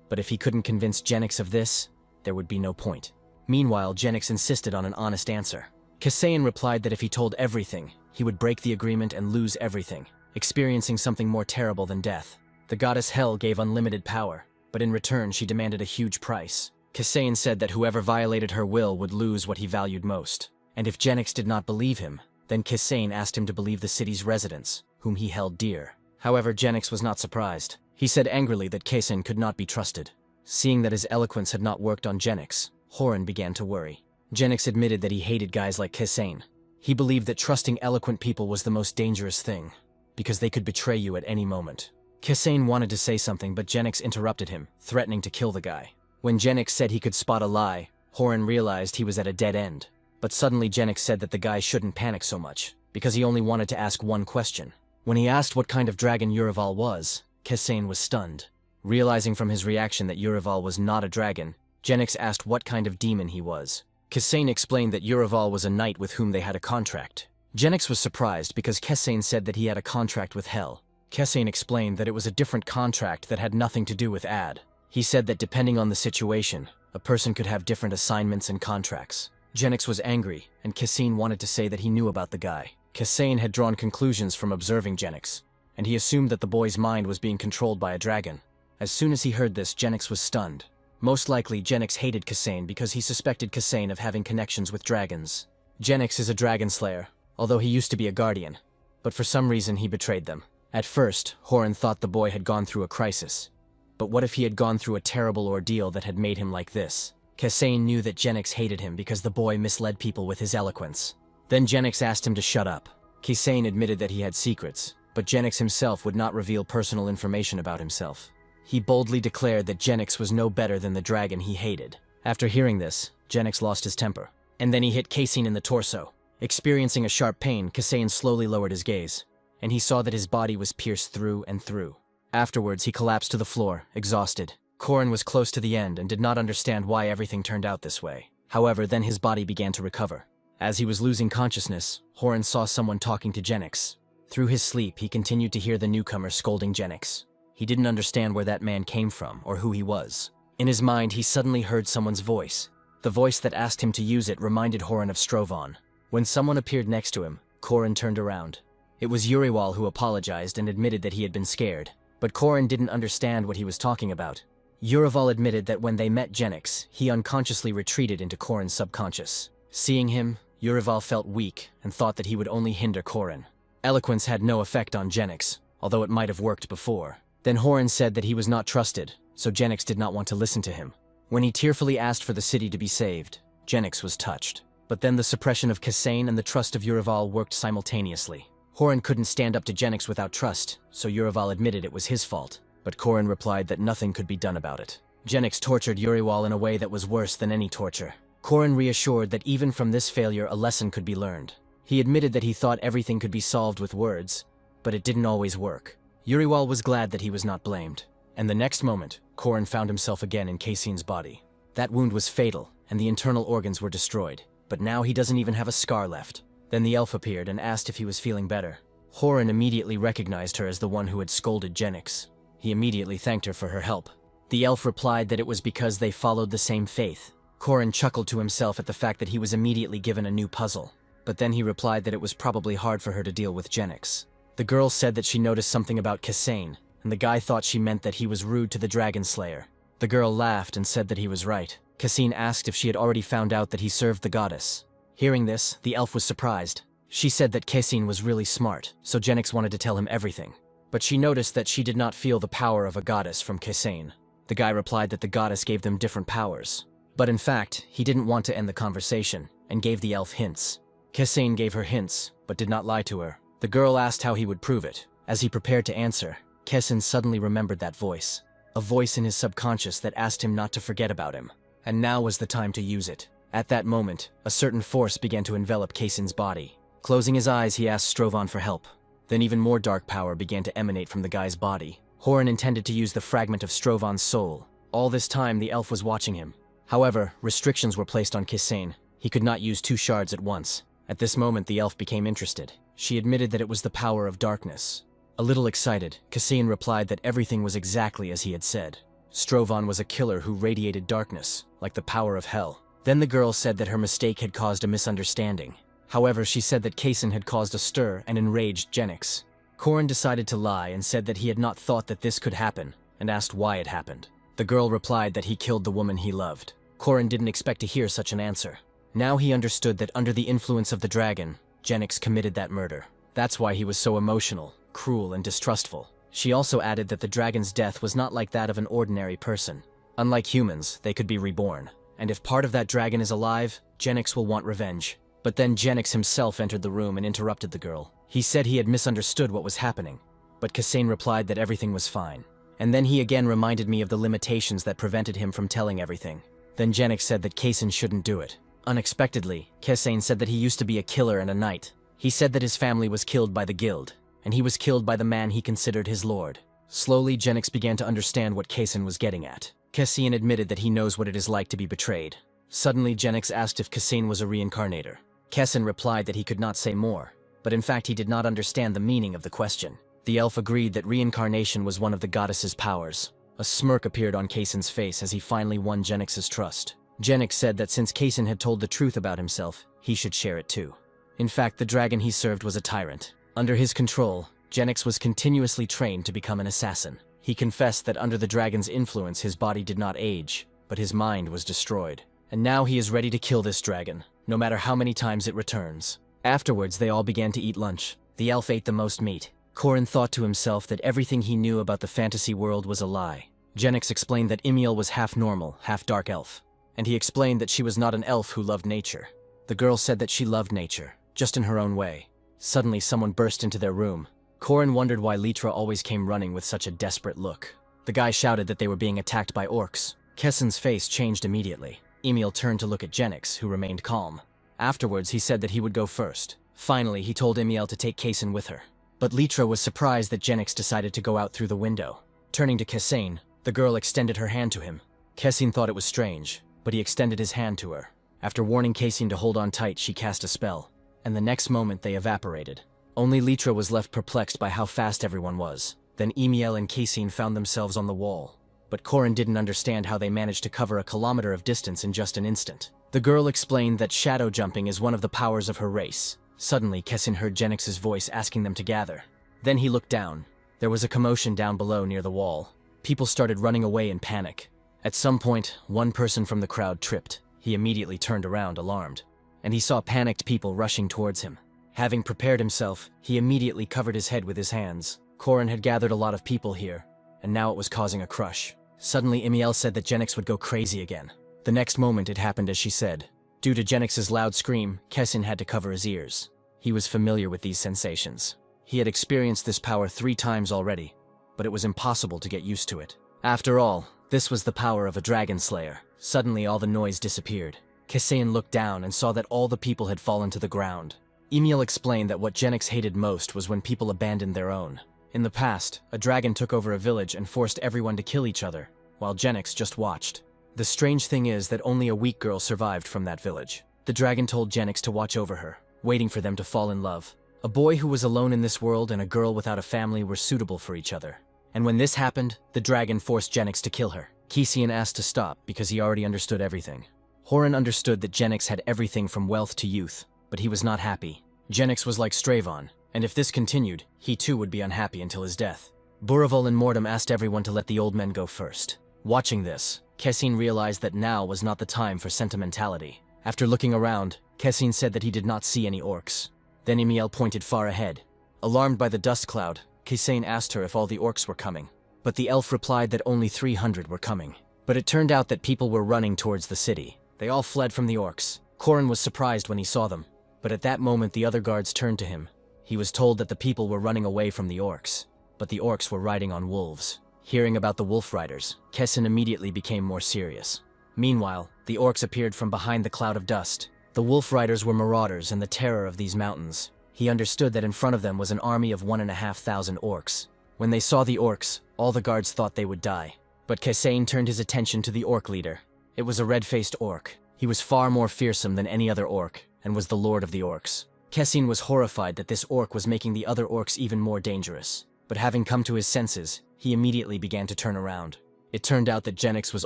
But if he couldn't convince Genix of this, there would be no point. Meanwhile, Genix insisted on an honest answer. Kisein replied that if he told everything, he would break the agreement and lose everything, experiencing something more terrible than death. The goddess Hel gave unlimited power, but in return she demanded a huge price. Kisein said that whoever violated her will would lose what he valued most. And if Genix did not believe him, then Kisein asked him to believe the city's residents, whom he held dear. However, Genix was not surprised. He said angrily that Kisein could not be trusted. Seeing that his eloquence had not worked on Genix, Horan began to worry. Genix admitted that he hated guys like Kisein. He believed that trusting eloquent people was the most dangerous thing, because they could betray you at any moment. Kisein wanted to say something, but Genix interrupted him, threatening to kill the guy. When Genix said he could spot a lie, Horan realized he was at a dead end. But suddenly Genix said that the guy shouldn't panic so much, because he only wanted to ask one question. When he asked what kind of dragon Urival was, Kisein was stunned. Realizing from his reaction that Urival was not a dragon, Genix asked what kind of demon he was. Kisein explained that Urival was a knight with whom they had a contract. Genix was surprised because Kisein said that he had a contract with Hel. Kisein explained that it was a different contract that had nothing to do with Ad. He said that depending on the situation, a person could have different assignments and contracts. Genix was angry, and Kisein wanted to say that he knew about the guy. Kisein had drawn conclusions from observing Genix, and he assumed that the boy's mind was being controlled by a dragon. As soon as he heard this, Genix was stunned. Most likely, Genix hated Kisein because he suspected Kisein of having connections with dragons. Genix is a dragon slayer, although he used to be a guardian, but for some reason he betrayed them. At first, Horan thought the boy had gone through a crisis. But what if he had gone through a terrible ordeal that had made him like this? Kisein knew that Genix hated him because the boy misled people with his eloquence. Then Genix asked him to shut up. Kisein admitted that he had secrets, but Genix himself would not reveal personal information about himself. He boldly declared that Genix was no better than the dragon he hated. After hearing this, Genix lost his temper, and then he hit Kisein in the torso. Experiencing a sharp pain, Kisein slowly lowered his gaze, and he saw that his body was pierced through and through. Afterwards, he collapsed to the floor, exhausted. Korin was close to the end and did not understand why everything turned out this way. However, then his body began to recover. As he was losing consciousness, Horan saw someone talking to Genix. Through his sleep, he continued to hear the newcomer scolding Genix. He didn't understand where that man came from or who he was. In his mind, he suddenly heard someone's voice. The voice that asked him to use it reminded Horan of Strovan. When someone appeared next to him, Korin turned around. It was Uriwal who apologized and admitted that he had been scared. But Korin didn't understand what he was talking about. Uriwal admitted that when they met Genix, he unconsciously retreated into Korin's subconscious. Seeing him, Uriwal felt weak and thought that he would only hinder Korin. Eloquence had no effect on Genix, although it might have worked before. Then Horan said that he was not trusted, so Genix did not want to listen to him. When he tearfully asked for the city to be saved, Genix was touched. But then the suppression of Kasain and the trust of Uriwal worked simultaneously. Horan couldn't stand up to Genix without trust, so Uriwal admitted it was his fault. But Korin replied that nothing could be done about it. Genix tortured Uriwal in a way that was worse than any torture. Korin reassured that even from this failure a lesson could be learned. He admitted that he thought everything could be solved with words, but it didn't always work. Uriwal was glad that he was not blamed. And the next moment, Korin found himself again in Kasin's body. That wound was fatal, and the internal organs were destroyed. But now he doesn't even have a scar left. Then the elf appeared and asked if he was feeling better. Horan immediately recognized her as the one who had scolded Genix. He immediately thanked her for her help. The elf replied that it was because they followed the same faith. Korin chuckled to himself at the fact that he was immediately given a new puzzle. But then he replied that it was probably hard for her to deal with Genix. The girl said that she noticed something about Kasain, and the guy thought she meant that he was rude to the Dragon Slayer. The girl laughed and said that he was right. Kasin asked if she had already found out that he served the goddess. Hearing this, the elf was surprised. She said that Kasin was really smart, so Genix wanted to tell him everything. But she noticed that she did not feel the power of a goddess from Kasain. The guy replied that the goddess gave them different powers. But in fact, he didn't want to end the conversation, and gave the elf hints. Kasain gave her hints, but did not lie to her. The girl asked how he would prove it. As he prepared to answer, Kasin suddenly remembered that voice. A voice in his subconscious that asked him not to forget about him. And now was the time to use it. At that moment, a certain force began to envelop Kasin's body. Closing his eyes, he asked Strovan for help. Then even more dark power began to emanate from the guy's body. Horan intended to use the fragment of Strovan's soul. All this time, the elf was watching him. However, restrictions were placed on Kasain. He could not use 2 shards at once. At this moment, the elf became interested. She admitted that it was the power of darkness. A little excited, Kasain replied that everything was exactly as he had said. Strovan was a killer who radiated darkness, like the power of hell. Then the girl said that her mistake had caused a misunderstanding. However, she said that Kasin had caused a stir and enraged Genix. Korin decided to lie and said that he had not thought that this could happen, and asked why it happened. The girl replied that he killed the woman he loved. Korin didn't expect to hear such an answer. Now he understood that under the influence of the dragon, Genix committed that murder. That's why he was so emotional, cruel, and distrustful. She also added that the dragon's death was not like that of an ordinary person. Unlike humans, they could be reborn. And if part of that dragon is alive, Genix will want revenge. But then Genix himself entered the room and interrupted the girl. He said he had misunderstood what was happening, but Kasain replied that everything was fine. And then he again reminded me of the limitations that prevented him from telling everything. Then Genix said that Kasin shouldn't do it. Unexpectedly, Kasain said that he used to be a killer and a knight. He said that his family was killed by the guild, and he was killed by the man he considered his lord. Slowly, Genix began to understand what Kasin was getting at. Kasin admitted that he knows what it is like to be betrayed. Suddenly, Genix asked if Kasin was a reincarnator. Kasin replied that he could not say more, but in fact he did not understand the meaning of the question. The elf agreed that reincarnation was one of the goddess's powers. A smirk appeared on Kasin's face as he finally won Genix's trust. Genix said that since Kasin had told the truth about himself, he should share it too. In fact, the dragon he served was a tyrant. Under his control, Genix was continuously trained to become an assassin. He confessed that under the dragon's influence his body did not age, but his mind was destroyed. And now he is ready to kill this dragon, no matter how many times it returns. Afterwards, they all began to eat lunch. The elf ate the most meat. Korin thought to himself that everything he knew about the fantasy world was a lie. Genix explained that Emiel was half normal, half dark elf. And he explained that she was not an elf who loved nature. The girl said that she loved nature, just in her own way. Suddenly, someone burst into their room. Korin wondered why Litra always came running with such a desperate look. The guy shouted that they were being attacked by orcs. Kessin's face changed immediately. Emiel turned to look at Genix, who remained calm. Afterwards, he said that he would go first. Finally, he told Emiel to take Kasin with her. But Litra was surprised that Genix decided to go out through the window. Turning to Kasin, the girl extended her hand to him. Kasin thought it was strange, but he extended his hand to her. After warning Kasin to hold on tight, she cast a spell, and the next moment they evaporated. Only Litra was left perplexed by how fast everyone was. Then Emiel and Casein found themselves on the wall. But Corin didn't understand how they managed to cover a kilometer of distance in just an instant. The girl explained that shadow jumping is one of the powers of her race. Suddenly, Casein heard Genix's voice asking them to gather. Then he looked down. There was a commotion down below near the wall. People started running away in panic. At some point, one person from the crowd tripped. He immediately turned around, alarmed. And he saw panicked people rushing towards him. Having prepared himself, he immediately covered his head with his hands. Corin had gathered a lot of people here, and now it was causing a crush. Suddenly, Emiel said that Genix would go crazy again. The next moment, it happened as she said. Due to Genix's loud scream, Casein had to cover his ears. He was familiar with these sensations. He had experienced this power 3 times already, but it was impossible to get used to it. After all, this was the power of a dragon slayer. Suddenly, all the noise disappeared. Casein looked down and saw that all the people had fallen to the ground. Emiel explained that what Genix hated most was when people abandoned their own. In the past, a dragon took over a village and forced everyone to kill each other, while Genix just watched. The strange thing is that only a weak girl survived from that village. The dragon told Genix to watch over her, waiting for them to fall in love. A boy who was alone in this world and a girl without a family were suitable for each other. And when this happened, the dragon forced Genix to kill her. Casein asked to stop because he already understood everything. Horan understood that Genix had everything from wealth to youth, but he was not happy. Genix was like Stravon, and if this continued, he too would be unhappy until his death. Buraval and Mordum asked everyone to let the old men go first. Watching this, Casein realized that now was not the time for sentimentality. After looking around, Casein said that he did not see any orcs. Then Emiel pointed far ahead. Alarmed by the dust cloud, Casein asked her if all the orcs were coming. But the elf replied that only 300 were coming. But it turned out that people were running towards the city. They all fled from the orcs. Corin was surprised when he saw them. But at that moment the other guards turned to him. He was told that the people were running away from the orcs. But the orcs were riding on wolves. Hearing about the wolf riders, Casein immediately became more serious. Meanwhile, the orcs appeared from behind the cloud of dust. The wolf riders were marauders and the terror of these mountains. He understood that in front of them was an army of 1,500 orcs. When they saw the orcs, all the guards thought they would die. But Casein turned his attention to the orc leader. It was a red-faced orc. He was far more fearsome than any other orc, and was the lord of the orcs. Casein was horrified that this orc was making the other orcs even more dangerous. But having come to his senses, he immediately began to turn around. It turned out that Genix was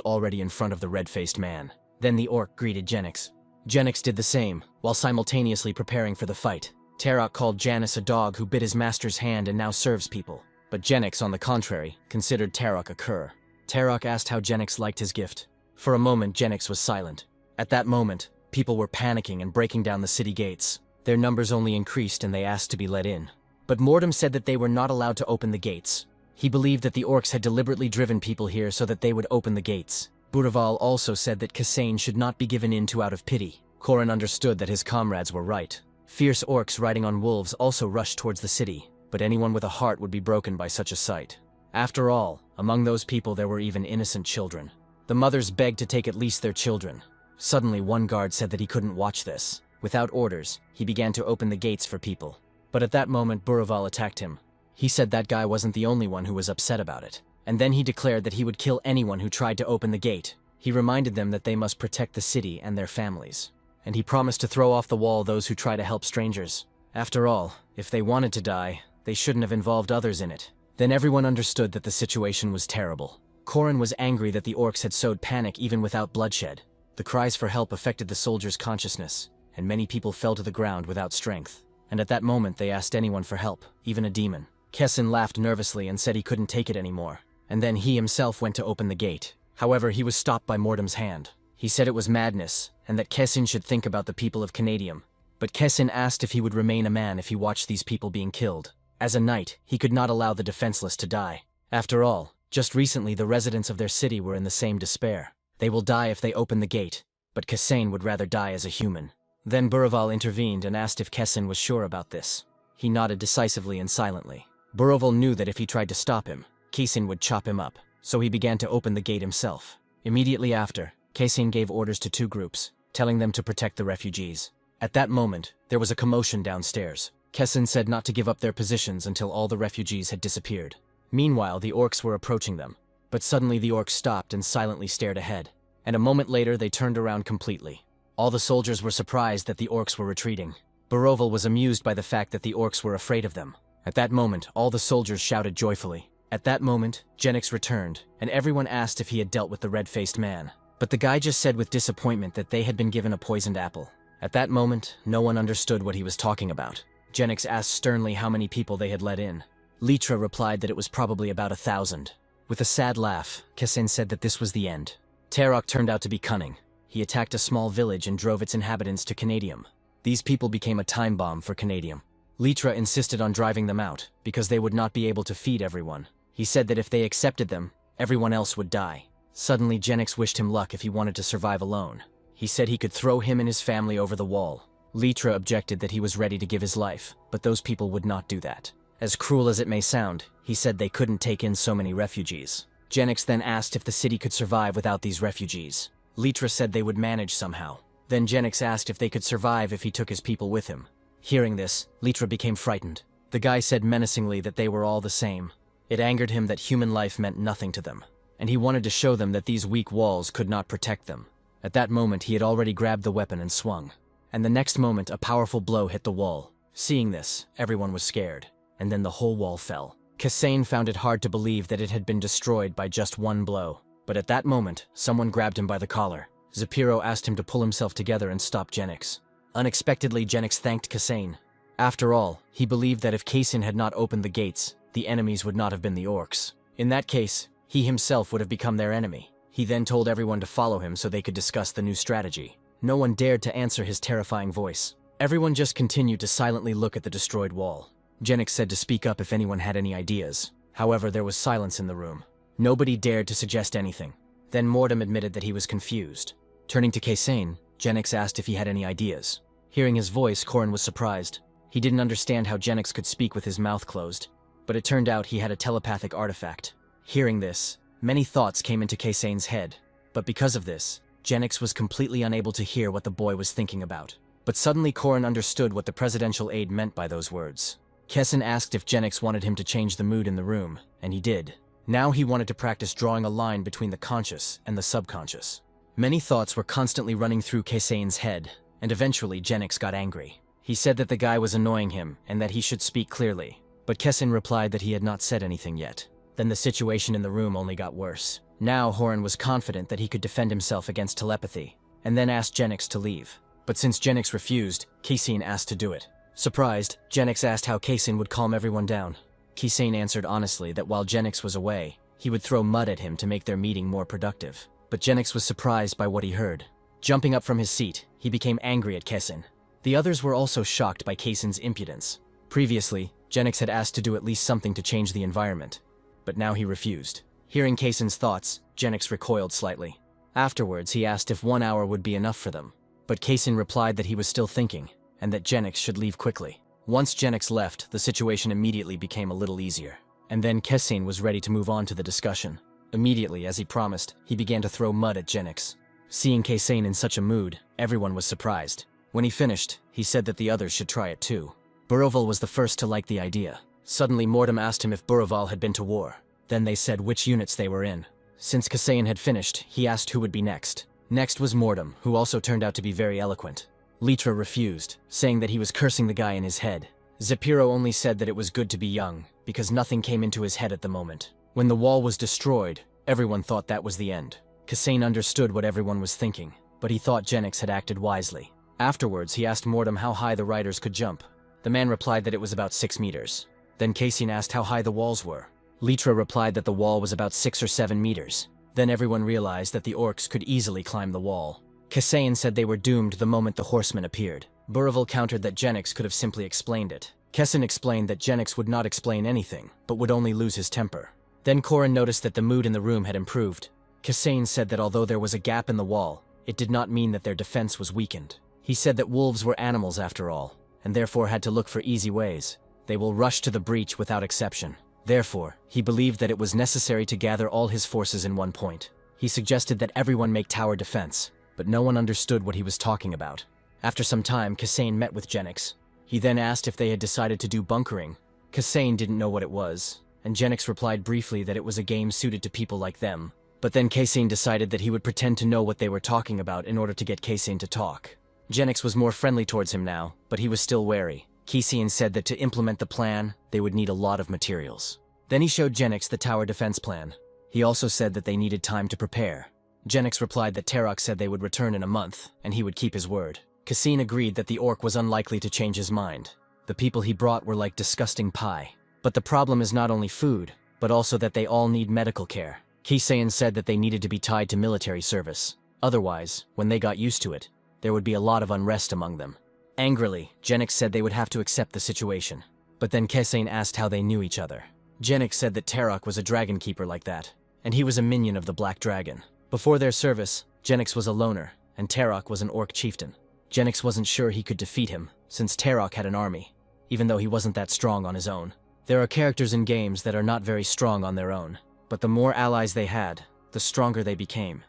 already in front of the red-faced man. Then the orc greeted Genix. Genix did the same, while simultaneously preparing for the fight. Tarok called Janus a dog who bit his master's hand and now serves people. But Genix, on the contrary, considered Tarok a cur. Tarok asked how Genix liked his gift. For a moment, Genix was silent. At that moment, people were panicking and breaking down the city gates. Their numbers only increased and they asked to be let in. But Mordum said that they were not allowed to open the gates. He believed that the orcs had deliberately driven people here so that they would open the gates. Buraval also said that Casein should not be given in to out of pity. Corin understood that his comrades were right. Fierce orcs riding on wolves also rushed towards the city, but anyone with a heart would be broken by such a sight. After all, among those people there were even innocent children. The mothers begged to take at least their children. Suddenly one guard said that he couldn't watch this. Without orders, he began to open the gates for people. But at that moment Buraval attacked him. He said that guy wasn't the only one who was upset about it. And then he declared that he would kill anyone who tried to open the gate. He reminded them that they must protect the city and their families. And he promised to throw off the wall those who try to help strangers. After all, if they wanted to die, they shouldn't have involved others in it. Then everyone understood that the situation was terrible. Corin was angry that the orcs had sowed panic even without bloodshed. The cries for help affected the soldiers' consciousness, and many people fell to the ground without strength. And at that moment they asked anyone for help, even a demon. Casein laughed nervously and said he couldn't take it anymore. And then he himself went to open the gate. However, he was stopped by Mordum's hand. He said it was madness, and that Casein should think about the people of Canadium. But Casein asked if he would remain a man if he watched these people being killed. As a knight, he could not allow the defenseless to die. After all, just recently the residents of their city were in the same despair. They will die if they open the gate, but Casein would rather die as a human. Then Buraval intervened and asked if Casein was sure about this. He nodded decisively and silently. Buraval knew that if he tried to stop him, Casein would chop him up, so he began to open the gate himself. Immediately after, Casein gave orders to 2 groups, telling them to protect the refugees. At that moment, there was a commotion downstairs. Casein said not to give up their positions until all the refugees had disappeared. Meanwhile, the orcs were approaching them. But suddenly the orcs stopped and silently stared ahead. And a moment later, they turned around completely. All the soldiers were surprised that the orcs were retreating. Buraval was amused by the fact that the orcs were afraid of them. At that moment, all the soldiers shouted joyfully. At that moment, Genix returned, and everyone asked if he had dealt with the red-faced man. But the guy just said with disappointment that they had been given a poisoned apple. At that moment, no one understood what he was talking about. Genix asked sternly how many people they had let in. Litra replied that it was probably about 1,000. With a sad laugh, Kessen said that this was the end. Tarok turned out to be cunning. He attacked a small village and drove its inhabitants to Canadium. These people became a time bomb for Canadium. Litra insisted on driving them out, because they would not be able to feed everyone. He said that if they accepted them, everyone else would die. Suddenly, Genix wished him luck if he wanted to survive alone. He said he could throw him and his family over the wall. Litra objected that he was ready to give his life, but those people would not do that. As cruel as it may sound, he said they couldn't take in so many refugees. Genix then asked if the city could survive without these refugees. Litra said they would manage somehow. Then Genix asked if they could survive if he took his people with him. Hearing this, Litra became frightened. The guy said menacingly that they were all the same. It angered him that human life meant nothing to them, and he wanted to show them that these weak walls could not protect them. At that moment, he had already grabbed the weapon and swung. And the next moment, a powerful blow hit the wall. Seeing this, everyone was scared, and then the whole wall fell. Kassane found it hard to believe that it had been destroyed by just one blow. But at that moment, someone grabbed him by the collar. Zapiro asked him to pull himself together and stop Genix. Unexpectedly, Genix thanked Kassane. After all, he believed that if Kassane had not opened the gates, the enemies would not have been the orcs. In that case, he himself would have become their enemy. He then told everyone to follow him so they could discuss the new strategy. No one dared to answer his terrifying voice. Everyone just continued to silently look at the destroyed wall. Genix said to speak up if anyone had any ideas. However, there was silence in the room. Nobody dared to suggest anything. Then Mordem admitted that he was confused. Turning to Kassane, Genix asked if he had any ideas. Hearing his voice, Korin was surprised. He didn't understand how Genix could speak with his mouth closed, but it turned out he had a telepathic artifact. Hearing this, many thoughts came into Kassane's head, but because of this, Genix was completely unable to hear what the boy was thinking about. But suddenly Korin understood what the presidential aide meant by those words. Kessen asked if Genix wanted him to change the mood in the room, and he did. Now he wanted to practice drawing a line between the conscious and the subconscious. Many thoughts were constantly running through Kassane's head, and eventually Genix got angry. He said that the guy was annoying him and that he should speak clearly, but Kessen replied that he had not said anything yet. Then the situation in the room only got worse. Now Horan was confident that he could defend himself against telepathy, and then asked Genix to leave. But since Genix refused, Kassane asked to do it. Surprised, Genix asked how Kassane would calm everyone down. Kassane answered honestly that while Genix was away, he would throw mud at him to make their meeting more productive. But Genix was surprised by what he heard. Jumping up from his seat, he became angry at Kessen. The others were also shocked by Kassane's impudence. Previously, Genix had asked to do at least something to change the environment, but now he refused. Hearing Kassane's thoughts, Genix recoiled slightly. Afterwards, he asked if 1 hour would be enough for them, but Kassane replied that he was still thinking, and that Genix should leave quickly. Once Genix left, the situation immediately became a little easier. And then Kassane was ready to move on to the discussion. Immediately, as he promised, he began to throw mud at Genix. Seeing Kassane in such a mood, everyone was surprised. When he finished, he said that the others should try it too. Buraval was the first to like the idea. Suddenly, Mordem asked him if Buraval had been to war. Then they said which units they were in. Since Kassane had finished, he asked who would be next. Next was Mordem, who also turned out to be very eloquent. Litra refused, saying that he was cursing the guy in his head. Zapiro only said that it was good to be young, because nothing came into his head at the moment. When the wall was destroyed, everyone thought that was the end. Kassane understood what everyone was thinking, but he thought Genix had acted wisely. Afterwards, he asked Mordem how high the riders could jump. The man replied that it was about 6 meters. Then Kassane asked how high the walls were. Litra replied that the wall was about 6 or 7 meters. Then everyone realized that the orcs could easily climb the wall. Kassane said they were doomed the moment the horsemen appeared. Buraval countered that Genix could have simply explained it. Kessen explained that Genix would not explain anything, but would only lose his temper. Then Korin noticed that the mood in the room had improved. Kassane said that although there was a gap in the wall, it did not mean that their defense was weakened. He said that wolves were animals after all, and therefore had to look for easy ways. They will rush to the breach without exception. Therefore, he believed that it was necessary to gather all his forces in one point. He suggested that everyone make tower defense, but no one understood what he was talking about. After some time, Kassane met with Genix. He then asked if they had decided to do bunkering. Kassane didn't know what it was, and Genix replied briefly that it was a game suited to people like them. But then Kassane decided that he would pretend to know what they were talking about in order to get Kassane to talk. Genix was more friendly towards him now, but he was still wary. Kassane said that to implement the plan, they would need a lot of materials. Then he showed Genix the tower defense plan. He also said that they needed time to prepare. Genix replied that Terok said they would return in a month, and he would keep his word. Cassine agreed that the orc was unlikely to change his mind. The people he brought were like disgusting pie. But the problem is not only food, but also that they all need medical care. Kisayan said that they needed to be tied to military service. Otherwise, when they got used to it, there would be a lot of unrest among them. Angrily, Genix said they would have to accept the situation. But then Kisayan asked how they knew each other. Genix said that Terok was a dragon keeper like that, and he was a minion of the Black Dragon. Before their service, Genix was a loner, and Terok was an orc chieftain. Genix wasn't sure he could defeat him, since Terok had an army, even though he wasn't that strong on his own. There are characters in games that are not very strong on their own, but the more allies they had, the stronger they became.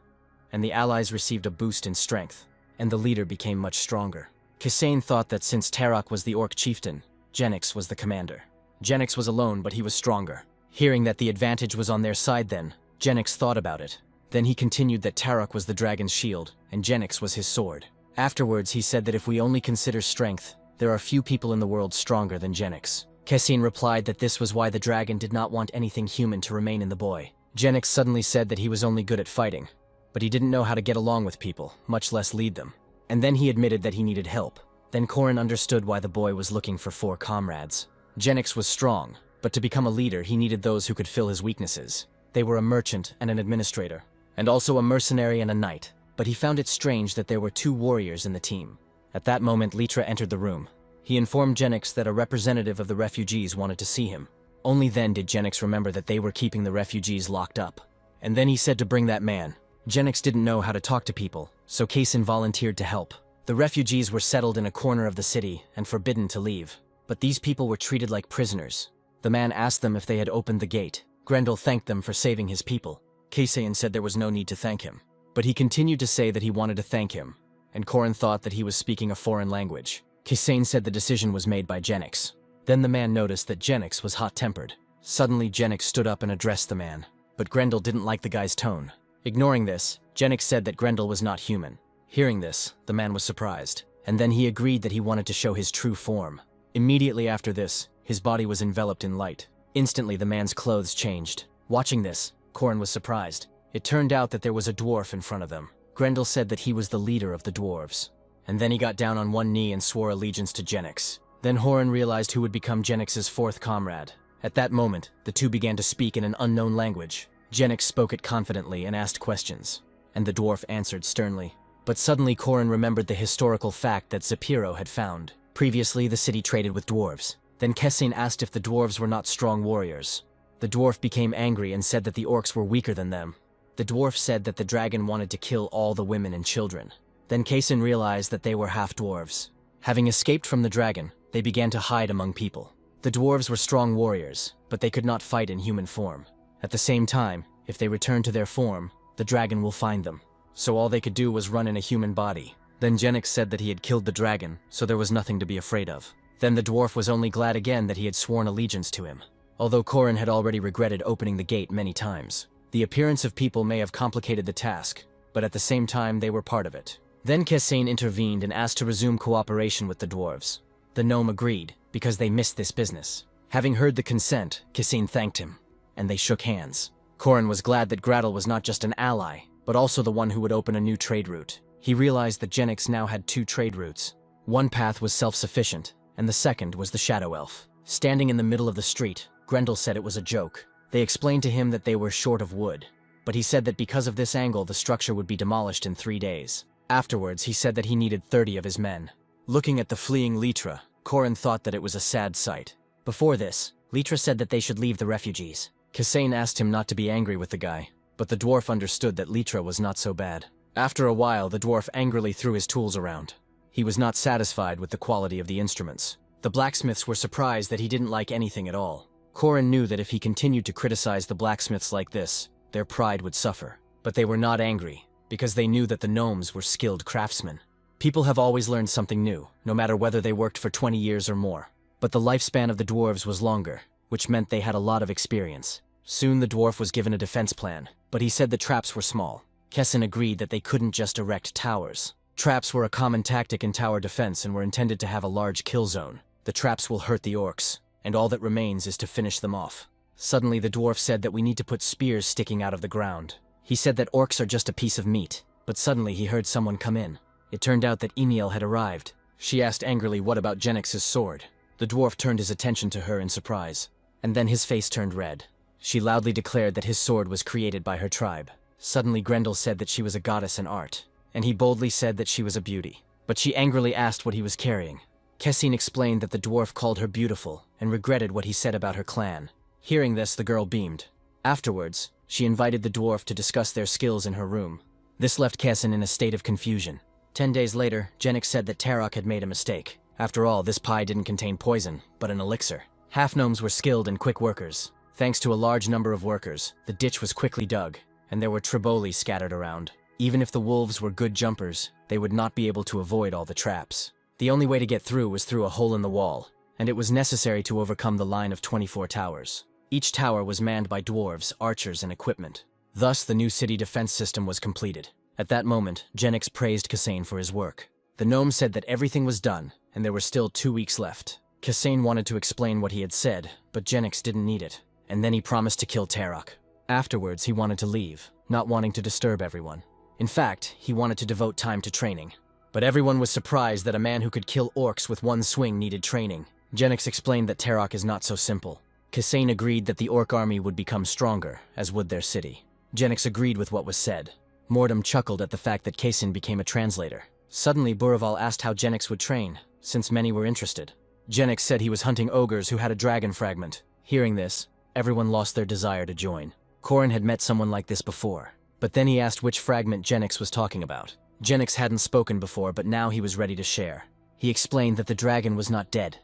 And the allies received a boost in strength, and the leader became much stronger. Kisayan thought that since Terok was the orc chieftain, Genix was the commander. Genix was alone, but he was stronger. Hearing that the advantage was on their side then, Genix thought about it. Then he continued that Terok was the dragon's shield, and Genix was his sword. Afterwards, he said that if we only consider strength, there are few people in the world stronger than Genix. Cassine replied that this was why the dragon did not want anything human to remain in the boy. Genix suddenly said that he was only good at fighting, but he didn't know how to get along with people, much less lead them. And then he admitted that he needed help. Then Corin understood why the boy was looking for 4 comrades. Genix was strong, but to become a leader he needed those who could fill his weaknesses. They were a merchant and an administrator, and also a mercenary and a knight. But he found it strange that there were 2 warriors in the team. At that moment, Litra entered the room. He informed Genix that a representative of the refugees wanted to see him. Only then did Genix remember that they were keeping the refugees locked up. And then he said to bring that man. Genix didn't know how to talk to people, so Kaysen volunteered to help. The refugees were settled in a corner of the city and forbidden to leave. But these people were treated like prisoners. The man asked them if they had opened the gate. Grendel thanked them for saving his people. Kaysen said there was no need to thank him. But he continued to say that he wanted to thank him, and Corin thought that he was speaking a foreign language. Kisain said the decision was made by Genix. Then the man noticed that Genix was hot-tempered. Suddenly Genix stood up and addressed the man, but Grendel didn't like the guy's tone. Ignoring this, Genix said that Grendel was not human. Hearing this, the man was surprised, and then he agreed that he wanted to show his true form. Immediately after this, his body was enveloped in light. Instantly the man's clothes changed. Watching this, Corin was surprised. It turned out that there was a dwarf in front of them. Grendel said that he was the leader of the dwarves. And then he got down on one knee and swore allegiance to Genix. Then Horan realized who would become Genix's 4th comrade. At that moment, the two began to speak in an unknown language. Genix spoke it confidently and asked questions, and the dwarf answered sternly. But suddenly Corin remembered the historical fact that Zapiro had found. Previously, the city traded with dwarves. Then Kessin asked if the dwarves were not strong warriors. The dwarf became angry and said that the orcs were weaker than them. The dwarf said that the dragon wanted to kill all the women and children. Then Kaysen realized that they were half-dwarves. Having escaped from the dragon, they began to hide among people. The dwarves were strong warriors, but they could not fight in human form. At the same time, if they return to their form, the dragon will find them. So all they could do was run in a human body. Then Genix said that he had killed the dragon, so there was nothing to be afraid of. Then the dwarf was only glad again that he had sworn allegiance to him. Although Corin had already regretted opening the gate many times. The appearance of people may have complicated the task, but at the same time they were part of it. Then Kessain intervened and asked to resume cooperation with the dwarves. The gnome agreed, because they missed this business. Having heard the consent, Kessain thanked him, and they shook hands. Corin was glad that Gradle was not just an ally, but also the one who would open a new trade route. He realized that Genix now had 2 trade routes. One path was self-sufficient, and the second was the Shadow Elf. Standing in the middle of the street, Grendel said it was a joke. They explained to him that they were short of wood, but he said that because of this angle the structure would be demolished in 3 days. Afterwards, he said that he needed 30 of his men. Looking at the fleeing Litra, Corin thought that it was a sad sight. Before this, Litra said that they should leave the refugees. Kessain asked him not to be angry with the guy, but the dwarf understood that Litra was not so bad. After a while, the dwarf angrily threw his tools around. He was not satisfied with the quality of the instruments. The blacksmiths were surprised that he didn't like anything at all. Corin knew that if he continued to criticize the blacksmiths like this, their pride would suffer. But they were not angry, because they knew that the gnomes were skilled craftsmen. People have always learned something new, no matter whether they worked for 20 years or more. But the lifespan of the dwarves was longer, which meant they had a lot of experience. Soon the dwarf was given a defense plan, but he said the traps were small. Kessin agreed that they couldn't just erect towers. Traps were a common tactic in tower defense and were intended to have a large kill zone. The traps will hurt the orcs, and all that remains is to finish them off. Suddenly the dwarf said that we need to put spears sticking out of the ground. He said that orcs are just a piece of meat, but suddenly he heard someone come in. It turned out that Emiel had arrived. She asked angrily what about Genix's sword. The dwarf turned his attention to her in surprise, and then his face turned red. She loudly declared that his sword was created by her tribe. Suddenly Grendel said that she was a goddess in art, and he boldly said that she was a beauty. But she angrily asked what he was carrying. Kessin explained that the dwarf called her beautiful and regretted what he said about her clan. Hearing this, the girl beamed. Afterwards, she invited the dwarf to discuss their skills in her room. This left Kessin in a state of confusion. 10 days later, Genix said that Tarok had made a mistake. After all, this pie didn't contain poison, but an elixir. Half-gnomes were skilled and quick workers. Thanks to a large number of workers, the ditch was quickly dug, and there were triboli scattered around. Even if the wolves were good jumpers, they would not be able to avoid all the traps. The only way to get through was through a hole in the wall, and it was necessary to overcome the line of 24 towers. Each tower was manned by dwarves, archers, and equipment. Thus, the new city defense system was completed. At that moment, Genix praised Kasane for his work. The gnome said that everything was done, and there were still 2 weeks left. Kasane wanted to explain what he had said, but Genix didn't need it, and then he promised to kill Tarok. Afterwards, he wanted to leave, not wanting to disturb everyone. In fact, he wanted to devote time to training. But everyone was surprised that a man who could kill orcs with one swing needed training. Genix explained that Tarok is not so simple. Kasane agreed that the orc army would become stronger, as would their city. Genix agreed with what was said. Mordum chuckled at the fact that Kasane became a translator. Suddenly, Buraval asked how Genix would train, since many were interested. Genix said he was hunting ogres who had a dragon fragment. Hearing this, everyone lost their desire to join. Corin had met someone like this before, but then he asked which fragment Genix was talking about. Genix hadn't spoken before, but now he was ready to share. He explained that the dragon was not dead.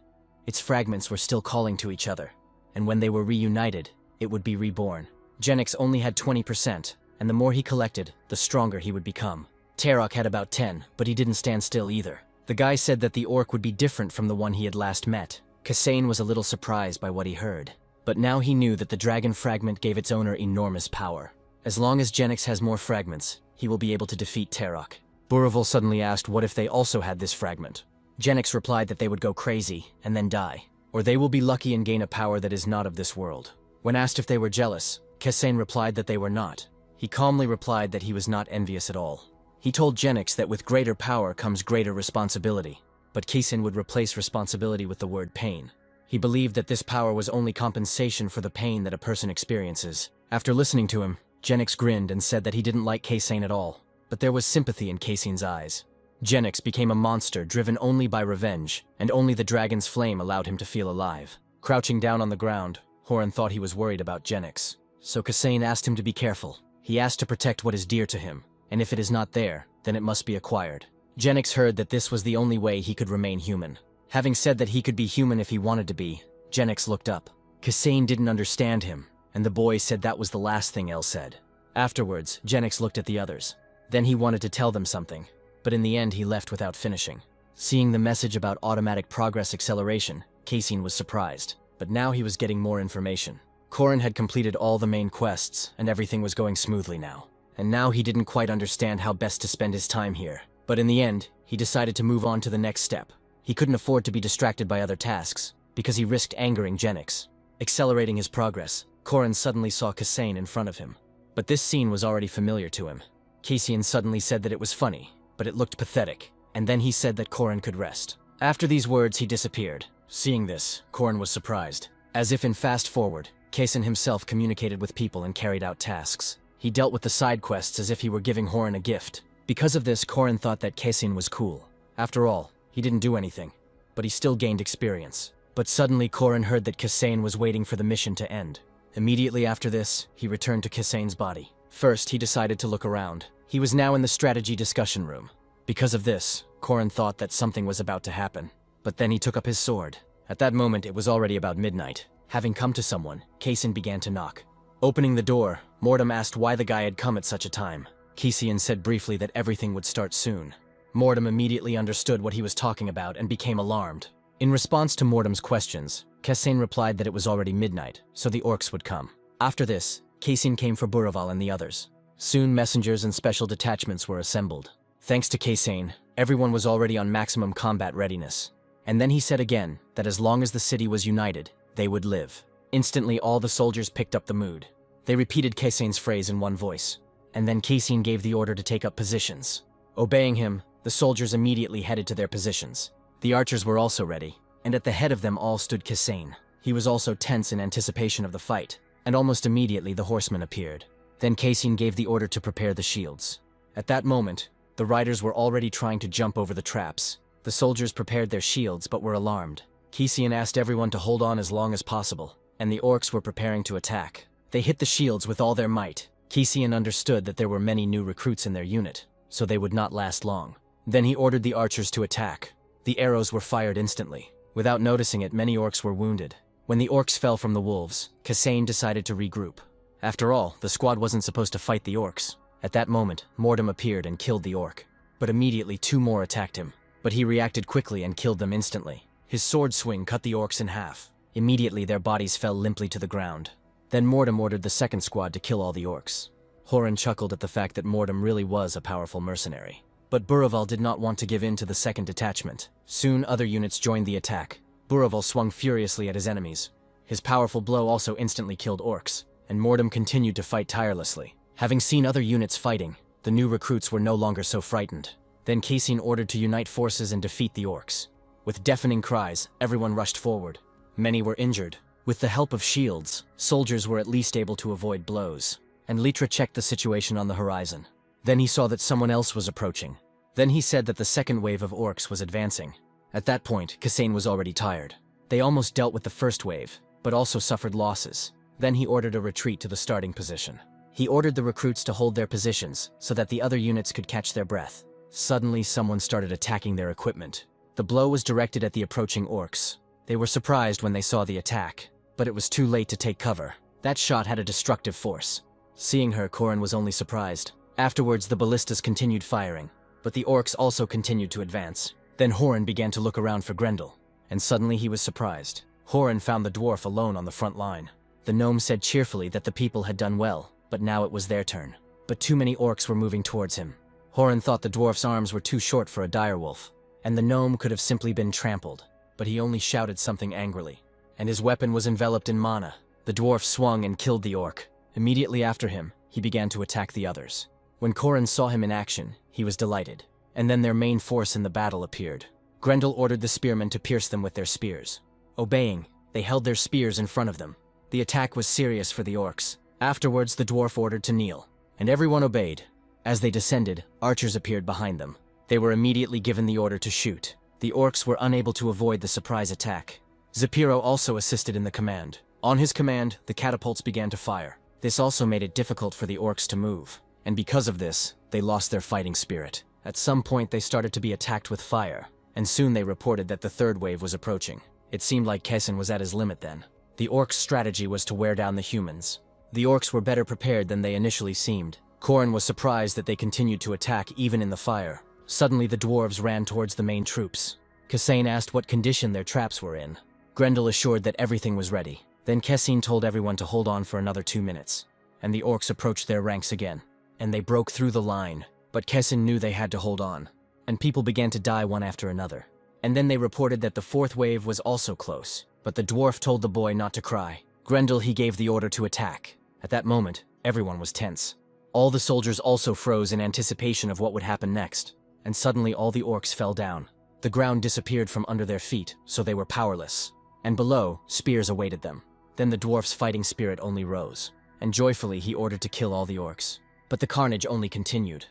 Its fragments were still calling to each other, and when they were reunited, it would be reborn. Genix only had 20%, and the more he collected, the stronger he would become. Tarok had about 10, but he didn't stand still either. The guy said that the orc would be different from the one he had last met. Kasane was a little surprised by what he heard, but now he knew that the dragon fragment gave its owner enormous power. As long as Genix has more fragments, he will be able to defeat Tarok. Buraval suddenly asked what if they also had this fragment. Genix replied that they would go crazy and then die, or they will be lucky and gain a power that is not of this world. When asked if they were jealous, Kasane replied that they were not. He calmly replied that he was not envious at all. He told Genix that with greater power comes greater responsibility, but Kasane would replace responsibility with the word pain. He believed that this power was only compensation for the pain that a person experiences. After listening to him, Genix grinned and said that he didn't like Kasane at all, but there was sympathy in Kasane's eyes. Genix became a monster driven only by revenge, and only the dragon's flame allowed him to feel alive. Crouching down on the ground, Horan thought he was worried about Genix, so Kasane asked him to be careful. He asked to protect what is dear to him, and if it is not there, then it must be acquired. Genix heard that this was the only way he could remain human. Having said that he could be human if he wanted to be, Genix looked up. Kasane didn't understand him, and the boy said that was the last thing El said. Afterwards, Genix looked at the others. Then he wanted to tell them something, but in the end he left without finishing. Seeing the message about automatic progress acceleration, Kasane was surprised, but now he was getting more information. Corin had completed all the main quests, and everything was going smoothly now. And now he didn't quite understand how best to spend his time here. But in the end, he decided to move on to the next step. He couldn't afford to be distracted by other tasks, because he risked angering Genix. Accelerating his progress, Corin suddenly saw Kasane in front of him. But this scene was already familiar to him. Kasane suddenly said that it was funny, but it looked pathetic, and then he said that Corin could rest. After these words, he disappeared. Seeing this, Corin was surprised. As if in fast forward, Kasane himself communicated with people and carried out tasks. He dealt with the side quests as if he were giving Horan a gift. Because of this, Corin thought that Kasane was cool. After all, he didn't do anything, but he still gained experience. But suddenly Corin heard that Kasane was waiting for the mission to end. Immediately after this, he returned to Kasane's body. First, he decided to look around. He was now in the strategy discussion room. Because of this, Corin thought that something was about to happen. But then he took up his sword. At that moment, it was already about midnight. Having come to someone, Kasane began to knock. Opening the door, Mordum asked why the guy had come at such a time. Kasane said briefly that everything would start soon. Mordum immediately understood what he was talking about and became alarmed. In response to Mordum's questions, Kasane replied that it was already midnight, so the orcs would come. After this, Kasane came for Buraval and the others. Soon messengers and special detachments were assembled. Thanks to Kasane, everyone was already on maximum combat readiness. And then he said again that as long as the city was united, they would live. Instantly, all the soldiers picked up the mood. They repeated Keisen's phrase in one voice, and then Keisen gave the order to take up positions. Obeying him, the soldiers immediately headed to their positions. The archers were also ready, and at the head of them all stood Keisen. He was also tense in anticipation of the fight, and almost immediately the horsemen appeared. Then Keisen gave the order to prepare the shields. At that moment, the riders were already trying to jump over the traps. The soldiers prepared their shields but were alarmed. Keisen asked everyone to hold on as long as possible, and the orcs were preparing to attack. They hit the shields with all their might. Keisen understood that there were many new recruits in their unit, so they would not last long. Then he ordered the archers to attack. The arrows were fired instantly. Without noticing it, many orcs were wounded. When the orcs fell from the wolves, Keisen decided to regroup. After all, the squad wasn't supposed to fight the orcs. At that moment, Mordem appeared and killed the orc. But immediately 2 more attacked him. But he reacted quickly and killed them instantly. His sword swing cut the orcs in half. Immediately their bodies fell limply to the ground. Then Mordem ordered the second squad to kill all the orcs. Horan chuckled at the fact that Mordem really was a powerful mercenary. But Buraval did not want to give in to the second detachment. Soon other units joined the attack. Buraval swung furiously at his enemies. His powerful blow also instantly killed orcs, and Mordem continued to fight tirelessly. Having seen other units fighting, the new recruits were no longer so frightened. Then Keisen ordered to unite forces and defeat the orcs. With deafening cries, everyone rushed forward. Many were injured. With the help of shields, soldiers were at least able to avoid blows. And Litra checked the situation on the horizon. Then he saw that someone else was approaching. Then he said that the second wave of orcs was advancing. At that point, Keisen was already tired. They almost dealt with the first wave, but also suffered losses. Then he ordered a retreat to the starting position. He ordered the recruits to hold their positions so that the other units could catch their breath. Suddenly, someone started attacking their equipment. The blow was directed at the approaching orcs. They were surprised when they saw the attack, but it was too late to take cover. That shot had a destructive force. Seeing her, Korin was only surprised. Afterwards, the ballistas continued firing, but the orcs also continued to advance. Then Horan began to look around for Grendel, and suddenly he was surprised. Horan found the dwarf alone on the front line. The gnome said cheerfully that the people had done well, but now it was their turn. But too many orcs were moving towards him. Horan thought the dwarf's arms were too short for a direwolf, and the gnome could have simply been trampled, but he only shouted something angrily, and his weapon was enveloped in mana. The dwarf swung and killed the orc. Immediately after him, he began to attack the others. When Korin saw him in action, he was delighted, and then their main force in the battle appeared. Grendel ordered the spearmen to pierce them with their spears. Obeying, they held their spears in front of them. The attack was serious for the orcs. Afterwards, the dwarf ordered to kneel, and everyone obeyed. As they descended, archers appeared behind them. They were immediately given the order to shoot. The orcs were unable to avoid the surprise attack. Zapiro also assisted in the command. On his command, the catapults began to fire. This also made it difficult for the orcs to move, and because of this, they lost their fighting spirit. At some point, they started to be attacked with fire, and soon they reported that the third wave was approaching. It seemed like Keisen was at his limit then. The orcs' strategy was to wear down the humans. The orcs were better prepared than they initially seemed. Korin was surprised that they continued to attack even in the fire. Suddenly, the dwarves ran towards the main troops. Keisen asked what condition their traps were in. Grendel assured that everything was ready. Then Keisen told everyone to hold on for another 2 minutes, and the orcs approached their ranks again, and they broke through the line. But Keisen knew they had to hold on, and people began to die one after another. And then they reported that the fourth wave was also close, but the dwarf told the boy not to cry. Grendel, he gave the order to attack. At that moment, everyone was tense. All the soldiers also froze in anticipation of what would happen next, and suddenly all the orcs fell down. The ground disappeared from under their feet, so they were powerless, and below, spears awaited them. Then the dwarf's fighting spirit only rose, and joyfully he ordered to kill all the orcs. But the carnage only continued.